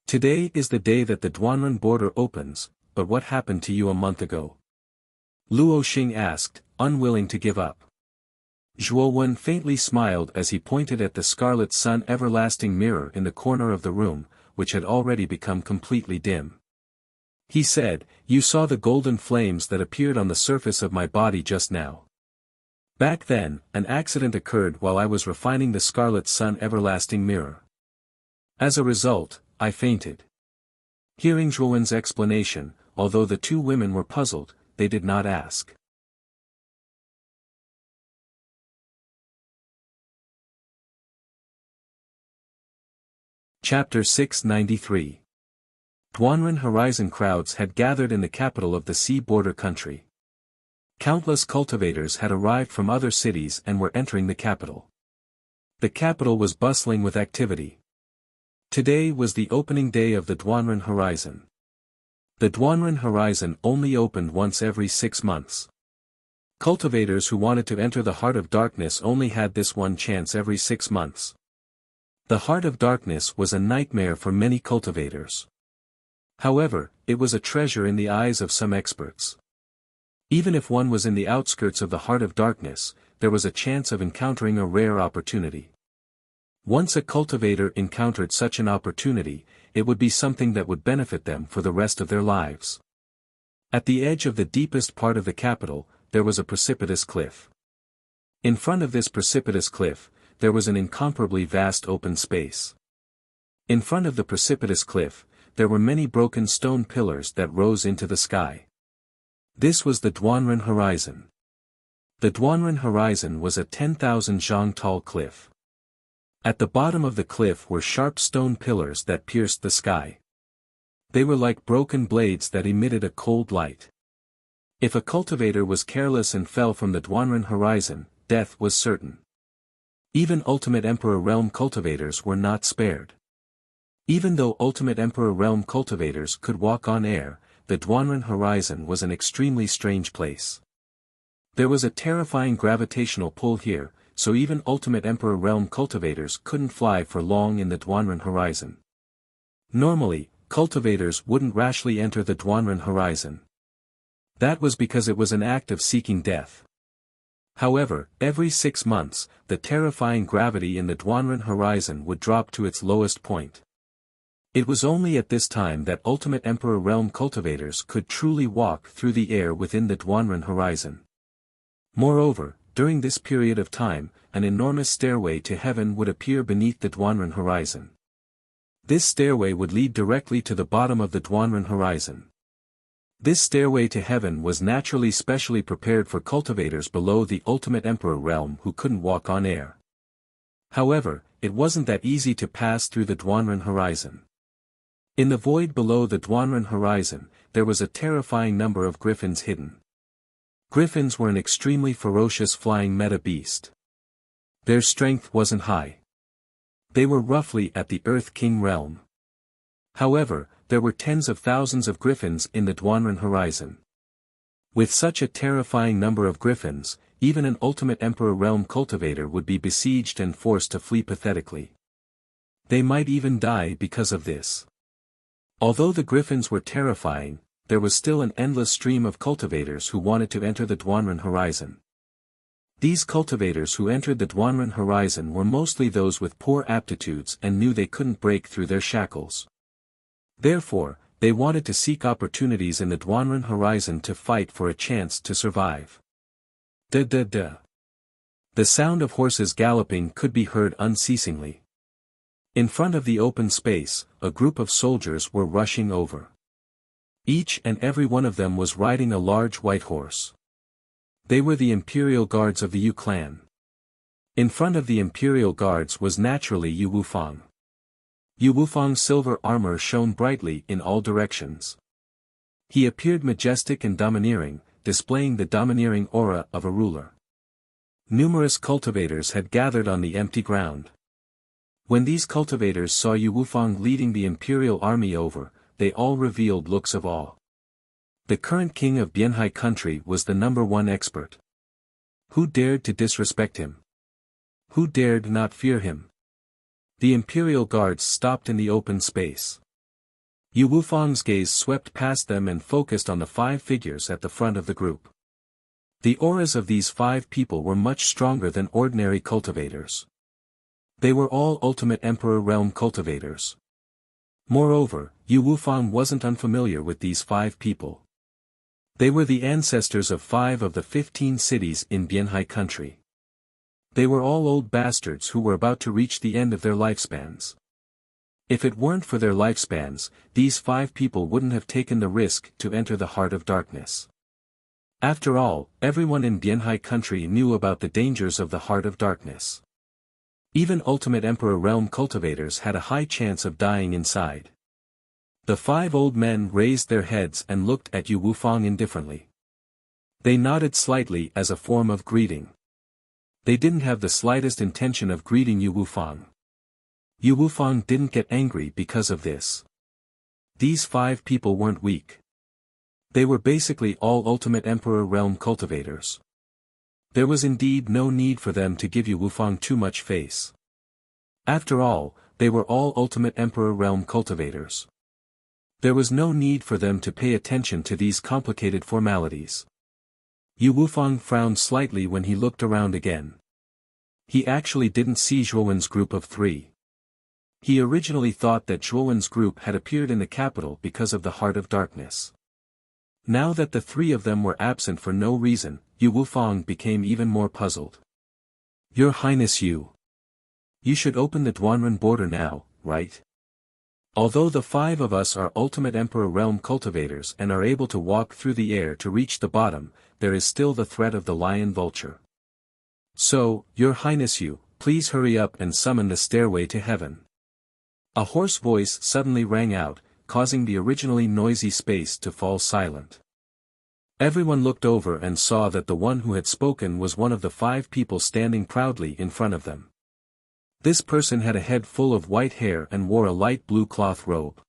Today is the day that the Duanren border opens, but what happened to you a month ago?" Luo Xing asked, unwilling to give up. Zhuowen faintly smiled as he pointed at the Scarlet Sun everlasting mirror in the corner of the room, which had already become completely dim. He said, "You saw the golden flames that appeared on the surface of my body just now. Back then, an accident occurred while I was refining the Scarlet Sun everlasting mirror. As a result, I fainted." Hearing Zhuowen's explanation, although the 2 women were puzzled, they did not ask. Chapter 693. Duanren Horizon crowds had gathered in the capital of the sea border country. Countless cultivators had arrived from other cities and were entering the capital. The capital was bustling with activity. Today was the opening day of the Duanren Horizon. The Duanren Horizon only opened once every 6 months. Cultivators who wanted to enter the Heart of Darkness only had this one chance every 6 months. The Heart of Darkness was a nightmare for many cultivators. However, it was a treasure in the eyes of some experts. Even if one was in the outskirts of the Heart of Darkness, there was a chance of encountering a rare opportunity. Once a cultivator encountered such an opportunity, it would be something that would benefit them for the rest of their lives. At the edge of the deepest part of the capital, there was a precipitous cliff. In front of this precipitous cliff, there was an incomparably vast open space. In front of the precipitous cliff, there were many broken stone pillars that rose into the sky. This was the Duanren Horizon. The Duanren Horizon was a 10,000 zhang tall cliff. At the bottom of the cliff were sharp stone pillars that pierced the sky. They were like broken blades that emitted a cold light. If a cultivator was careless and fell from the Duanren Horizon, death was certain. Even Ultimate Emperor Realm cultivators were not spared. Even though Ultimate Emperor Realm cultivators could walk on air, the Duanren Horizon was an extremely strange place. There was a terrifying gravitational pull here, so even Ultimate Emperor Realm cultivators couldn't fly for long in the Duanren Horizon. Normally, cultivators wouldn't rashly enter the Duanren Horizon. That was because it was an act of seeking death. However, every 6 months, the terrifying gravity in the Duanren horizon would drop to its lowest point. It was only at this time that Ultimate Emperor realm cultivators could truly walk through the air within the Duanren horizon. Moreover, during this period of time, an enormous stairway to heaven would appear beneath the Duanren horizon. This stairway would lead directly to the bottom of the Duanren horizon. This stairway to heaven was naturally specially prepared for cultivators below the Ultimate Emperor realm who couldn't walk on air. However, it wasn't that easy to pass through the Duanren horizon. In the void below the Duanren horizon, there was a terrifying number of griffins hidden. Griffins were an extremely ferocious flying meta beast. Their strength wasn't high. They were roughly at the Earth King realm. However, there were tens of thousands of griffins in the Duanren horizon. With such a terrifying number of griffins, even an Ultimate Emperor realm cultivator would be besieged and forced to flee pathetically. They might even die because of this. Although the griffins were terrifying, there was still an endless stream of cultivators who wanted to enter the Duanren horizon. These cultivators who entered the Duanren horizon were mostly those with poor aptitudes and knew they couldn't break through their shackles. Therefore, they wanted to seek opportunities in the Duanren horizon to fight for a chance to survive. Da-da-da. The sound of horses galloping could be heard unceasingly. In front of the open space, a group of soldiers were rushing over. Each and every one of them was riding a large white horse. They were the Imperial Guards of the Yu clan. In front of the Imperial Guards was naturally Yu Wufang. Yu Wufang's silver armor shone brightly in all directions. He appeared majestic and domineering, displaying the domineering aura of a ruler. Numerous cultivators had gathered on the empty ground. When these cultivators saw Yu Wufang leading the Imperial army over, they all revealed looks of awe. The current king of Bianhai country was the #1 expert. Who dared to disrespect him? Who dared not fear him? The Imperial Guards stopped in the open space. Yu Wufang's gaze swept past them and focused on the 5 figures at the front of the group. The auras of these 5 people were much stronger than ordinary cultivators. They were all Ultimate Emperor realm cultivators. Moreover, Yu Wufang wasn't unfamiliar with these 5 people. They were the ancestors of 5 of the 15 cities in Bianhai country. They were all old bastards who were about to reach the end of their lifespans. If it weren't for their lifespans, these 5 people wouldn't have taken the risk to enter the heart of darkness. After all, everyone in Bianhai country knew about the dangers of the heart of darkness. Even Ultimate Emperor realm cultivators had a high chance of dying inside. The 5 old men raised their heads and looked at Yu Wufang indifferently. They nodded slightly as a form of greeting. They didn't have the slightest intention of greeting Yu Wufang. Yu Wufang didn't get angry because of this. These 5 people weren't weak. They were basically all Ultimate Emperor realm cultivators. There was indeed no need for them to give Yu Wufang too much face. After all, they were all Ultimate Emperor realm cultivators. There was no need for them to pay attention to these complicated formalities. Yu Wufang frowned slightly when he looked around again. He actually didn't see Zhuowen's group of 3. He originally thought that Zhuowen's group had appeared in the capital because of the Heart of Darkness. Now that the 3 of them were absent for no reason, Yu Wufang became even more puzzled. Your Highness Yu. You should open the Duanren border now, right? Although the 5 of us are Ultimate Emperor realm cultivators and are able to walk through the air to reach the bottom, there is still the threat of the lion vulture. So, Your Highness Yu, please hurry up and summon the stairway to heaven. A hoarse voice suddenly rang out, causing the originally noisy space to fall silent. Everyone looked over and saw that the one who had spoken was one of the 5 people standing proudly in front of them. This person had a head full of white hair and wore a light blue cloth robe.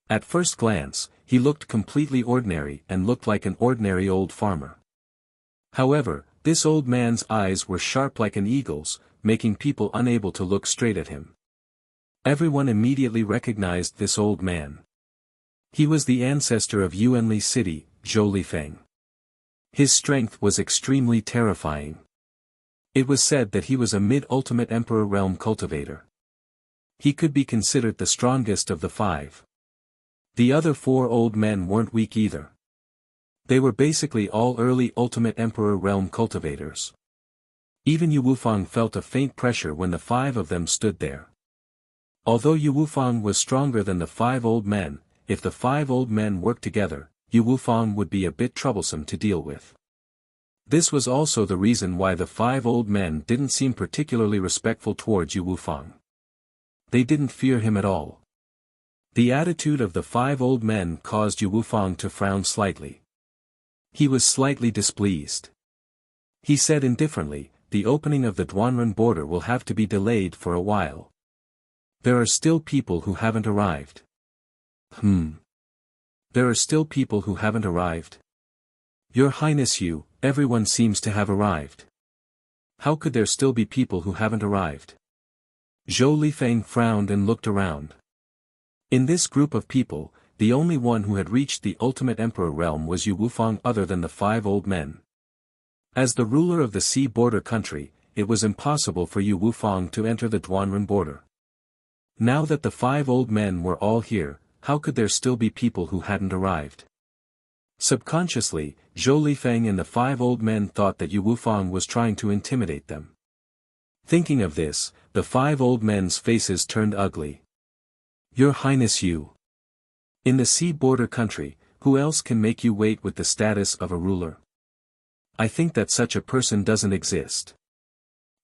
At first glance, he looked completely ordinary and looked like an ordinary old farmer. However, this old man's eyes were sharp like an eagle's, making people unable to look straight at him. Everyone immediately recognized this old man. He was the ancestor of Yuanli City, Zhou Lifeng. His strength was extremely terrifying. It was said that he was a mid-ultimate emperor realm cultivator. He could be considered the strongest of the 5. The other 4 old men weren't weak either. They were basically all early ultimate emperor realm cultivators. Even Yu Wufang felt a faint pressure when the 5 of them stood there. Although Yu Wufang was stronger than the 5 old men, if the 5 old men worked together, Yu Wufang would be a bit troublesome to deal with. This was also the reason why the 5 old men didn't seem particularly respectful towards Yu Wufang. They didn't fear him at all. The attitude of the 5 old men caused Yu Wufang to frown slightly. He was slightly displeased. He said indifferently, "The opening of the Duanren border will have to be delayed for a while. There are still people who haven't arrived." There are still people who haven't arrived? Your Highness, everyone seems to have arrived. How could there still be people who haven't arrived? Zhou Lifeng frowned and looked around. In this group of people, the only one who had reached the ultimate emperor realm was Yu Wufang other than the 5 old men. As the ruler of the sea border country, it was impossible for Yu Wufang to enter the Duanren border. Now that the 5 old men were all here, how could there still be people who hadn't arrived? Subconsciously, Zhou Lifeng and the 5 old men thought that Yu Wufang was trying to intimidate them. Thinking of this, the 5 old men's faces turned ugly. Your Highness, in the sea border country, who else can make you wait with the status of a ruler? I think that such a person doesn't exist.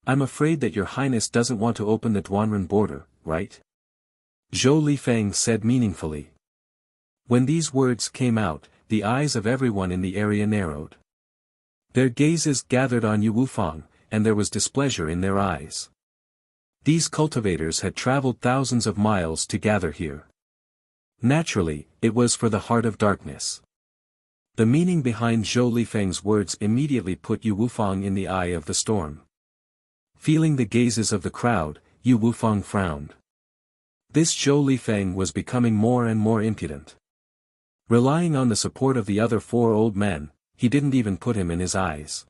I'm afraid that Your Highness doesn't want to open the Duanren border, right? Zhou Lifeng said meaningfully. When these words came out, the eyes of everyone in the area narrowed. Their gazes gathered on Yu Wufang, and there was displeasure in their eyes. These cultivators had traveled thousands of miles to gather here. Naturally, it was for the Heart of Darkness. The meaning behind Zhou Lifeng's words immediately put Yu Wufang in the eye of the storm. Feeling the gazes of the crowd, Yu Wufang frowned. This Zhou Lifeng was becoming more and more impudent. Relying on the support of the other 4 old men, he didn't even put him in his eyes.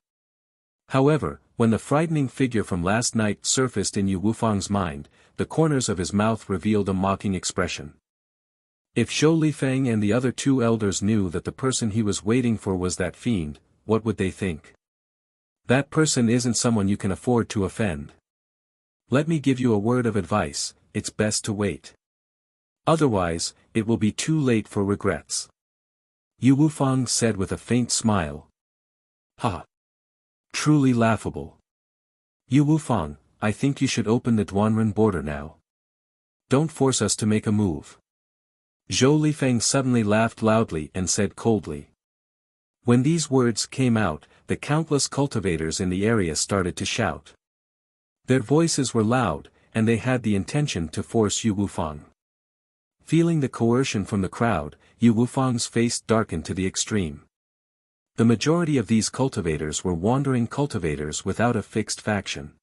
However, when the frightening figure from last night surfaced in Yu Wufang's mind, the corners of his mouth revealed a mocking expression. If Zhou Lifeng and the other 2 elders knew that the person he was waiting for was that fiend, what would they think? That person isn't someone you can afford to offend. Let me give you a word of advice, it's best to wait. Otherwise, it will be too late for regrets. Yu Wufang said with a faint smile. Ha! Truly laughable. Yu Wufang, I think you should open the Duanren border now. Don't force us to make a move. Zhou Lifeng suddenly laughed loudly and said coldly. When these words came out, the countless cultivators in the area started to shout. Their voices were loud, and they had the intention to force Yu Wufang. Feeling the coercion from the crowd, Yu Wufang's face darkened to the extreme. The majority of these cultivators were wandering cultivators without a fixed faction.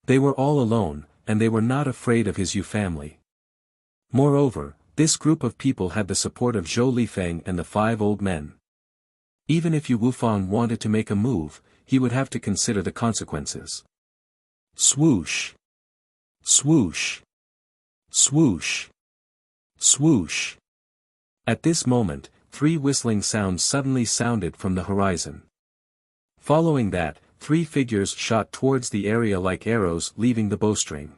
They were all alone, and they were not afraid of his Yu family. Moreover, this group of people had the support of Zhou Lifeng and the 5 old men. Even if Yu Wufang wanted to make a move, he would have to consider the consequences. Swoosh! Swoosh! Swoosh! Swoosh! At this moment, 3 whistling sounds suddenly sounded from the horizon. Following that, 3 figures shot towards the area like arrows leaving the bowstring.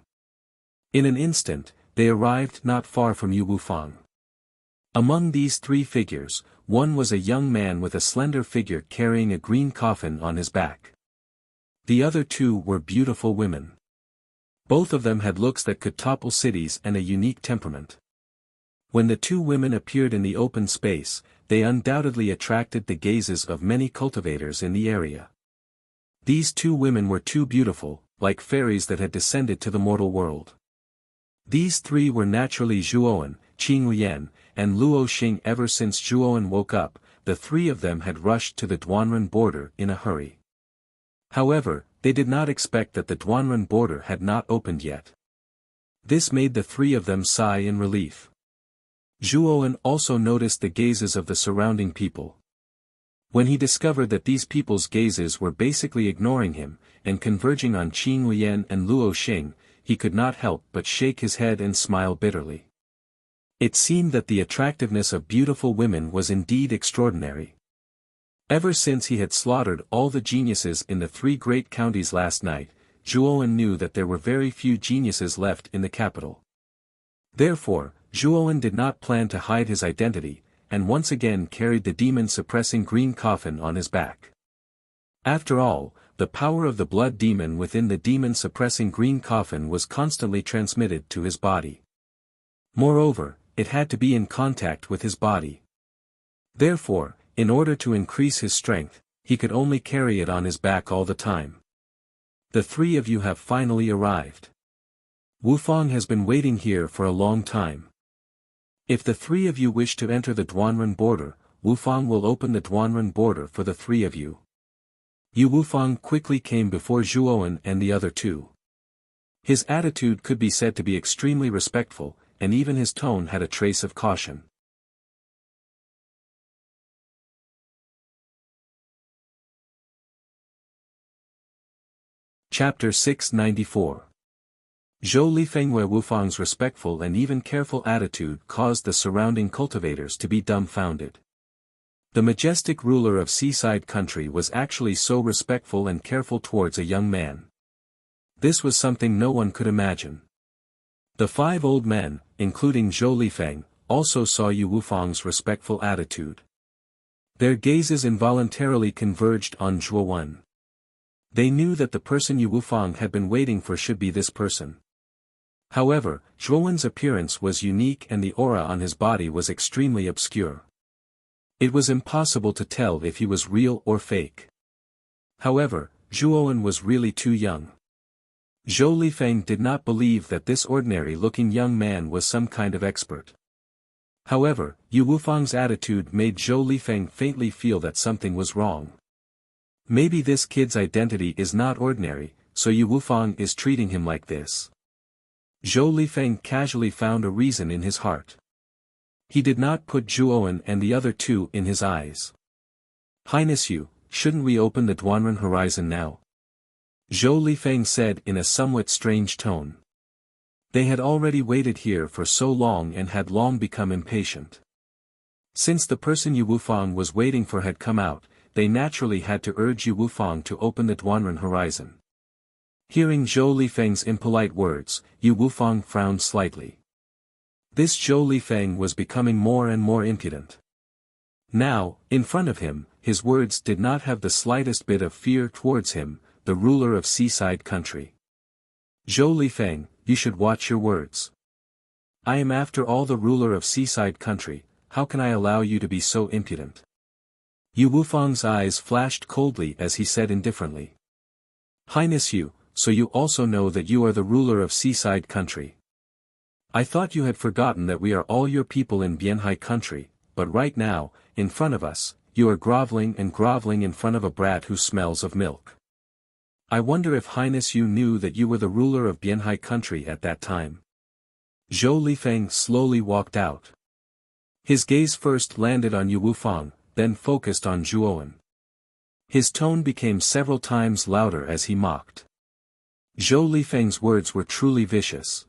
In an instant, they arrived not far from Yu Wufang. Among these 3 figures, one was a young man with a slender figure carrying a green coffin on his back. The other 2 were beautiful women. Both of them had looks that could topple cities and a unique temperament. When the 2 women appeared in the open space, they undoubtedly attracted the gazes of many cultivators in the area. These 2 women were too beautiful, like fairies that had descended to the mortal world. These 3 were naturally Zhuoan, Qing Lian, and Luo Xing. Ever since Zhuoan woke up, the 3 of them had rushed to the Duanren border in a hurry. However, they did not expect that the Duanren border had not opened yet. This made the 3 of them sigh in relief. Zhuoan also noticed the gazes of the surrounding people. When he discovered that these people's gazes were basically ignoring him, and converging on Qin Lian and Luo Xing, he could not help but shake his head and smile bitterly. It seemed that the attractiveness of beautiful women was indeed extraordinary. Ever since he had slaughtered all the geniuses in the 3 great counties last night, Zhuowen knew that there were very few geniuses left in the capital. Therefore, Zhuowen did not plan to hide his identity, and once again carried the demon-suppressing green coffin on his back. After all, the power of the blood demon within the demon-suppressing green coffin was constantly transmitted to his body. Moreover, it had to be in contact with his body. Therefore, in order to increase his strength, he could only carry it on his back all the time. The 3 of you have finally arrived. Wufang has been waiting here for a long time. If the 3 of you wish to enter the Duanren border, Wufang will open the Duanren border for the 3 of you. Yu Wufang quickly came before Zhuowen and the other 2. His attitude could be said to be extremely respectful, and even his tone had a trace of caution. Chapter 694. Zhou Lifengwei Wufang's respectful and even careful attitude caused the surrounding cultivators to be dumbfounded. The majestic ruler of seaside country was actually so respectful and careful towards a young man. This was something no one could imagine. The 5 old men, including Zhou Lifeng, also saw Yu Wufang's respectful attitude. Their gazes involuntarily converged on Zhuowen. They knew that the person Yu Wufang had been waiting for should be this person. However, Zhuowen's appearance was unique and the aura on his body was extremely obscure. It was impossible to tell if he was real or fake. However, Zhuowen was really too young. Zhou Lifeng did not believe that this ordinary-looking young man was some kind of expert. However, Yu Wufang's attitude made Zhou Lifeng faintly feel that something was wrong. Maybe this kid's identity is not ordinary, so Yu Wufang is treating him like this. Zhou Lifeng casually found a reason in his heart. He did not put Zhuowen and the other 2 in his eyes. Highness Yu, shouldn't we open the Duanren horizon now? Zhou Lifeng said in a somewhat strange tone. They had already waited here for so long and had long become impatient. Since the person Yu Wufang was waiting for had come out, they naturally had to urge Yu Wufang to open the Duanren horizon. Hearing Zhou Lifeng's impolite words, Yu Wufang frowned slightly. This Zhou Lifeng was becoming more and more impudent. Now, in front of him, his words did not have the slightest bit of fear towards him, the ruler of seaside country. Zhou Lifeng, you should watch your words. I am after all the ruler of seaside country, how can I allow you to be so impudent? Yu Wufang's eyes flashed coldly as he said indifferently. Highness Yu, so you also know that you are the ruler of seaside country. I thought you had forgotten that we are all your people in Bianhai country, but right now, in front of us, you are groveling in front of a brat who smells of milk. I wonder if Highness Yu knew that you were the ruler of Bianhai country at that time. Zhou Lifeng slowly walked out. His gaze first landed on Yu Wufang, then focused on Zhuowen. His tone became several times louder as he mocked. Zhou Lifeng's words were truly vicious.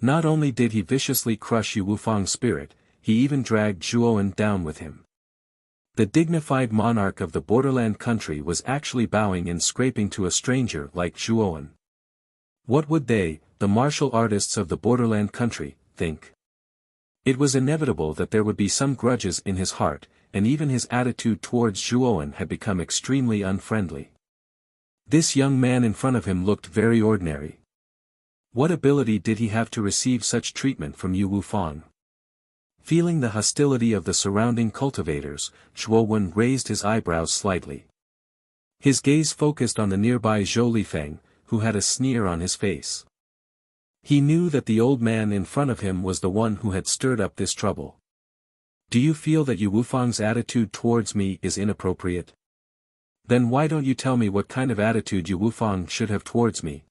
Not only did he viciously crush Yu Wufang's spirit, he even dragged Zhuowen down with him. The dignified monarch of the borderland country was actually bowing and scraping to a stranger like Zhuowen. What would they, the martial artists of the borderland country, think? It was inevitable that there would be some grudges in his heart, and even his attitude towards Zhuowen had become extremely unfriendly. This young man in front of him looked very ordinary. What ability did he have to receive such treatment from Yu Wufang? Feeling the hostility of the surrounding cultivators, Zhuowen raised his eyebrows slightly. His gaze focused on the nearby Zhou Lifeng, who had a sneer on his face. He knew that the old man in front of him was the one who had stirred up this trouble. Do you feel that Yu Wufang's attitude towards me is inappropriate? Then why don't you tell me what kind of attitude Yu Wufang should have towards me?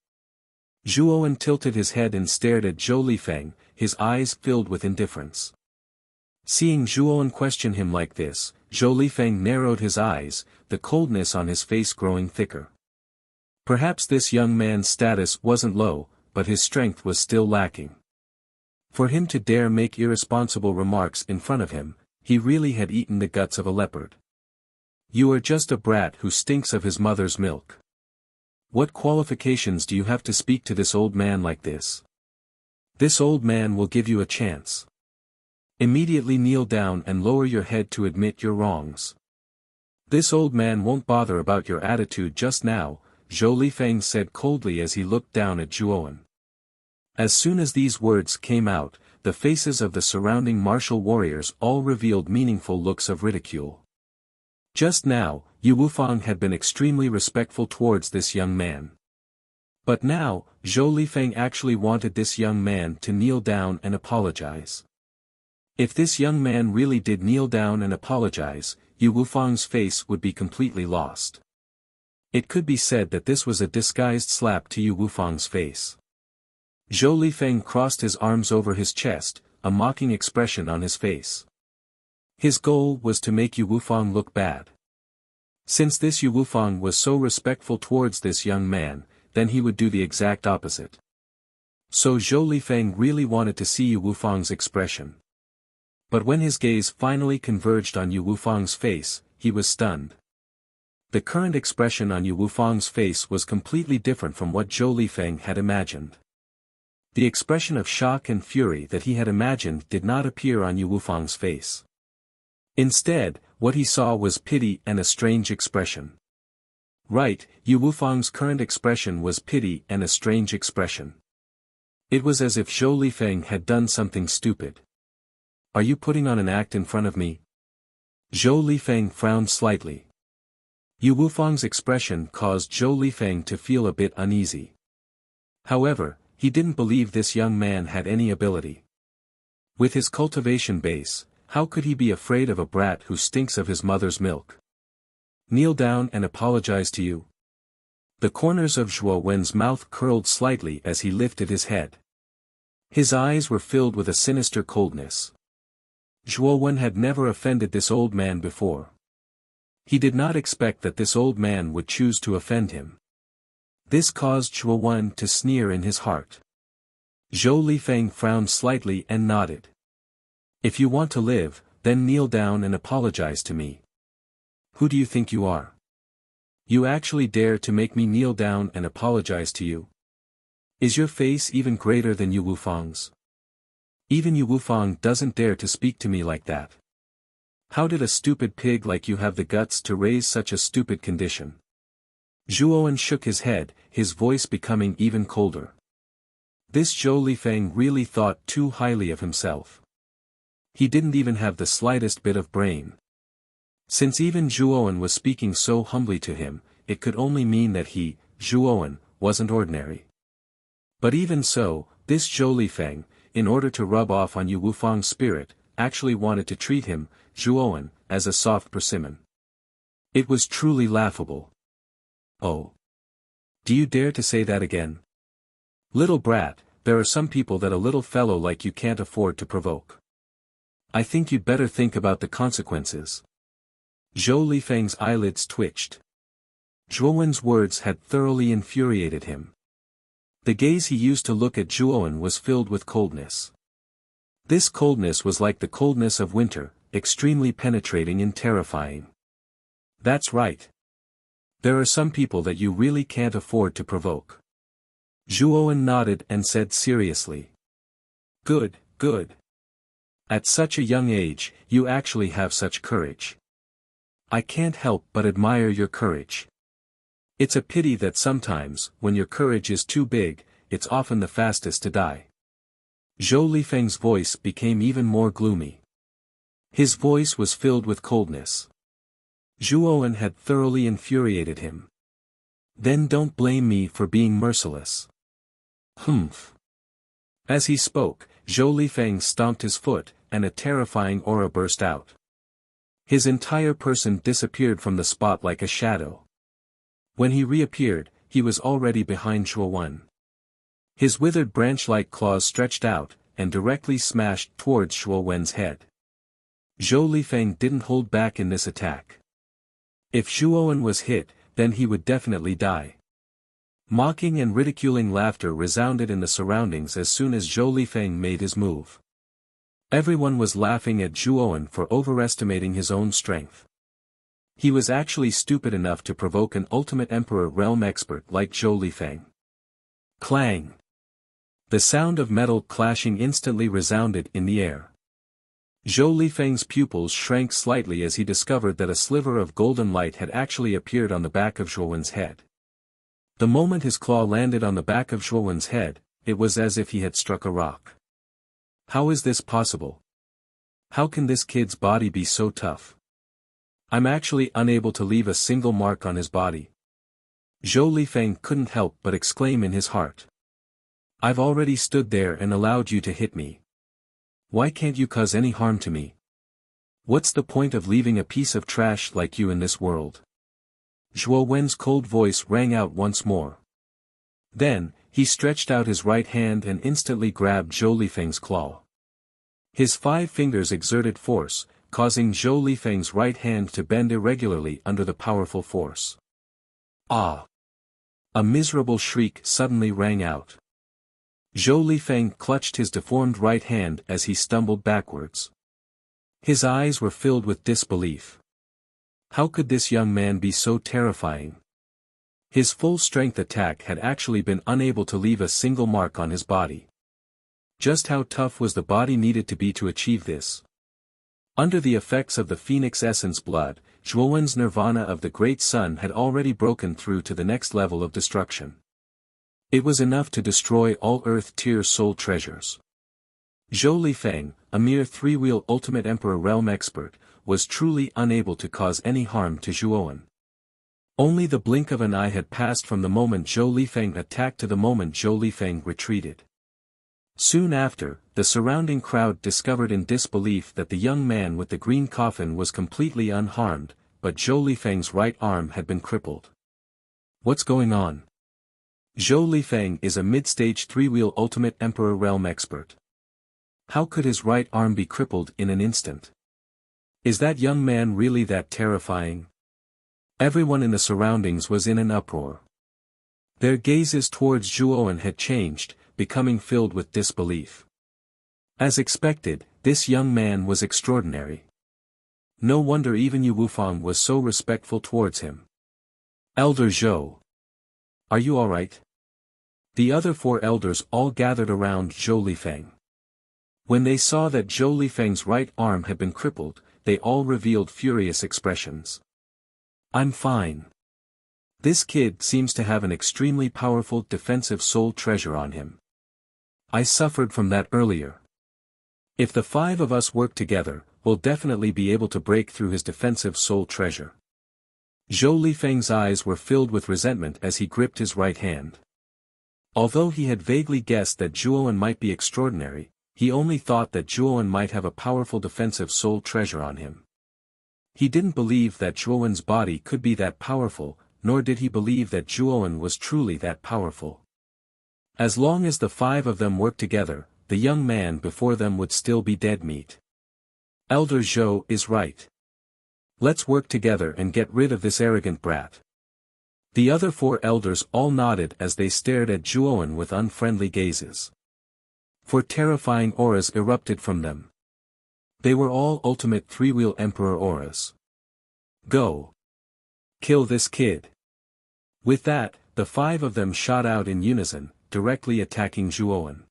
Zhuowen tilted his head and stared at Zhou Lifeng, his eyes filled with indifference. Seeing Zhuowen question him like this, Zhou Lifeng narrowed his eyes, the coldness on his face growing thicker. Perhaps this young man's status wasn't low, but his strength was still lacking. For him to dare make irresponsible remarks in front of him, he really had eaten the guts of a leopard. You are just a brat who stinks of his mother's milk. What qualifications do you have to speak to this old man like this? This old man will give you a chance. Immediately kneel down and lower your head to admit your wrongs. This old man won't bother about your attitude just now, Zhou Lifeng said coldly as he looked down at Zhuowen. As soon as these words came out, the faces of the surrounding martial warriors all revealed meaningful looks of ridicule. Just now, Yu Wufang had been extremely respectful towards this young man. But now, Zhou Lifeng actually wanted this young man to kneel down and apologize. If this young man really did kneel down and apologize, Yu Wufang's face would be completely lost. It could be said that this was a disguised slap to Yu Wufang's face. Zhou Lifeng crossed his arms over his chest, a mocking expression on his face. His goal was to make Yu Wufang look bad. Since this Yu Wufang was so respectful towards this young man, then he would do the exact opposite. So Zhou Lifeng really wanted to see Yu Wufang's expression. But when his gaze finally converged on Yu Wufang's face, he was stunned. The current expression on Yu Wufang's face was completely different from what Zhou Lifeng had imagined. The expression of shock and fury that he had imagined did not appear on Yu Wufang's face. Instead, what he saw was pity and a strange expression. Right, Yu Wufang's current expression was pity and a strange expression. It was as if Zhou Lifeng had done something stupid. Are you putting on an act in front of me? Zhou Lifeng frowned slightly. Yu Wufang's expression caused Zhou Lifeng to feel a bit uneasy. However, he didn't believe this young man had any ability. With his cultivation base, how could he be afraid of a brat who stinks of his mother's milk? Kneel down and apologize to you. The corners of Zhuo Wen's mouth curled slightly as he lifted his head. His eyes were filled with a sinister coldness. Zhuo Wen had never offended this old man before. He did not expect that this old man would choose to offend him. This caused Zhuo Wen to sneer in his heart. Zhou Lifeng frowned slightly and nodded. If you want to live, then kneel down and apologize to me. Who do you think you are? You actually dare to make me kneel down and apologize to you? Is your face even greater than Yu Wufang's? Even Yu Wufang doesn't dare to speak to me like that. How did a stupid pig like you have the guts to raise such a stupid condition? Zhuowen shook his head, his voice becoming even colder. This Zhou Lifeng really thought too highly of himself. He didn't even have the slightest bit of brain. Since even Zhuowen was speaking so humbly to him, it could only mean that he, Zhuowen, wasn't ordinary. But even so, this Zhou Lifeng, in order to rub off on Yu Wufang's spirit, actually wanted to treat him, Zhuowen, as a soft persimmon. It was truly laughable. Oh. Do you dare to say that again? Little brat, there are some people that a little fellow like you can't afford to provoke. I think you'd better think about the consequences. Zhou Lifeng's eyelids twitched. Zhuowen's words had thoroughly infuriated him. The gaze he used to look at Zhuowen was filled with coldness. This coldness was like the coldness of winter, extremely penetrating and terrifying. That's right. There are some people that you really can't afford to provoke. Zhuowen nodded and said seriously. Good, good. At such a young age, you actually have such courage. I can't help but admire your courage. It's a pity that sometimes, when your courage is too big, it's often the fastest to die. Zhou Lifeng's voice became even more gloomy. His voice was filled with coldness. Zhuowen had thoroughly infuriated him. Then don't blame me for being merciless. Humph. As he spoke, Zhou Lifeng stomped his foot, and a terrifying aura burst out. His entire person disappeared from the spot like a shadow. When he reappeared, he was already behind Zhuowen. His withered branch-like claws stretched out, and directly smashed towards Zhuowen's head. Zhou Lifeng didn't hold back in this attack. If Zhuowen was hit, then he would definitely die. Mocking and ridiculing laughter resounded in the surroundings as soon as Zhou Lifeng made his move. Everyone was laughing at Zhuowen for overestimating his own strength. He was actually stupid enough to provoke an ultimate Emperor realm expert like Zhou Lifeng. Clang! The sound of metal clashing instantly resounded in the air. Zhou Lifeng's pupils shrank slightly as he discovered that a sliver of golden light had actually appeared on the back of Zhuowen's head. The moment his claw landed on the back of Zhuowen's head, it was as if he had struck a rock. How is this possible? How can this kid's body be so tough? I'm actually unable to leave a single mark on his body. Zhou Lifeng couldn't help but exclaim in his heart. I've already stood there and allowed you to hit me. Why can't you cause any harm to me? What's the point of leaving a piece of trash like you in this world? Zhuo Wen's cold voice rang out once more. Then, he stretched out his right hand and instantly grabbed Zhou Lifeng's claw. His 5 fingers exerted force, causing Zhou Lifeng's right hand to bend irregularly under the powerful force. Ah! A miserable shriek suddenly rang out. Zhou Lifeng clutched his deformed right hand as he stumbled backwards. His eyes were filled with disbelief. How could this young man be so terrifying? His full-strength attack had actually been unable to leave a single mark on his body. Just how tough was the body needed to be to achieve this? Under the effects of the Phoenix Essence blood, Zhuowen's nirvana of the Great Sun had already broken through to the next level of destruction. It was enough to destroy all Earth-tier soul treasures. Zhou Lifeng, a mere 3-wheel Ultimate Emperor realm expert, was truly unable to cause any harm to Zhuowen. Only the blink of an eye had passed from the moment Zhou Lifeng attacked to the moment Zhou Lifeng retreated. Soon after, the surrounding crowd discovered in disbelief that the young man with the green coffin was completely unharmed, but Zhou Lifeng's right arm had been crippled. What's going on? Zhou Lifeng is a mid-stage 3-wheel Ultimate Emperor realm expert. How could his right arm be crippled in an instant? Is that young man really that terrifying? Everyone in the surroundings was in an uproar. Their gazes towards Zhuowen had changed, becoming filled with disbelief. As expected, this young man was extraordinary. No wonder even Yu Wufang was so respectful towards him. Elder Zhou. Are you alright? The other 4 elders all gathered around Zhou Lifeng. When they saw that Zhou Lifeng's right arm had been crippled, they all revealed furious expressions. I'm fine. This kid seems to have an extremely powerful defensive soul treasure on him. I suffered from that earlier. If the 5 of us work together, we'll definitely be able to break through his defensive soul treasure. Zhou Lifeng's eyes were filled with resentment as he gripped his right hand. Although he had vaguely guessed that Zhuowen might be extraordinary, he only thought that Zhuowen might have a powerful defensive soul treasure on him. He didn't believe that Zhuowen's body could be that powerful, nor did he believe that Zhuowen was truly that powerful. As long as the 5 of them worked together, the young man before them would still be dead meat. Elder Zhou is right. Let's work together and get rid of this arrogant brat. The other 4 elders all nodded as they stared at Zhuowen with unfriendly gazes. 4 terrifying auras erupted from them. They were all ultimate 3-wheel Emperor auras. Go! Kill this kid! With that, the 5 of them shot out in unison, directly attacking Zhuowen.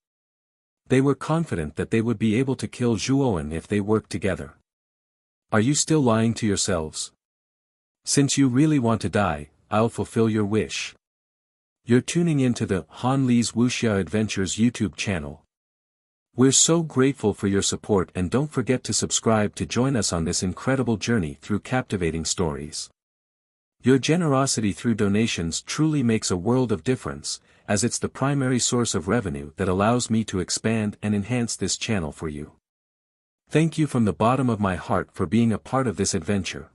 They were confident that they would be able to kill Zhuowen if they worked together. Are you still lying to yourselves? Since you really want to die, I'll fulfill your wish. You're tuning into the Han Li's Wuxia Adventures YouTube channel. We're so grateful for your support, and don't forget to subscribe to join us on this incredible journey through captivating stories. Your generosity through donations truly makes a world of difference, as it's the primary source of revenue that allows me to expand and enhance this channel for you. Thank you from the bottom of my heart for being a part of this adventure.